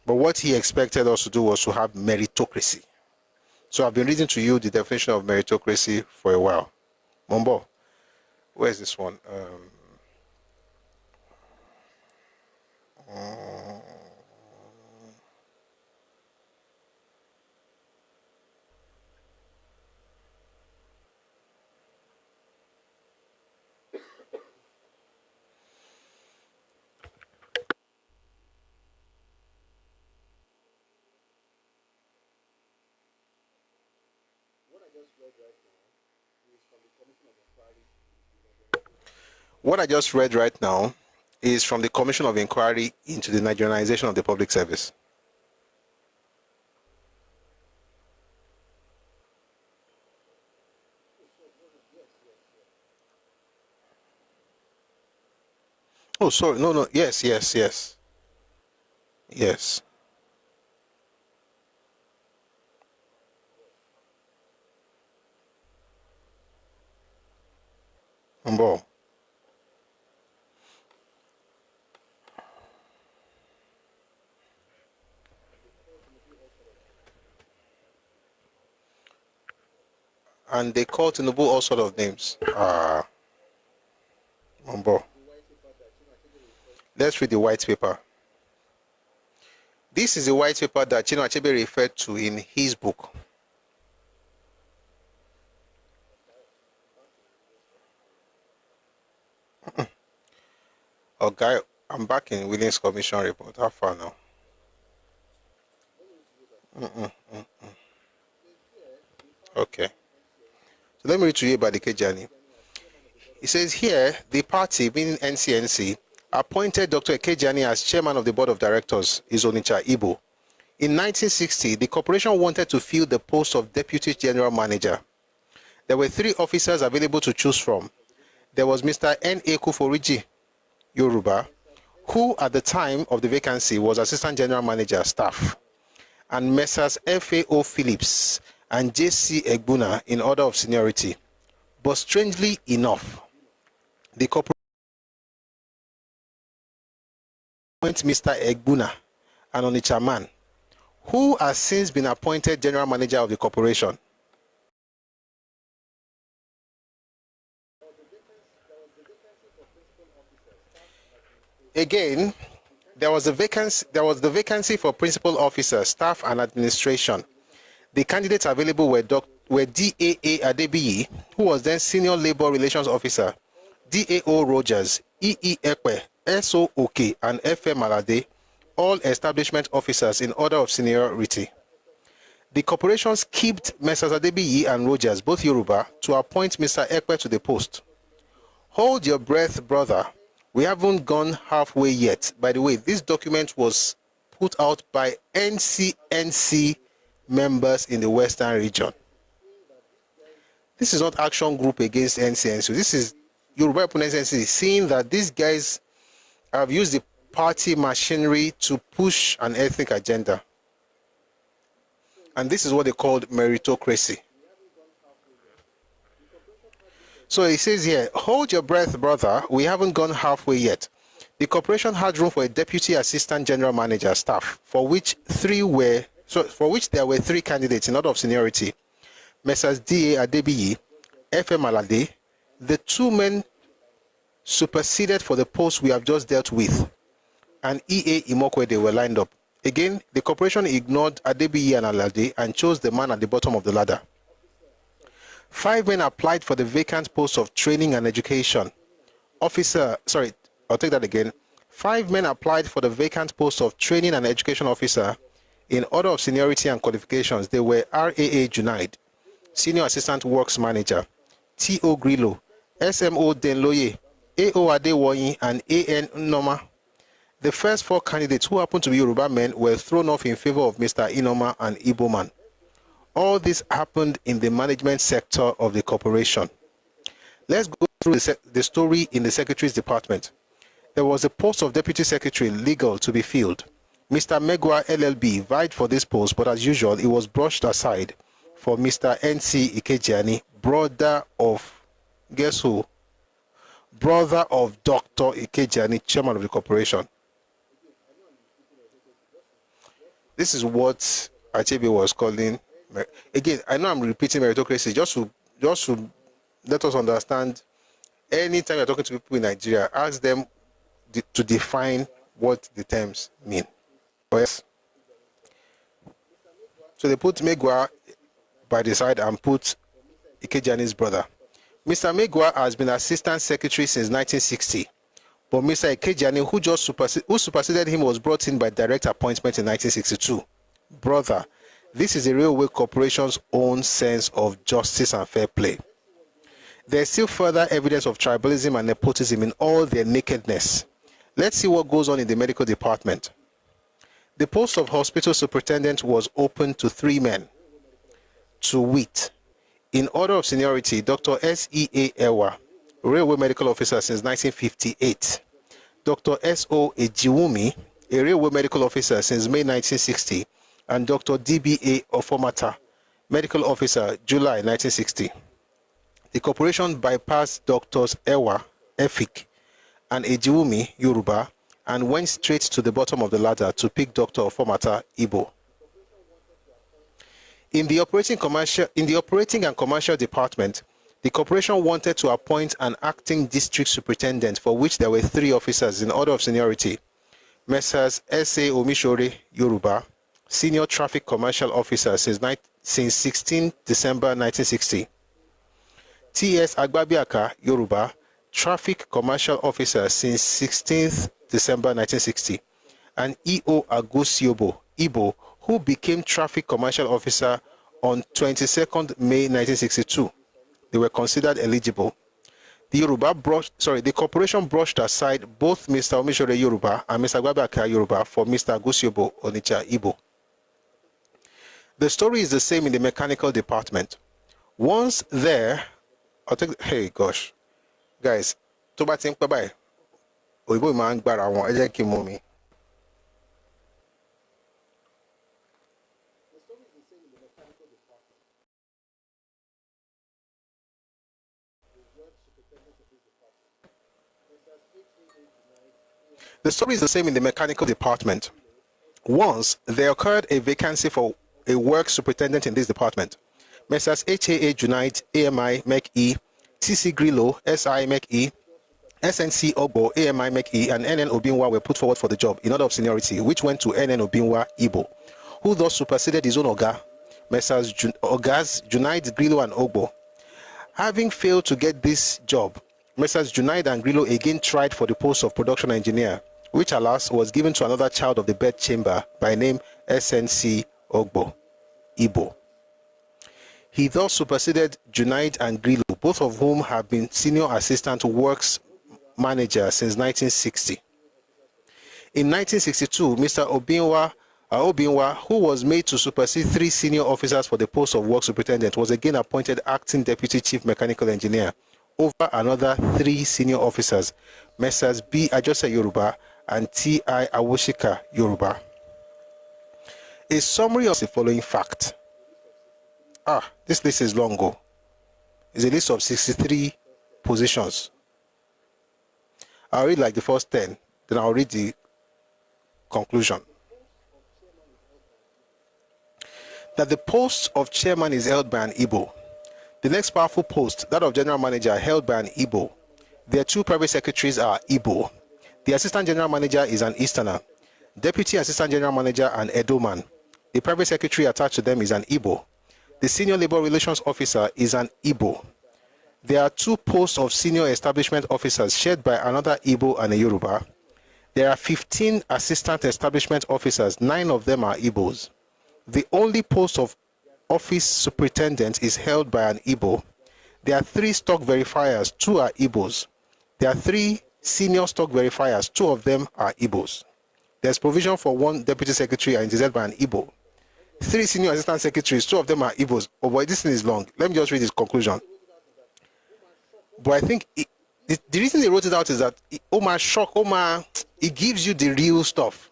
But what he expected us to do was to have meritocracy. So I've been reading to you the definition of meritocracy for a while. Mombo, where's this one? What I just read right now is from the Commission of Inquiry into the Nigerianization of the Public Service. Oh, sorry. No, no. Yes, yes, yes. Yes. Umbo. And they call Tinubu all sort of names. Umbo. Let's read the white paper. This is the white paper that Chinua Achebe referred to in his book. Okay, I'm back in Willink's Commission report. How far now? Okay. So let me read to you about the Kejani. It says here, the party, meaning NCNC, appointed Dr. Ekejani as chairman of the board of directors, Izonicha Igbo. In 1960, the corporation wanted to fill the post of deputy general manager. There were 3 officers available to choose from. There was Mr. N.A. Kuforiji, Yoruba, who at the time of the vacancy was assistant general manager, staff, and Messrs. F.A.O. Phillips and J.C. Egbuna in order of seniority. But strangely enough, the corporation appointed Mr. Egbuna, an Onitsha man, who has since been appointed general manager of the corporation. Again, there was the vacancy for principal officer, staff, and administration. The candidates available were D.A.A. Adebiyi, who was then senior labor relations officer, D.A.O. Rogers, E.E. Ekwe, S.O. Oke, and F.M. Alade, all establishment officers in order of seniority. The corporation skipped Messrs. Adebiyi and Rogers, both Yoruba, to appoint Mr. Ekwe to the post. Hold your breath, brother. We haven't gone halfway yet. By the way, this document was put out by NCNC members in the Western region. This is not action group against NCNC. This is Yoruba NCNC seeing that these guys have used the party machinery to push an ethnic agenda. And this is what they called meritocracy. So it says here, hold your breath, brother. We haven't gone halfway yet. The corporation had room for a deputy assistant general manager staff, for which there were 3 candidates in order of seniority. Messrs. D.A. Adebiyi, F.M. Alade. The 2 men superseded for the post we have just dealt with, and E.A. Imokwede were lined up. Again, the corporation ignored Adebiyi and Alade and chose the man at the bottom of the ladder. 5 men applied for the vacant post of training and education officer. Sorry, I'll take that again. 5 men applied for the vacant post of training and education officer. In order of seniority and qualifications, they were R.A.A. Junaid, Senior Assistant Works Manager, T.O. Grillo, S.M.O. Denloye, A.O. Adewoyi, and A.N. Noma. The first 4 candidates, who happened to be Yoruba men, were thrown off in favor of Mr. Inoma and Igbo man. All this happened in the management sector of the corporation. Let's go through the story in the secretary's department. There was a post of deputy secretary legal to be filled. Mr. Megwa LLB vied for this post, but as usual, it was brushed aside for Mr. N.C. Ikejani, brother of, guess who? Brother of Dr. Ikejani, chairman of the corporation. This is what Achebe was calling. Again, I know I'm repeating meritocracy just to let us understand. Anytime you're talking to people in Nigeria, ask them to define what the terms mean. Yes. So they put Megwa by the side and put Ikejani's brother. Mr. Megwa has been assistant secretary since 1960, but Mr. Ikejani, who superseded him, was brought in by direct appointment in 1962. Brother, this is the railway corporation's own sense of justice and fair play. There is still further evidence of tribalism and nepotism in all their nakedness. Let's see what goes on in the medical department. The post of hospital superintendent was open to 3 men. To wit, in order of seniority, Dr. S.E.A. Ewa, railway medical officer since 1958. Dr. S.O. Ejiwumi, a railway medical officer since May 1960, and Dr. D.B.A. Ofomata, medical officer, July 1960. The corporation bypassed Doctors Ewa, Efik, and Ejiwumi, Yoruba, and went straight to the bottom of the ladder to pick Dr. Ofomata, Igbo. In the operating and commercial department, the corporation wanted to appoint an acting district superintendent, for which there were 3 officers in order of seniority. Messrs. S.A. Omishore, Yoruba, senior traffic commercial officer since 16 December 1960. T.S. Agbabiaka, Yoruba, traffic commercial officer since 16th December 1960. And E.O. Agusiobo, Igbo, who became traffic commercial officer on 22nd May 1962. They were considered eligible. The corporation brushed aside both Mr. Omishore Yoruba and Mr. Agbabiaka Yoruba for Mr. Agusiobo Onitsha Igbo. The story is the same in the mechanical department. Once there, hey gosh, guys, tó bá ti ń pẹ́ báyìí, òyìnbó máa ń gbára wọn, ẹ jẹ́ kí n mú mi. The story is the same in the mechanical department. Once there occurred a vacancy for a work superintendent in this department. Messrs. HAA Junaid, AMI Mech E, TC Grillo, SI Mech E, SNC Ogbo, AMI Mech E, and NN Obinwa were put forward for the job in order of seniority, which went to NN Obinwa Igbo, who thus superseded his own Oga, Messrs. Ogas Junaid, Grillo, and Ogbo. Having failed to get this job, Messrs. Junaid and Grillo again tried for the post of production engineer, which alas was given to another child of the bedchamber by name SNC Ogbo, Igbo. He thus superseded Junaid and Grillo, both of whom have been senior assistant works manager since 1960. In 1962, Mr. Obinwa, who was made to supersede 3 senior officers for the post of work superintendent, was again appointed acting deputy chief mechanical engineer over another 3 senior officers, Messrs. B. Ajose Yoruba and T.I. Awoshika Yoruba. A summary of the following fact. This list is long ago. It's a list of 63 positions. I'll read like the first 10, then I'll read the conclusion. That the post of chairman is held by an Igbo. The next powerful post, that of general manager, held by an Igbo. Their 2 private secretaries are Igbo. The assistant general manager is an Easterner. Deputy assistant general manager an Edoman. The private secretary attached to them is an Igbo. The senior labor relations officer is an Igbo. There are 2 posts of senior establishment officers shared by another Igbo and a Yoruba. There are 15 assistant establishment officers, 9 of them are Igbos. The only post of office superintendent is held by an Igbo. There are 3 stock verifiers, 2 are Igbos. There are 3 senior stock verifiers, 2 of them are Igbos. There's provision for 1 deputy secretary and it is held by an Igbo. 3 senior assistant secretaries, 2 of them are Igbos. Oh boy, this thing is long. Let me just read this conclusion. But I think the reason they wrote it out is that it gives you the real stuff.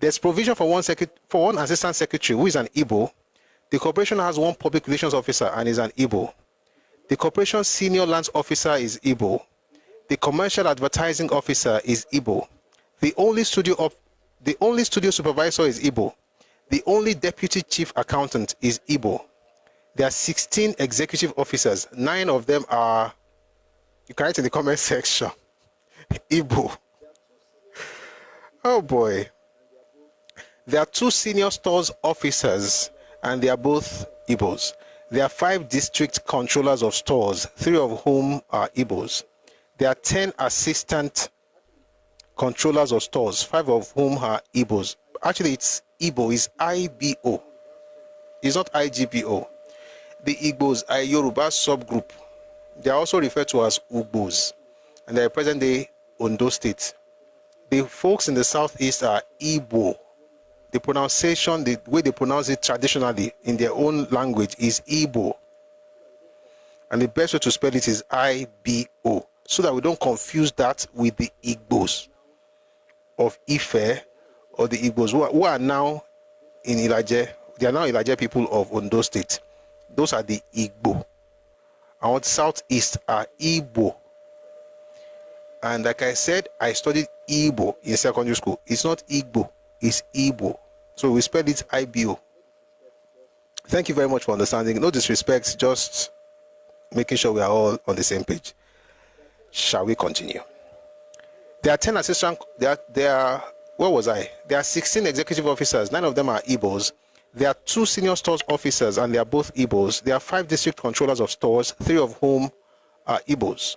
There's provision for one assistant secretary who is an Igbo. The corporation has 1 public relations officer and is an Igbo. The corporation's senior lands officer is Igbo. The commercial advertising officer is Igbo. The only studio supervisor is Igbo. The only deputy chief accountant is Igbo. There are 16 executive officers. 9 of them are, you can write in the comment section, Igbo. Oh boy. There are 2 senior stores officers and they are both Igbos. There are 5 district controllers of stores, 3 of whom are Igbos. There are 10 assistant controllers of stores, 5 of whom are Igbos. Actually, it's Igbo, it's IBO. It's not IGBO. The Igbos are a Yoruba subgroup. They are also referred to as Ugbos, and they are present-day Ondo State. The folks in the southeast are Igbo. The pronunciation, the way they pronounce it traditionally in their own language is Igbo. And the best way to spell it is IBO. so that we don't confuse that with the Igbos of Ife or the Igbos who are now in Ilaje. They are now Ilaje people of Ondo State. Those are the Igbo. Our southeast are Igbo. And like I said, I studied Igbo in secondary school. It's not Igbo, it's Igbo. So we spell it IBO. Thank you very much for understanding. No disrespect, just making sure we are all on the same page. Shall we continue? There are 10 assistant, there are 16 executive officers. 9 of them are Igbos. There are 2 senior stores officers, and they are both Igbos. There are 5 district controllers of stores, 3 of whom are Igbos.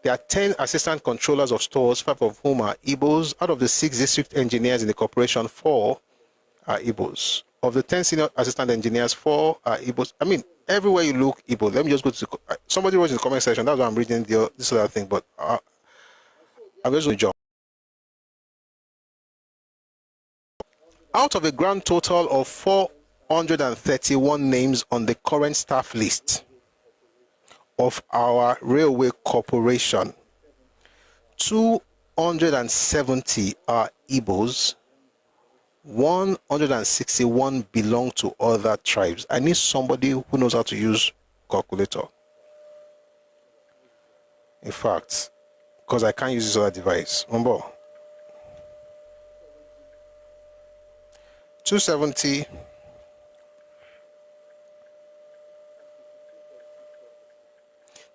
There are 10 assistant controllers of stores, 5 of whom are Igbos. Out of the 6 district engineers in the corporation, 4 are Igbos. Of the 10 senior assistant engineers, 4 are Igbos. I mean, everywhere you look, Igbo. Let me just go to somebody wrote in the comment section. That's why I'm reading this other thing, but I'm just going to jump. Out of a grand total of 431 names on the current staff list of our railway corporation, 270 are Igbos, 161 belong to other tribes. I need somebody who knows how to use calculator. In fact, because I can't use this other device. Remember, 270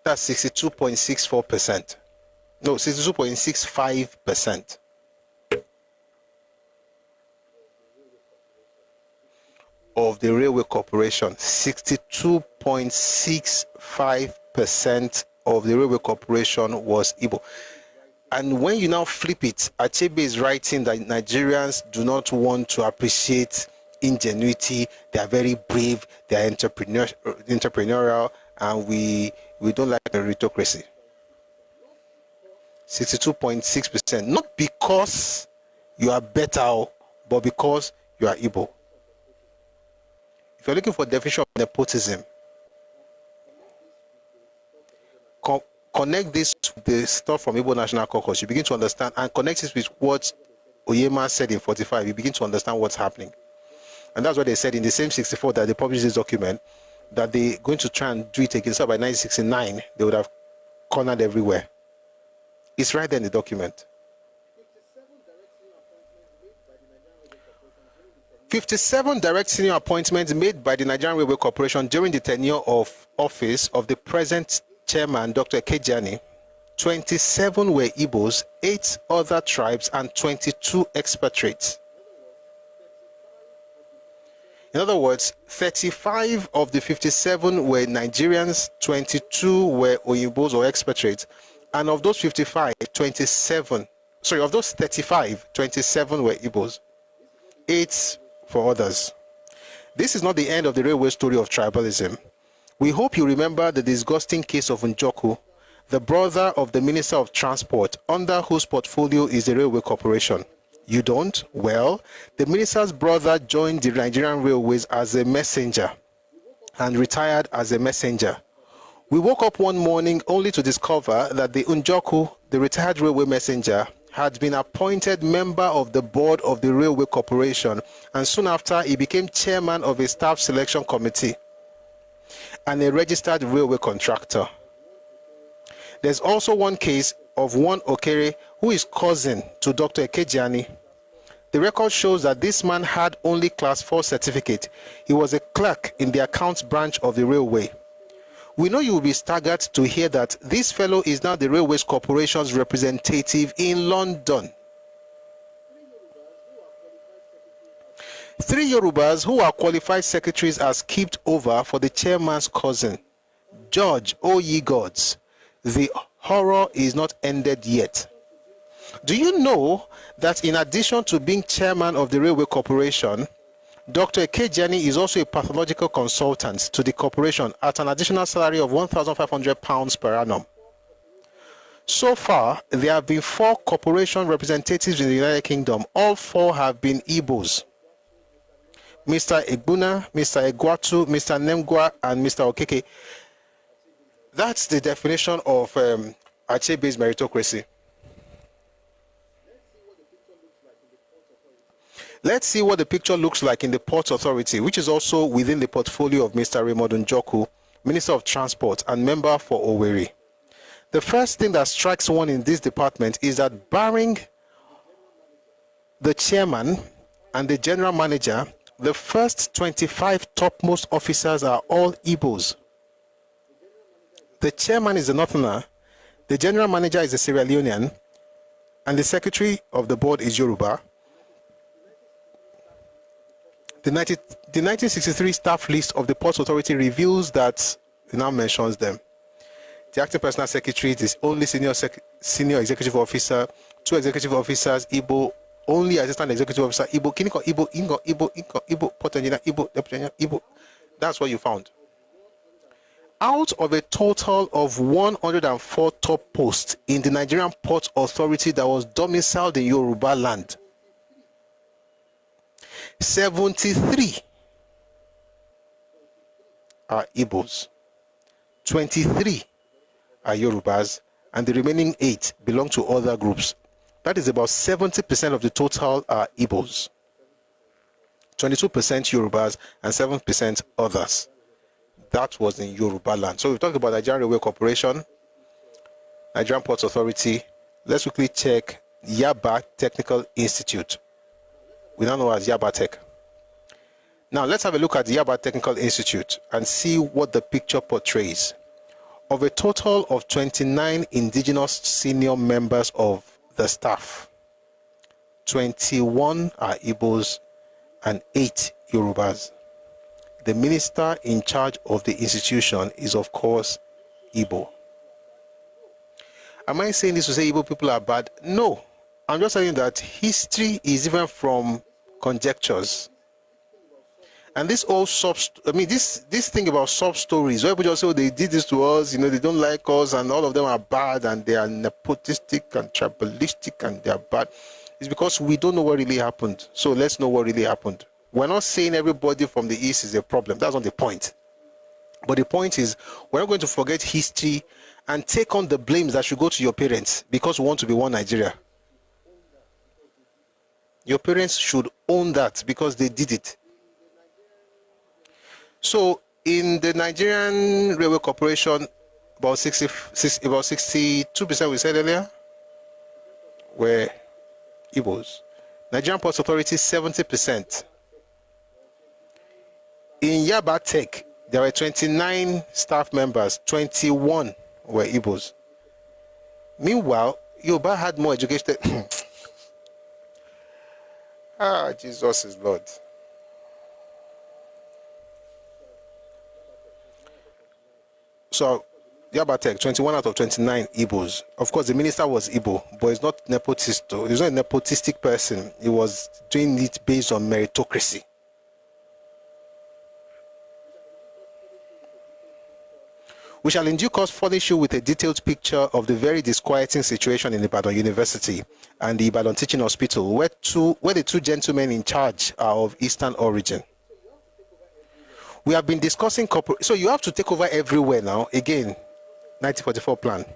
that's 62.64%. No, 62.65%. Of the railway corporation. 62.65% of the railway corporation was Igbo. And when you now flip it, Achebe is writing that Nigerians do not want to appreciate ingenuity. They are very brave. They are entrepreneurial, and we don't like meritocracy. 62.6%. Not because you are better, but because you are Igbo. If you're looking for the definition of nepotism, connect this to the stuff from Igbo National Caucus. You begin to understand, and connect it with what Oyema said in 45. You begin to understand what's happening. And that's what they said in the same 64 that they published this document, that they're going to try and do it again. So by 1969, they would have cornered everywhere. It's right there in the document. 57 direct senior appointments made by the Nigerian Railway Corporation during the tenure of office of the present chairman, Dr. Ekejani. 27 were Igbos, 8 other tribes, and 22 expatriates. In other words, 35 of the 57 were Nigerians, 22 were Oyinbos or expatriates, and of those 35, 27, sorry, of those 35, 27 were Igbos, 8 for others. This is not the end of the railway story of tribalism. We hope you remember the disgusting case of Njoku, the brother of the Minister of Transport, under whose portfolio is the Railway Corporation. You don't? Well, the minister's brother joined the Nigerian Railways as a messenger and retired as a messenger. We woke up one morning only to discover that the Njoku, the retired railway messenger, had been appointed member of the board of the Railway Corporation, and soon after he became chairman of a staff selection committee and a registered railway contractor. There's also one case of one Okere who is cousin to Dr. Ekejani. The record shows that this man had only class 4 certificate. He was a clerk in the accounts branch of the railway. We know you will be staggered to hear that this fellow is now the Railways Corporation's representative in London. 3 Yorubas who are qualified secretaries are skipped over for the chairman's cousin. Judge, O ye gods, the horror is not ended yet. Do you know that in addition to being chairman of the Railway Corporation, Dr. Ekejani is also a pathological consultant to the corporation at an additional salary of £1,500 per annum. So far, there have been 4 corporation representatives in the United Kingdom. All 4 have been Igbos. Mr. Egbuna, Mr. Egwatu, Mr. Nemgwa, and Mr. Okeke. That's the definition of Ache-based meritocracy. Let's see what the picture looks like in the Port Authority, which is also within the portfolio of Mr. Raymond Njoku, Minister of Transport and member for Owerri. The first thing that strikes one in this department is that barring the chairman and the general manager, the first 25 topmost officers are all Igbos. The chairman is a Northerner, the general manager is a Sierra Leonean, and the secretary of the board is Yoruba. The 1963 staff list of the Ports Authority reveals that, it now mentions them. The acting personal secretary is only senior executive officer, 2 executive officers, Igbo, only assistant executive officer, Igbo, Kiniko, Igbo, port engineer, Igbo, deputy engineer, Igbo. That's what you found. Out of a total of 104 top posts in the Nigerian Port Authority that was domiciled in Yoruba land, 73 are Igbos, 23 are Yorubas, and the remaining 8 belong to other groups. That is about 70% of the total are Igbos, 22% Yorubas, and 7% others. That was in Yoruba land. So we've talked about Nigerian Railway Corporation, Nigerian Ports Authority. Let's quickly check Yaba Technical Institute. We now know as Yaba Tech. Now let's have a look at the Yaba Technical Institute and see what the picture portrays. Of a total of 29 indigenous senior members of the staff, 21 are Igbos and 8 Yorubas. The minister in charge of the institution is, of course, Igbo. Am I saying this to say Igbo people are bad? No. I'm just saying that history is even from conjectures. And this all this thing about sub stories, where people just say, oh, they did this to us, they don't like us, and all of them are bad, and they are nepotistic and tribalistic, and they are bad. It's because we don't know what really happened. So let's know what really happened. We're not saying everybody from the East is a problem. That's not the point. But the point is, we're not going to forget history and take on the blames that should go to your parents because we want to be one Nigeria. Your parents should own that because they did it. So in the Nigerian Railway Corporation, about 62% we said earlier were Igbos. Nigerian Ports Authority, 70%. In Yaba Tech, there were 29 staff members, 21 were Igbos. Meanwhile, Yoruba had more educated. Jesus is Lord. So, Yaba Tech, 21 out of 29 Igbos. Of course, the minister was Igbo, but he's not nepotist. He's not a nepotistic person. He was doing it based on meritocracy. We shall in due course furnish you with a detailed picture of the very disquieting situation in Ibadan University and the Ibadan Teaching Hospital, where the 2 gentlemen in charge are of Eastern origin. We have been discussing so you have to take over everywhere now. Again, 1944 plan.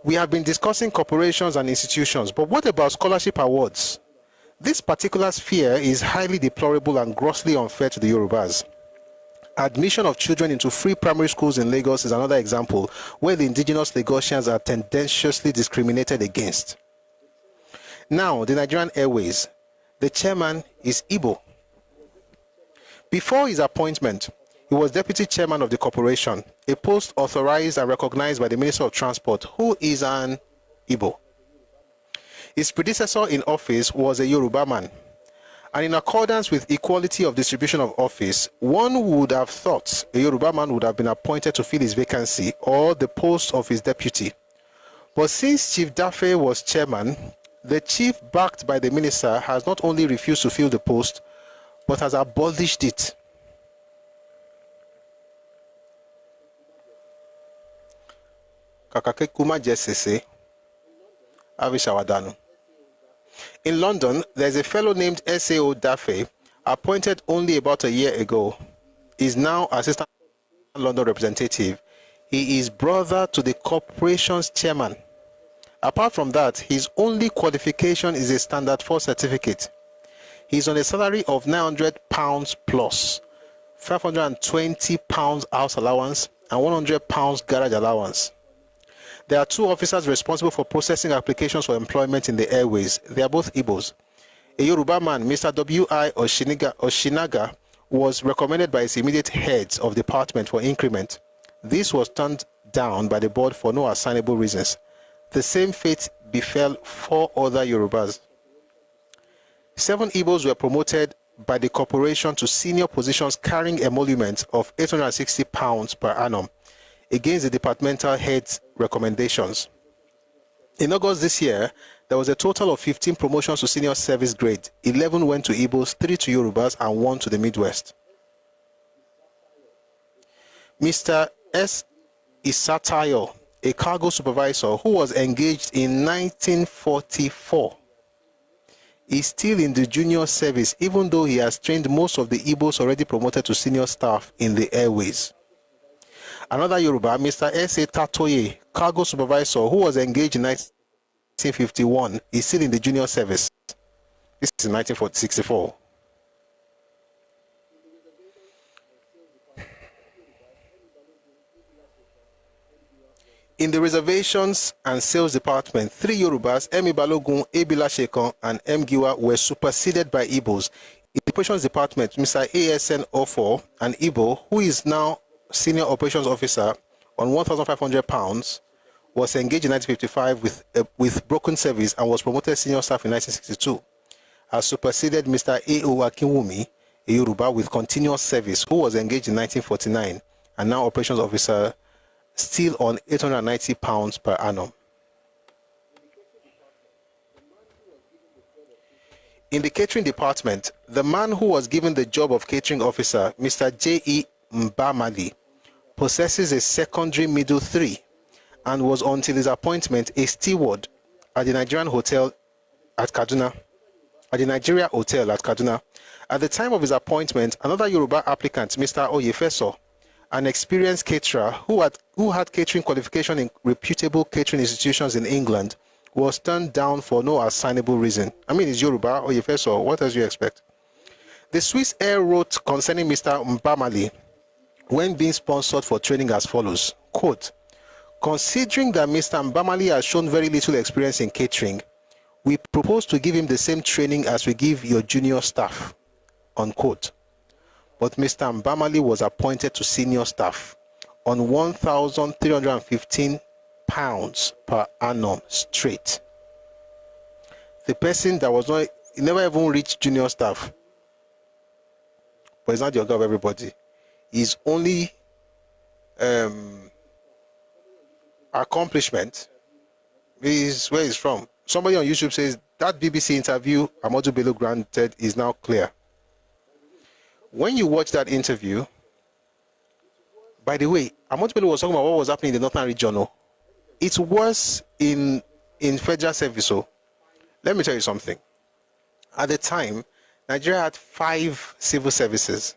We have been discussing corporations and institutions, but what about scholarship awards? This particular sphere is highly deplorable and grossly unfair to the Yorubas. Admission of children into free primary schools in Lagos is another example where the indigenous Lagosians are tendenciously discriminated against. Now, the Nigerian Airways. The chairman is Igbo. Before his appointment, he was deputy chairman of the corporation, a post authorized and recognized by the Minister of Transport, who is an Igbo. His predecessor in office was a Yoruba man. And in accordance with equality of distribution of office, one would have thought a Yoruba man would have been appointed to fill his vacancy or the post of his deputy. But since Chief Dafe was chairman, the chief backed by the minister has not only refused to fill the post, but has abolished it. Kakake kuma jesese, avishawadanu. In London, there's a fellow named S.A.O. Dafe, appointed only about a year ago. Is now Assistant London Representative. He is brother to the corporation's chairman. Apart from that, his only qualification is a standard 4 certificate. He is on a salary of £900 plus, £520 house allowance, and £100 garage allowance. There are 2 officers responsible for processing applications for employment in the airways. They are both Igbos. A Yoruba man, Mr. W.I. Oshinaga, was recommended by his immediate heads of department for increment. This was turned down by the board for no assignable reasons. The same fate befell 4 other Yorubas. 7 Igbos were promoted by the corporation to senior positions carrying emolument of £860 per annum against the departmental heads' recommendations. In August this year, there was a total of 15 promotions to senior service grade. 11 went to Igbos, 3 to Yorubas, and 1 to the Midwest. Mr. S. Isatayo, a cargo supervisor who was engaged in 1944, is still in the junior service, even though he has trained most of the Igbos already promoted to senior staff in the airways. Another Yoruba, Mr. S.A. Tatoye, cargo supervisor who was engaged in 1951, is still in the junior service. This is in 1964. In the reservations and sales department, 3 Yorubas, M. Balogun, Ebila Shekon, and M. Giwa, were superseded by Igbos. In the operations department, Mr. A.S.N. Ofo, an Igbo, who is now senior operations officer on £1,500, was engaged in 1955 with broken service and was promoted senior staff in 1962. Has superseded Mr. A.O. Akinwumi, a Yoruba with continuous service, who was engaged in 1949 and now operations officer, still on £890 per annum. In the catering department, the man who was given the job of catering officer, Mr. J.E. Mbamali, possesses a secondary middle 3 and was until his appointment a steward at the Nigerian Hotel at Kaduna. At the Nigeria Hotel at Kaduna. At the time of his appointment, another Yoruba applicant, Mr. Oyefeso, an experienced caterer who had catering qualification in reputable catering institutions in England, was turned down for no assignable reason. I mean, it's Yoruba, Oyefeso, what else do you expect? The Swiss Air wrote concerning Mr. Mbamali when being sponsored for training as follows, quote, "Considering that Mr. Mbamali has shown very little experience in catering, we propose to give him the same training as we give your junior staff," unquote. But Mr. Mbamali was appointed to senior staff on £1,315 per annum straight. The person that was not, he never even reached junior staff, but it's not the order of everybody. His only accomplishment is where he's from. Somebody on YouTube says that BBC interview Amadu Bello granted is now clear. When you watch that interview, by the way, Amadu Bello was talking about what was happening in the Northern Region. No? It's worse in federal service. So let me tell you something. At the time, Nigeria had 5 civil services: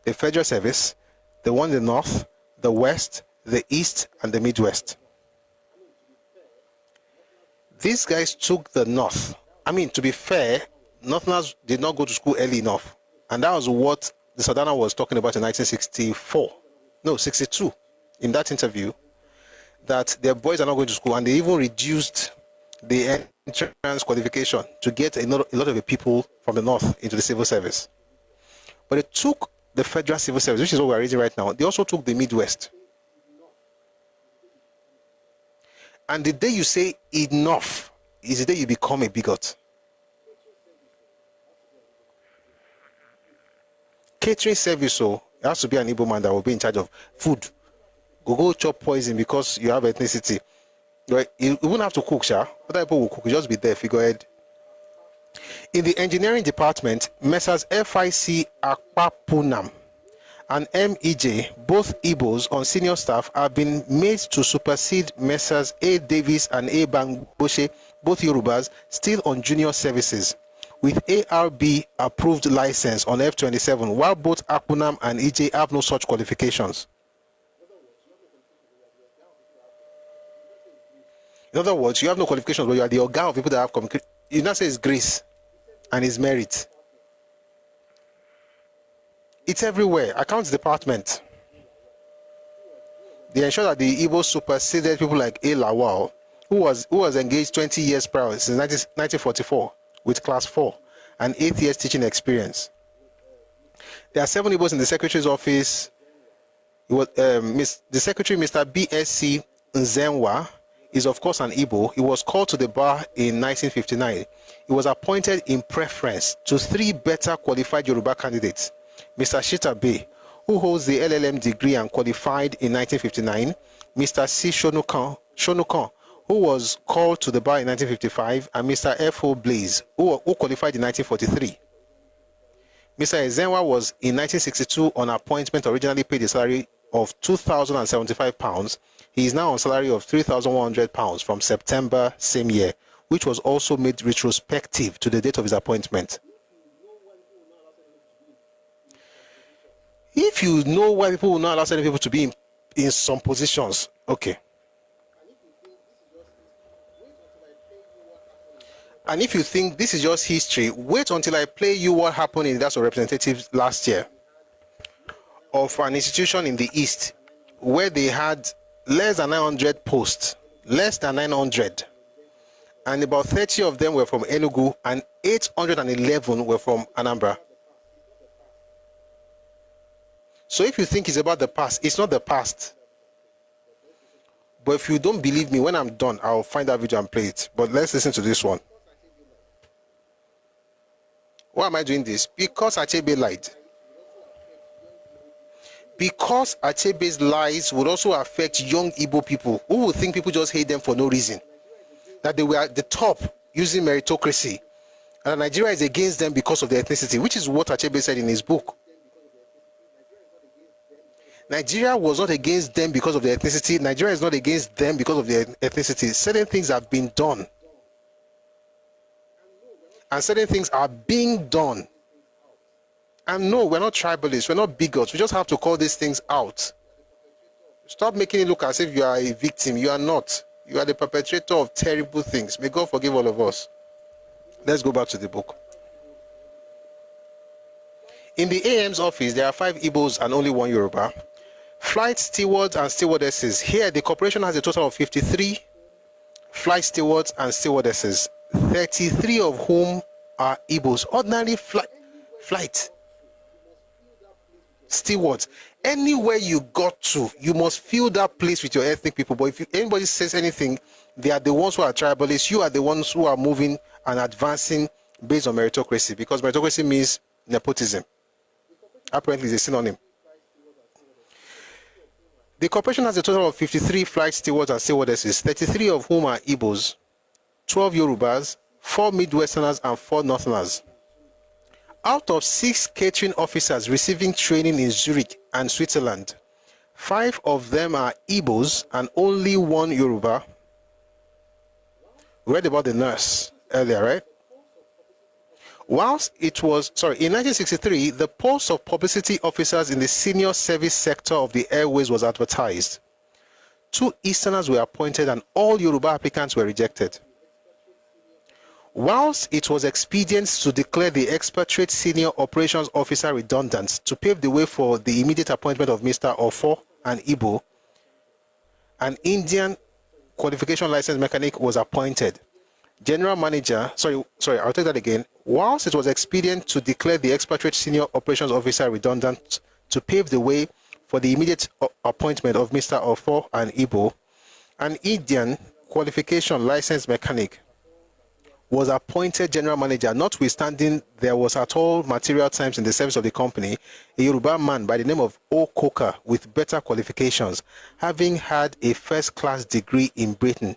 the federal service, the one in the north, the west, the east, and the Midwest. These guys took the north. I mean, to be fair, Northerners did not go to school early enough. And that was what the Sadana was talking about in 1962, in that interview, that their boys are not going to school, and they even reduced the entrance qualification to get a lot of the people from the north into the civil service. But they took the federal civil service, which is what we're reading right now. They also took the Midwest. And the day you say enough is the day you become a bigot. Catering service, so it has to be an Igbo man that will be in charge of food. Go chop poison because you have ethnicity. Right? You won't have to cook, sir. Other people will cook. You just be there, figurehead. In the engineering department, Messrs. FIC Akpapunam and MEJ, both Igbos on senior staff, have been made to supersede Messrs. A. Davis and A. Bangboshe, both Yorubas, still on junior services, with ARB approved license on F-27, while both Akpunam and EJ have no such qualifications. In other words, you have no qualifications, but you are the organ of people that have communication. You now say it's grace and it's merit. It's everywhere. Accounts department. They ensure that the Igbo superseded people like A. Lawal, who was engaged 20 years prior, since 1944, with class 4 and 8 years teaching experience. There are 7 Igbos in the secretary's office. It was, the secretary, Mr. B.S.C. Nzenwa, is of course an Igbo. He was called to the bar in 1959. He was appointed in preference to 3 better qualified Yoruba candidates. Mr. Shita Bey, who holds the LLM degree and qualified in 1959, Mr. C. Shonukan, who was called to the bar in 1955, and Mr. F.O. Blaze, who qualified in 1943. Mr. Ezenwa was in 1962 on appointment, originally paid a salary of £2,075. He is now on salary of £3,100 from September same year, which was also made retrospective to the date of his appointment. If you know why people will not allow certain people to be in some positions, okay. And if you think this is just history, wait until I play you what happened in the House of Representatives last year of an institution in the East where they had less than 900 posts, less than 900. And about 30 of them were from Enugu and 811 were from Anambra. So if you think it's about the past, it's not the past. But if you don't believe me, when I'm done, I'll find that video and play it. But let's listen to this one. Why am I doing this? Because Achebe lied. Because Achebe's lies would also affect young Igbo people who would think people just hate them for no reason. That they were at the top using meritocracy. And Nigeria is against them because of their ethnicity, which is what Achebe said in his book. Nigeria was not against them because of their ethnicity. Nigeria is not against them because of their ethnicity. Certain things have been done. And certain things are being done. And no, we're not tribalists. We're not bigots. We just have to call these things out. Stop making it look as if you are a victim. You are not. You are the perpetrator of terrible things. May God forgive all of us. Let's go back to the book. In the AM's office, there are 5 Igbos and only 1 Yoruba. Flight stewards and stewardesses. Here, the corporation has a total of 53 flight stewards and stewardesses, 33 of whom are Igbos. Ordinary flight stewards. Anywhere you got to, you must fill that place with your ethnic people. But if anybody says anything, they are the ones who are tribalists. You are the ones who are moving and advancing based on meritocracy, because meritocracy means nepotism. Apparently, it's a synonym. The corporation has a total of 53 flight stewards and stewardesses, 33 of whom are Igbos, 12 Yorubas, 4 Midwesterners, and 4 Northerners. Out of 6 catering officers receiving training in Zurich and Switzerland, 5 of them are Igbos and only 1 Yoruba. We read about the nurse earlier, right? Whilst it was, in 1963, the post of publicity officers in the senior service sector of the airways was advertised. 2 Easterners were appointed and all Yoruba applicants were rejected. Whilst it was expedient to declare the expatriate senior operations officer redundant to pave the way for the immediate appointment of Mr. Ofo and Igbo, an Indian qualification license mechanic was appointed. General manager, I'll take that again. Whilst it was expedient to declare the expatriate senior operations officer redundant to pave the way for the immediate appointment of Mr. Ofo and Igbo, an Indian qualification license mechanic was appointed general manager, notwithstanding there was at all material times in the service of the company a Yoruba man by the name of Okoka with better qualifications, having had a first-class degree in Britain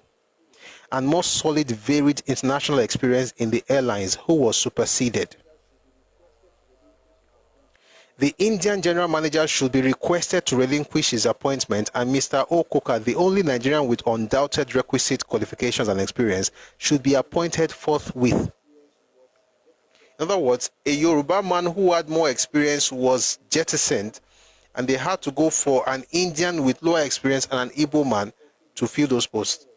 and more solid, varied international experience in the airlines, who was superseded. The Indian general manager should be requested to relinquish his appointment, and Mr. Okoka, the only Nigerian with undoubted requisite qualifications and experience, should be appointed forthwith. In other words, a Yoruba man who had more experience was jettisoned, and they had to go for an Indian with lower experience and an Igbo man to fill those posts.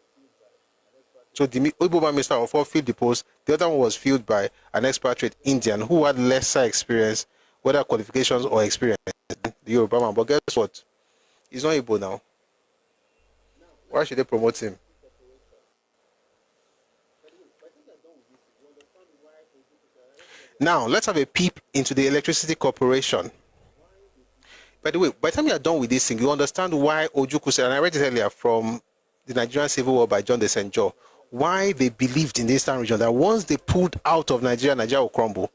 So the Igbo minister of all filled the post. The other one was filled by an expatriate Indian who had lesser experience, whether qualifications or experience, the Yoruba man. But guess what? He's not Igbo now. Why should they promote him? Now, let's have a peep into the Electricity Corporation. By the way, by the time you are done with this thing, you understand why Ojukwu said, and I read it earlier from the Nigerian Civil War by John de St. John, why they believed in the Eastern region, that once they pulled out of Nigeria, Nigeria will crumble.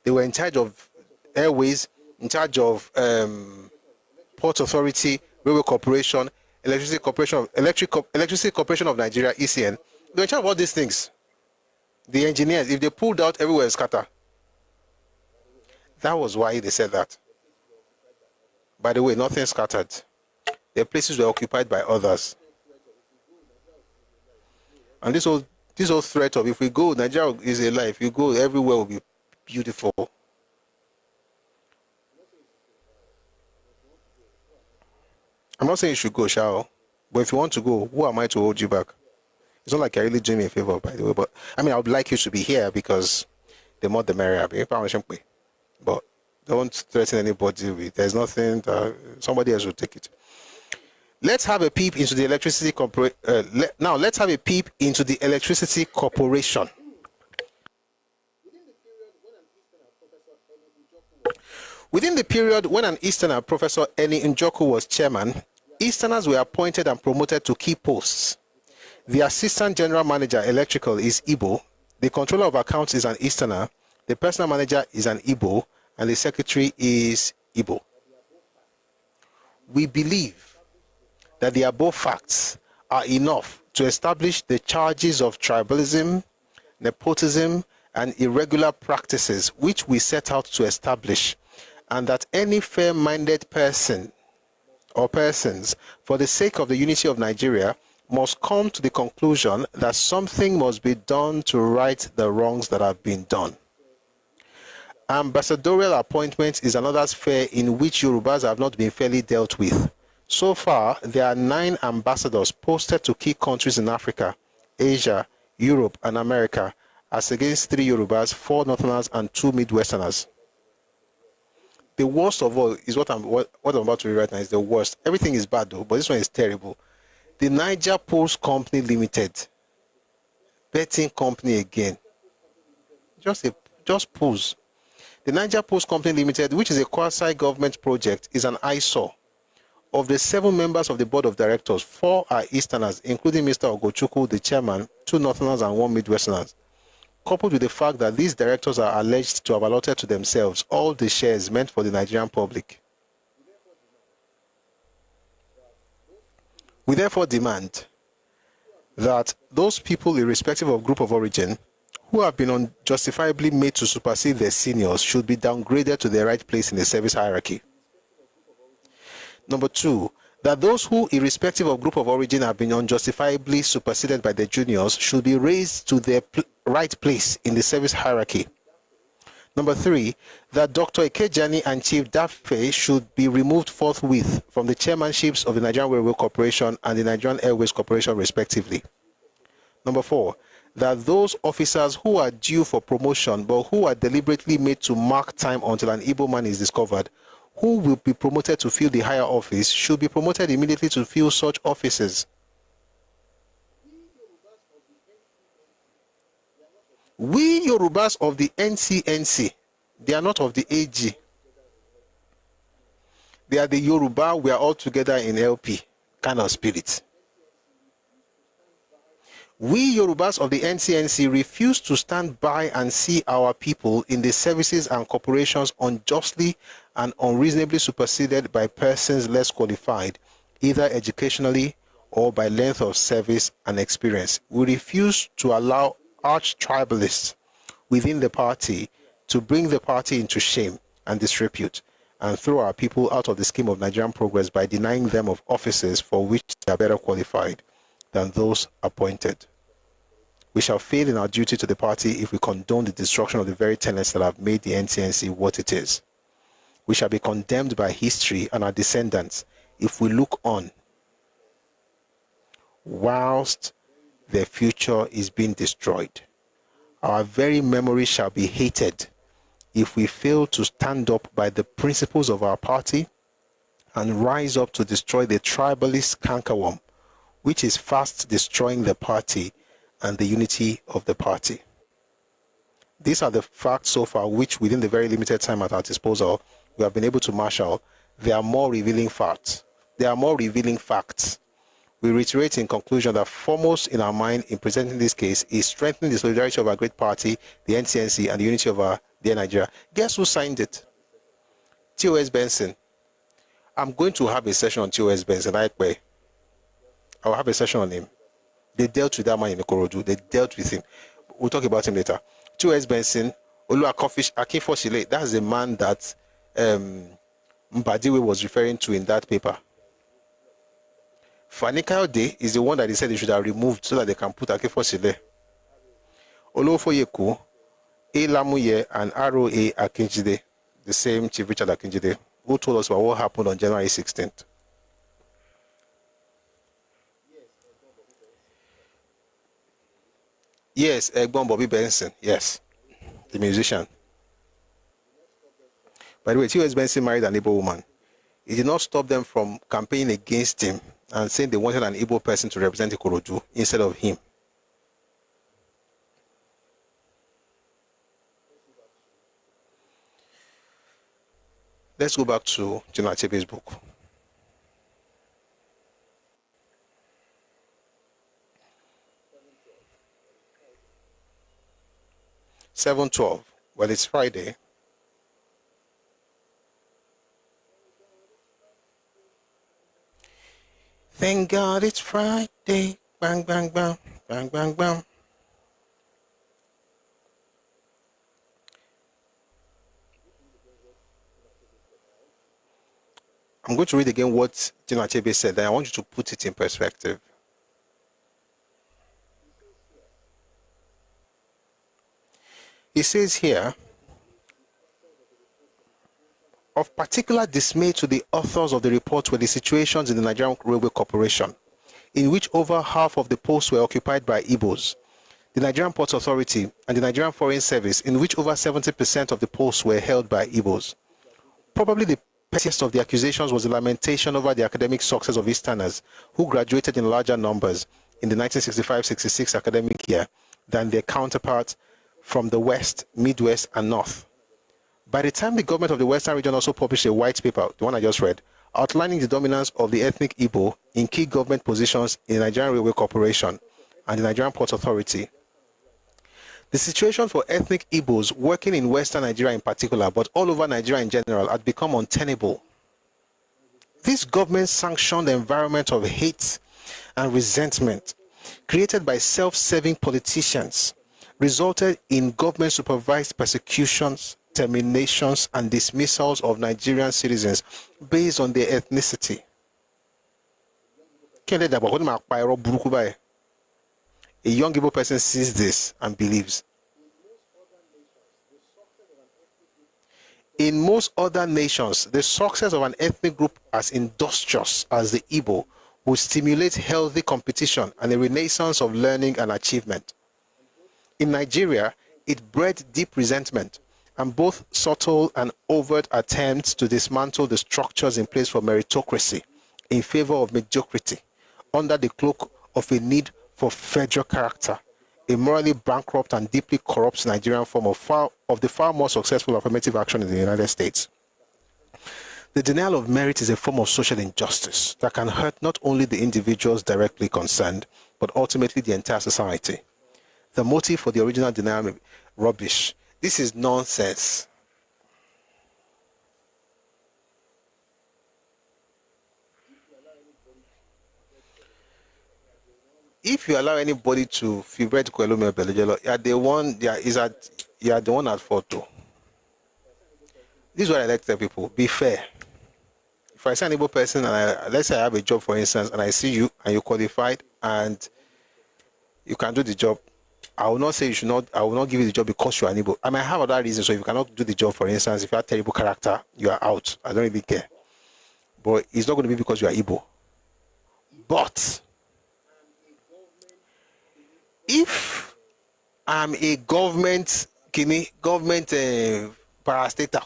They were in charge of airways, in charge of Port Authority, Railway Corporation, Electricity Corporation of Nigeria, ECN. They were in charge of all these things. The engineers, if they pulled out, everywhere scatter. That was why they said that. By the way, nothing scattered. The places were occupied by others. And this whole threat of if we go, Nigeria is a lie. If you go, everywhere will be beautiful. I'm not saying you should go, Shao. But if you want to go, who am I to hold you back? It's not like I really doing me a favor, by the way. But I mean, I would like you to be here because the more the merrier. But don't threaten anybody with. There's nothing. Somebody else will take it. Let's have a peep into the Electricity Corporation. Now, let's have a peep into the Electricity Corporation. Within the period when an Easterner, Professor Eni Njoku, was chairman, Easterners were appointed and promoted to key posts. The Assistant General Manager, Electrical, is Igbo. The Controller of Accounts is an Easterner. The Personal Manager is an Igbo. And the Secretary is Igbo. We believe that the above facts are enough to establish the charges of tribalism, nepotism, and irregular practices which we set out to establish, and that any fair-minded person or persons, for the sake of the unity of Nigeria, must come to the conclusion that something must be done to right the wrongs that have been done. Ambassadorial appointment is another sphere in which Yorubas have not been fairly dealt with. So far, there are 9 ambassadors posted to key countries in Africa, Asia, Europe, and America, as against 3 Yorubas, 4 Northerners, and 2 Midwesterners. The worst of all is what I'm about to read right now is the worst. Everything is bad though, but this one is terrible. The Niger Post Company Limited, betting company again. Just pause. The Niger Post Company Limited, which is a quasi-government project, is an eyesore. Of the 7 members of the board of directors, 4 are Easterners, including Mr. Ogochukwu, the chairman, 2 Northerners, and 1 Midwesterners. Coupled with the fact that these directors are alleged to have allotted to themselves all the shares meant for the Nigerian public. We therefore demand that those people, irrespective of group of origin, who have been unjustifiably made to supersede their seniors should be downgraded to their right place in the service hierarchy. Number 2, that those who, irrespective of group of origin, have been unjustifiably superseded by their juniors should be raised to their right place in the service hierarchy. Number 3, that Dr. Ekejani and Chief Dafe should be removed forthwith from the chairmanships of the Nigerian Railway Corporation and the Nigerian Airways Corporation, respectively. Number 4, that those officers who are due for promotion but who are deliberately made to mark time until an Igbo man is discovered, who will be promoted to fill the higher office, should be promoted immediately to fill such offices. We Yorubas of the NCNC, they are not of the AG. They are the Yoruba, we are all together in LP kind of spirit. We Yorubas of the NCNC refuse to stand by and see our people in the services and corporations unjustly and unreasonably superseded by persons less qualified, either educationally or by length of service and experience. We refuse to allow arch-tribalists within the party to bring the party into shame and disrepute and throw our people out of the scheme of Nigerian progress by denying them of offices for which they are better qualified than those appointed. We shall fail in our duty to the party if we condone the destruction of the very tenets that have made the NCNC what it is. We shall be condemned by history and our descendants if we look on whilst their future is being destroyed. Our very memory shall be hated if we fail to stand up by the principles of our party and rise up to destroy the tribalist cankerworm, which is fast destroying the party and the unity of the party. These are the facts so far which, within the very limited time at our disposal, we have been able to marshal. There are more revealing facts. We reiterate in conclusion that foremost in our mind in presenting this case is strengthening the solidarity of our great party, the NCNC, and the unity of our dear Nigeria. Guess who signed it? TOS Benson. I'm going to have a session on TOS Benson. I will have a session on him. They dealt with that man in Ikorodu. They dealt with him. We'll talk about him later. TOS Benson, Akinfosile, that's the man that Mbadiwe was referring to in that paper. Fani Kayode is the one that he said they should have removed so that they can put Akinfosile. Olofoyeku, Elamuye, and R.O.A. Akinjide, the same Chief Richard Akinjide, who told us about what happened on January 16th. Yes, Egbon Bobby Benson, yes, the musician. By the way, T.O.S. Benson married an Igbo woman. It did not stop them from campaigning against him and saying they wanted an Igbo person to represent Ikorodu instead of him. Let's go back to General Achebe's book. $7:12. Well, it's Friday. Thank God it's Friday. Bang, bang, bang, bang, bang, bang. I'm going to read again what General Achebe said, and I want you to put it in perspective. He says here, of particular dismay to the authors of the report were the situations in the Nigerian Railway Corporation, in which over half of the posts were occupied by Igbos, the Nigerian Ports Authority, and the Nigerian Foreign Service, in which over 70% of the posts were held by Igbos. Probably the pettiest of the accusations was the lamentation over the academic success of Easterners, who graduated in larger numbers in the 1965-66 academic year than their counterparts from the West, Midwest, and North. By the time the government of the Western region also published a white paper, the one I just read, outlining the dominance of the ethnic Igbo in key government positions in the Nigerian Railway Corporation and the Nigerian Ports Authority, the situation for ethnic Igbos working in Western Nigeria in particular, but all over Nigeria in general, had become untenable. This government-sanctioned environment of hate and resentment, created by self-serving politicians, resulted in government-supervised persecutions, terminations, and dismissals of Nigerian citizens based on their ethnicity. A young Igbo person sees this and believes. In most other nations, the success of an ethnic group as industrious as the Igbo will stimulate healthy competition and a renaissance of learning and achievement. In Nigeria, it bred deep resentment and both subtle and overt attempts to dismantle the structures in place for meritocracy in favor of mediocrity under the cloak of a need for federal character, a morally bankrupt and deeply corrupt Nigerian form of the far more successful affirmative action in the United States. The denial of merit is a form of social injustice that can hurt not only the individuals directly concerned, but ultimately the entire society. The motive for the original denial may be rubbish. This is nonsense. If you allow anybody to feel ready to you are the one at fault too. This is what I like to tell people: be fair. If I see an able person and let's say I have a job, for instance, and I see you and you're qualified and you can do the job, I will not say you should not. I will not give you the job because you are able. I might have other reasons. So if you cannot do the job, for instance, if you have terrible character, you are out. I don't really care. But it's not going to be because you are able. But If I'm a government parastatal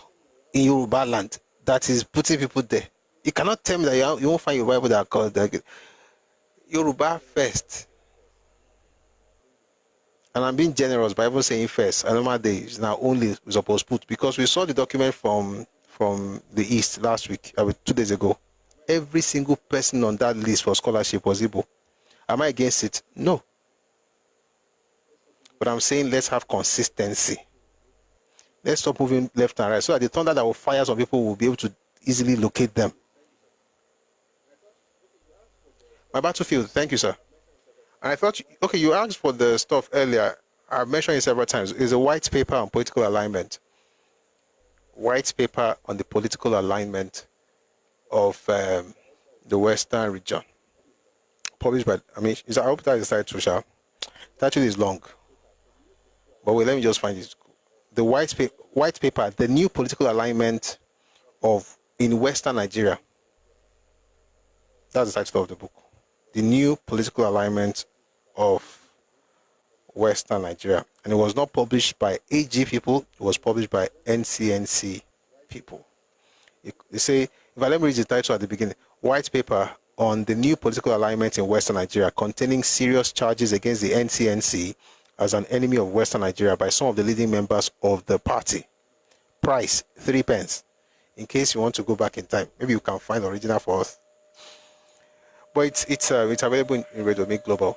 in Yoruba land that is putting people there, you cannot tell me that you won't find Yoruba people that are called that. Yoruba first. And I'm being generous by even saying first. I know my days now only is supposed to put, because we saw the document from the East last week, 2 days ago. Every single person on that list for scholarship was Igbo. Am I against it? No. But I'm saying let's have consistency. Let's stop moving left and right so that the thunder that will fire some people will be able to easily locate them. My battlefield, thank you, sir. And I thought, okay, you asked for the stuff earlier. I've mentioned it several times. It's a white paper on political alignment. White paper on the political alignment of the Western region. Published by, I hope that is the title, Shah. The title is long. But wait, let me just find it. The white paper, the new political alignment in Western Nigeria. That's the title of the book. The new political alignment of Western Nigeria. And it was not published by AG people, it was published by NCNC people. They say, if I let me read the title at the beginning, white paper on the new political alignment in Western Nigeria containing serious charges against the NCNC as an enemy of Western Nigeria by some of the leading members of the party. Price, 3 pence. In case you want to go back in time, maybe you can find the original for us. But it's available in Radio Make Global.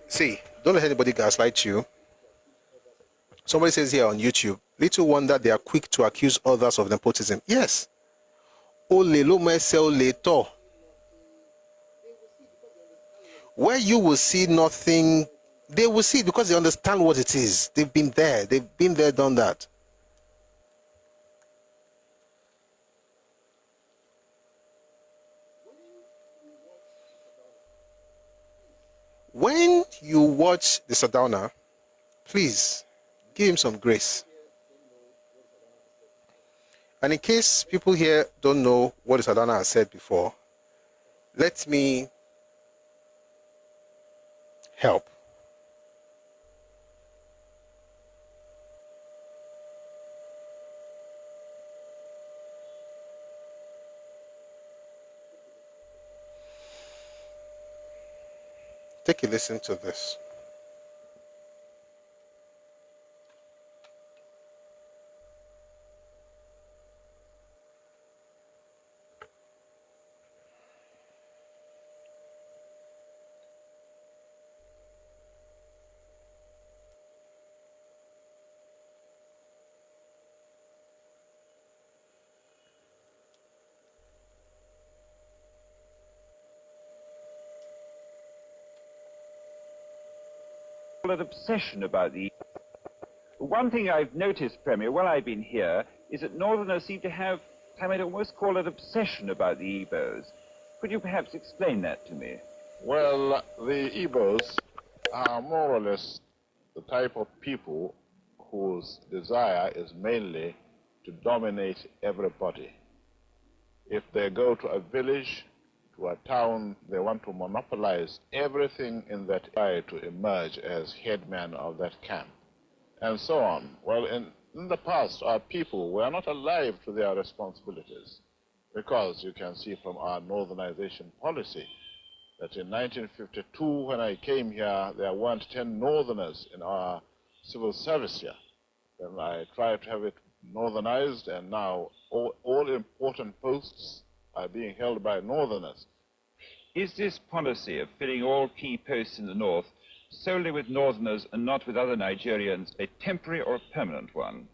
See, don't let anybody gaslight you. Somebody says here on YouTube, little wonder they are quick to accuse others of nepotism. Yes. Where you will see nothing, they will see it because they understand what it is. They've been there, done that. When you watch the Sardauna, please give him some grace. And in case people here don't know what the Sardauna has said before, let me help. Take a listen to this. An obsession about the... One thing I've noticed, Premier, while I've been here, is that Northerners seem to have, I might almost call it obsession about the Igbos. Could you perhaps explain that to me? Well, the Igbos are more or less the type of people whose desire is mainly to dominate everybody. If they go to a village, to a town, they want to monopolize everything in that area to emerge as headman of that camp, and so on. Well, in the past, our people were not alive to their responsibilities, because you can see from our northernization policy that in 1952, when I came here, there weren't 10 northerners in our civil service here. Then I tried to have it northernized, and now all important posts are being held by northerners. Is this policy of filling all key posts in the north solely with northerners and not with other Nigerians a temporary or a permanent one?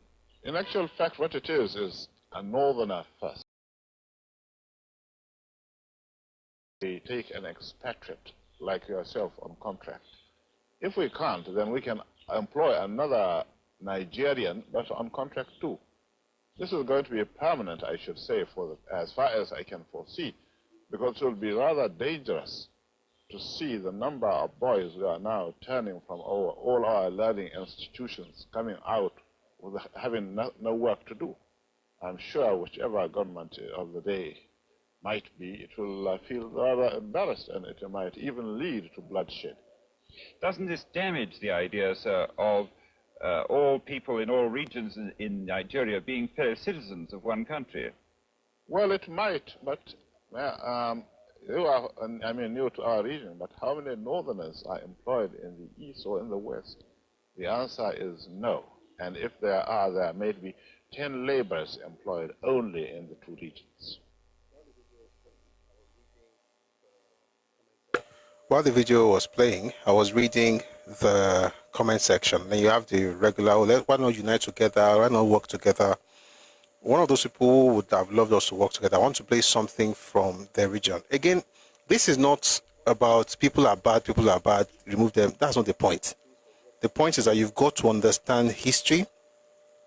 In actual fact, what it is a northerner first. We take an expatriate like yourself on contract. If we can't, then we can employ another Nigerian, but on contract too. This is going to be permanent, I should say, as far as I can foresee, because it will be rather dangerous to see the number of boys who are now turning from all our learning institutions coming out with having no work to do. I'm sure whichever government of the day might be, it will feel rather embarrassed, and it might even lead to bloodshed. Doesn't this damage the idea, sir, of all people in all regions in Nigeria being fellow citizens of one country? Well, it might, but you are, I mean, new to our region, but how many northerners are employed in the east or in the west? The answer is no. And if there are, there may be 10 laborers employed only in the two regions. While the video was playing, I was reading the comment section. Then you have the regular, why not unite together, why not work together? One of those people would have loved us to work together. I want to play something from their region. Again, this is not about people are bad, remove them. That's not the point. The point is that you've got to understand history.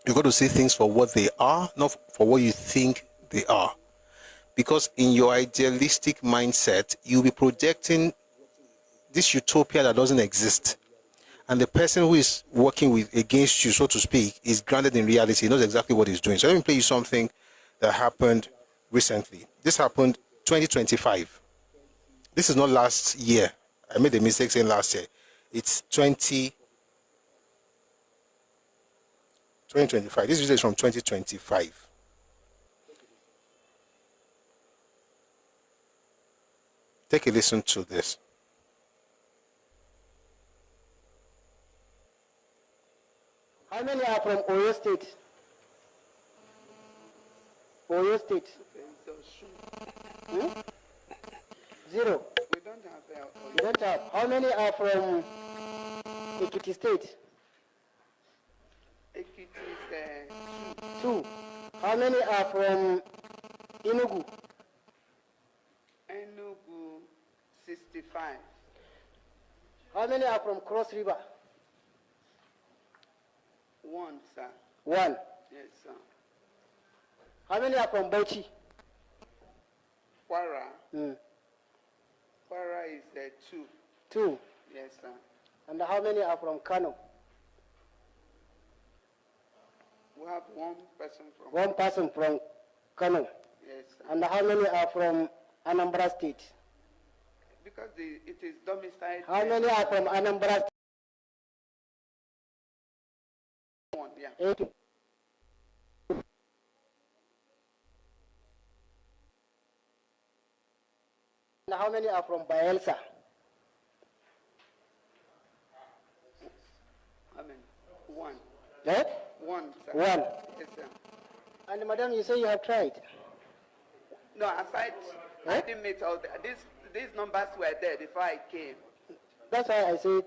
You've got to see things for what they are, not for what you think they are. Because in your idealistic mindset, you'll be projecting this utopia that doesn't exist. And the person who is working with against you, so to speak, is grounded in reality. He knows exactly what he's doing. So let me play you something that happened recently. This happened 2025. This is not last year. I made a mistake saying last year. It's 2025. This video is from 2025. Take a listen to this. How many are from Oyo State? Oyo State. Hmm? 0. We don't have. You don't have. How many are from Ekiti State? Ekiti is 2. How many are from Enugu? Enugu 65. How many are from Cross River? 1, sir. 1. Yes, sir. How many are from Bauchi? Kwara. Kwara is 2. 2. Yes, sir. And how many are from Kano? We have 1 person from. 1 person from Kano. Yes, sir. And how many are from Anambra State? Because it is domiciled. How many are from Anambra State? 1, yeah. 8. And how many are from Bayelsa? I mean, 1. Eh? 1, sir. 1. Yes, sir. And madam, you say you have tried? No, aside, I didn't meet all these numbers were there before I came. That's why I said,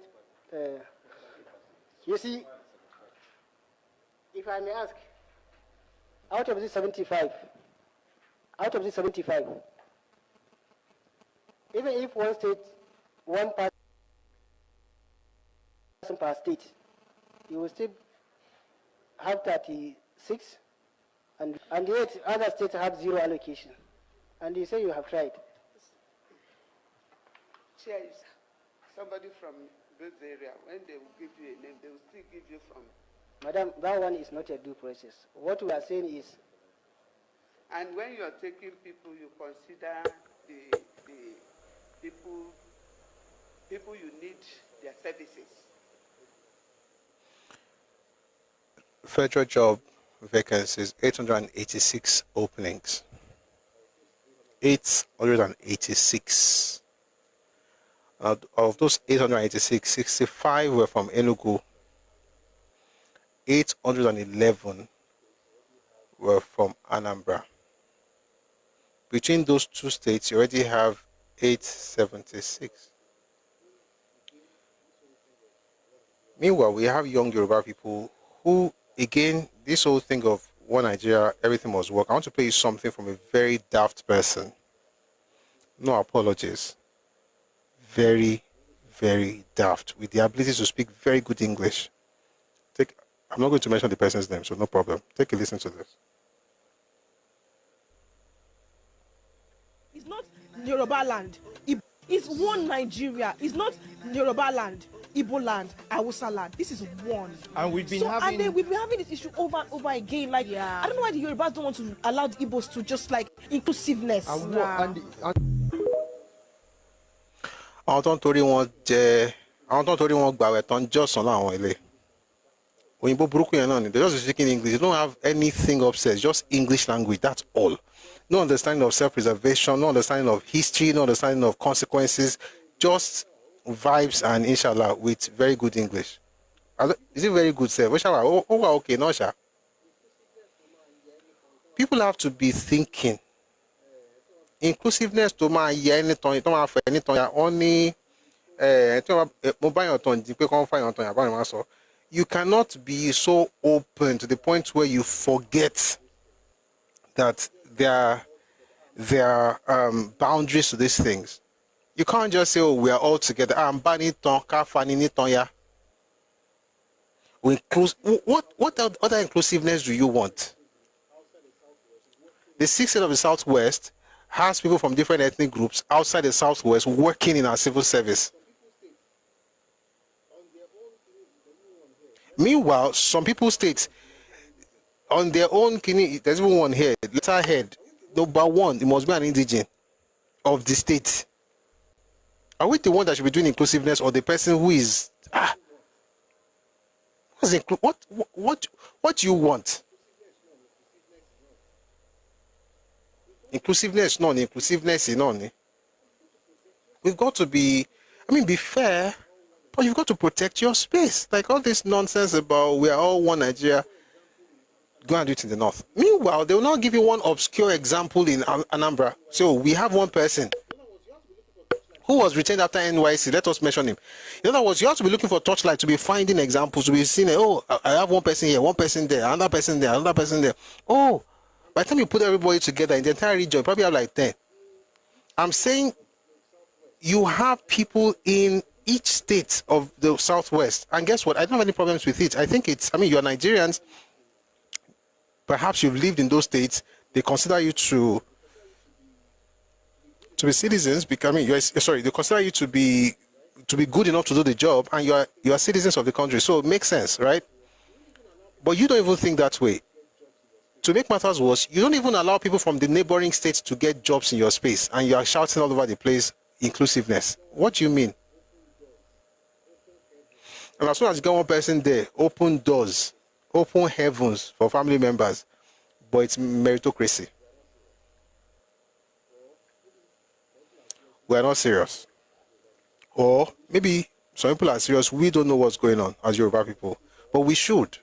you see, if I may ask, out of this 75, even if one state, 1 person per state, you will still have 36, and yet other states have 0 allocation. And you say you have tried. Chair is somebody from this area. When they will give you a name, they will still give you from. Madam, that one is not a due process. What we are saying is. And when you are taking people, you consider the people you need their services. Federal job vacancies, 886 openings. 886. Of those 886, 65 were from Enugu. 811 were from Anambra. Between those two states, you already have 876. Meanwhile, we have young Yoruba people who, again, this whole thing of one Nigeria, everything must work. I want to play you something from a very daft person. No apologies. Very, very daft, with the ability to speak very good English. I'm not going to mention the person's name, so no problem. Take a listen to this. It's not Yoruba land. It's one Nigeria. It's not Yoruba land. Igbo land, Hausa land. This is one. And we've been And then we've been having this issue over and over again. Like, I don't know why the Yorubas don't want to allow the Igbos to just like inclusiveness. Àwọn tó ń torí wọn gbàwẹ̀ tán jọ̀sán láwọn ilé. Òyìnbó burúkú yẹn náà ni. They're just speaking English. They don't have anything upstairs, just English language. That's all. No understanding of self-preservation, no understanding of history, no understanding of consequences. Just vibes and inshallah with very good English. Is it very good, sir? Okay, no, sir. People have to be thinking. Inclusiveness to my anything, to my anything, only you cannot be so open to the point where you forget that there are boundaries to these things. You can't just say, oh, we are all together. What other inclusiveness do you want? The 6 states of the Southwest has people from different ethnic groups outside the Southwest working in our civil service. Meanwhile, some people state on their own, there's even one here, letterhead, number 1, it must be an indigene of the state. Are we the one that should be doing inclusiveness, or the person who is what do you want? Inclusiveness, no, inclusiveness is none. We've got to be fair, but you've got to protect your space. Like all this nonsense about we are all one Nigeria, go and do it in the north. Meanwhile, they will not give you one obscure example in Anambra. So we have one person who was retained after NYC. Let us mention him. In other words, you have to be looking for torchlight to be finding examples, to be seeing, oh, I have one person here, one person there, another person there, another person there. Oh, by the time you put everybody together in the entire region, you probably have like 10. I'm saying you have people in each state of the Southwest. And guess what? I don't have any problems with it. I think it's, you're Nigerians. Perhaps you've lived in those states. They consider you to be citizens, they consider you to be good enough to do the job, and you are citizens of the country. So it makes sense, right? But you don't even think that way. To make matters worse, you don't even allow people from the neighboring states to get jobs in your space, and you are shouting all over the place, inclusiveness. What do you mean? And as soon as you get one person there, open doors, open heavens for family members, but it's meritocracy. We are not serious. Or maybe some people are serious. We don't know what's going on as Yoruba people, but we should,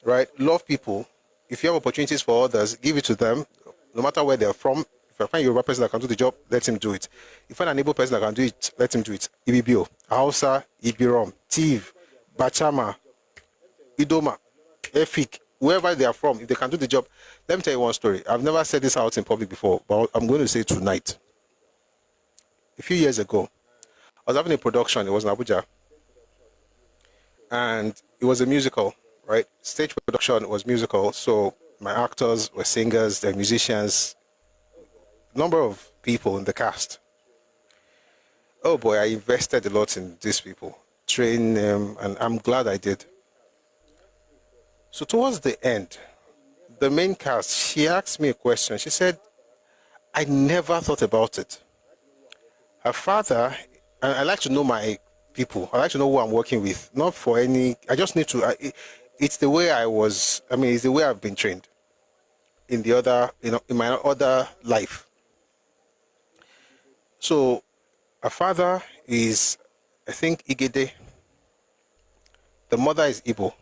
right? Love people. If you have opportunities for others, give it to them, no matter where they're from. If you find a Yoruba person that can do the job, let him do it. If you find an able person that can do it, let him do it. Ibibio, Hausa, Ibirom, Tiv, Bachama, Idoma, Efik, wherever they are from, if they can do the job. Let me tell you one story. I've never said this out in public before, but I'm going to say it tonight. A few years ago, I was having a production. It was in Abuja. And it was a musical, right? Stage production was musical. So my actors were singers, they're musicians, number of people in the cast. Oh boy, I invested a lot in these people, trained them, and I'm glad I did. So towards the end, the main cast, she asked me a question. She said, I never thought about it. Her father, and I like to know my people. I like to know who I'm working with. Not for any, I just need to, it's the way I was, it's the way I've been trained in the other, in my other life. So, her father is, I think, Igede. The mother is Igbo.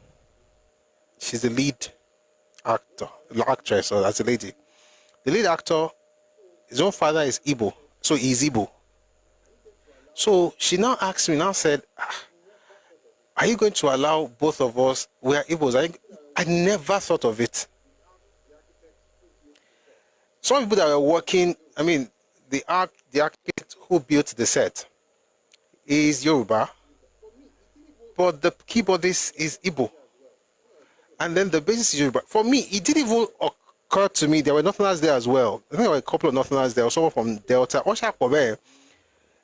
She's the lead actress, or as a lady. The lead actor, his own father is Igbo, so he's Igbo. So she now asked me, said, are you going to allow both of us, we are Igbos? I never thought of it. Some people that were working, the architect who built the set is Yoruba, but the keyboardist is Igbo. And then the basis is Yoruba. For me, it didn't even occur to me, there were Northerners there as well. I think there were a couple of Northerners there, or someone from Delta.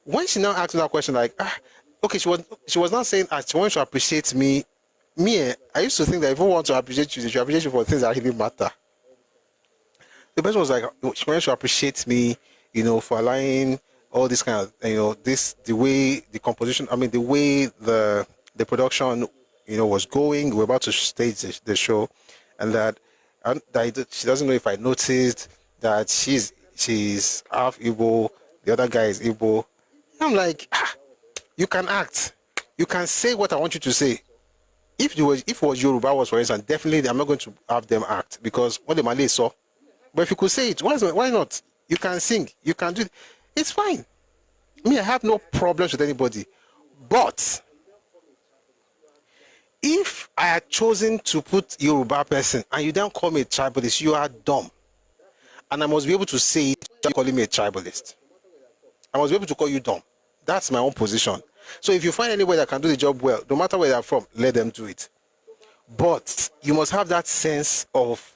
When she now asked me that question, like, okay, she was not saying she wants to appreciate me. I used to think that if we want to appreciate you, they should appreciate you for things that really matter. The person was like, she wants to appreciate me, for allowing all this kind of, the way the composition, the way the production, was going. We're about to stage the show, and that she doesn't know if I noticed that she's half Igbo, the other guy is Igbo. I'm like, you can act, you can say what I want you to say. If it was Yoruba, for instance, definitely I'm not going to have them act because what the Malay saw. But if you could say it, why not? You can sing, you can do it. It's fine. I have no problems with anybody. But if I had chosen to put Yoruba person and you don't call me a tribalist, you are dumb. And I must be able to say it without calling me a tribalist. I must be able to call you dumb. That's my own position. So if you find anybody that can do the job well, no matter where they're from, let them do it. But you must have that sense of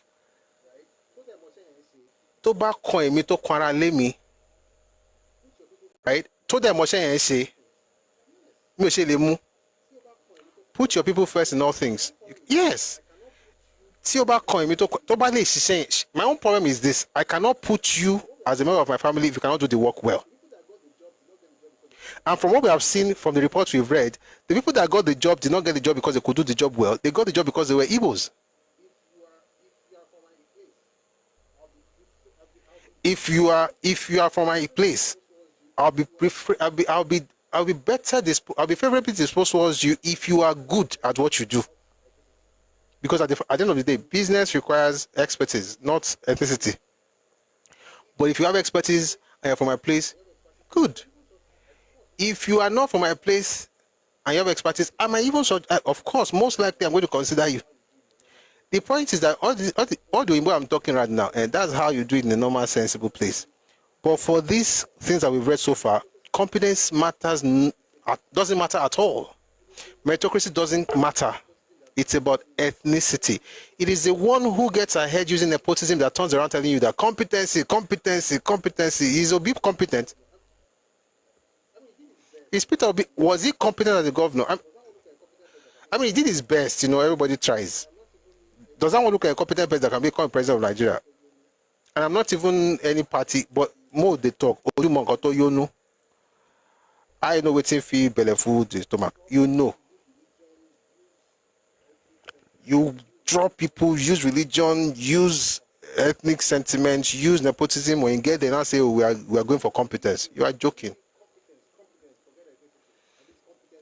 right? Put your people first in all things. Yes. My own problem is this. I cannot put you as a member of my family if you cannot do the work well. And from what we have seen from the reports we've read, the people that got the job did not get the job because they could do the job well. They got the job because they were Igbos. If you are from my place, I'll be favorably disposed towards you if you are good at what you do. Because at the end of the day, business requires expertise, not ethnicity. But if you have expertise and you're from my place, good. If you are not from my place and you have expertise, I might even, of course, most likely I'm going to consider you. The point is that all the Igbo I'm talking right now, and that's how you do it in a normal, sensible place. But for these things that we've read so far, competence doesn't matter at all. Meritocracy doesn't matter. It's about ethnicity. It is the one who gets ahead using nepotism that turns around telling you that competency. Is Obi competent? Is Peter Obi, was he competent as a governor? He did his best. Everybody tries. Does that one look like a competent person that can become president of Nigeria? And I'm not even any party, but more they talk. I know what's in feel belly food, the stomach. You draw people, use religion, use ethnic sentiments, use nepotism. When you get there and say, we are going for competence. You are joking.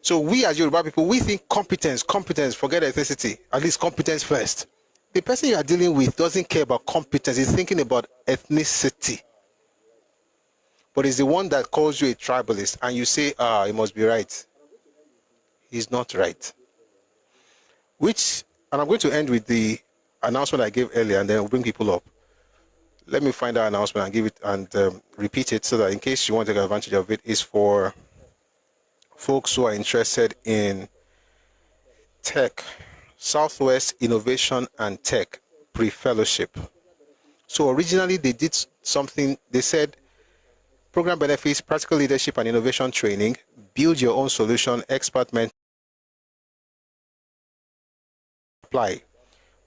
So we as Yoruba people, we think competence, forget ethnicity, at least competence first. The person you are dealing with doesn't care about competence, he's thinking about ethnicity. But it's the one that calls you a tribalist and you say, he must be right. He's not right. And I'm going to end with the announcement I gave earlier and then we'll bring people up. Let me find that announcement and give it and repeat it so that in case you want to take advantage of it, it's for folks who are interested in tech, Southwest Innovation and Tech Pre-Fellowship. So originally they did something, they said, program benefits, practical leadership and innovation training, build your own solution, expert mentor, apply.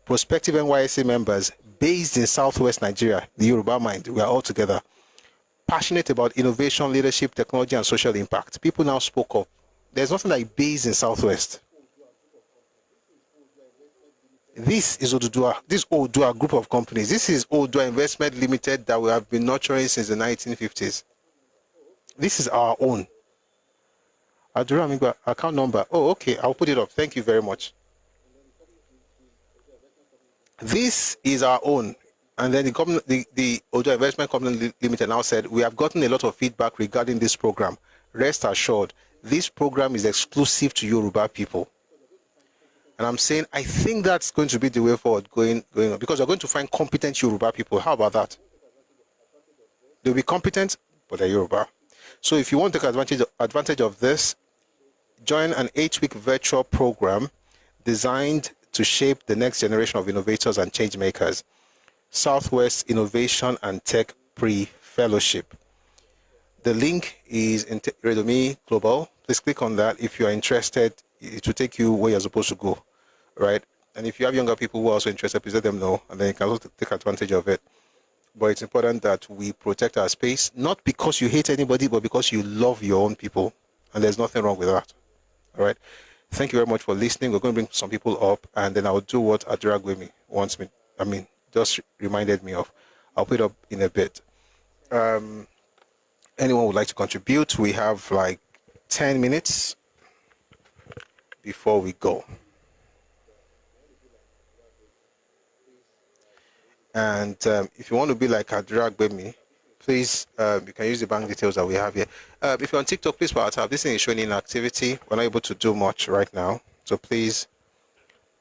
Prospective NYSC members based in Southwest Nigeria, the Yoruba mind, we are all together. Passionate about innovation, leadership, technology, and social impact. People now spoke up. There's nothing like base in Southwest. This is Odudua, this Odua group of companies. This is Odua Investment Limited that we have been nurturing since the 1950s. This is our own. Adura Amigba, account number. Oh, okay, I'll put it up. Thank you very much. This is our own. And then the Odua Investment Company Limited now said, we have gotten a lot of feedback regarding this program. Rest assured, this program is exclusive to Yoruba people. And I'm saying, I think that's going to be the way forward going on, because we're going to find competent Yoruba people. How about that? They'll be competent, but they're Yoruba. So if you want to take advantage of this, join an 8-week virtual program designed to shape the next generation of innovators and change makers. Southwest Innovation and Tech Pre-Fellowship. The link is in Redomi Global. Please click on that. If you are interested, it will take you where you're supposed to go, right? And if you have younger people who are also interested, please let them know, and then you can also take advantage of it. But it's important that we protect our space, not because you hate anybody, but because you love your own people. And there's nothing wrong with that. All right. Thank you very much for listening. We're going to bring some people up, and then I'll do what Adiragwemi wants me, just reminded me of. I'll put it up in a bit. Anyone would like to contribute? We have like 10 minutes before we go. And if you want to be like Adiragwemi, please, you can use the bank details that we have here. If you're on TikTok, please power tap. This thing is showing inactivity. We're not able to do much right now. So please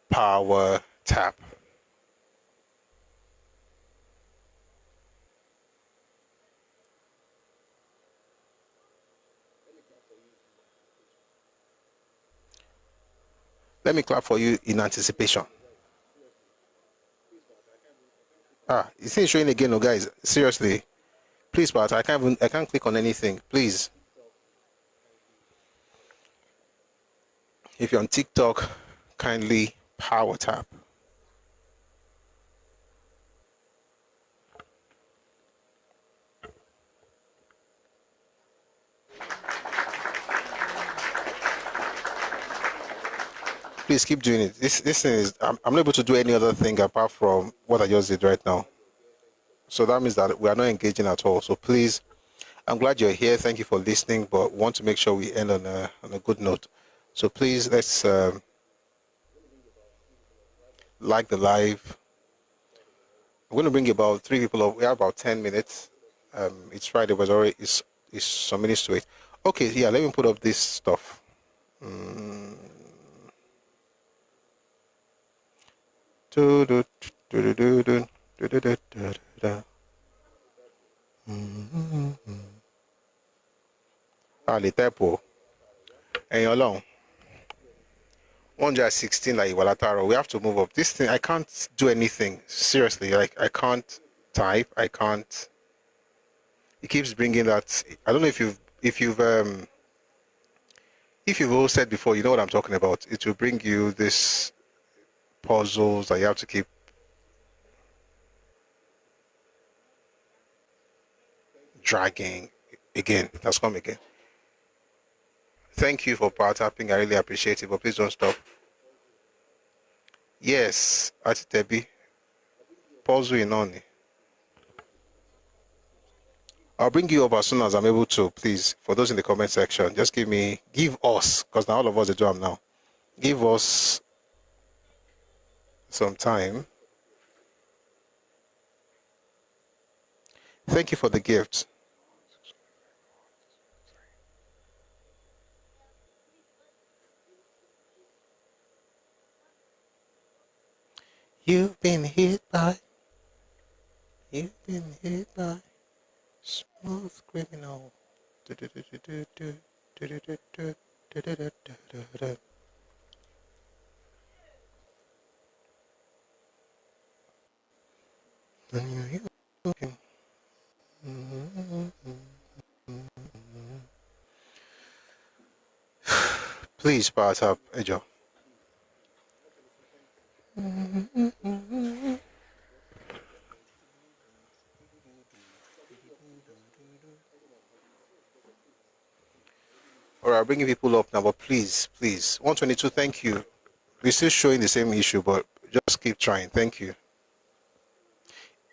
power tap. Let me clap for you in anticipation. It's not showing again, no, guys. Seriously. Please, but I can't click on anything. Please. If you're on TikTok, kindly power tap. Please keep doing it. This thing is, I'm not able to do any other thing apart from what I just did right now. So that means that we are not engaging at all. So please, I'm glad you're here. Thank you for listening, but want to make sure we end on a good note. So please, let's like the live. I'm going to bring about 3 people up. We have about 10 minutes. It's Friday, but already is some minutes to it. Okay, yeah, let me put up this stuff. Ali Tepo. And you're long. 116 like Walataro. We have to move up. This thing, I can't do anything. Seriously, like I can't type. I can't. It keeps bringing that. I don't know if you've all said before, you know what I'm talking about. It will bring you this puzzles that you have to keep. Dragging again. That's come again. Thank you for power tapping. I really appreciate it, but please don't stop. Yes, Atitebi. Puzzle in on. I'll bring you up as soon as I'm able to, please. For those in the comment section, just give us, because now all of us are doing now. Give us some time. Thank you for the gift. You've been hit by smooth criminal. Please pass up, Ejo. All right, bringing people up now, but please. 122, thank you. We're still showing the same issue, but just keep trying. Thank you.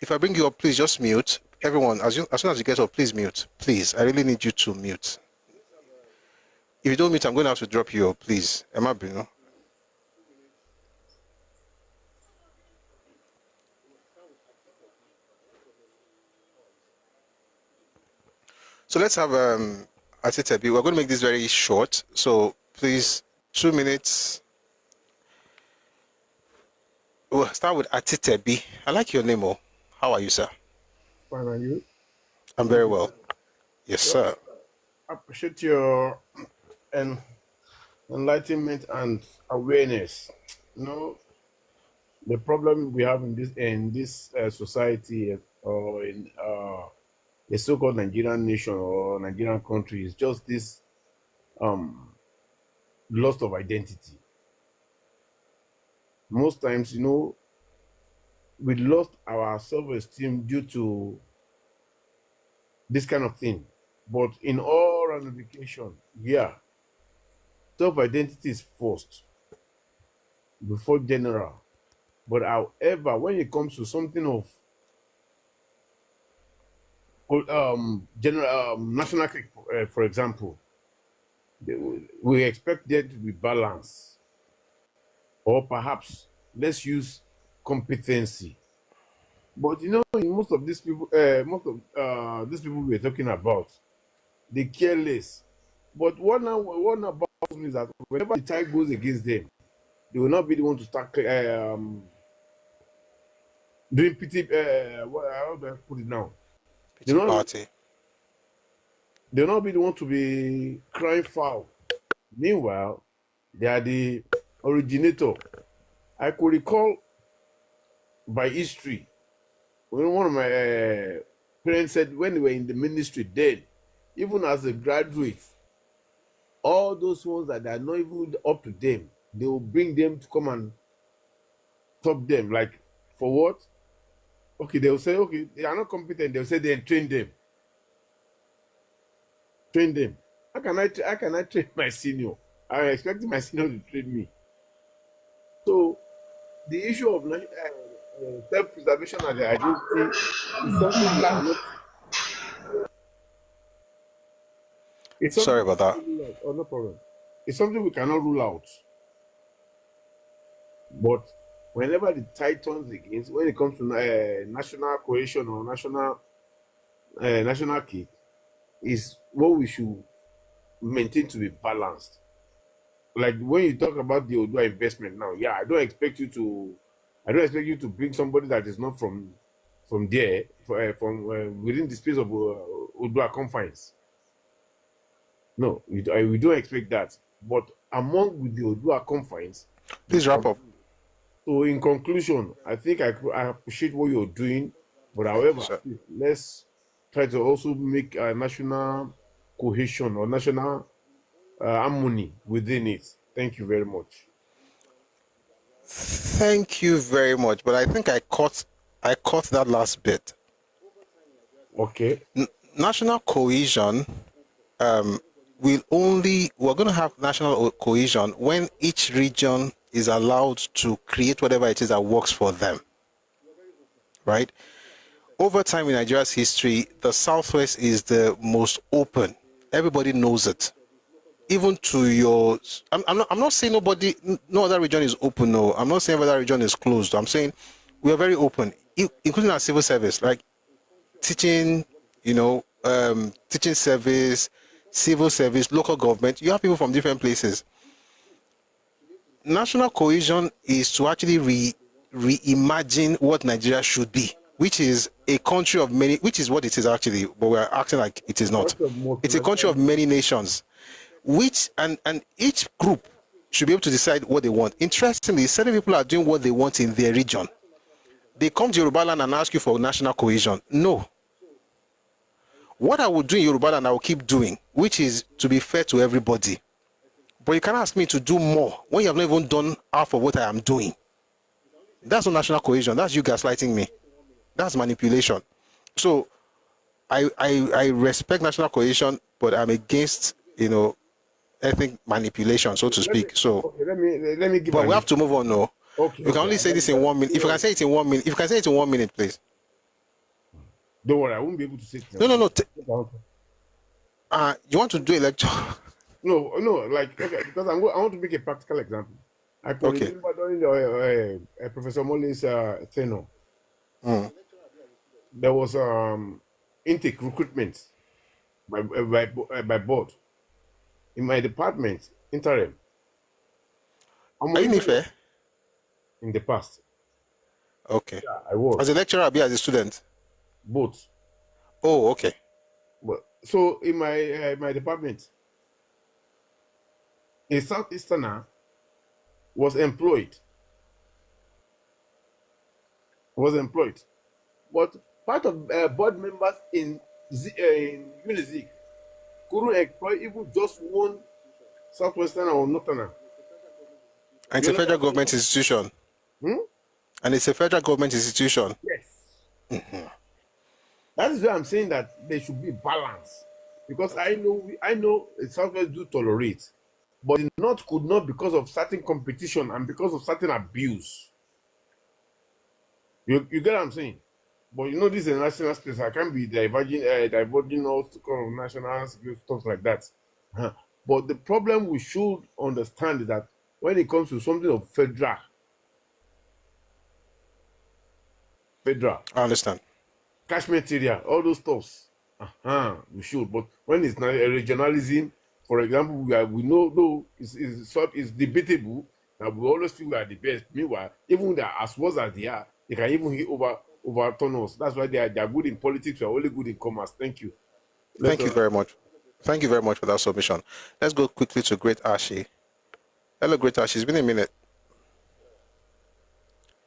If I bring you up, please just mute. Everyone, as soon as you get up, please mute. Please, I really need you to mute. If you don't mute, I'm going to have to drop you up, please. Emma Bruno. So let's have Atitebi. We're going to make this very short. So please, 2 minutes. We'll start with Atitebi. I like your name, oh. How are you, sir? Fine, are you? I'm very well. Yes, sir. I appreciate your enlightenment and awareness. You know, the problem we have in this society or in the so-called Nigerian nation or Nigerian country is just this loss of identity. Most times, you know, we lost our self-esteem due to this kind of thing. But in all ramification, yeah, self-identity is first before general. But however, when it comes to something of general national, for example, we expect there to be balance, or perhaps let's use competency. But you know, in most of these people we're talking about, they care less. But one about me is that whenever the tide goes against them, they will not be the one to start doing pity. How do I put it now? Pity party. They'll not be the one to be crying foul. Meanwhile, they are the originator. I could recall by history when one of my parents said when they were in the ministry then, even as a graduate, all those ones that are not even up to them, they will bring them to come and top them. Like, for what? Okay, they will say, okay, they are not competent. They will say, then train them. Train them. How can I train my senior? I am expecting my senior to train me. So, the issue of self-preservation and the identity is something we cannot. Sorry about that. Oh, no problem. It's something we cannot rule out. But whenever the tide turns against, when it comes to national cohesion or national kick, is what we should maintain to be balanced. Like when you talk about the Odua investment now, yeah, I don't expect you to bring somebody that is not from there, from within the space of Odua confines. No, we don't expect that. But among with the Odua confines, please wrap up. So in conclusion, I think I appreciate what you're doing, but however, let's try to also make a national cohesion or national harmony within it. Thank you very much. Thank you very much, but I think I caught that last bit. Okay. National cohesion, we're going to have national cohesion when each region is allowed to create whatever it is that works for them, right? Over time in Nigeria's history, the Southwest is the most open. Everybody knows it. Even to your, I'm not saying no other region is open. No, I'm not saying other region is closed. I'm saying we are very open, including our civil service, like teaching, teaching service, civil service, local government. You have people from different places. National cohesion is to actually reimagine what Nigeria should be, which is a country of many, which is what it is actually, but we're acting like it is not. It's a country of many nations, which and each group should be able to decide what they want. Interestingly, certain people are doing what they want in their region. They come to Yoruba land and ask you for national cohesion. No. What I will do in Yoruba land, I will keep doing, which is to be fair to everybody. But you can't ask me to do more when you have not even done half of what I am doing. That's not national cohesion. That's you gaslighting me. That's manipulation. So I respect national cohesion, but I'm against, ethnic manipulation, so to speak. Let me give. But we have to move on now. Okay. You can only say this in 1 minute. If you can say it in 1 minute, if you can say it in 1 minute, please. Don't worry, I won't be able to say it. No. You want to do a lecture? No, like, okay, because I want to make a practical example. I could remember during Professor Molly's tenure, there was intake recruitment by board in my department, interim. Are you fair? In the past. Okay. Yeah, I was. As a lecturer, or as a student? Both. Oh, okay. Well, so in my department, a Southeasterner was employed. But part of board members in Unizik couldn't employ even just one Southwesterner or Northerner. And it's a federal government institution. And it's a federal government institution. Yes. That is why I'm saying that there should be balance. Because I know Southwest do tolerate, but the North could not because of certain competition and because of certain abuse. You get what I'm saying? But you know, this is a national space. I can't be diverging all kind of national stuff like that. But the problem we should understand is that when it comes to something of federal, I understand. Cash material, all those stuffs. We should. But when it's not a regionalism, for example, we know it's debatable that we always feel we are the best. Meanwhile, even they are as worse as they are, they can even overturn us. That's why they are good in politics. We are only good in commerce. Thank you. Thank you very much. Thank you very much for that submission. Let's go quickly to Great Ashi. Hello, Great Ashi. It's been a minute.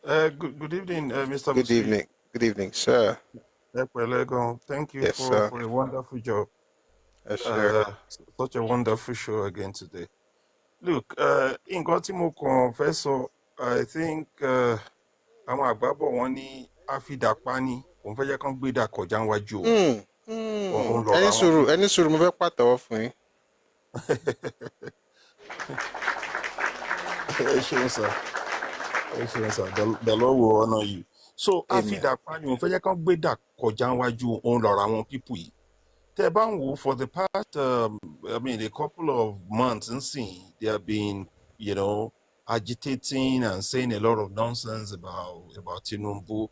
Good evening, Mr. Good evening. Good evening, sir. Thank you Yes, for a wonderful job. Yes, sir. Such a wonderful show again today. Look, in Gotimo Confessor, I think àwọn àgbàbọ̀ wọn ní àfìdàpání òun fẹ́ jẹ́ kán gbé dà kọjá níwájú o. Ẹni sùúrù mo fẹ́ pàtẹ́wọ́ fún yín. The Lord will honor you. So àfìdàpání òun fẹ́ jẹ́ kán gbé dà kọjá níwájú òun lọ́rọ̀ àwọn pípù yìí. Tẹ́ bá ń wò for the past a couple of months they have been, agitating and saying a lot of nonsense about Tinubu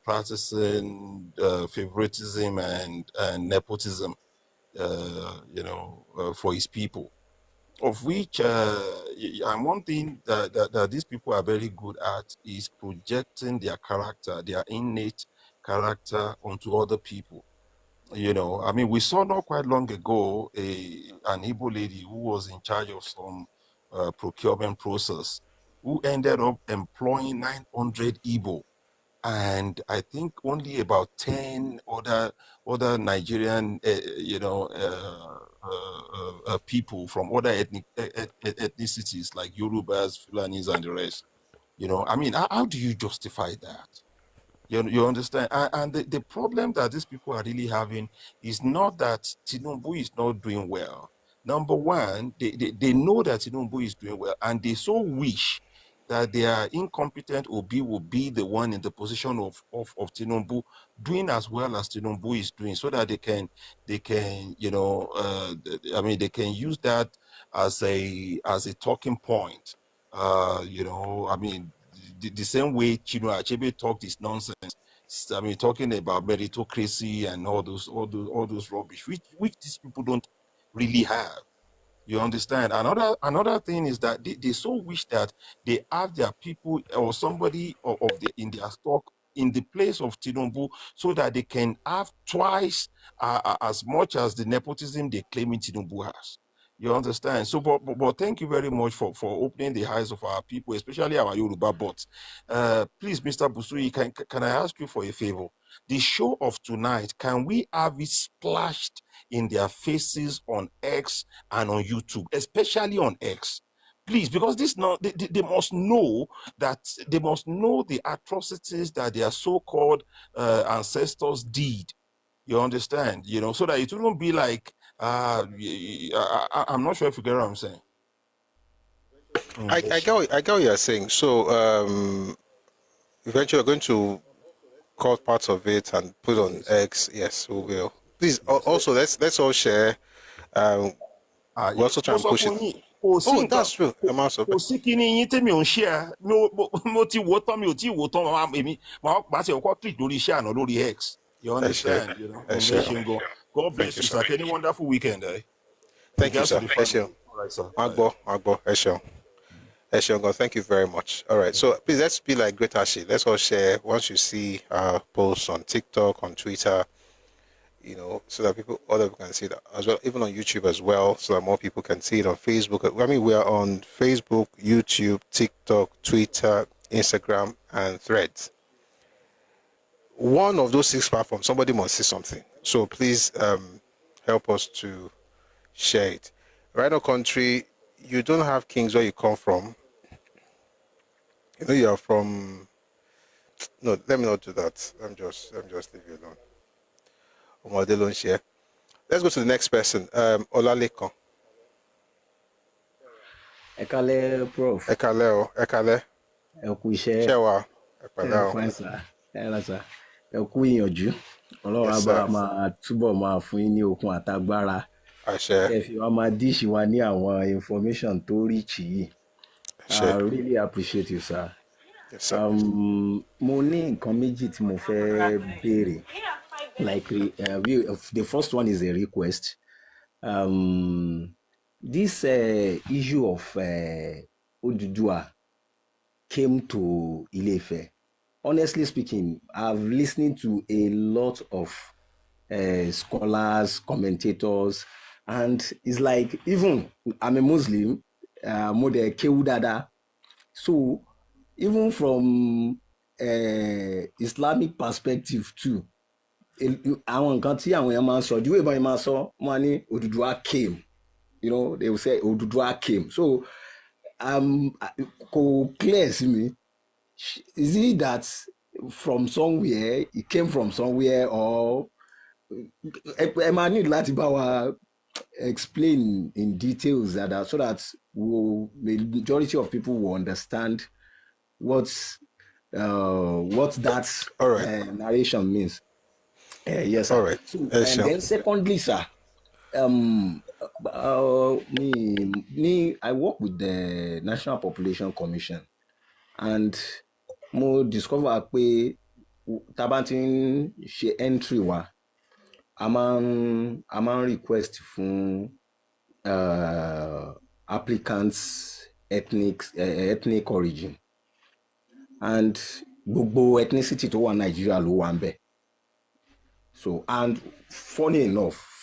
practicing favoritism and nepotism, for his people. Of which, and one thing that these people are very good at is projecting their character, their innate character onto other people. We saw not quite long ago an Igbo lady who was in charge of some procurement process who ended up employing 900 Igbo, and I think only about 10 other Nigerian people from other ethnicities like Yorubas, Fulanis, and the rest. How do you justify that? You understand? And the problem that these people are really having is not that Tinubu is not doing well. Number one, they know that Tinubu is doing well, and they so wish that their incompetent Obi will be the one in the position of Tinubu, doing as well as Tinubu is doing, so that they can they can use that as a talking point. The same way Chinua Achebe talked his nonsense. Talking about meritocracy and all those rubbish, which these people don't really have. You understand? Another thing is that they so wish that they have their people or somebody in their stock in the place of Tinubu, so that they can have twice as much as the nepotism they claiming Tinubu has. You understand? So, but thank you very much for opening the eyes of our people, especially our Yoruba bots. Please, Mr. Busui, can I ask you for a favor? The show of tonight, can we have it splashed in their faces on X and on YouTube, especially on X? Please, because they must know the atrocities that their so-called ancestors did. You understand? So that it wouldn't be like, I'm not sure if you get what I'm saying. I get what you're saying. So eventually we're going to cut parts of it and put on X. Yes, we will. Please also let's all share. We also try and push it. Oh, that's true. You understand? God bless you, sir. Any wonderful weekend, eh? Thank you, sir. All right, sir. Agbo. Thank you very much. All right, so please let's be like Great Ashi. Let's all share once you see our posts on TikTok, on Twitter, so that other people can see that as well, even on YouTube as well, so that more people can see it on Facebook. We are on Facebook, YouTube, TikTok, Twitter, Instagram, and Threads. one of those 6 platforms, somebody must say something. So please help us to share it. Rhino Country, you don't have kings where you come from. You know you are from. No, let me not do that. I'm just leave you alone. Share. Let's go to the next person. Olalekan. Ekale, Prof. Ekale. Ẹ kú iṣẹ́. Ṣẹ́wà. Ẹ̀pẹ̀lẹ́ o. Fine, sir. Ẹ sir. Ẹ kú ìyànjú. Ọlọ́run á bá máa túbọ̀ máa fún yín ní okun àtagbára. Àṣẹ. Ẹ fi wá máa díṣì wa ní àwọn information tó rich yìí. I really appreciate you, sir. Yes, sir. Mo ní nǹkan méjì tí mo fẹ́ béèrè. Like the first one is a request. This issue of Odùduwà came to Ile-Ife. Honestly speaking, I've listened to a lot of scholars, commentators, and it's like, even I'm a Muslim, Mode Keudada. So even from Islamic perspective too, àwọn nǹkan tí àwọn èèyàn máa ń sọ, the way ìbọn máa ń sọ, wọ́n ní Odùduwà came. You know, they will say Odùduwà came. So kò clear sí mi. Is it that from somewhere, it came from somewhere, or ẹ máa need láti bá wa explain in details that so that the majority of people will understand what that narration means. Yes, sir. All right. So, and then secondly, sir, I work with the National Population Commission, and mo discover pé tabantin ṣe entry wa, a máa request fún applicants ethnic origin, and gbogbo ethnicity tó wà Nigeria ló wà ńbẹ̀. So, and funny enough,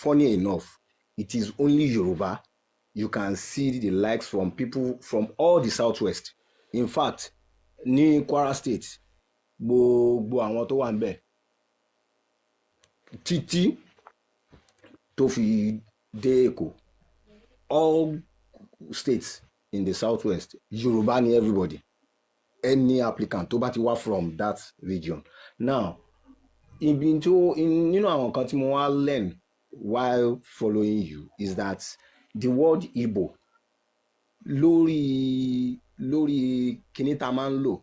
it is only Yoruba. You can see the likes from people from all the Southwest. In fact, ní Kwara State, gbogbo àwọn tó wà ńbẹ̀ títí tó fi dé Èkó, all states in the Southwest, Yoruba ni everybody. Any applicant tó bá ti wá from that region. Now, àwọn nǹkan tí mo wá learn while following you is that the word Igbo lórí kíní tá máa ń lò,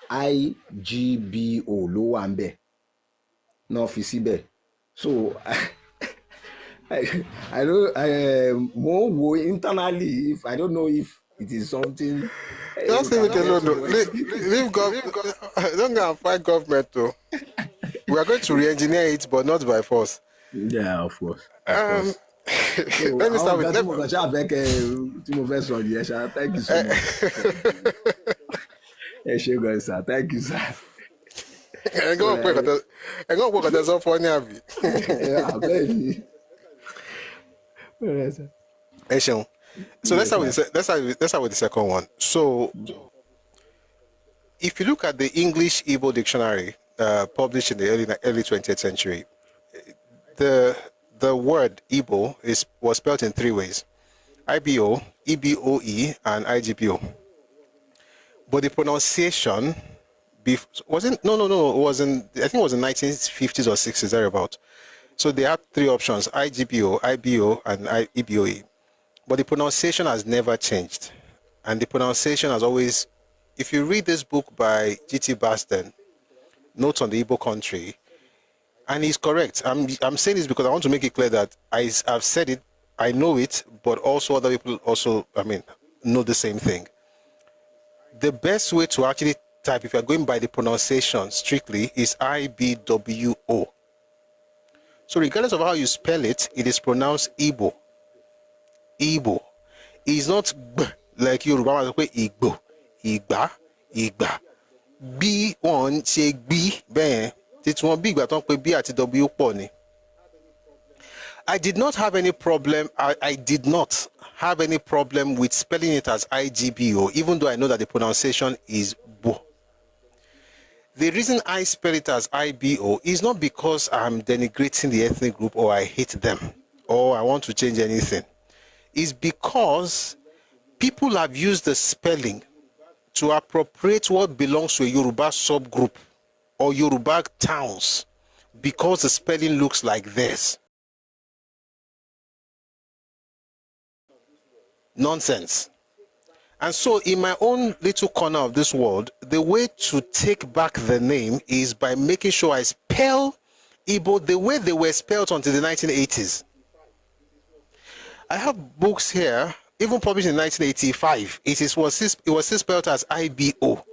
IGBO ló wà ńbẹ̀ náà fi síbẹ̀. So I don't more internally, if I don't know if it is something. Just leave it alone. Leave government. Don't go and fight government though. We are going to re-engineer it, but not by force. Yeah, of course. Let me start with Thank you so much. Sir. Thank you, sir. I'm going to work on this up for Navi. Yeah, baby. So let's start with the second one. So if you look at the English Igbo dictionary published in the early 20th century, the word Igbo was spelled in 3 ways: IBO, EBOE, and IGBO. But the pronunciation wasn't. No. It wasn't. I think it was in 1950s or 60s thereabout. So they had 3 options: IGBO, IBO, and EBOE. But the pronunciation has never changed, and the pronunciation has always. If you read this book by G.T. Basden, Notes on the Igbo Country, and he's correct. I'm saying this because I want to make it clear that I've said it, I know it, but also other people also, know the same thing. The best way to actually type, if you're going by the pronunciation strictly, is IBWO. So regardless of how you spell it, it is pronounced Igbo. Igbo. It's not B like Yoruba, Igbo. Igba. Igba. B one say B, ben. It's one big, but don't put B at W pony. I did not have any problem. I did not have any problem with spelling it as IGBO, even though I know that the pronunciation is Bo. The reason I spell it as IBO is not because I'm denigrating the ethnic group or I hate them or I want to change anything. It's because people have used the spelling to appropriate what belongs to a Yoruba subgroup or Yoruba towns because the spelling looks like this. Nonsense. And so in my own little corner of this world, the way to take back the name is by making sure I spell Igbo the way they were spelled until the 1980s. I have books here, even published in 1985. It was still spelled as IBO.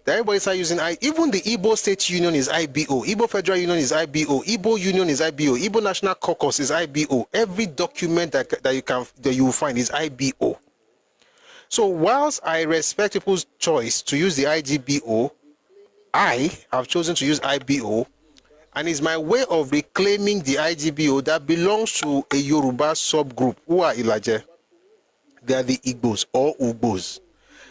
Everybody started using even the Igbo State Union is IBO, Igbo Federal Union is IBO, Igbo Union is IBO, Igbo National Caucus is IBO. Every document that you will find is IBO. So whilst I respect people's choice to use the IGBO, I have chosen to use IBO, and it's my way of reclaiming the IGBO that belongs to a Yoruba subgroup. Who are Ilaje? They are the Igbos or Ugbos.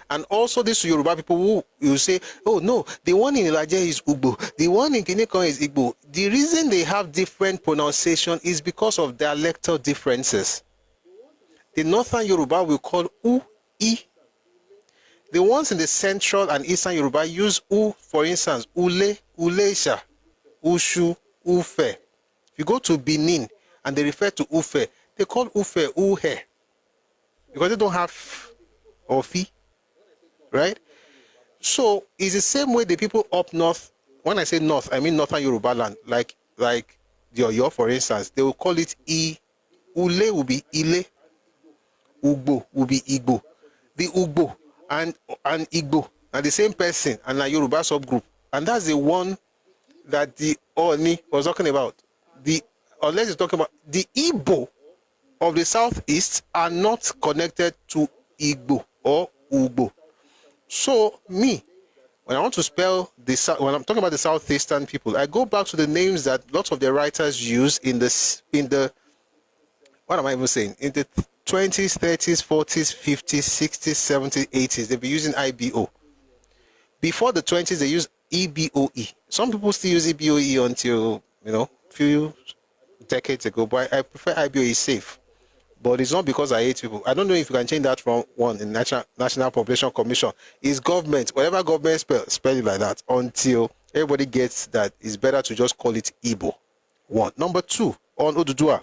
And also these Yoruba people who you say, oh no, the one in Ilaje is Ugbo, the one in Kinekon is Igbo. The reason they have different pronunciation is because of dialectal differences. The northern Yoruba will call U, I. The ones in the central and eastern Yoruba use U, for instance, Ule, Ulesha, Ushu, Ufe. If you go to Benin and they refer to Ufe, they call Ufe Uhe because they don't have Ofi. Right? So it's the same way the people up north, when I say north, I mean northern Yoruba land, like the Oyo, for instance, they will call it I. Ule will be Ile. Ugbo will be Igbo. The Ugbo and Igbo are the same person and a Yoruba subgroup. And that's the one that the Oni was talking about. Unless he's talking about the Igbo of the southeast are not connected to Igbo or Ugbo. So when I want to spell when I'm talking about the southeastern people, I go back to the names that lots of the writers use in the what am I even saying? In the 20s, 30s, 40s, 50s, 60s, 70s, 80s, they've been using IBO. Before the 20s, they use EBOE. Some people still use EBOE until, a few decades ago, but I prefer IBOE safe. But it's not because I hate people. I don't know if you can change that from one in National Population Commission. It's government. Whatever government spell it like that until everybody gets that it's better to just call it Igbo. One. Number two, on Odudua.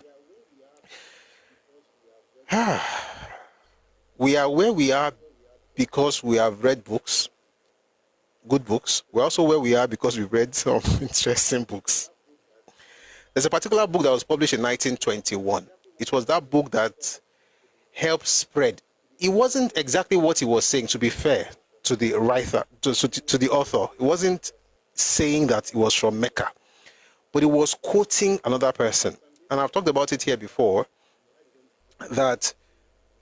We are where we are because we have read books, good books. We're also where we are because we read some interesting books. There's a particular book that was published in 1921. It was that book that helped spread. It wasn't exactly what he was saying, to be fair to the writer, to the author. It wasn't saying that it was from Mecca, but it was quoting another person. And I've talked about it here before, that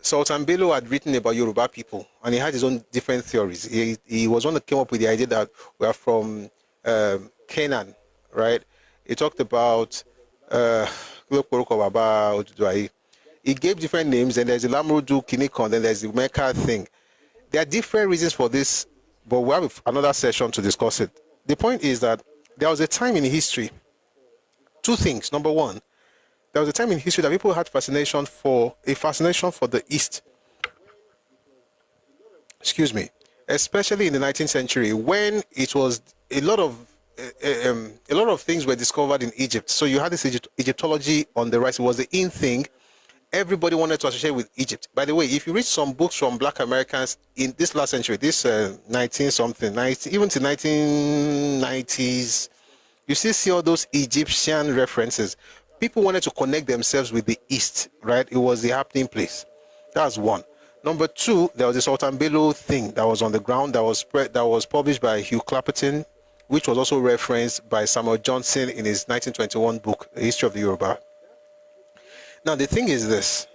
Sultan Bello had written about Yoruba people, and he had his own different theories. He was one that came up with the idea that we are from Canaan, right? He talked about he gave different names, and there's the Lamrudu, Kinikon, then there's the Mecca thing. There are different reasons for this, but we'll have another session to discuss it. The point is that there was a time in history, two things. Number one, there was a time in history that people had a fascination for the East. Excuse me. Especially in the 19th century, when it was a lot of things were discovered in Egypt. So you had this Egyptology on the rise. It was the in thing. Everybody wanted to associate with Egypt. By the way, if you read some books from Black Americans in this last century, this 19-something, even to 1990s, you still see all those Egyptian references. People wanted to connect themselves with the East, right? It was the happening place. That's one. Number two, there was the Sultan Bello thing that was on the ground that was published by Hugh Clapperton, which was also referenced by Samuel Johnson in his 1921 book, The History of the Yoruba. Now, the thing is this,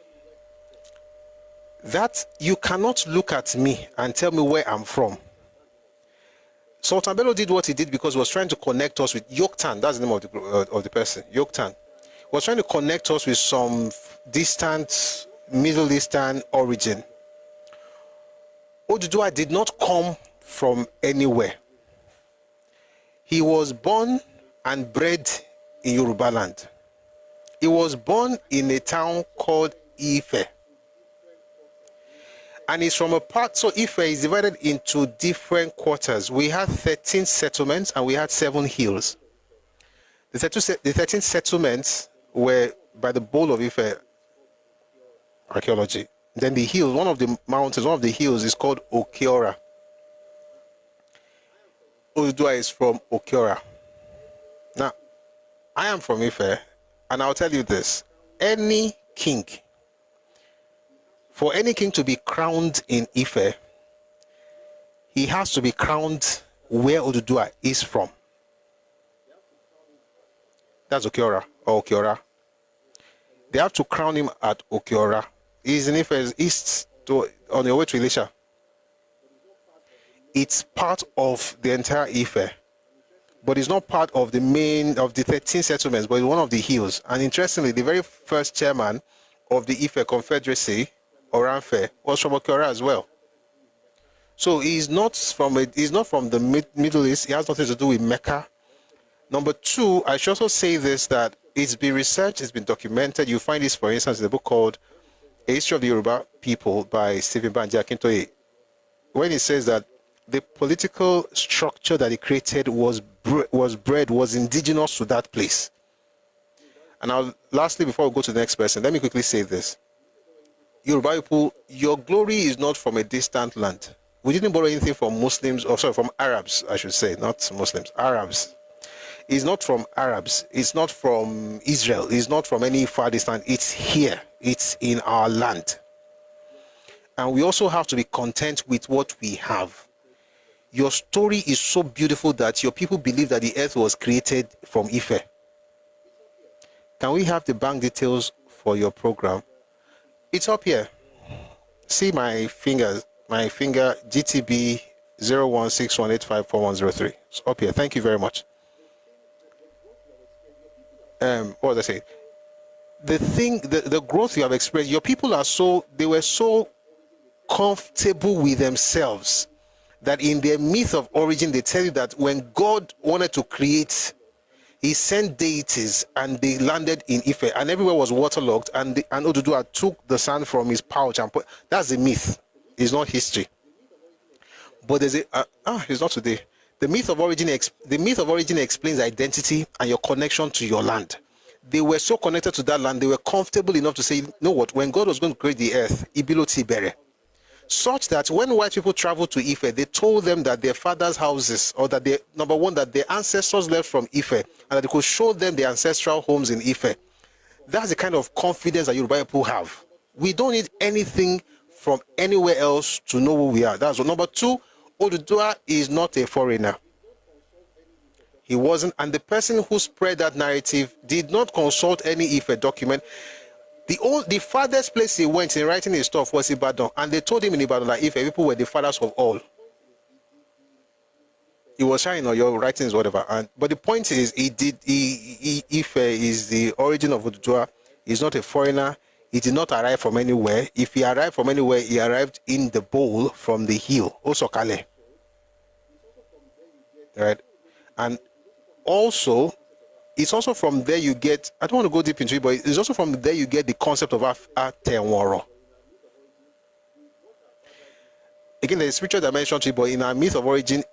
that you cannot look at me and tell me where I'm from. Sultan Bello did what he did because he was trying to connect us with Yoktan. That's the name of the person, Yoktan. He was trying to connect us with some distant Middle Eastern origin. Odudua did not come from anywhere. He was born and bred in Yoruba land. He was born in a town called Ife. And he's from a part, so Ife is divided into different quarters. We had 13 settlements and we had 7 hills. The 13 settlements were by the bowl of Ife archaeology. Then the hills, one of the mountains, one of the hills is called Okiora. Odudua is from Okiora. Now, I am from Ife, and I'll tell you this. For any king to be crowned in Ife, he has to be crowned where Odudua is from. That's Okiora or Okiora. They have to crown him at Okiora. He's in Ife, east on your way to Elisha. It's part of the entire Ife, but it's not part of the main of the 13 settlements, but it's one of the hills. And interestingly, the very first chairman of the Ife Confederacy, Oranfe, was from Okiora as well. So he's not from the Middle East. He has nothing to do with Mecca. Number 2, I should also say this, that it's been researched, it's been documented. You find this, for instance, in a book called A History of the Yoruba People by Stephen Banji Akintoye, when he says that the political structure that he created was indigenous to that place. And lastly, before we go to the next person, let me quickly say this. Yoruba people, your glory is not from a distant land. We didn't borrow anything from Muslims, or sorry, from Arabs, I should say, not Muslims, Arabs. It's not from Arabs. It's not from Israel. It's not from any far distant. It's here. It's in our land. And we also have to be content with what we have. Your story is so beautiful that your people believe that the earth was created from Ife. Can we have the bank details for your program? It's up here. See my finger, GTB 0161854103. It's up here. Thank you very much. What was I saying? The growth you have experienced, your people they were so comfortable with themselves that in their myth of origin, they tell you that when God wanted to create, he sent deities and they landed in Ife, and everywhere was waterlogged, and Odudua took the sand from his pouch and put. That's the myth. It's not history. But there's it's not today. The myth of origin explains identity and your connection to your land. They were so connected to that land, they were comfortable enough to say, you know what, when God was going to create the earth, Ibilo Tibere. Such that when white people traveled to Ife, they told them that their fathers' houses, or that that their ancestors left from Ife, and that they could show them their ancestral homes in Ife. That's the kind of confidence that Yoruba people have. We don't need anything from anywhere else to know who we are. That's one. Number 2, Odudua is not a foreigner. He wasn't, and the person who spread that narrative did not consult any Ife document. The farthest place he went in writing his stuff was Ibadan, and they told him in Ibadan that Ife people were the fathers of all. He was sharing on your writings, whatever. But the point is, Ife is the origin of Odudua. He's not a foreigner. He did not arrive from anywhere. If he arrived from anywhere, he arrived in the bowl from the hill, Osokale. Right? And also, it's also from there you get, I don't want to go deep into it, but it's also from there you get the concept of Atenworo. Again, there's a spiritual dimension to it, but in our myth of origin,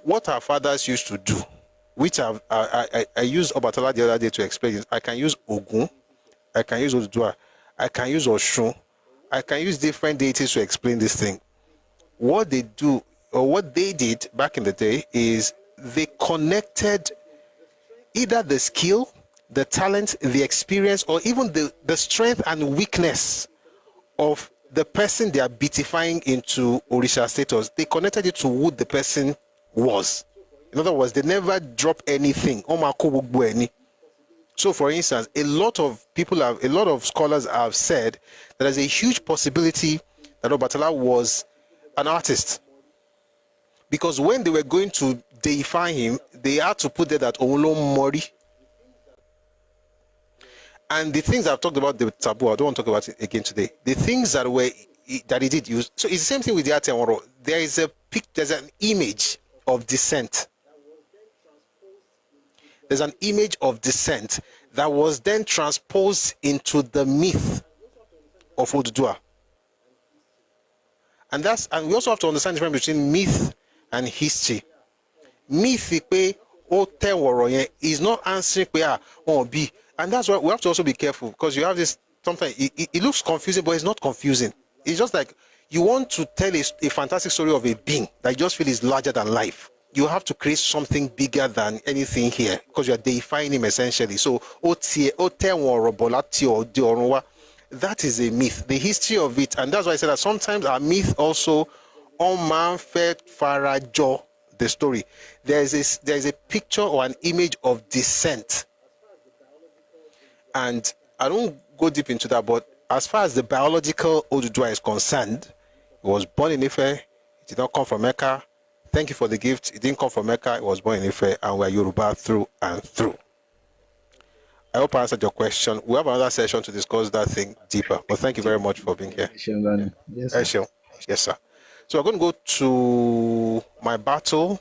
what our fathers used to do, which I used Obatala the other day to explain it. I can use Ogun, I can use Odudua, I can use Oshun, I can use different deities to explain this thing. What they do, or what they did back in the day, is they connected either the skill, the talent, the experience, or even the strength and weakness of the person they are beatifying into Orisha status. They connected it to who the person was. In other words, they never drop anything. So, for instance, a lot of scholars have said that there's a huge possibility that Obatala was an artist. Because when they were going to deify him, they had to put there that Olo Mori. And the things I've talked about, the taboo, I don't want to talk about it again today. The things that he did use. So it's the same thing with the Atenworo. There is a there's an image of descent. There's an image of descent that was then transposed into the myth of Odudua. And we also have to understand the difference between myth and history. Myth is not answering be, and that's why we have to also be careful, because you have this sometimes it looks confusing, but it's not confusing. It's just like you want to tell a fantastic story of a being that you just feel is larger than life. You have to create something bigger than anything here, because you are deifying him essentially. So that is a myth, the history of it. And that's why I said that sometimes our myth also farajo the story. There is a picture or an image of descent. And I don't go deep into that, but as far as the biological Odudua is concerned, he was born in Ife, he did not come from Mecca. Thank you for the gift. It didn't come from Mecca, he was born in Ife, and we're Yoruba through and through. I hope I answered your question. We have another session to discuss that thing deeper. But thank you very much for being here. Yes, sir. Yes, sir. So we're going to go to my battle.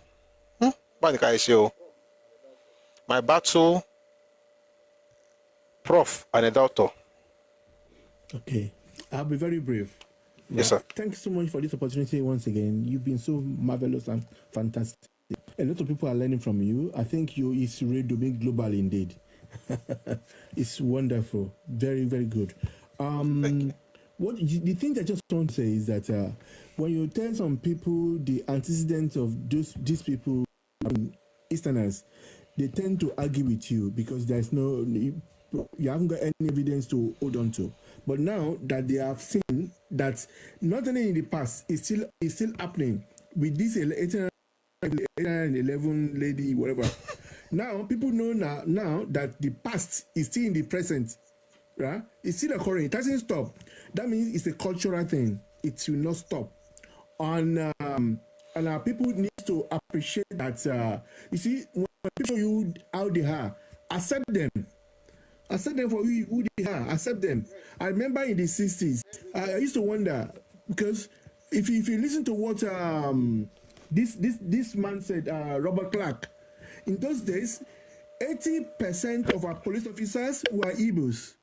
My battle, Prof. and a doctor. Okay. I'll be very brief. Yes, sir. Thank you so much for this opportunity once again. You've been so marvelous and fantastic. A lot of people are learning from you. I think it's really doing global indeed. It's wonderful. Very, very good. The thing I just want to say is that when you tell some people the antecedents of these people, Easterners, they tend to argue with you because there's you haven't got any evidence to hold on to. But now that they have seen that not only in the past, it's still happening with this 811 lady, whatever. Now people know now that the past is still in the present, right? It's still occurring. It hasn't stopped. That means it's a cultural thing. It will not stop. And our people need to appreciate that. You see, when people show you how they are, accept them. Accept them for who they are. Accept them. I remember in the 60s, I used to wonder, because if you listen to what this man said, Robert Clark, in those days, 80% of our police officers were Igbos.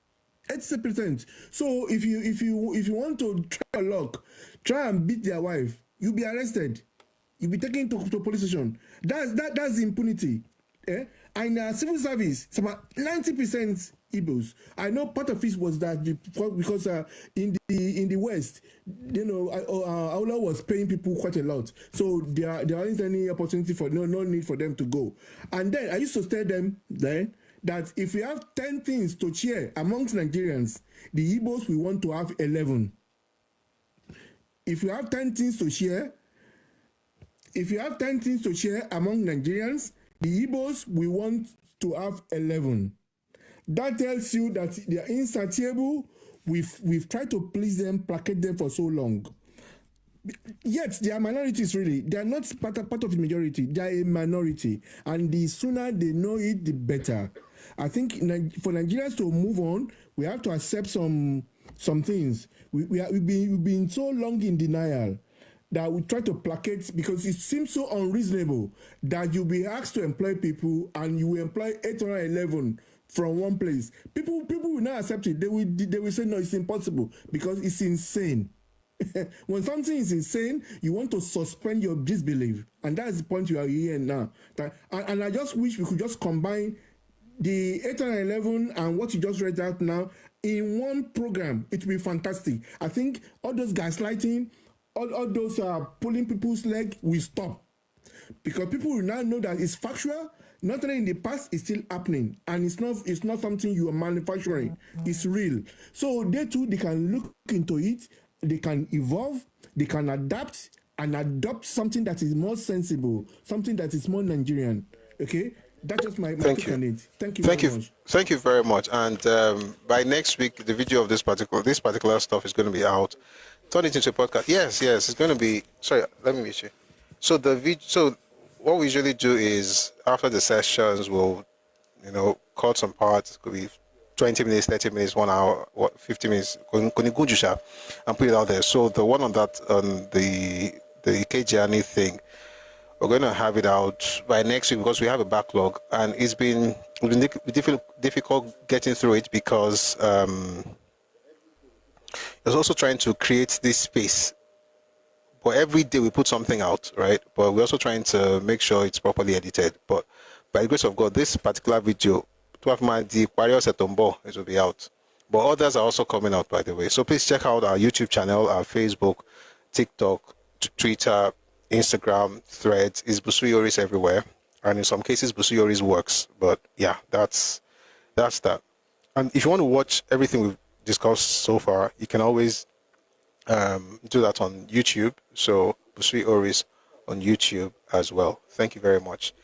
80%. So if you want to try your luck, try and beat their wife, you'll be arrested. You'll be taken to police station. That's impunity. Eh? And civil service, it's about 90% Igbos. I know part of it was that because in the West, Allah was paying people quite a lot, so there isn't any opportunity for no need for them to go. And then I used to tell them then that if we have 10 things to cheer amongst Nigerians, the Igbos we want to have 11. If we have 10 things to share, among Nigerians, the Igbos we want to have 11. That tells you that they are insatiable. We've tried to please them, placate them for so long. Yet they are minorities really. They are not part of the majority. They are a minority. And the sooner they know it, the better. I think for Nigerians to move on, we have to accept some things. We've been so long in denial that we try to placate, because it seems so unreasonable that you'll be asked to employ people and you will employ 811 from one place. People will not accept it. They will say no, it's impossible, because it's insane. When something is insane, you want to suspend your disbelief, and that's the point you are here now. And I just wish we could just combine the 811 and what you just read out now in one program. It would be fantastic. I think all those gaslighting, all those pulling people's leg will stop, because people will now know that it's factual. Not only in the past, it's still happening, and it's not something you are manufacturing. It's real. So they too, they can look into it, they can evolve, they can adapt and adopt something that is more sensible, something that is more Nigerian. Okay, that's just my take on it. Thank you very much. Thank you very much. And by next week, the video of this particular stuff is going to be out. Turn it into a podcast. Yes, it's going to be. Sorry, let me meet you. So what we usually do is, after the sessions, we'll, cut some parts. It could be 20 minutes, 30 minutes, 1 hour, 50 minutes, and put it out there. So the one on the the Ikejani thing. We're going to have it out by next week because we have a backlog, and it's been difficult getting through it because it's also trying to create this space. But every day we put something out, right? But we're also trying to make sure it's properly edited. But by the grace of God, this particular video, 12 months, it will be out. But others are also coming out, by the way. So please check out our YouTube channel, our Facebook, TikTok, Twitter, Instagram, Threads. Is Busuyoris everywhere, and in some cases Busuyoris works. But yeah, that's that. And if you want to watch everything we've discussed so far, you can always do that on YouTube. So Busuyoris on YouTube as well. Thank you very much.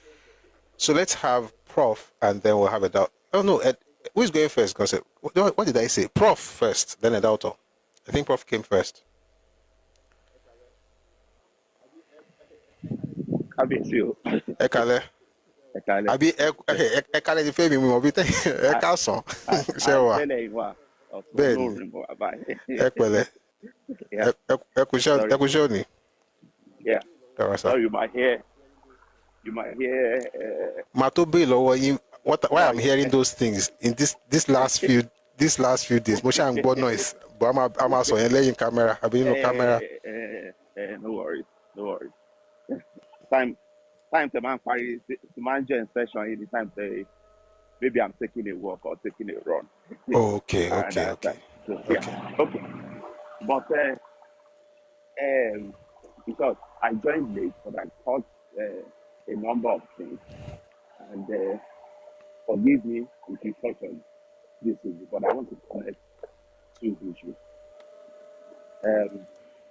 So let's have Prof, and then we'll have a doubt. Oh no, Ed, who is going first? Because what did I say? Prof first, then a doubter. I think Prof came first. Ekale. Abi Ekale di femi mo bi te Ekason. Se wa. Ben. Ekpele. Ekusho ni. Yeah. So you might hear Matobe lowo yin why I'm hearing those things in this last few days. Mo sha ngbo noise. But I'm so yen leyin camera. Abi no camera. No worries. Time to man party to man join session any time say maybe I'm taking a walk or taking a run. Okay. So, yeah. Okay. But because I joined late, but I caught a number of things, and forgive me if you touch on this issue, but I want to connect two issues.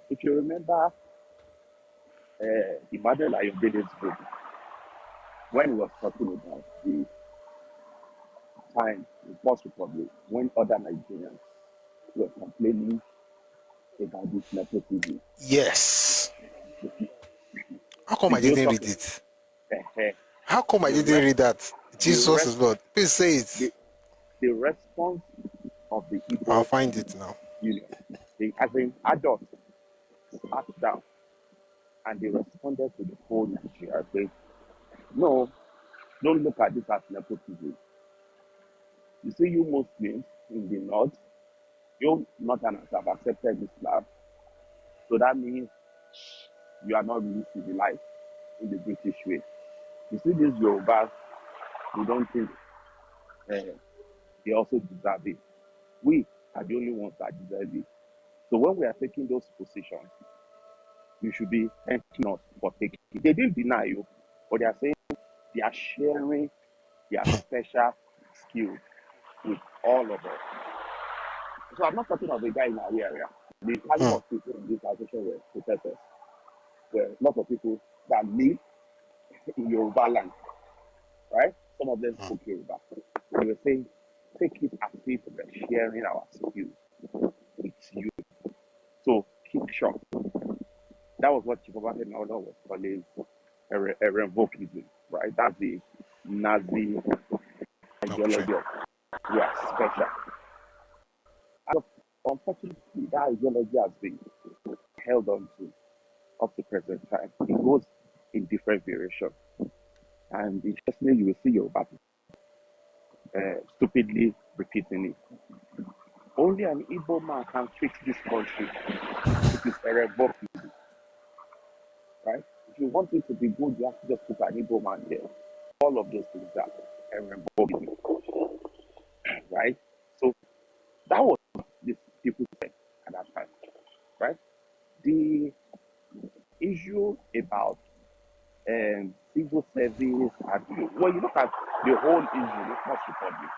If you remember Emmanuel Ayodede's book, when he was talking about the time in First Republic when other Nigerians were complaining about this nepotism. Yes. How come I didn't read it? How come I didn't read that? Jesus is Lord. Please say it. The response of the people. I'll find it now. As in adults sat down and they responded to the whole Nigeria saying, no, don't look at this as nepotism. You see, you Muslims in the north, you Northerners have accepted Islam. So that means you are not really civilized in the British way. You see, these Yorubas, we don't think they also deserve it. We are the only ones that deserve it. So when we are taking those positions, you should be thanking us for taking it. They didn't deny you, but they are saying they are sharing their special skills with all of us. So I'm not talking of a guy in our area. The caliber of people in this association were protesters. There are lots of people that live in Yoruba land, right? Some of them spoke Yoruba. They were saying, take it as if we're sharing our skills with you. So keep short. That was what Chibobake Naodo was calling a revocism, right? That's the Nazi ideology of we are special. And unfortunately, that ideology has been held on to up to present time. It goes in different variations. And interestingly, you will see Yoruba stupidly repeating it. Only an Igbo man can fix this country. It is a revocism. Right? If you want it to be good, you have to just put an Igbo man there. All of those things are a revocism. Right? So that was what these people said at that time. Right? The issue about civil service, and when you look at the whole issue, the First Republic,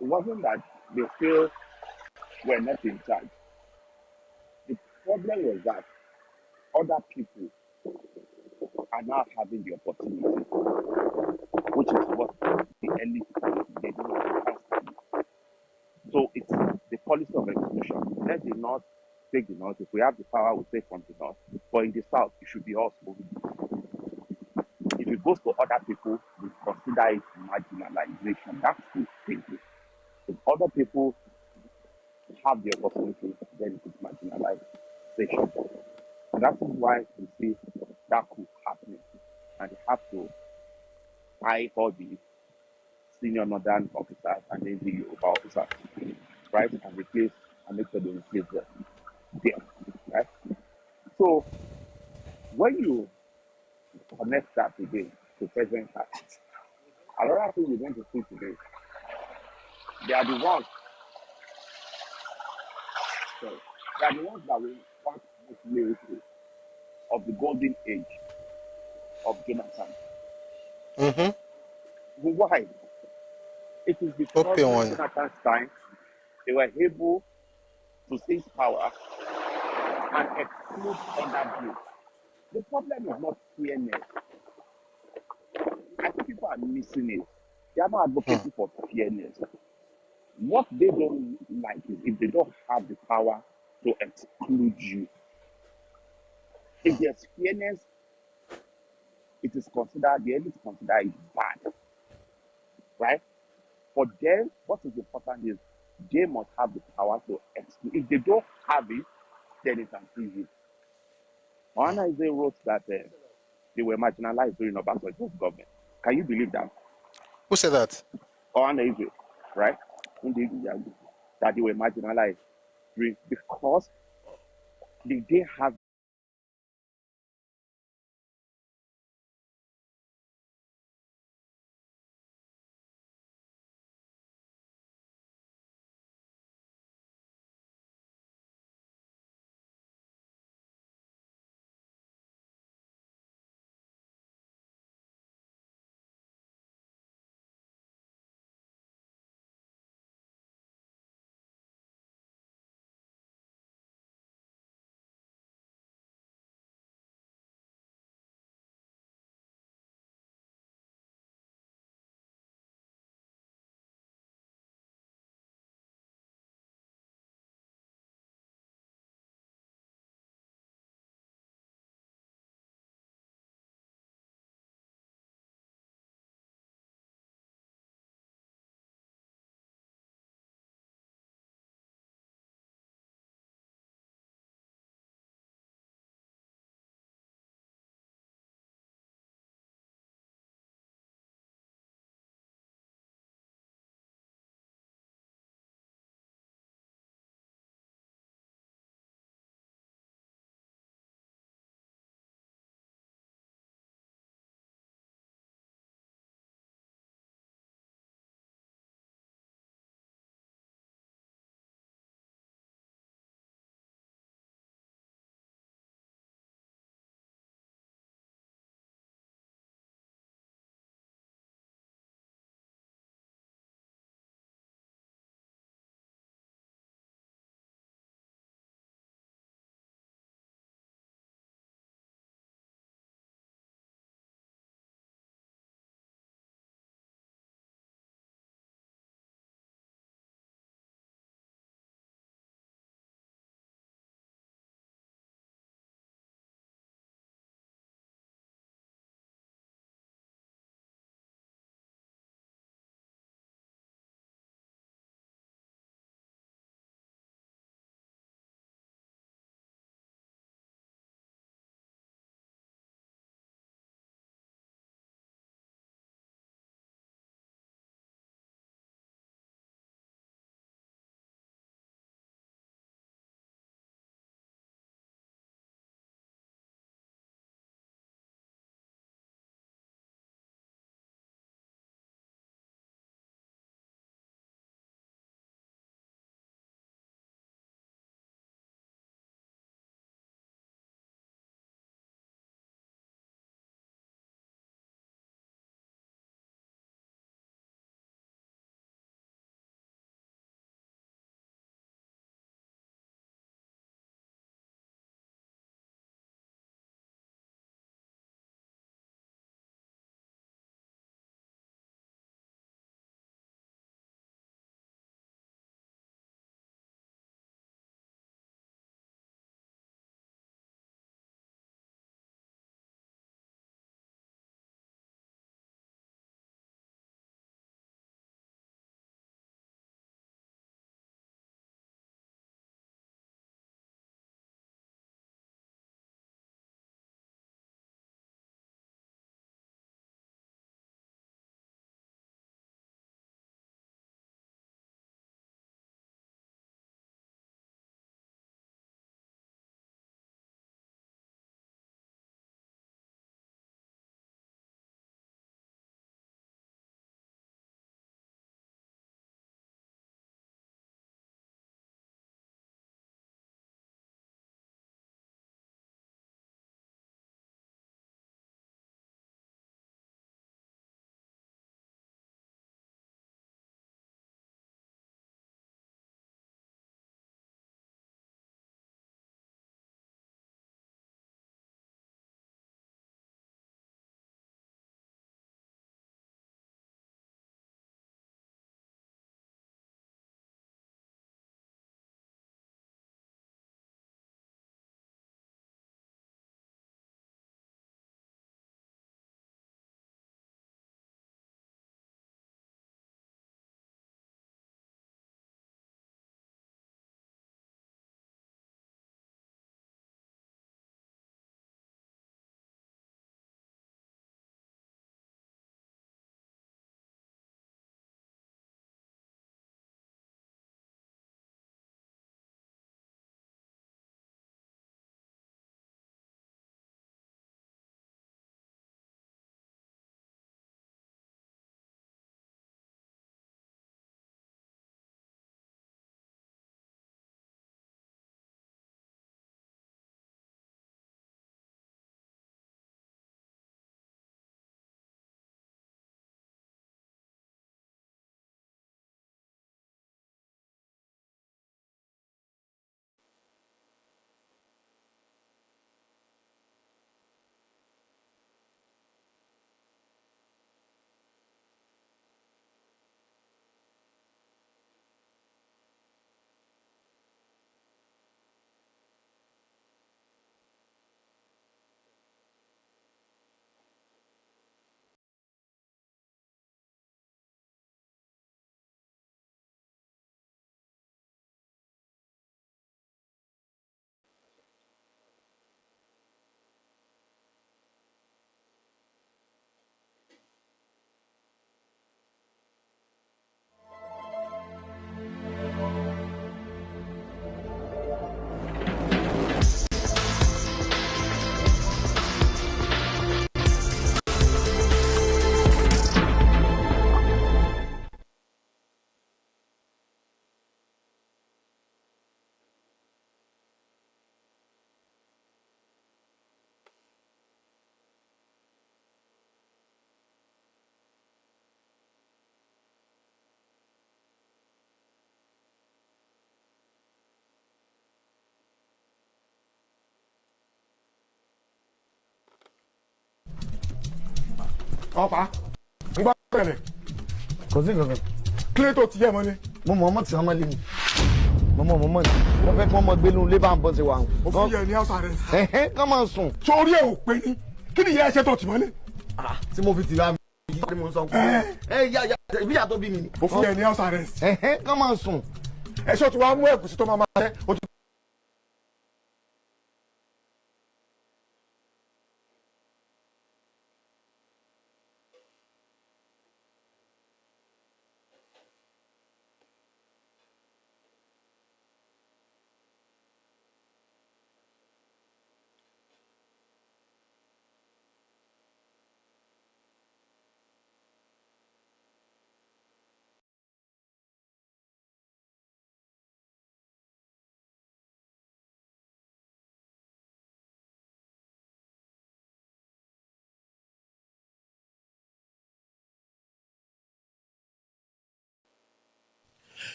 it wasn't that they still were not in charge. The problem was that other people are now having the opportunity, which is what the elite they don't understand. So it's the policy of exclusion. Let the North take the North. If we have the power, we'll take from the North. But in the South, it should be us. If it goes to other people, we consider it marginalization. That's the thinking. If other people have the opportunity, then it's marginalization. That is why we see that coup happening. And they have to hire all the senior northern officers and then the Yoruba officers, right? And replace and make sure they replace them, right? So when you connect that today to present that, a lot of things we're going to see today, they are the ones, sorry, they are the ones that will want this miracle of the golden age of Jonathan. Mm-hmm. Why? It is because Okay, in one. Jonathan's time, they were able to seize power and exclude other groups. The problem is not fairness. I think people are missing it. They are not advocating for fairness. What they don't like is if they don't have the power to exclude you. If there's fairness, it is considered, the elite consider it bad. Right? For them, what is important is they must have the power to exclude. If they don't have it, then it's an easy. Oana wrote that they were marginalized during Obasanjo's government. Can you believe that? Who said that? Oana right? That they were marginalized because they didn't have ọ̀pá ń gbọ́ tẹ̀lẹ̀. kò sí nǹkan kan. kílé tó ti yẹ mọ́ ni. mo mọ̀ ọmọ tí wọ́n mọ̀ lé mi mo mọ̀ ni wọ́n fẹ́ kí wọ́n mọ gbénu lé bá ń bọ́ sí wa. mo fi yẹ ní ọ̀sán rẹ̀. kán máa sùn. sórí ẹ̀ ò pé ní kí ni ìyá ẹ̀ṣẹ̀ tó ti mọ́lé. tí mo fi ti ra mi yìí ni mo sọ pé ibi ìyá tó bí mi. mo fi yẹ ní ọ̀sán rẹ̀. kán máa sùn. ẹ̀ṣọ́ tí wàá mú ẹ̀gúsí tó máa jẹ́ ojú.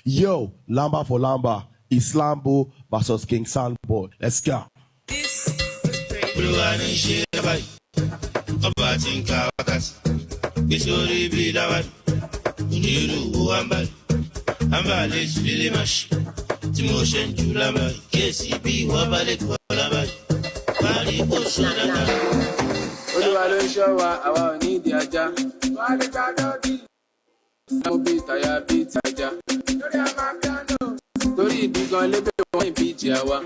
Yo, Lamba for Lamba, Islambo versus King Sandboy. Let's go. Olúwa ló ń ṣọ́ wa, àwa ò ní ìdí ajá. Mo bí ìtàyà bí ìtajà. Torí ìdí gan lébè wọ́n ìbí ìjì àwa.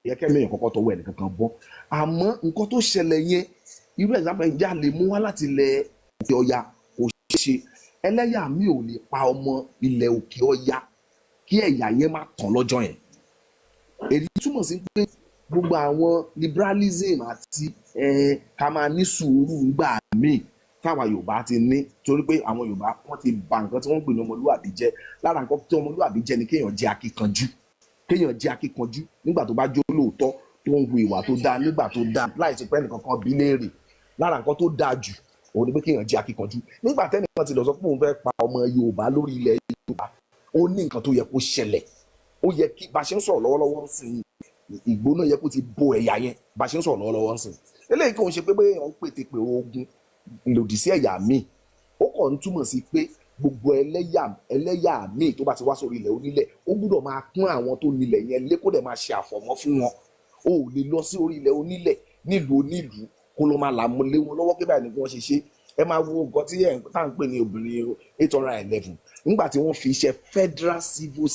yẹ kẹ́lẹ́yìn kọ́kọ́ tọwọ́ ẹnì kankan bọ́ àmọ́ nǹkan tó ṣẹlẹ̀ yẹn irú example ìjà lè mú wá láti ilẹ̀ òkè ọya kò ṣeé ṣe ẹlẹ́yà mi ò lè pa ọmọ ilẹ̀ òkè ọya kí ẹ̀yà yẹn má tàn lọ́jọ́ yẹn èyí túmọ̀ sí pé gbogbo àwọn liberalism àti ká máa ní sùúrù ńgbà míì táwa Yorùbá ti ní torí pé àwọn Yorùbá wọ́n ti bà nǹkan tí wọ́n ń pè ní ọmọlúwàbí jẹ́ lára nǹkan tí ọmọlúwàbí jẹ́ ni kéèyàn jẹ́ akíkanjú nígbà tó bá jó lóòótọ́ tó ń hu ìwà tó dáa nígbà tó dáa láì ṣe pé ẹnìkan kan bí léèrè lára nǹkan tó dáa jù òun ni pé kéèyàn jẹ́ akíkanjú nígbà tẹ́nìkan ti lọ sọ pé òun fẹ́ pa ọmọ Yorùbá lórí ilẹ̀ Yorùbá ó ní nǹkan tó yẹ kó ṣẹlẹ̀ ó yẹ kí bá ṣe ń sọ̀rọ̀ lọ́wọ́lọ́wọ́ ń sìn ìgbóná yẹ kó ti bo ẹ̀yà yẹn bá ṣe ń sọ̀rọ̀ lọ́wọ́lọ́wọ́ ń sìn eléyìí kò ń ṣe pé bẹ́ẹ̀ wọ́n pètè pé ogun lòdì sí ẹ̀yà míì ó kàn ń túmọ̀ sí pé gbogbo ẹlẹ́yà míì tó bá ti wá sórí ilẹ̀ onílẹ̀ ó gbúdọ̀ máa pọ́n àwọn tó nílẹ̀ yẹn lé kó dẹ̀ máa ṣe àfọ̀mọ́ fún wọn o ò lè lọ sí orí ilẹ̀ onílẹ̀ nílùú onílùú kó lọ máa làmú lé wọn lọ́wọ́ pé báyìí ni wọ́n ṣe ṣe ẹ máa wo nǹkan tí tá à ń pè ní obìnrin 811 nígbà tí wọ́n fi iṣẹ́ federal civil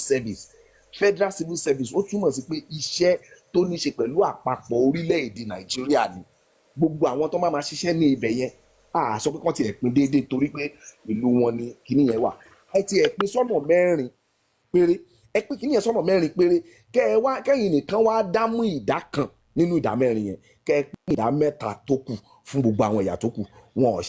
service ó túmọ̀ sí pé iṣẹ́ tó ní ṣe pẹ̀lú àpapọ̀ orílẹ̀-èdè Nàìjíríà ni gbogbo àwọn tó máa ṣiṣẹ́ ní ibẹ̀ yẹn a sọ pé kàn ti ẹ̀ pín déédéé torí pé ìlú wọn ni kíní yẹn wà ẹ ti ẹ̀ pín sọ́nà mẹ́rin péré ẹ pín kíní yẹn sọ́nà mẹ́rin péré kẹ́yìn nìkan wá dámú ìdá kan nínú ìdá mẹ́rin yẹn kẹ́ ẹ pín ìdá mẹ́ta tó kù fún gbogbo àwọn ẹ̀yà tó kù wọn ò